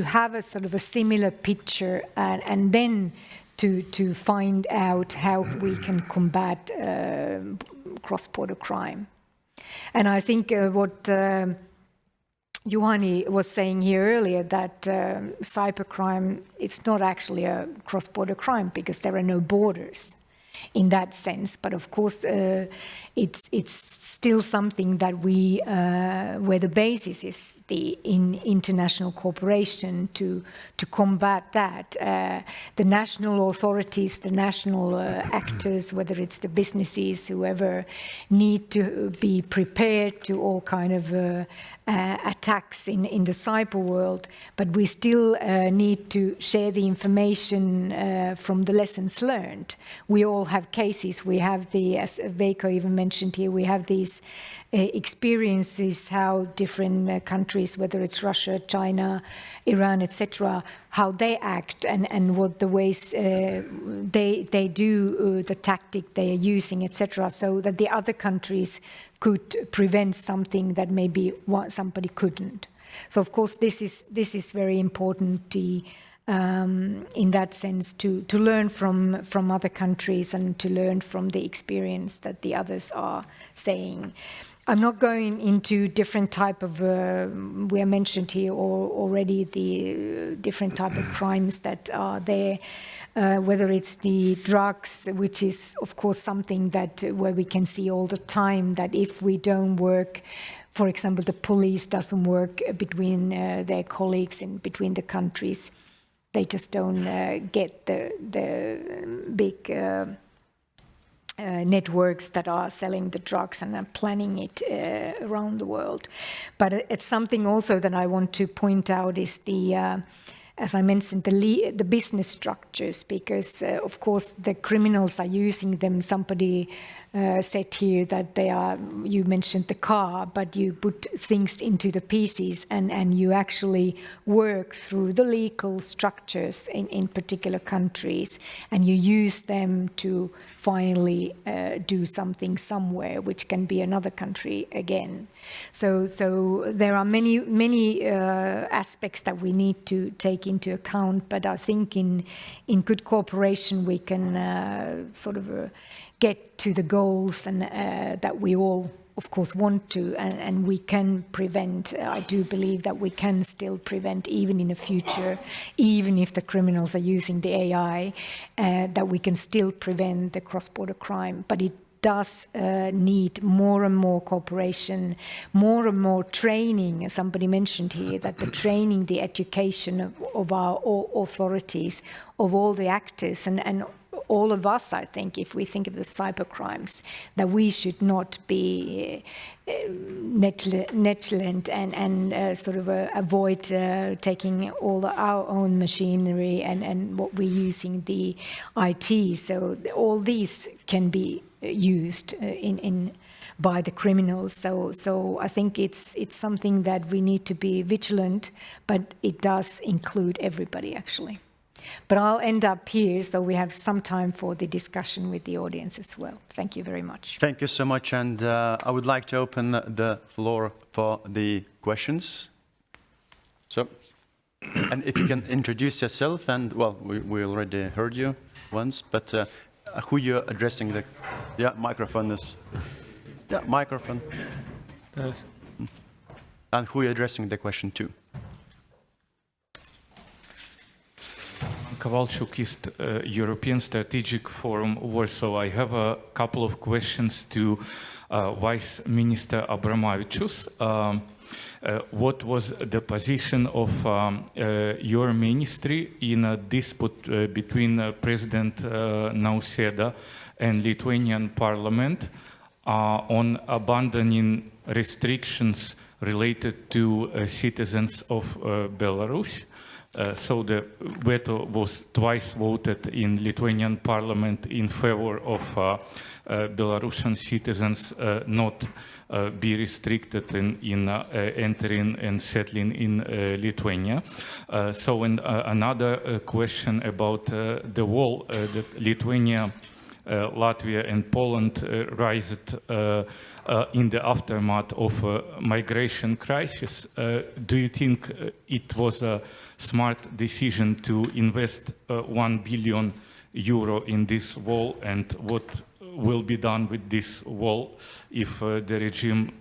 have a sort of a similar picture, and then to find out how we can combat cross-border crime. And I think what Juhani was saying here earlier, that cybercrime, it's not actually a cross-border crime because there are no borders in that sense. But of course, it's still something that we, where the basis is the international cooperation to combat that. The national authorities, the national actors, whether it's the businesses, whoever, need to be prepared to all kind of attacks in the cyber world, but we still need to share the information from the lessons learned. We all have cases. We have as Veikko even mentioned here, we have these experiences how different countries, whether it's Russia, China, Iran, etc., how they act and what the ways they do, the tactic they are using, etc., so that the other countries could prevent something that maybe somebody couldn't. So of course this is very important in that sense to learn from other countries and to learn from the experience that the others are saying. I'm not going into different type of, we are mentioned here already the different type of crimes that are there, whether it's the drugs, which is of course something that where we can see all the time that if we don't work, for example, the police doesn't work between their colleagues and between the countries, they just don't get the big networks that are selling the drugs and are planning it around the world. But it's something also that I want to point out is the, as I mentioned, the business structures, because of course the criminals are using them. Somebody said here that they are, you mentioned the car, but you put things into the pieces and you actually work through the legal structures in particular countries, and you use them to finally do something somewhere, which can be another country again. So there are many aspects that we need to take into account, but I think in good cooperation we can sort of get to the goals and that we all, of course, want to, and we can prevent. I do believe that we can still prevent, even in the future, even if the criminals are using the AI, that we can still prevent the cross-border crime. But it does need more and more cooperation, more and more training. Somebody mentioned here that the training, the education of our authorities, of all the actors, and all of us, I think, if we think of the cyber crimes, that we should not be negligent and sort of avoid taking all our own machinery and what we're using, the IT. So all these can be used by the criminals. So I think it's something that we need to be vigilant, but it does include everybody, actually. But I'll end up here, so we have some time for the discussion with the audience as well. Thank you very much. Thank you so much, and I would like to open the floor for the questions. So, and if you can introduce yourself, and well, we already heard you once, but who you're addressing the, yeah, microphone is, yeah, microphone. And who you're addressing the question to. Kowalczuk, East European Strategic Forum, Warsaw. I have a couple of questions to Vice Minister Abramavicius. What was the position of your ministry in a dispute between President Nausėda and Lithuanian Parliament on abandoning restrictions related to citizens of Belarus? So the veto was twice voted in Lithuanian parliament in favor of Belarusian citizens not be restricted in entering and settling in Lithuania. So another question about the wall that Lithuania, Latvia and Poland raised in the aftermath of migration crisis. Do you think it was a smart decision to invest €1 billion in this wall, and what will be done with this wall if the regime,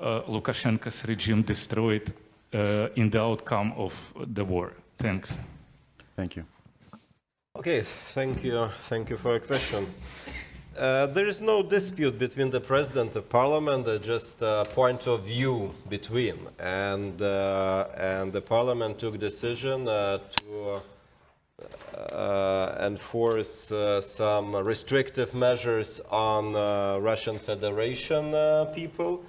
Lukashenko's regime, destroyed in the outcome of the war? Thanks. Thank you. Okay, thank you for your question. There is no dispute between the President of Parliament, just a point of view between, and the Parliament took decision to enforce some restrictive measures on Russian Federation people,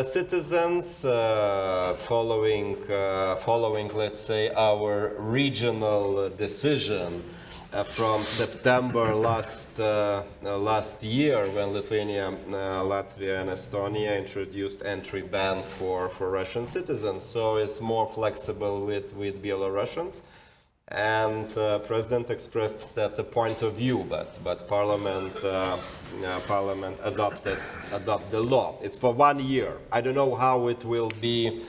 citizens, following, let's say, our regional decision from September last year, when Lithuania, Latvia and Estonia introduced entry ban for Russian citizens. So it's more flexible with Belarusians. And President expressed that the point of view, but Parliament adopted the law. It's for 1 year. I don't know how it will be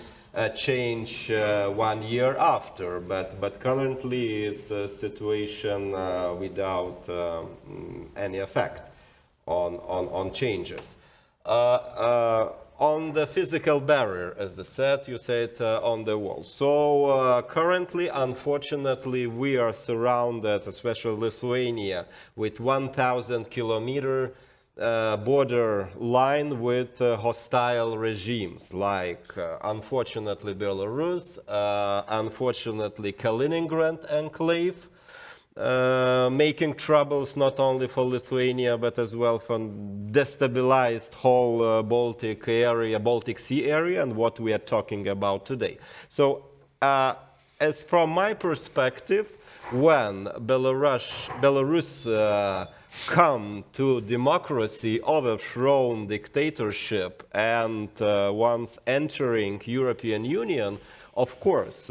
change 1 year after, but currently is a situation without any effect on changes. on the physical barrier, as they said, you said on the wall. So currently, unfortunately, we are surrounded, especially Lithuania, with 1,000 kilometer border line with hostile regimes, like unfortunately Belarus, unfortunately Kaliningrad enclave, making troubles not only for Lithuania but as well for destabilized whole Baltic area, Baltic Sea area, and what we are talking about today. So, as from my perspective, when Belarus come to democracy, overthrown dictatorship, and once entering European Union, of course,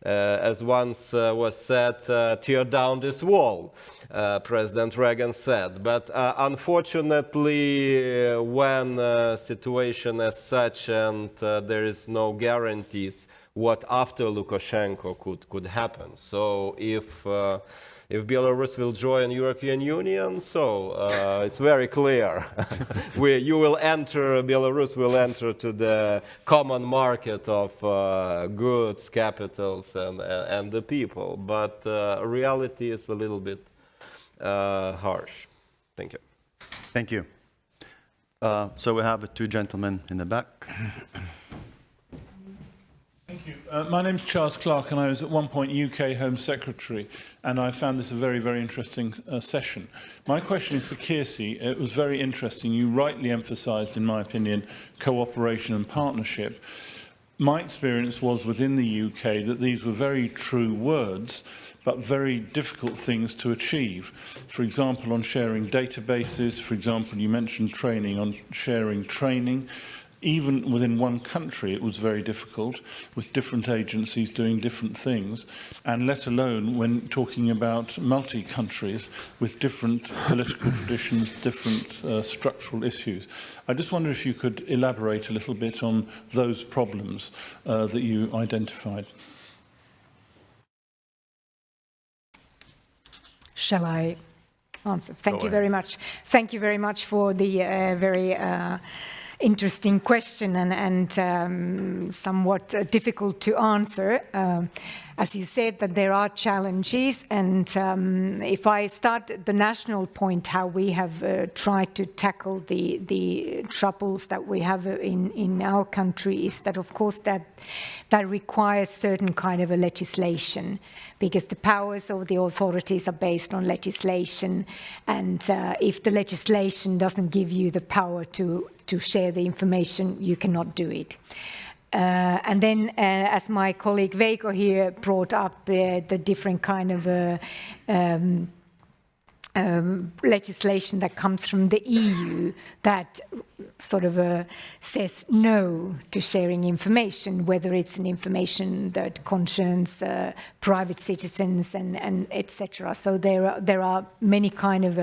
as once was said, tear down this wall, President Reagan said. But unfortunately, when situation as such and there is no guarantees what after Lukashenko could happen. So if Belarus will join European Union, so it's very clear. Belarus will enter to the common market of goods, capitals, and the people. But reality is a little bit harsh. Thank you. Thank you. So we have two gentlemen in the back. Thank you. My name's Charles Clark, and I was at one point UK Home Secretary, and I found this a very, very interesting session. My question is to Kirsi. It was very interesting. You rightly emphasised, in my opinion, cooperation and partnership. My experience was within the UK that these were very true words, but very difficult things to achieve. For example, on sharing databases, for example, you mentioned training, on sharing training. Even within one country, it was very difficult, with different agencies doing different things, and let alone when talking about multi-countries with different political traditions, different structural issues. I just wonder if you could elaborate a little bit on those problems that you identified. Shall I answer? Thank you very much. Thank you very much for the very interesting question and somewhat difficult to answer. As you said, that there are challenges, and if I start at the national point, how we have tried to tackle the troubles that we have in our country is that, of course, that requires certain kind of a legislation, because the powers of the authorities are based on legislation, and if the legislation doesn't give you the power to share the information, you cannot do it. And then, as my colleague Veiko here brought up, the different kind of legislation that comes from the EU that sort of says no to sharing information, whether it's an information that concerns private citizens and etc. So there are many kind of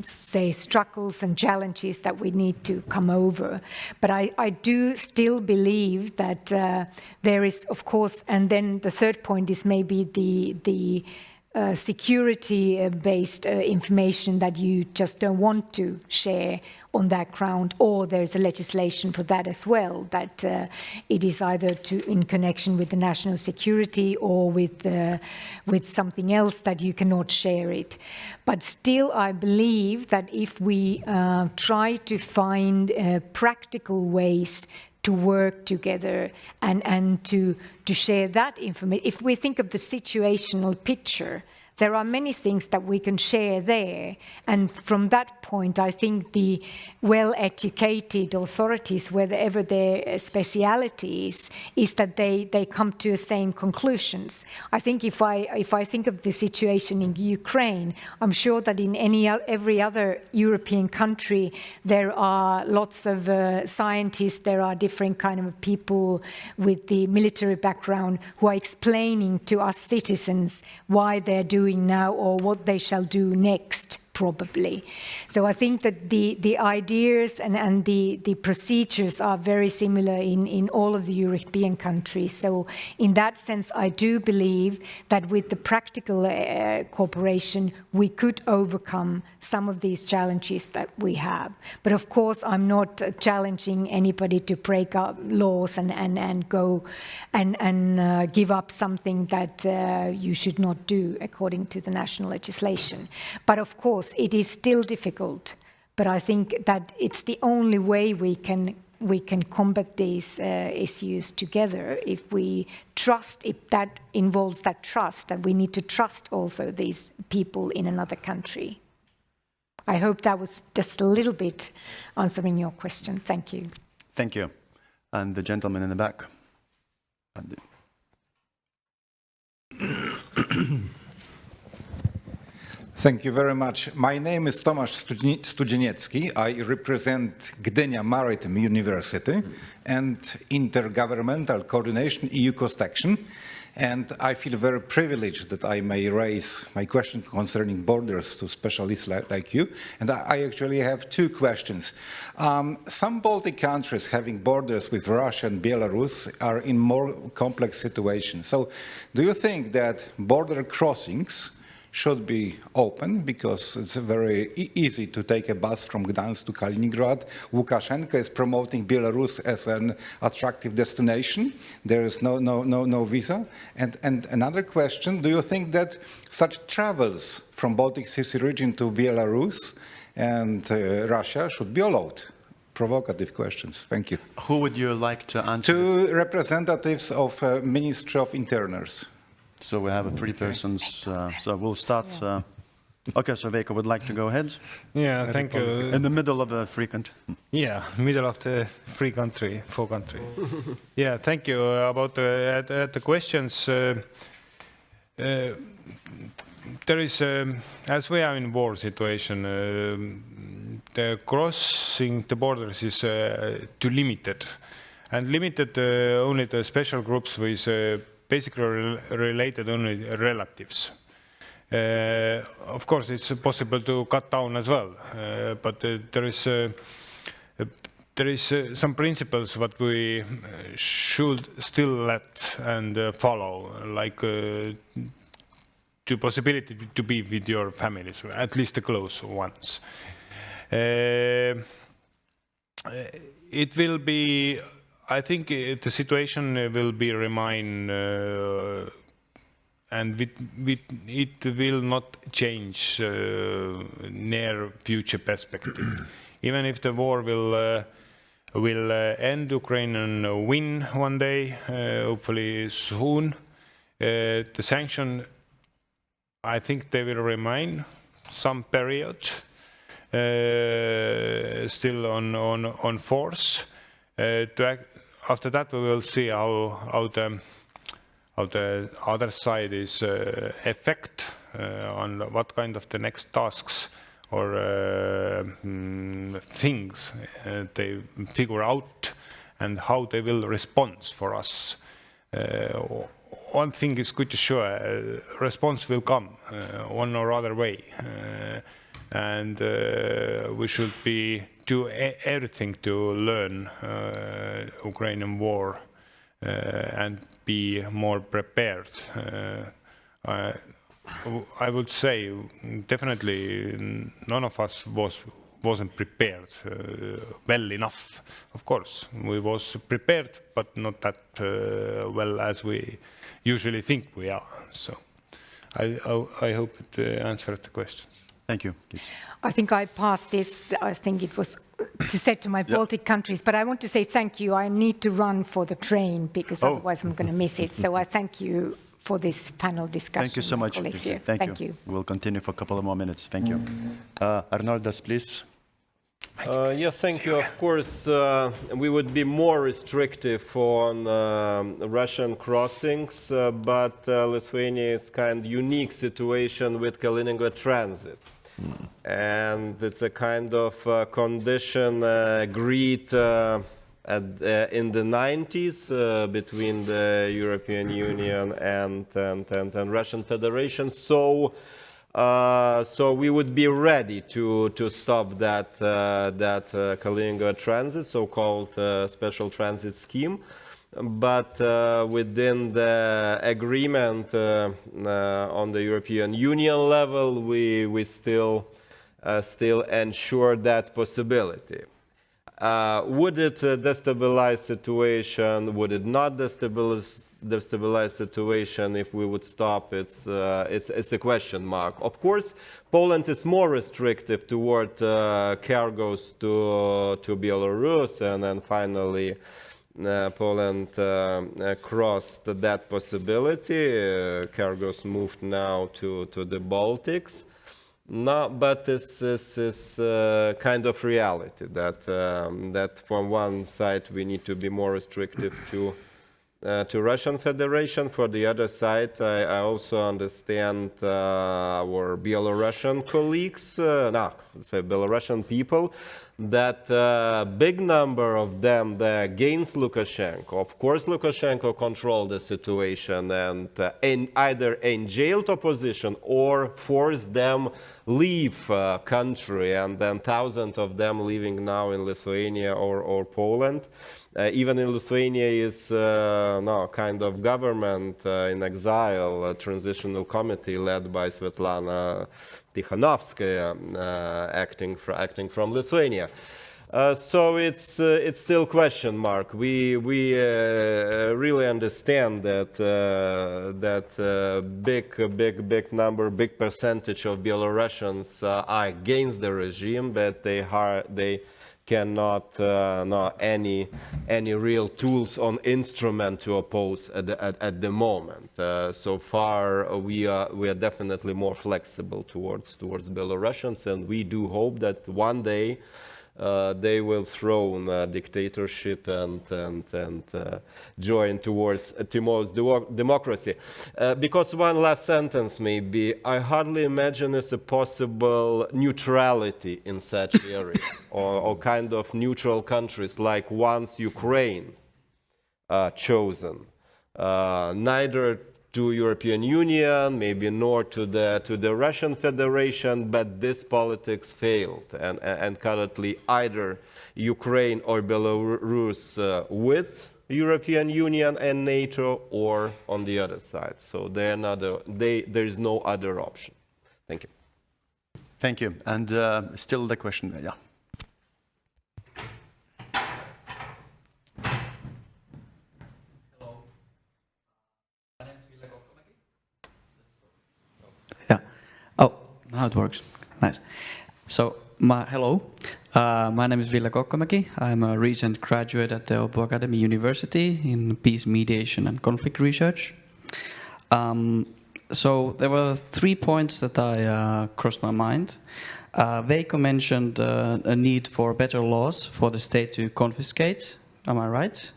say struggles and challenges that we need to come over. But I do still believe that there is, of course, and then the third point is maybe the security-based information that you just don't want to share on that ground, or there's a legislation for that as well, that it is either in connection with the national security or with something else that you cannot share it. But still, I believe that if we try to find practical ways to work together and to share that information, if we think of the situational picture, there are many things that we can share there. And from that point, I think the well-educated authorities, wherever their speciality is that they come to the same conclusions. I think if I think of the situation in Ukraine, I'm sure that in every other European country, there are lots of scientists, there are different kind of people with the military background who are explaining to us citizens why they're doing now or what they shall do next. probably. So I think that the ideas and the procedures are very similar in all of the European countries. So in that sense, I do believe that with the practical cooperation, we could overcome some of these challenges that we have. But of course, I'm not challenging anybody to break up laws and go and give up something that you should not do according to the national legislation. But of course, it is still difficult, but I think that it's the only way we can combat these issues together if we trust, if that involves that trust, that we need to trust also these people in another country. I hope that was just a little bit answering your question. Thank you. Thank you. And the gentleman in the back. Thank you very much. My name is Tomasz Studzieniecki. I represent Gdynia Maritime University and Intergovernmental Coordination EU Coast Action. And I feel very privileged that I may raise my question concerning borders to specialists like you. And I actually have two questions. Some Baltic countries having borders with Russia and Belarus are in more complex situations. So do you think that border crossings should be open, because it's very easy to take a bus from Gdansk to Kaliningrad? Lukashenko is promoting Belarus as an attractive destination. There is no visa. And another question, do you think that such travels from Baltic Sea region to Belarus and Russia should be allowed? Provocative questions. Thank you. Who would you like to answer? Two representatives of Ministry of Interiors. So we have three persons, so we'll start. Okay, so Veikko would like to go ahead. Yeah, thank you. In the middle of a free country. Yeah, middle of the free country, full country. Yeah, thank you. About the questions, there is, as we are in war situation, the crossing the borders is too limited. And limited only the special groups with basically related only relatives. Of course, it's possible to cut down as well, but there is some principles what we should still let and follow, like the possibility to be with your families, at least the close ones. It will be, I think the situation will be remain and it will not change near future perspective. Even if the war will end, Ukraine and win one day, hopefully soon. The sanction, I think they will remain some period still on force. After that, we will see how the other side is effect on what kind of the next tasks or things they figure out and how they will respond for us. One thing is good to sure, response will come one or other way, and we should do everything to learn Ukrainian war and be more prepared. I would say definitely none of us wasn't prepared well enough. Of course, we was prepared, but not that well as we usually think we are. So I hope it answered the question. Thank you. Please. I think I passed this, I think it was to say to my Baltic countries, but I want to say thank you. I need to run for the train because otherwise I'm going to miss it. So I thank you for this panel discussion. Thank you so much. Thank you. We'll continue for a couple of more minutes. Thank you. Arnoldas, please. Yes, thank you. Of course, we would be more restrictive on Russian crossings, but Lithuania is kind of unique situation with Kaliningrad transit. And it's a kind of condition agreed in the 90s between the European Union and Russian Federation. So So we would be ready to stop that Kaliningrad transit, so-called special transit scheme. But within the agreement on the European Union level, we still ensure that possibility. Would it destabilize situation? Would it not destabilize situation if we would stop? It's a question mark. Of course, Poland is more restrictive toward cargoes to Belarus, and then finally Poland crossed that possibility. Cargoes moved now to the Baltics. No, but this is kind of reality that from one side we need to be more restrictive to Russian Federation. For the other side, I also understand our Belarusian colleagues, Belarusian people, that big number of them, they're against Lukashenko. Of course, Lukashenko controlled the situation and either jailed opposition or forced them leave country, and then thousands of them living now in Lithuania or Poland. Even in Lithuania is kind of government in exile, a transitional committee led by Svetlana Tikhanovskaya, acting from Lithuania. So it's still question mark. We really understand that big number, big percentage of Belarusians are against the regime, but they cannot any real tools on instrument to oppose at the moment. So far, we are definitely more flexible towards Belarusians, and we do hope that one day they will throw dictatorship and join towards democracy. Because one last sentence maybe, I hardly imagine it's a possible neutrality in such area or kind of neutral countries like once Ukraine chosen. Neither to European Union, maybe nor to the Russian Federation, but this politics failed, and currently either Ukraine or Belarus with European Union and NATO, or on the other side. So there is no other option. Thank you. Thank you. And still the question, yeah. How it works. Nice. So, hello. My name is Ville Kokkomäki. I'm a recent graduate at the Åbo Academy University in peace mediation and conflict research. So there were 3 points that I crossed my mind. Veikko mentioned a need for better laws for the state to confiscate. Am I right?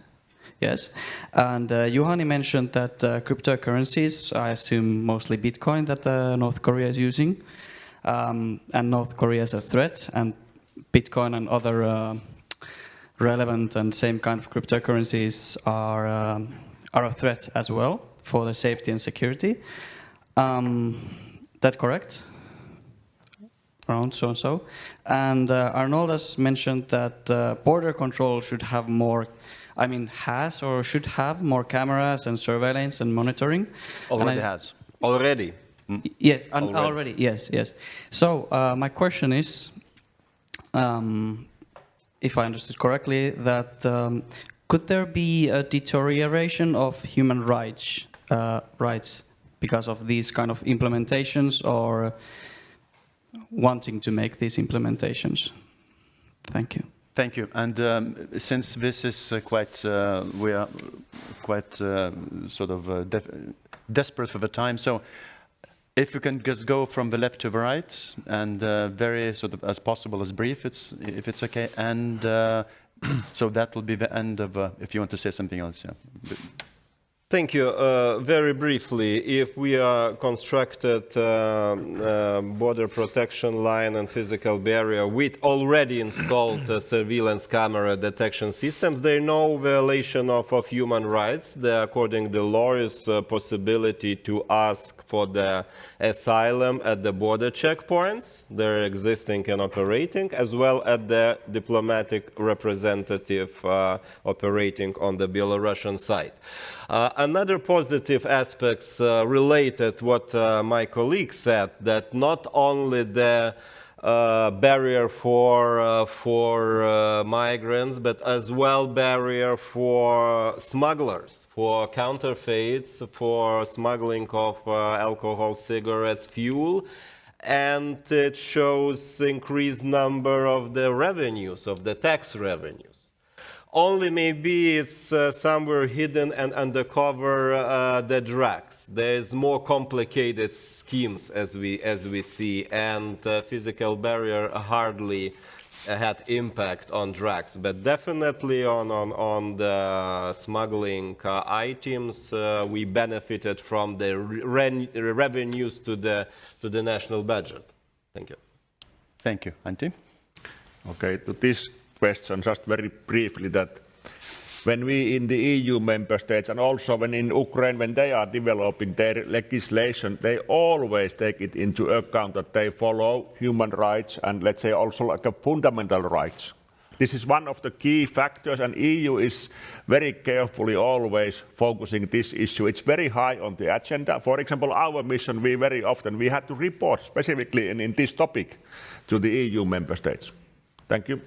Yes. And Juhani mentioned that cryptocurrencies, I assume mostly Bitcoin, that North Korea is using, and North Korea is a threat, and Bitcoin and other relevant and same kind of cryptocurrencies are a threat as well for the safety and security. That correct? Around so and so. And Arnoldas mentioned that border control should have more. Has or should have more cameras and surveillance and monitoring. Already has. Already. Yes, already. Yes. So my question is, if I understood correctly, that could there be a deterioration of human rights because of these kind of implementations, or wanting to make these implementations? Thank you. Thank you. And since this is we are quite sort of desperate for the time, so if you can just go from the left to the right and very sort of as possible as brief, if it's okay. And so that will be the end of. If you want to say something else, yeah. Thank you. Very briefly, if we constructed border protection line and physical barrier with already installed surveillance camera detection systems, there is no violation of human rights. According to the law, is a possibility to ask for the asylum at the border checkpoints. They're existing and operating, as well as the diplomatic representative operating on the Belarusian side. Another positive aspects related what my colleague said, that not only the barrier for migrants, but as well barrier for smugglers, for counterfeits, for smuggling of alcohol, cigarettes, fuel, and it shows increased number of the revenues, of the tax revenues. Only maybe it's somewhere hidden and undercover the drugs. There's more complicated schemes as we see, and physical barrier hardly had impact on drugs, but definitely on the smuggling items, we benefited from the revenues to the national budget. Thank you. Thank you. Antti? Okay, to this question, just very briefly, that when we in the EU member states and also when in Ukraine, when they are developing their legislation, they always take it into account that they follow human rights and, let's say, also like a fundamental rights. This is one of the key factors, and EU is very carefully always focusing this issue. It's very high on the agenda. For example, our mission, we very often we had to report specifically in this topic to the EU member states. Thank you.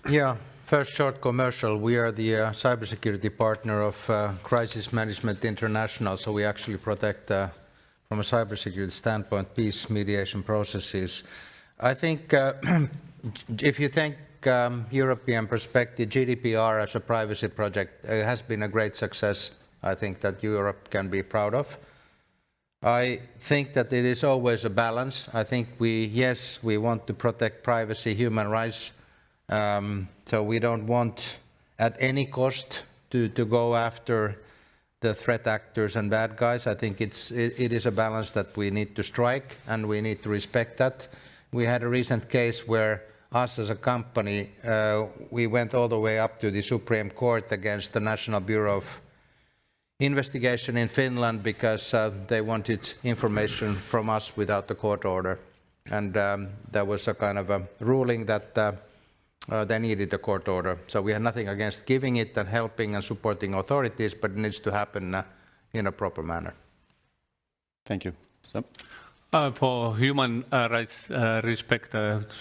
Yeah, first short commercial. We are the cybersecurity partner of Crisis Management International, so we actually protect, from a cybersecurity standpoint, peace mediation processes. I think if you think European perspective, GDPR as a privacy project has been a great success, I think that Europe can be proud of. I think that it is always a balance. I think yes, we want to protect privacy, human rights, so we don't want at any cost to go after the threat actors and bad guys. I think it is a balance that we need to strike, and we need to respect that. We had a recent case where us as a company, we went all the way up to the Supreme Court against the National Bureau of Investigation in Finland because they wanted information from us without the court order. And there was a kind of a ruling that they needed a court order. So we had nothing against giving it and helping and supporting authorities, but it needs to happen in a proper manner. Thank you. So. For human rights respect,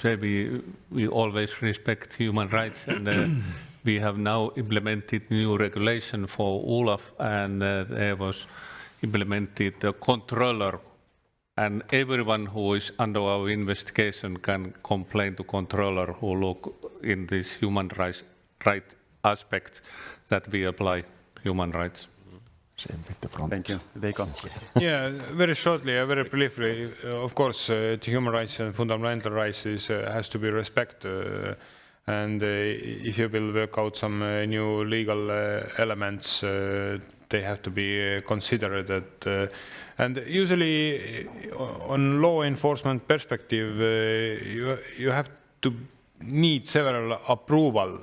we always respect human rights, and we have now implemented new regulation for Olaf, and there was implemented a controller, and everyone who is under our investigation can complain to controller who look in this human right aspect that we apply human rights. Thank you. Veiko. Yeah, very shortly, very briefly, of course, human rights and fundamental rights has to be respected. And if you will work out some new legal elements, they have to be considered. And usually, on law enforcement perspective, you have to need several approval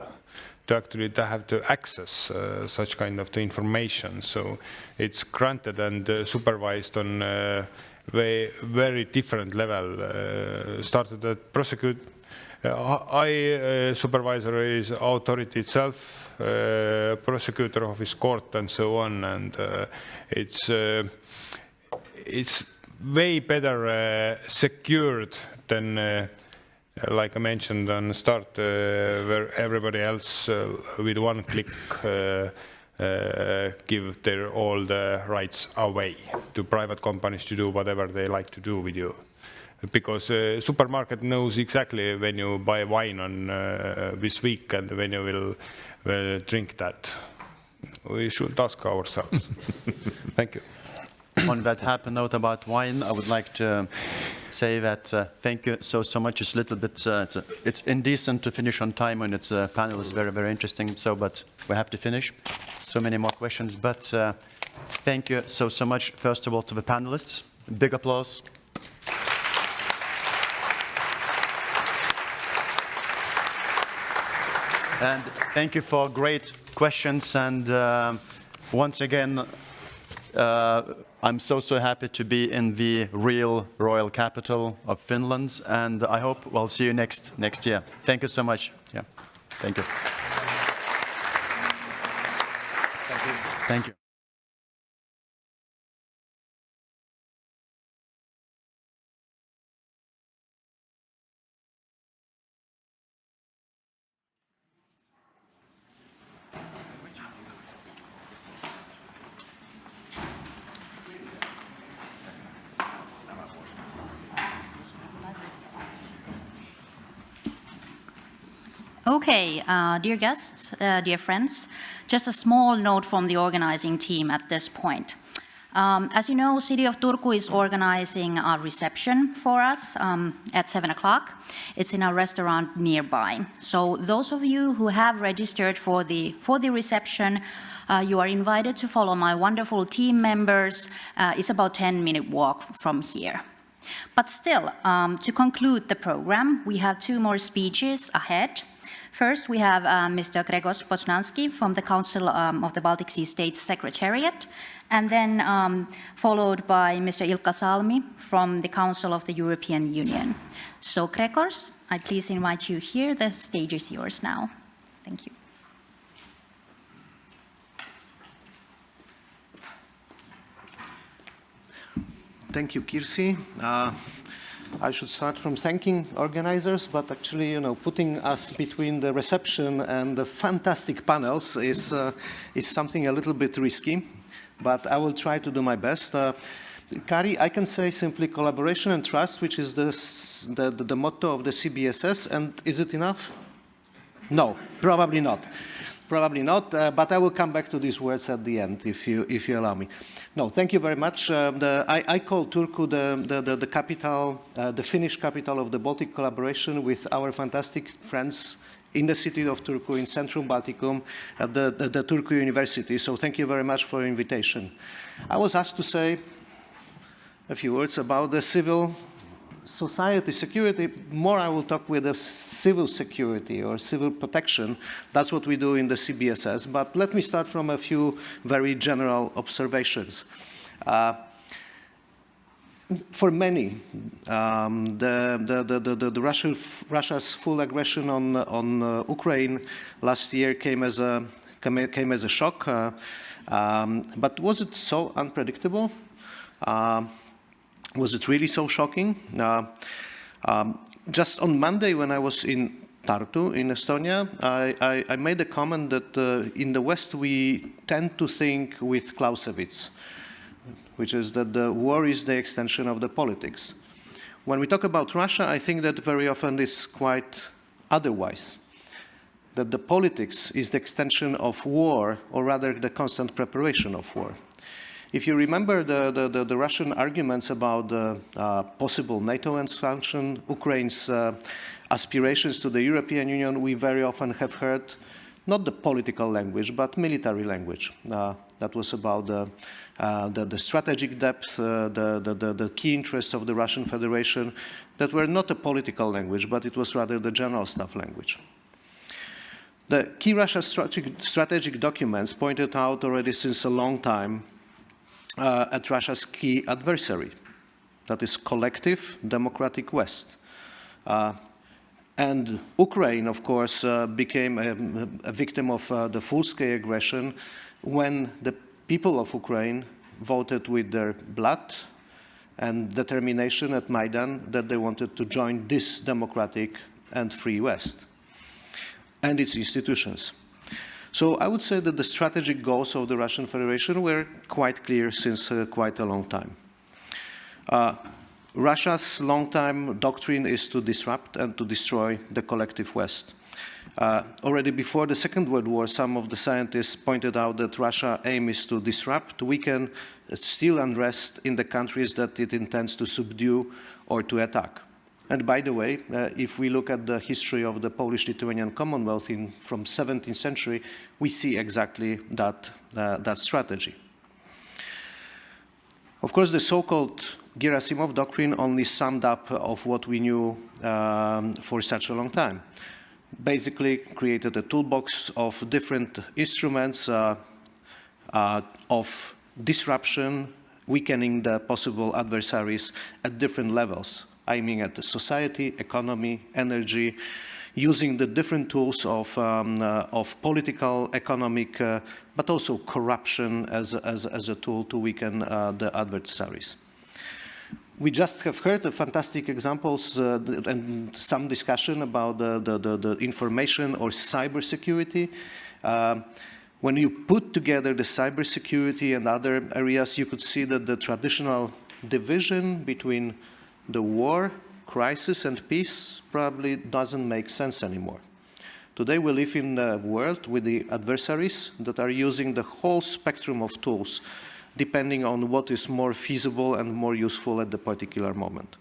to actually have to access such kind of the information. So it's granted and supervised on a very different level. Started at prosecute. Supervisor is authority itself, prosecutor office, court, and so on. And it's way better secured than like I mentioned on the start, where everybody else with one click give all the rights away to private companies to do whatever they like to do with you. Because supermarket knows exactly when you buy wine on this week and when you will drink that. We should ask ourselves. Thank you. On that happy note about wine, I would like to say that thank you so much. It's a little bit, it's indecent to finish on time when it's a panel is very, very interesting. So, but we have to finish. so many more questions, but thank you so much, first of all, to the panelists. Big applause. And thank you for great questions. And once again, I'm so happy to be in the real royal capital of Finland. And I hope we'll see you next year. Thank you so much. Yeah, thank you. Thank you. Okay, dear guests, dear friends, just a small note from the organizing team at this point. As you know, City of Turku is organizing a reception for us at 7 o'clock. It's in a restaurant nearby. So those of you who have registered for the reception, you are invited to follow my wonderful team members. It's about a 10-minute walk from here. But still, to conclude the program, we have 2 more speeches ahead. First, we have Mr. Grzegorz Poznański from the Council of the Baltic Sea States Secretariat, and then followed by Mr. Ilkka Salmi from the Council of the European Union. So, Grzegorz, I please invite you here. The stage is yours now. Thank you. Thank you, Kirsi. I should start from thanking organizers, but actually, putting us between the reception and the fantastic panels is something a little bit risky, but I will try to do my best. Kari, I can say simply collaboration and trust, which is the motto of the CBSS, and is it enough? No, probably not. Probably not, but I will come back to these words at the end, if you allow me. No, thank you very much. I call Turku the capital, the Finnish capital of the Baltic collaboration with our fantastic friends in the city of Turku, in Centrum, Balticum, at the Turku University. So thank you very much for your invitation. I was asked to say a few words about the civil society security. More I will talk with the civil security or civil protection. That's what we do in the CBSS. But let me start from a few very general observations. For many, Russia's full aggression on Ukraine last year came as a shock. But was it so unpredictable? Was it really so shocking? Just on Monday, when I was in Tartu, in Estonia, I made a comment that in the West we tend to think with Clausewitz, which is that the war is the extension of the politics. When we talk about Russia, I think that very often it's quite otherwise, that the politics is the extension of war, or rather the constant preparation of war. If you remember the Russian arguments about the possible NATO expansion, Ukraine's aspirations to the European Union, we very often have heard not the political language, but military language. That was about the strategic depth, the key interests of the Russian Federation, that were not a political language, but it was rather the general staff language. The key Russia strategic documents pointed out already since a long time at Russia's key adversary, that is collective democratic West. And Ukraine, of course, became a victim of the full-scale aggression when the people of Ukraine voted with their blood and determination at Maidan that they wanted to join this democratic and free West and its institutions. So I would say that the strategic goals of the Russian Federation were quite clear since quite a long time. Russia's long-time doctrine is to disrupt and to destroy the collective West. Already before the Second World War, some of the scientists pointed out that Russia's aim is to disrupt, weaken, steal unrest in the countries that it intends to subdue or to attack. And by the way, if we look at the history of the Polish-Lithuanian Commonwealth from 17th century, we see exactly that strategy. Of course, the so-called Gerasimov doctrine only summed up of what we knew for such a long time. Basically created a toolbox of different instruments of disruption, weakening the possible adversaries at different levels, aiming at the society, economy, energy, using the different tools of political, economic, but also corruption as a tool to weaken the adversaries. We just have heard of fantastic examples and some discussion about the information or cybersecurity. When you put together the cybersecurity and other areas, you could see that the traditional division between the war, crisis, and peace probably doesn't make sense anymore. Today we live in a world with the adversaries that are using the whole spectrum of tools, depending on what is more feasible and more useful at the particular moment.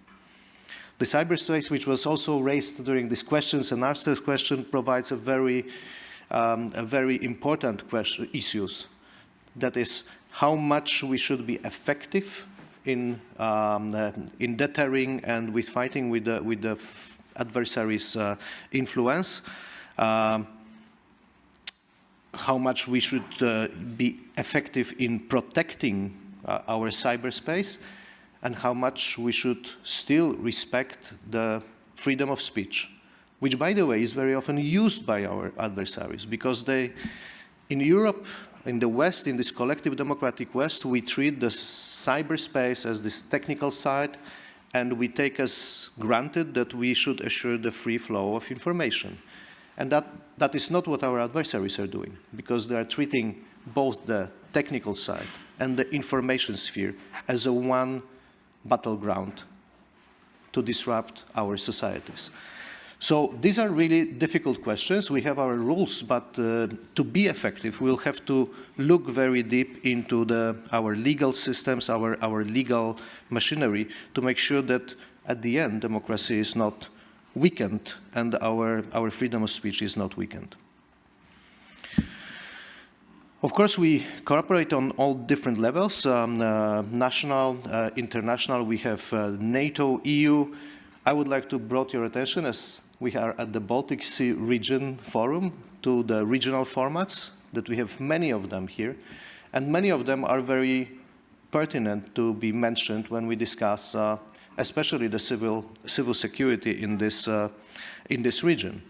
The cyberspace, which was also raised during these questions and answers question, provides a very important issues. That is, how much we should be effective in deterring and with fighting with the adversaries' influence. How much we should be effective in protecting our cyberspace, and how much we should still respect the freedom of speech, which, by the way, is very often used by our adversaries, because in Europe, in the West, in this collective democratic West, we treat the cyberspace as this technical side, and we take as granted that we should assure the free flow of information. And that is not what our adversaries are doing, because they are treating both the technical side and the information sphere as a one battleground to disrupt our societies. So these are really difficult questions. We have our rules, but to be effective, we'll have to look very deep into our legal systems, our legal machinery, to make sure that at the end, democracy is not weakened and our freedom of speech is not weakened. Of course, we cooperate on all different levels, national, international. We have NATO, EU. I would like to draw your attention, as we are at the Baltic Sea Region Forum, to the regional formats, that we have many of them here, and many of them are very pertinent to be mentioned when we discuss especially the civil security in this region.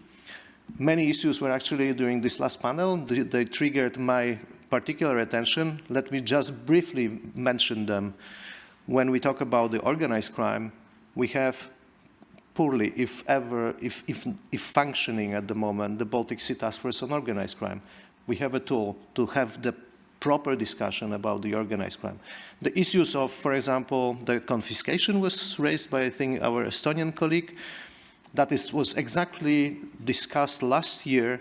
Many issues were actually, during this last panel, they triggered my particular attention. Let me just briefly mention them. When we talk about the organized crime, we have poorly, if functioning at the moment, the Baltic Sea Task Force on Organized Crime. We have a tool to have the proper discussion about the organized crime. The issues of, for example, the confiscation was raised by, I think, our Estonian colleague. That was exactly discussed last year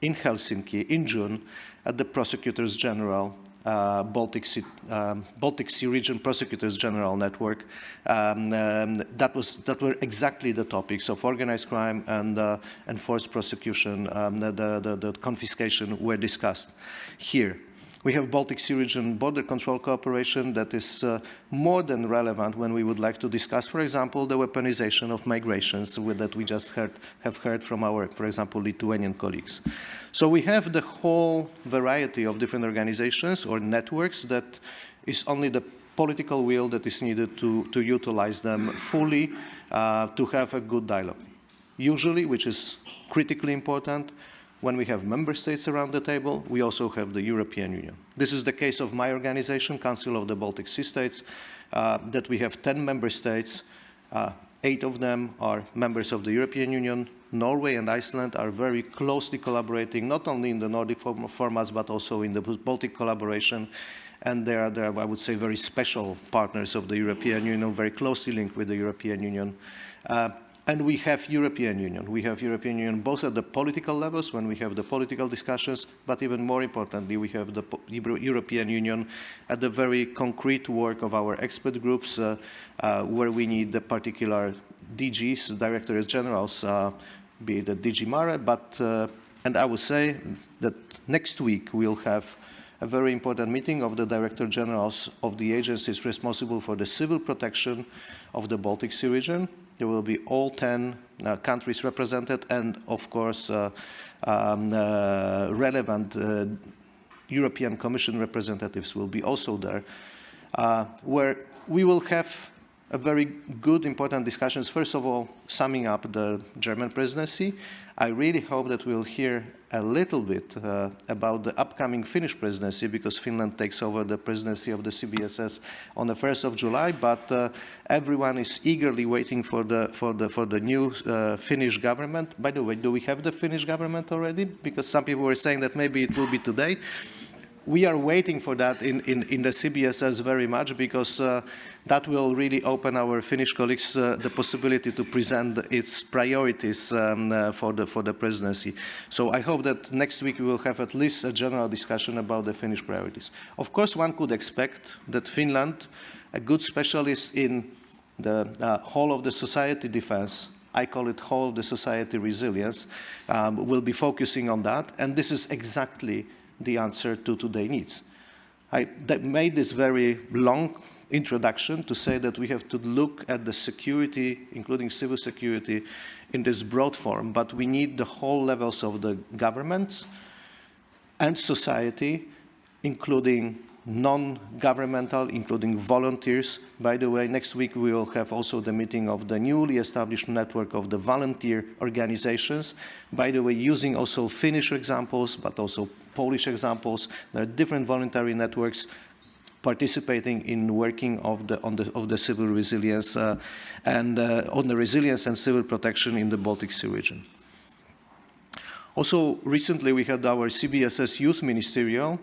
in Helsinki in June at the Prosecutors General, Baltic Sea Region Prosecutors General Network. That were exactly the topics of organized crime and forced prosecution. The confiscation were discussed here. We have Baltic Sea Region Border Control Cooperation that is more than relevant when we would like to discuss, for example, the weaponization of migrations that we just have heard from our, for example, Lithuanian colleagues. So we have the whole variety of different organizations or networks that is only the political will that is needed to utilize them fully to have a good dialogue. Usually, which is critically important, when we have member states around the table, we also have the European Union. This is the case of my organization, Council of the Baltic Sea States, that we have 10 member states. 8 of them are members of the European Union. Norway and Iceland are very closely collaborating, not only in the Nordic formats, but also in the Baltic collaboration. And they are, I would say, very special partners of the European Union, very closely linked with the European Union. And we have European Union. We have European Union both at the political levels, when we have the political discussions, but even more importantly, we have the European Union at the very concrete work of our expert groups, where we need the particular DGs, Directors Generals, be the DG Mare, and I would say that next week we'll have a very important meeting of the Director Generals of the agencies responsible for the civil protection of the Baltic Sea region. There will be all 10 countries represented, and of course relevant European Commission representatives will be also there, where we will have a very good, important discussions. First of all, summing up the German presidency. I really hope that we'll hear a little bit about the upcoming Finnish presidency, because Finland takes over the presidency of the CBSS on the 1st of July, but everyone is eagerly waiting for the new Finnish government. By the way, do we have the Finnish government already? Because some people were saying that maybe it will be today. We are waiting for that in the CBSS very much, because that will really open our Finnish colleagues the possibility to present its priorities for the presidency. So I hope that next week we will have at least a general discussion about the Finnish priorities. Of course, one could expect that Finland, a good specialist in the whole of the society defense, I call it whole of the society resilience, will be focusing on that, and this is exactly the answer to today's needs. I made this very long introduction to say that we have to look at the security, including civil security, in this broad form, but we need the whole levels of the government and society, including non-governmental, including volunteers. By the way, next week we will have also the meeting of the newly established network of the volunteer organizations. By the way, using also Finnish examples, but also Polish examples. There are different voluntary networks participating in working on the civil resilience and on the resilience and civil protection in the Baltic Sea region. Also, recently we had our CBSS Youth Ministerial,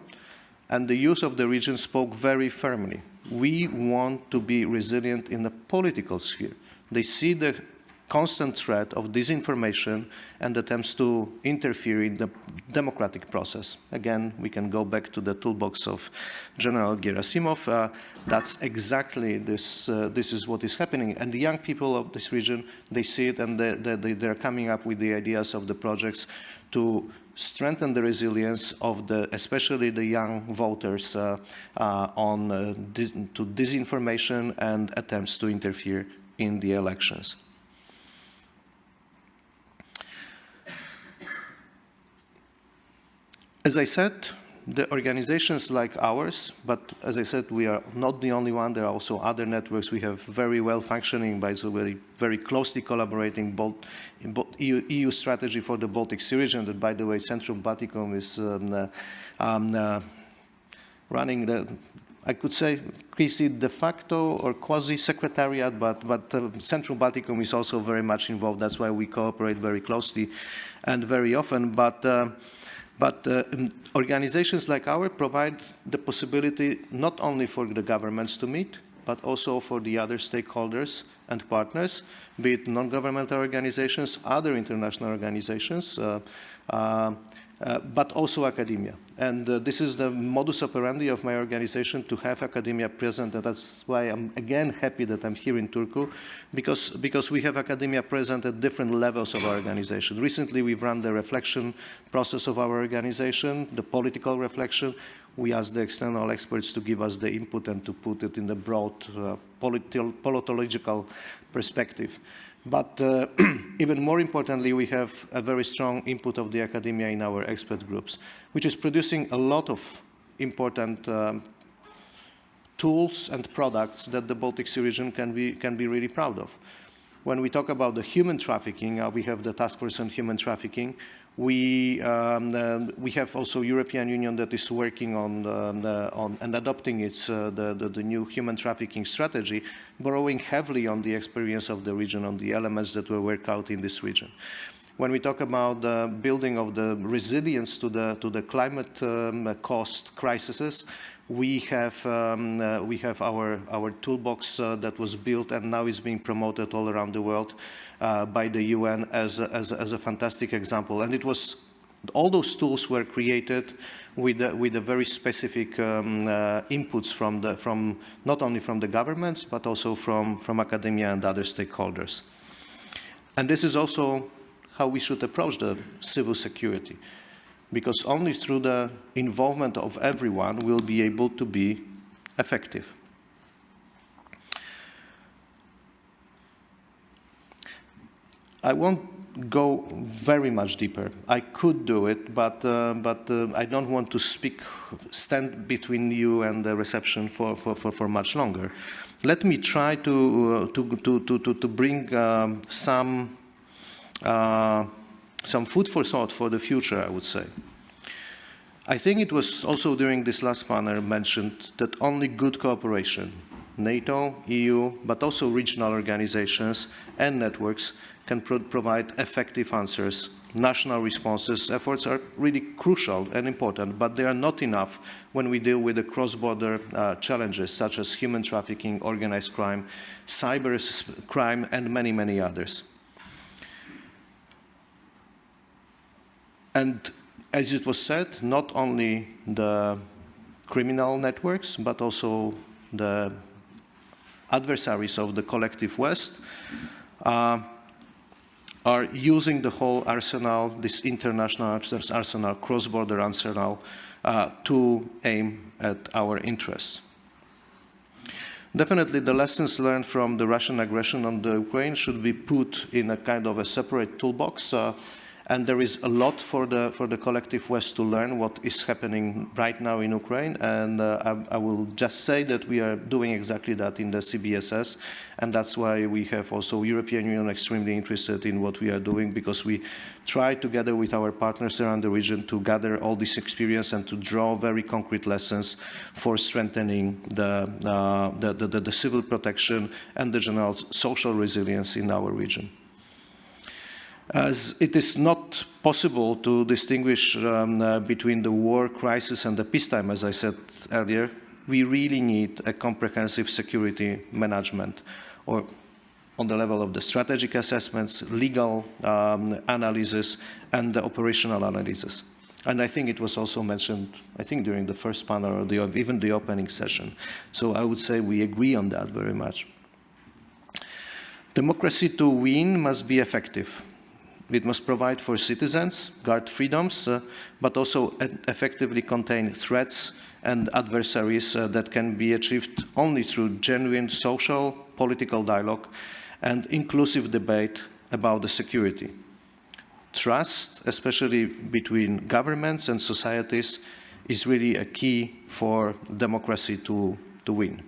and the youth of the region spoke very firmly. We want to be resilient in the political sphere. They see the constant threat of disinformation and attempts to interfere in the democratic process. Again, we can go back to the toolbox of General Gerasimov. That's exactly this. This is what is happening. And the young people of this region, they see it, and they're coming up with the ideas of the projects to strengthen the resilience of especially the young voters to disinformation and attempts to interfere in the elections. As I said, the organizations like ours, but as I said, we are not the only one. There are also other networks. We have very well functioning, by the way, very closely collaborating EU strategy for the Baltic Sea region. That, by the way, Centrum Balticum is running the, I could say, de facto or quasi-secretariat, but Centrum Balticum is also very much involved. That's why we cooperate very closely and very often. But organizations like ours provide the possibility not only for the governments to meet, but also for the other stakeholders and partners, be it non-governmental organizations, other international organizations, but also academia. And this is the modus operandi of my organization, to have academia present, and that's why I'm again happy that I'm here in Turku, because we have academia present at different levels of our organization. Recently we've run the reflection process of our organization, the political reflection. We asked the external experts to give us the input and to put it in the broad politological perspective. But even more importantly, we have a very strong input of the academia in our expert groups, which is producing a lot of important tools and products that the Baltic Sea region can be really proud of. When we talk about the human trafficking, we have the task force on human trafficking. We have also European Union that is working on and adopting its the new human trafficking strategy, borrowing heavily on the experience of the region, on the elements that were worked out in this region. When we talk about the building of the resilience to the climate cost crises, we have our toolbox that was built and now is being promoted all around the world by the UN as a fantastic example. And it was, all those tools were created with a very specific inputs from not only from the governments but also from academia and other stakeholders. And this is also how we should approach the civil security, because only through the involvement of everyone will be able to be effective. I won't go very much deeper. I could do it, but I don't want to stand between you and the reception for much longer. Let me try to bring some food for thought for the future, I would say. I think it was also during this last panel mentioned that only good cooperation, NATO, EU, but also regional organizations and networks can provide effective answers. National responses efforts are really crucial and important, but they are not enough when we deal with the cross-border challenges such as human trafficking, organized crime, cyber crime, and many, many others. And as it was said, not only the criminal networks, but also the adversaries of the collective West are using the whole arsenal, this international arsenal, cross-border arsenal, to aim at our interests. Definitely the lessons learned from the Russian aggression on the Ukraine should be put in a kind of a separate toolbox, and there is a lot for the collective West to learn what is happening right now in Ukraine, and I will just say that we are doing exactly that in the CBSS, and that's why we have also European Union extremely interested in what we are doing, because we try together with our partners around the region to gather all this experience and to draw very concrete lessons for strengthening the civil protection and the general social resilience in our region. As it is not possible to distinguish between the war crisis and the peacetime, as I said earlier, we really need a comprehensive security management, or on the level of the strategic assessments, legal analysis, and the operational analysis. And I think it was also mentioned, I think during the first panel or even the opening session. So I would say we agree on that very much. Democracy to win must be effective. It must provide for citizens, guard freedoms, but also effectively contain threats and adversaries that can be achieved only through genuine social, political dialogue and inclusive debate about the security. Trust, especially between governments and societies, is really a key for democracy to win.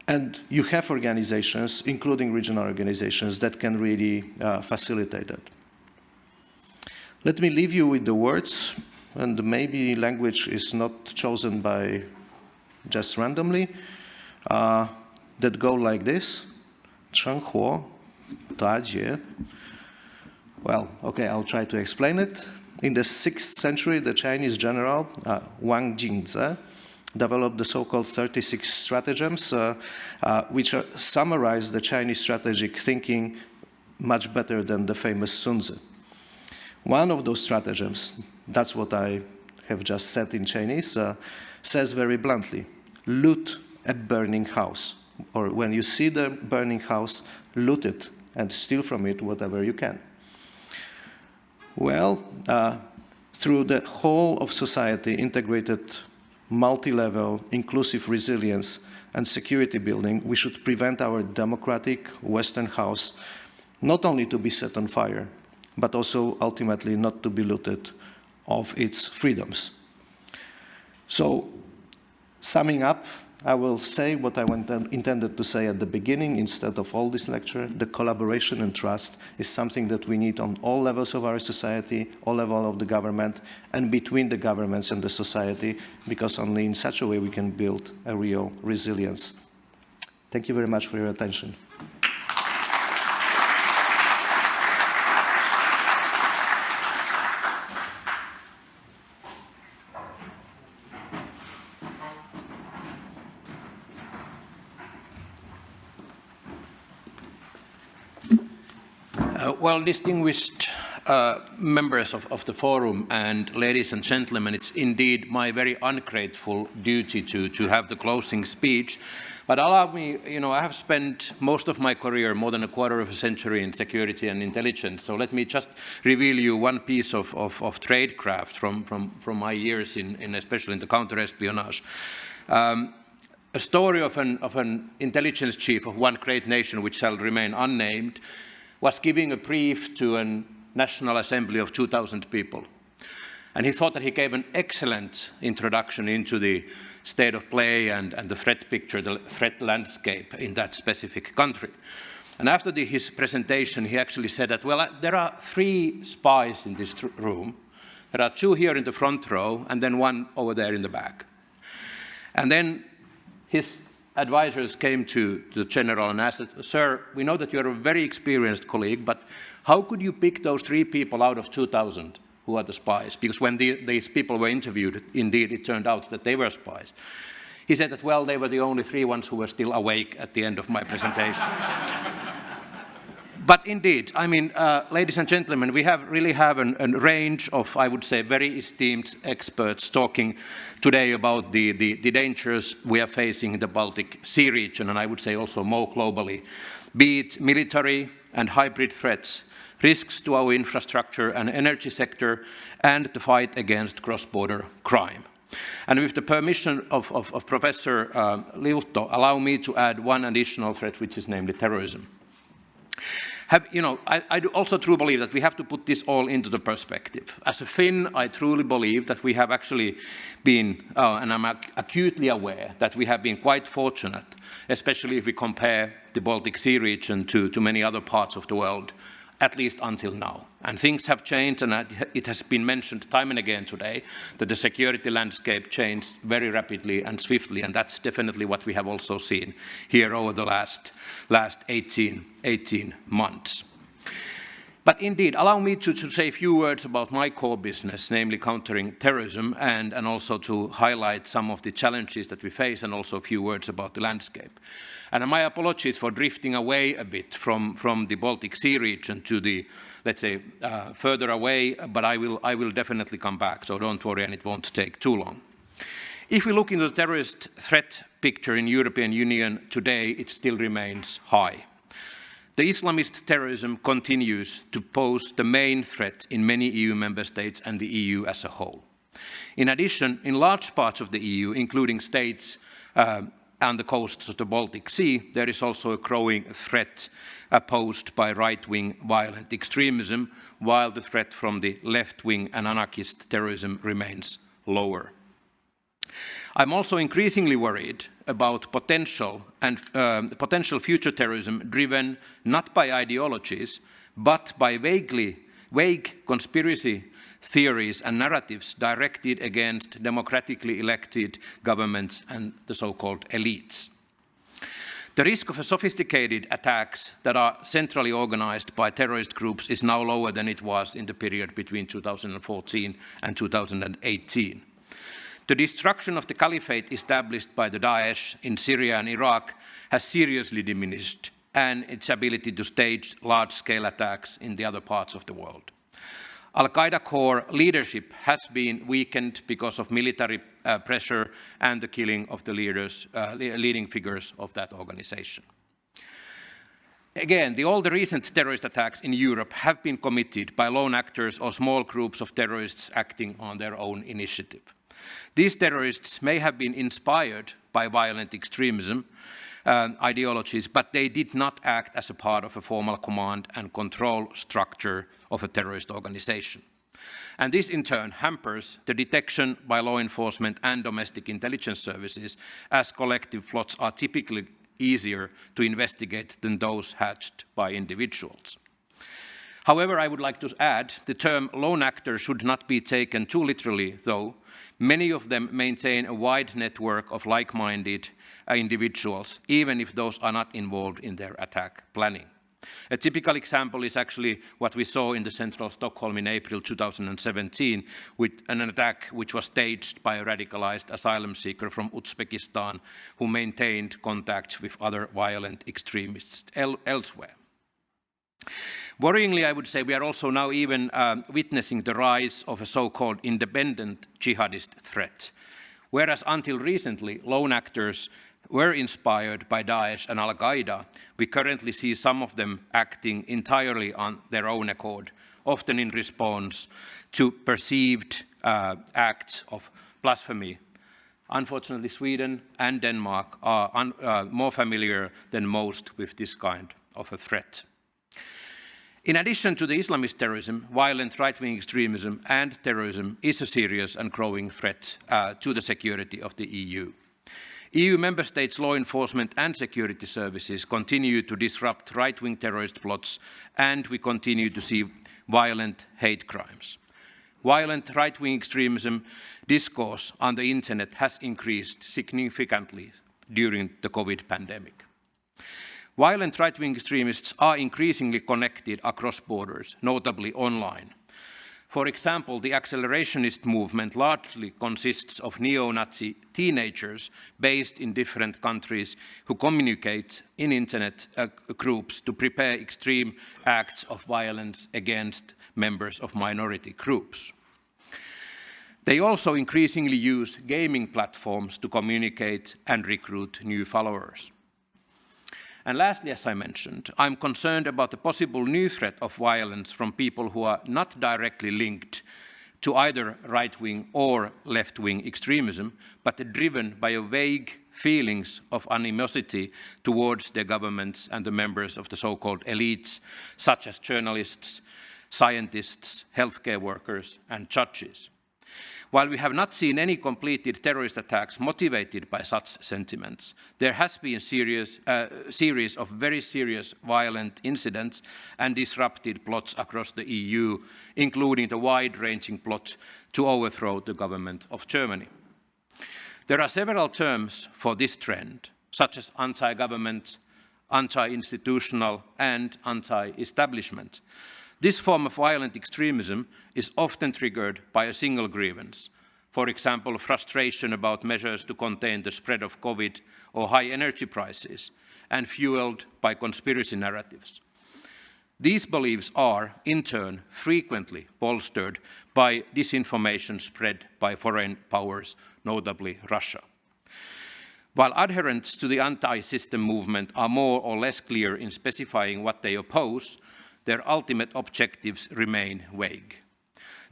And you have organizations, including regional organizations, that can really facilitate that. Let me leave you with the words, and maybe language is not chosen by just randomly, that go like this. 生活大劫. Well, okay, I'll try to explain it. In the 6th century, the Chinese general, Wang Jingzi, developed the so-called 36 stratagems, which summarize the Chinese strategic thinking much better than the famous Sun Tzu. One of those stratagems, that's what I have just said in Chinese, says very bluntly, loot a burning house. Or when you see the burning house, loot it and steal from it whatever you can. Well, through the whole of society integrated multi-level, inclusive resilience and security building, we should prevent our democratic Western house not only to be set on fire, but also ultimately not to be looted of its freedoms. So, summing up, I will say what I intended to say at the beginning instead of all this lecture. The collaboration and trust is something that we need on all levels of our society, all levels of the government, and between the governments and the society, because only in such a way we can build a real resilience. Thank you very much for your attention. Well, distinguished members of the forum and ladies and gentlemen, it's indeed my very ungrateful duty to have the closing speech. But allow me, I have spent most of my career, more than a quarter of a century, in security and intelligence. So let me just reveal you one piece of tradecraft from my years especially in the counter-espionage. A story of an intelligence chief of one great nation, which shall remain unnamed, was giving a brief to a National Assembly of 2,000 people. And he thought that he gave an excellent introduction into the state of play and the threat picture, the threat landscape in that specific country. And after his presentation, he actually said that, well, there are 3 spies in this room. There are 2 here in the front row, and then 1 over there in the back. And then his advisors came to the general and asked, sir, we know that you're a very experienced colleague, but how could you pick those 3 people out of 2,000 who are the spies? Because when these people were interviewed, indeed, it turned out that they were spies. He said that, well, they were the only 3 ones who were still awake at the end of my presentation. But indeed, I mean, ladies and gentlemen, we really have a range of, I would say, very esteemed experts talking today about the dangers we are facing in the Baltic Sea region, and I would say also more globally, be it military and hybrid threats, risks to our infrastructure and energy sector, and the fight against cross-border crime. And with the permission of Professor Liuhto, allow me to add one additional threat, which is namely terrorism. I do also truly believe that we have to put this all into the perspective. As a Finn, I truly believe that we have actually been, and I'm acutely aware that we have been quite fortunate, especially if we compare the Baltic Sea region to many other parts of the world, at least until now. And things have changed, and it has been mentioned time and again today that the security landscape changed very rapidly and swiftly, and that's definitely what we have also seen here over the last 18 months. But indeed, allow me to say a few words about my core business, namely countering terrorism, and also to highlight some of the challenges that we face, and also a few words about the landscape. And my apologies for drifting away a bit from the Baltic Sea region to the, let's say, further away, but I will definitely come back, so don't worry, and it won't take too long. If we look into the terrorist threat picture in European Union today, it still remains high. The Islamist terrorism continues to pose the main threat in many EU member states and the EU as a whole. In addition, in large parts of the EU, including states on the coasts of the Baltic Sea, there is also a growing threat posed by right-wing violent extremism, while the threat from the left-wing and anarchist terrorism remains lower. I'm also increasingly worried about potential future terrorism driven not by ideologies, but by vague conspiracy theories and narratives directed against democratically elected governments and the so-called elites. The risk of sophisticated attacks that are centrally organized by terrorist groups is now lower than it was in the period between 2014 and 2018. The destruction of the caliphate established by the Daesh in Syria and Iraq has seriously diminished, and its ability to stage large-scale attacks in the other parts of the world. Al-Qaeda core leadership has been weakened because of military pressure and the killing of the leading figures of that organization. Again, all the recent terrorist attacks in Europe have been committed by lone actors or small groups of terrorists acting on their own initiative. These terrorists may have been inspired by violent extremism ideologies, but they did not act as a part of a formal command and control structure of a terrorist organization. And this in turn hampers the detection by law enforcement and domestic intelligence services, as collective plots are typically easier to investigate than those hatched by individuals. However, I would like to add, the term lone actor should not be taken too literally, though. Many of them maintain a wide network of like-minded individuals, even if those are not involved in their attack planning. A typical example is actually what we saw in the central Stockholm in April 2017, with an attack which was staged by a radicalized asylum seeker from Uzbekistan who maintained contact with other violent extremists elsewhere. Worryingly, I would say we are also now even witnessing the rise of a so-called independent jihadist threat. Whereas until recently, lone actors were inspired by Daesh and Al-Qaeda, we currently see some of them acting entirely on their own accord, often in response to perceived acts of blasphemy. Unfortunately, Sweden and Denmark are more familiar than most with this kind of a threat. In addition to the Islamist terrorism, violent right-wing extremism and terrorism is a serious and growing threat to the security of the EU. EU member states' law enforcement and security services continue to disrupt right-wing terrorist plots, and we continue to see violent hate crimes. Violent right-wing extremism discourse on the internet has increased significantly during the COVID pandemic. Violent right-wing extremists are increasingly connected across borders, notably online. For example, the accelerationist movement largely consists of neo-Nazi teenagers based in different countries who communicate in internet groups to prepare extreme acts of violence against members of minority groups. They also increasingly use gaming platforms to communicate and recruit new followers. And lastly, as I mentioned, I'm concerned about the possible new threat of violence from people who are not directly linked to either right-wing or left-wing extremism, but driven by a vague feelings of animosity towards their governments and the members of the so-called elites, such as journalists, scientists, healthcare workers, and judges. While we have not seen any completed terrorist attacks motivated by such sentiments, there has been a series of very serious violent incidents and disrupted plots across the EU, including the wide-ranging plot to overthrow the government of Germany. There are several terms for this trend, such as anti-government, anti-institutional, and anti-establishment. This form of violent extremism is often triggered by a single grievance, for example, frustration about measures to contain the spread of COVID or high energy prices, and fueled by conspiracy narratives. These beliefs are, in turn, frequently bolstered by disinformation spread by foreign powers, notably Russia. While adherents to the anti-system movement are more or less clear in specifying what they oppose, their ultimate objectives remain vague.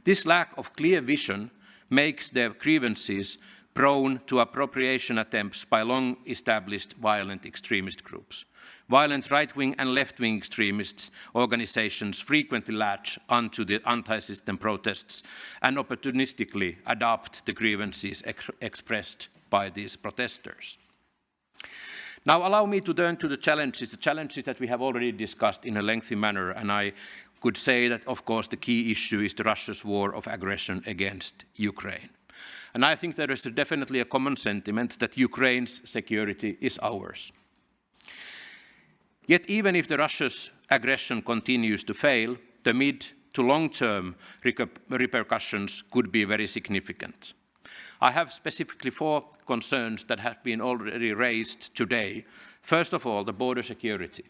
This lack of clear vision makes their grievances prone to appropriation attempts by long-established violent extremist groups. Violent right-wing and left-wing extremist organizations frequently latch onto the anti-system protests and opportunistically adopt the grievances expressed by these protesters. Now allow me to turn to the challenges that we have already discussed in a lengthy manner, and I could say that, of course, the key issue is Russia's war of aggression against Ukraine. And I think there is definitely a common sentiment that Ukraine's security is ours. Yet even if Russia's aggression continues to fail, the mid to long-term repercussions could be very significant. I have specifically 4 concerns that have been already raised today. First of all, the border security.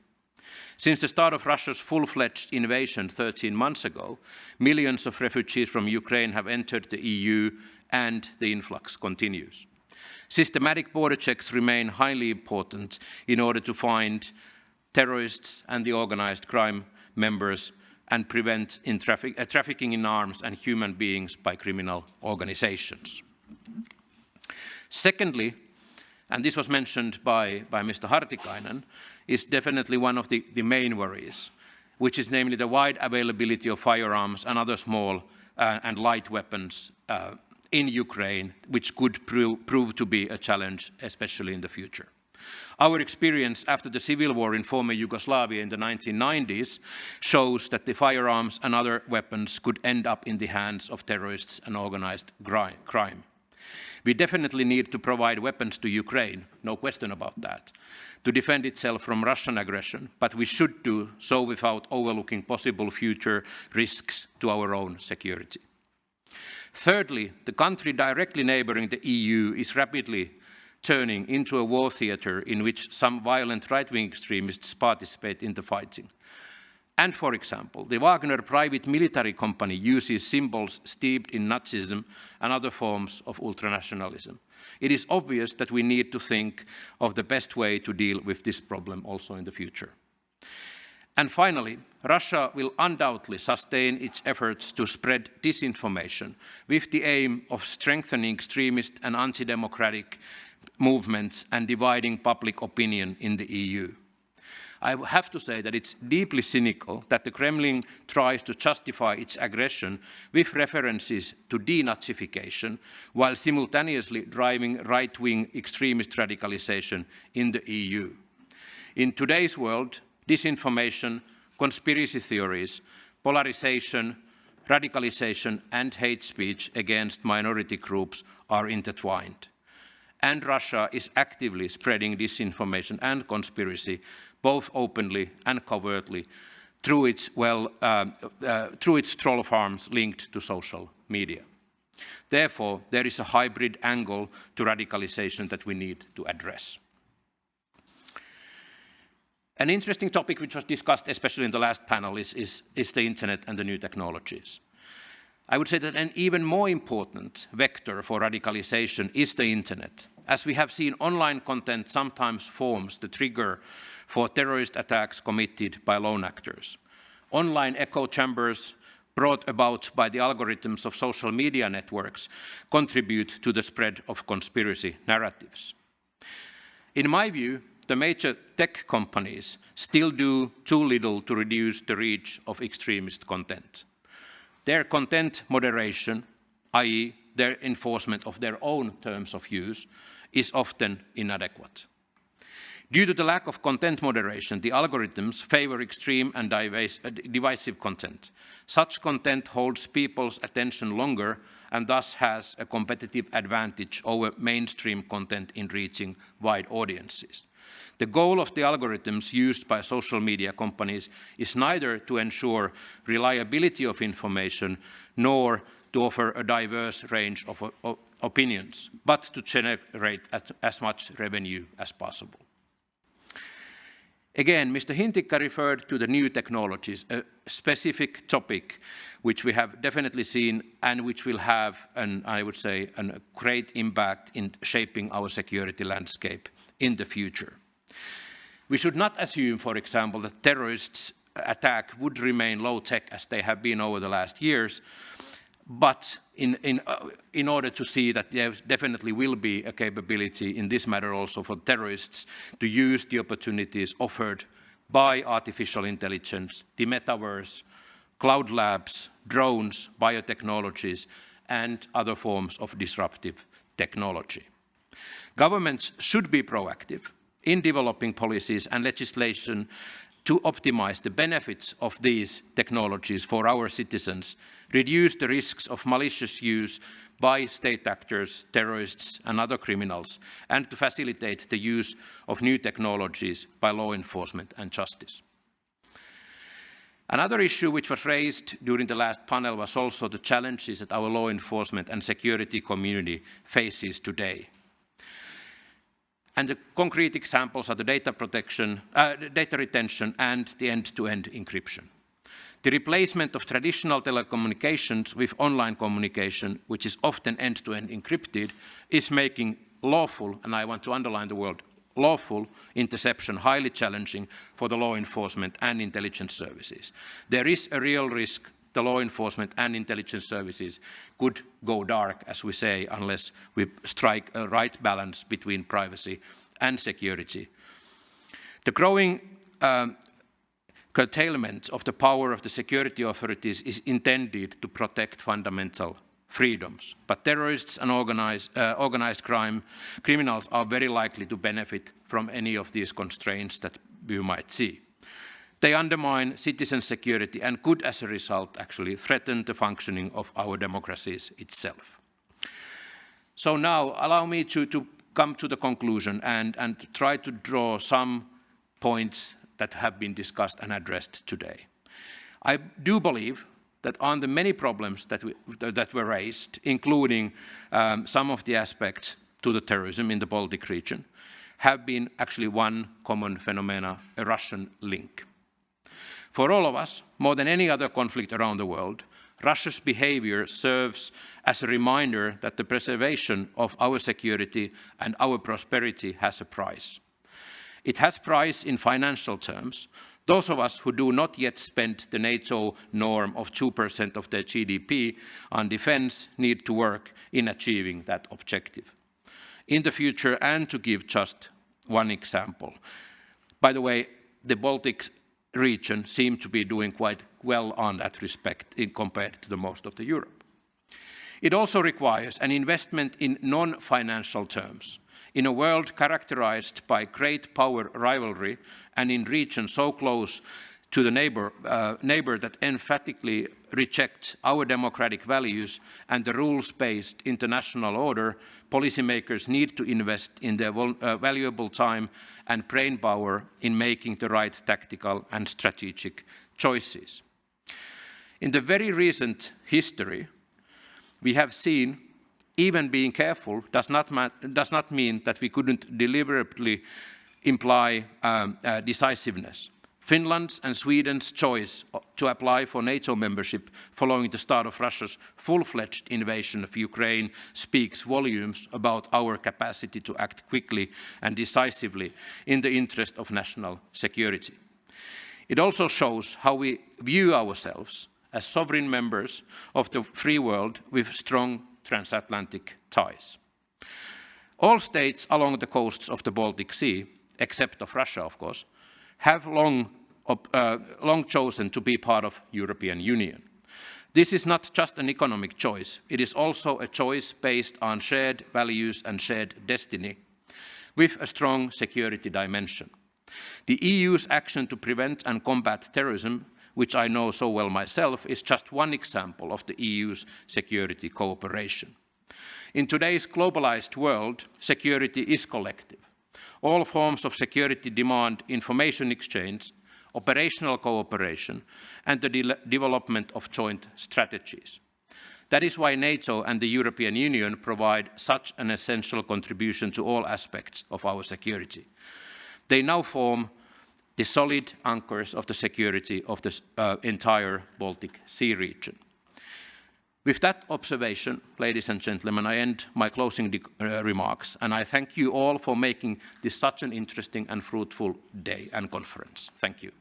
Since the start of Russia's full-fledged invasion 13 months ago, millions of refugees from Ukraine have entered the EU, and the influx continues. Systematic border checks remain highly important in order to find terrorists and the organized crime members and prevent trafficking in arms and human beings by criminal organizations. Secondly, and this was mentioned by Mr. Hartikainen, is definitely one of the main worries, which is namely the wide availability of firearms and other small and light weapons in Ukraine, which could prove to be a challenge, especially in the future. Our experience after the civil war in former Yugoslavia in the 1990s shows that the firearms and other weapons could end up in the hands of terrorists and organized crime. We definitely need to provide weapons to Ukraine, no question about that, to defend itself from Russian aggression, but we should do so without overlooking possible future risks to our own security. Thirdly, the country directly neighboring the EU is rapidly turning into a war theater in which some violent right-wing extremists participate in the fighting. And for example, the Wagner private military company uses symbols steeped in Nazism and other forms of ultranationalism. It is obvious that we need to think of the best way to deal with this problem also in the future. And finally, Russia will undoubtedly sustain its efforts to spread disinformation with the aim of strengthening extremist and anti-democratic movements and dividing public opinion in the EU. I have to say that it's deeply cynical that the Kremlin tries to justify its aggression with references to denazification while simultaneously driving right-wing extremist radicalization in the EU. In today's world, disinformation, conspiracy theories, polarization, radicalization, and hate speech against minority groups are intertwined. And Russia is actively spreading disinformation and conspiracy, both openly and covertly, through its troll farms linked to social media. Therefore, there is a hybrid angle to radicalization that we need to address. An interesting topic which was discussed, especially in the last panel, is the internet and the new technologies. I would say that an even more important vector for radicalization is the internet. As we have seen, online content sometimes forms the trigger for terrorist attacks committed by lone actors. Online echo chambers brought about by the algorithms of social media networks contribute to the spread of conspiracy narratives. In my view, the major tech companies still do too little to reduce the reach of extremist content. Their content moderation, i.e. their enforcement of their own terms of use, is often inadequate. Due to the lack of content moderation, the algorithms favor extreme and divisive content. Such content holds people's attention longer and thus has a competitive advantage over mainstream content in reaching wide audiences. The goal of the algorithms used by social media companies is neither to ensure reliability of information nor to offer a diverse range of opinions, but to generate as much revenue as possible. Again, Mr. Hintikka referred to the new technologies, a specific topic which we have definitely seen and which will have, I would say, a great impact in shaping our security landscape in the future. We should not assume, for example, that terrorists' attack would remain low-tech as they have been over the last years, but in order to see that there definitely will be a capability in this matter also for terrorists to use the opportunities offered by artificial intelligence, the metaverse, cloud labs, drones, biotechnologies, and other forms of disruptive technology. Governments should be proactive in developing policies and legislation to optimize the benefits of these technologies for our citizens, reduce the risks of malicious use by state actors, terrorists, and other criminals, and to facilitate the use of new technologies by law enforcement and justice. Another issue which was raised during the last panel was also the challenges that our law enforcement and security community faces today. And the concrete examples are the data protection, data retention, and the end-to-end encryption. The replacement of traditional telecommunications with online communication, which is often end-to-end encrypted, is making lawful, and I want to underline the word lawful, interception highly challenging for the law enforcement and intelligence services. There is a real risk the law enforcement and intelligence services could go dark, as we say, unless we strike a right balance between privacy and security. The growing curtailment of the power of the security authorities is intended to protect fundamental freedoms, but terrorists and organized criminals are very likely to benefit from any of these constraints that we might see. They undermine citizen security and could, as a result, actually threaten the functioning of our democracies itself. So now, allow me to come to the conclusion and try to draw some points that have been discussed and addressed today. I do believe that on the many problems that were raised, including some of the aspects to the terrorism in the Baltic region, have been actually one common phenomena, a Russian link. For all of us, more than any other conflict around the world, Russia's behavior serves as a reminder that the preservation of our security and our prosperity has a price. It has price in financial terms. Those of us who do not yet spend the NATO norm of 2% of their GDP on defense need to work in achieving that objective in the future. And to give just one example, by the way, the Baltic region seems to be doing quite well on that respect compared to the most of the Europe. It also requires an investment in non-financial terms. In a world characterized by great power rivalry and in regions so close to the neighbor that emphatically reject our democratic values and the rules-based international order, policymakers need to invest in their valuable time and brain power in making the right tactical and strategic choices. In the very recent history, we have seen even being careful does not mean that we couldn't deliberately imply decisiveness. Finland's and Sweden's choice to apply for NATO membership following the start of Russia's full-fledged invasion of Ukraine speaks volumes about our capacity to act quickly and decisively in the interest of national security. It also shows how we view ourselves as sovereign members of the free world with strong transatlantic ties. All states along the coasts of the Baltic Sea, except of Russia, of course, have long chosen to be part of the European Union. This is not just an economic choice, it is also a choice based on shared values and shared destiny, with a strong security dimension. The EU's action to prevent and combat terrorism, which I know so well myself, is just one example of the EU's security cooperation. In today's globalized world, security is collective. All forms of security demand information exchange, operational cooperation, and the development of joint strategies. That is why NATO and the European Union provide such an essential contribution to all aspects of our security. They now form the solid anchors of the security of the entire Baltic Sea region. With that observation, ladies and gentlemen, I end my closing remarks, and I thank you all for making this such an interesting and fruitful day and conference. Thank you.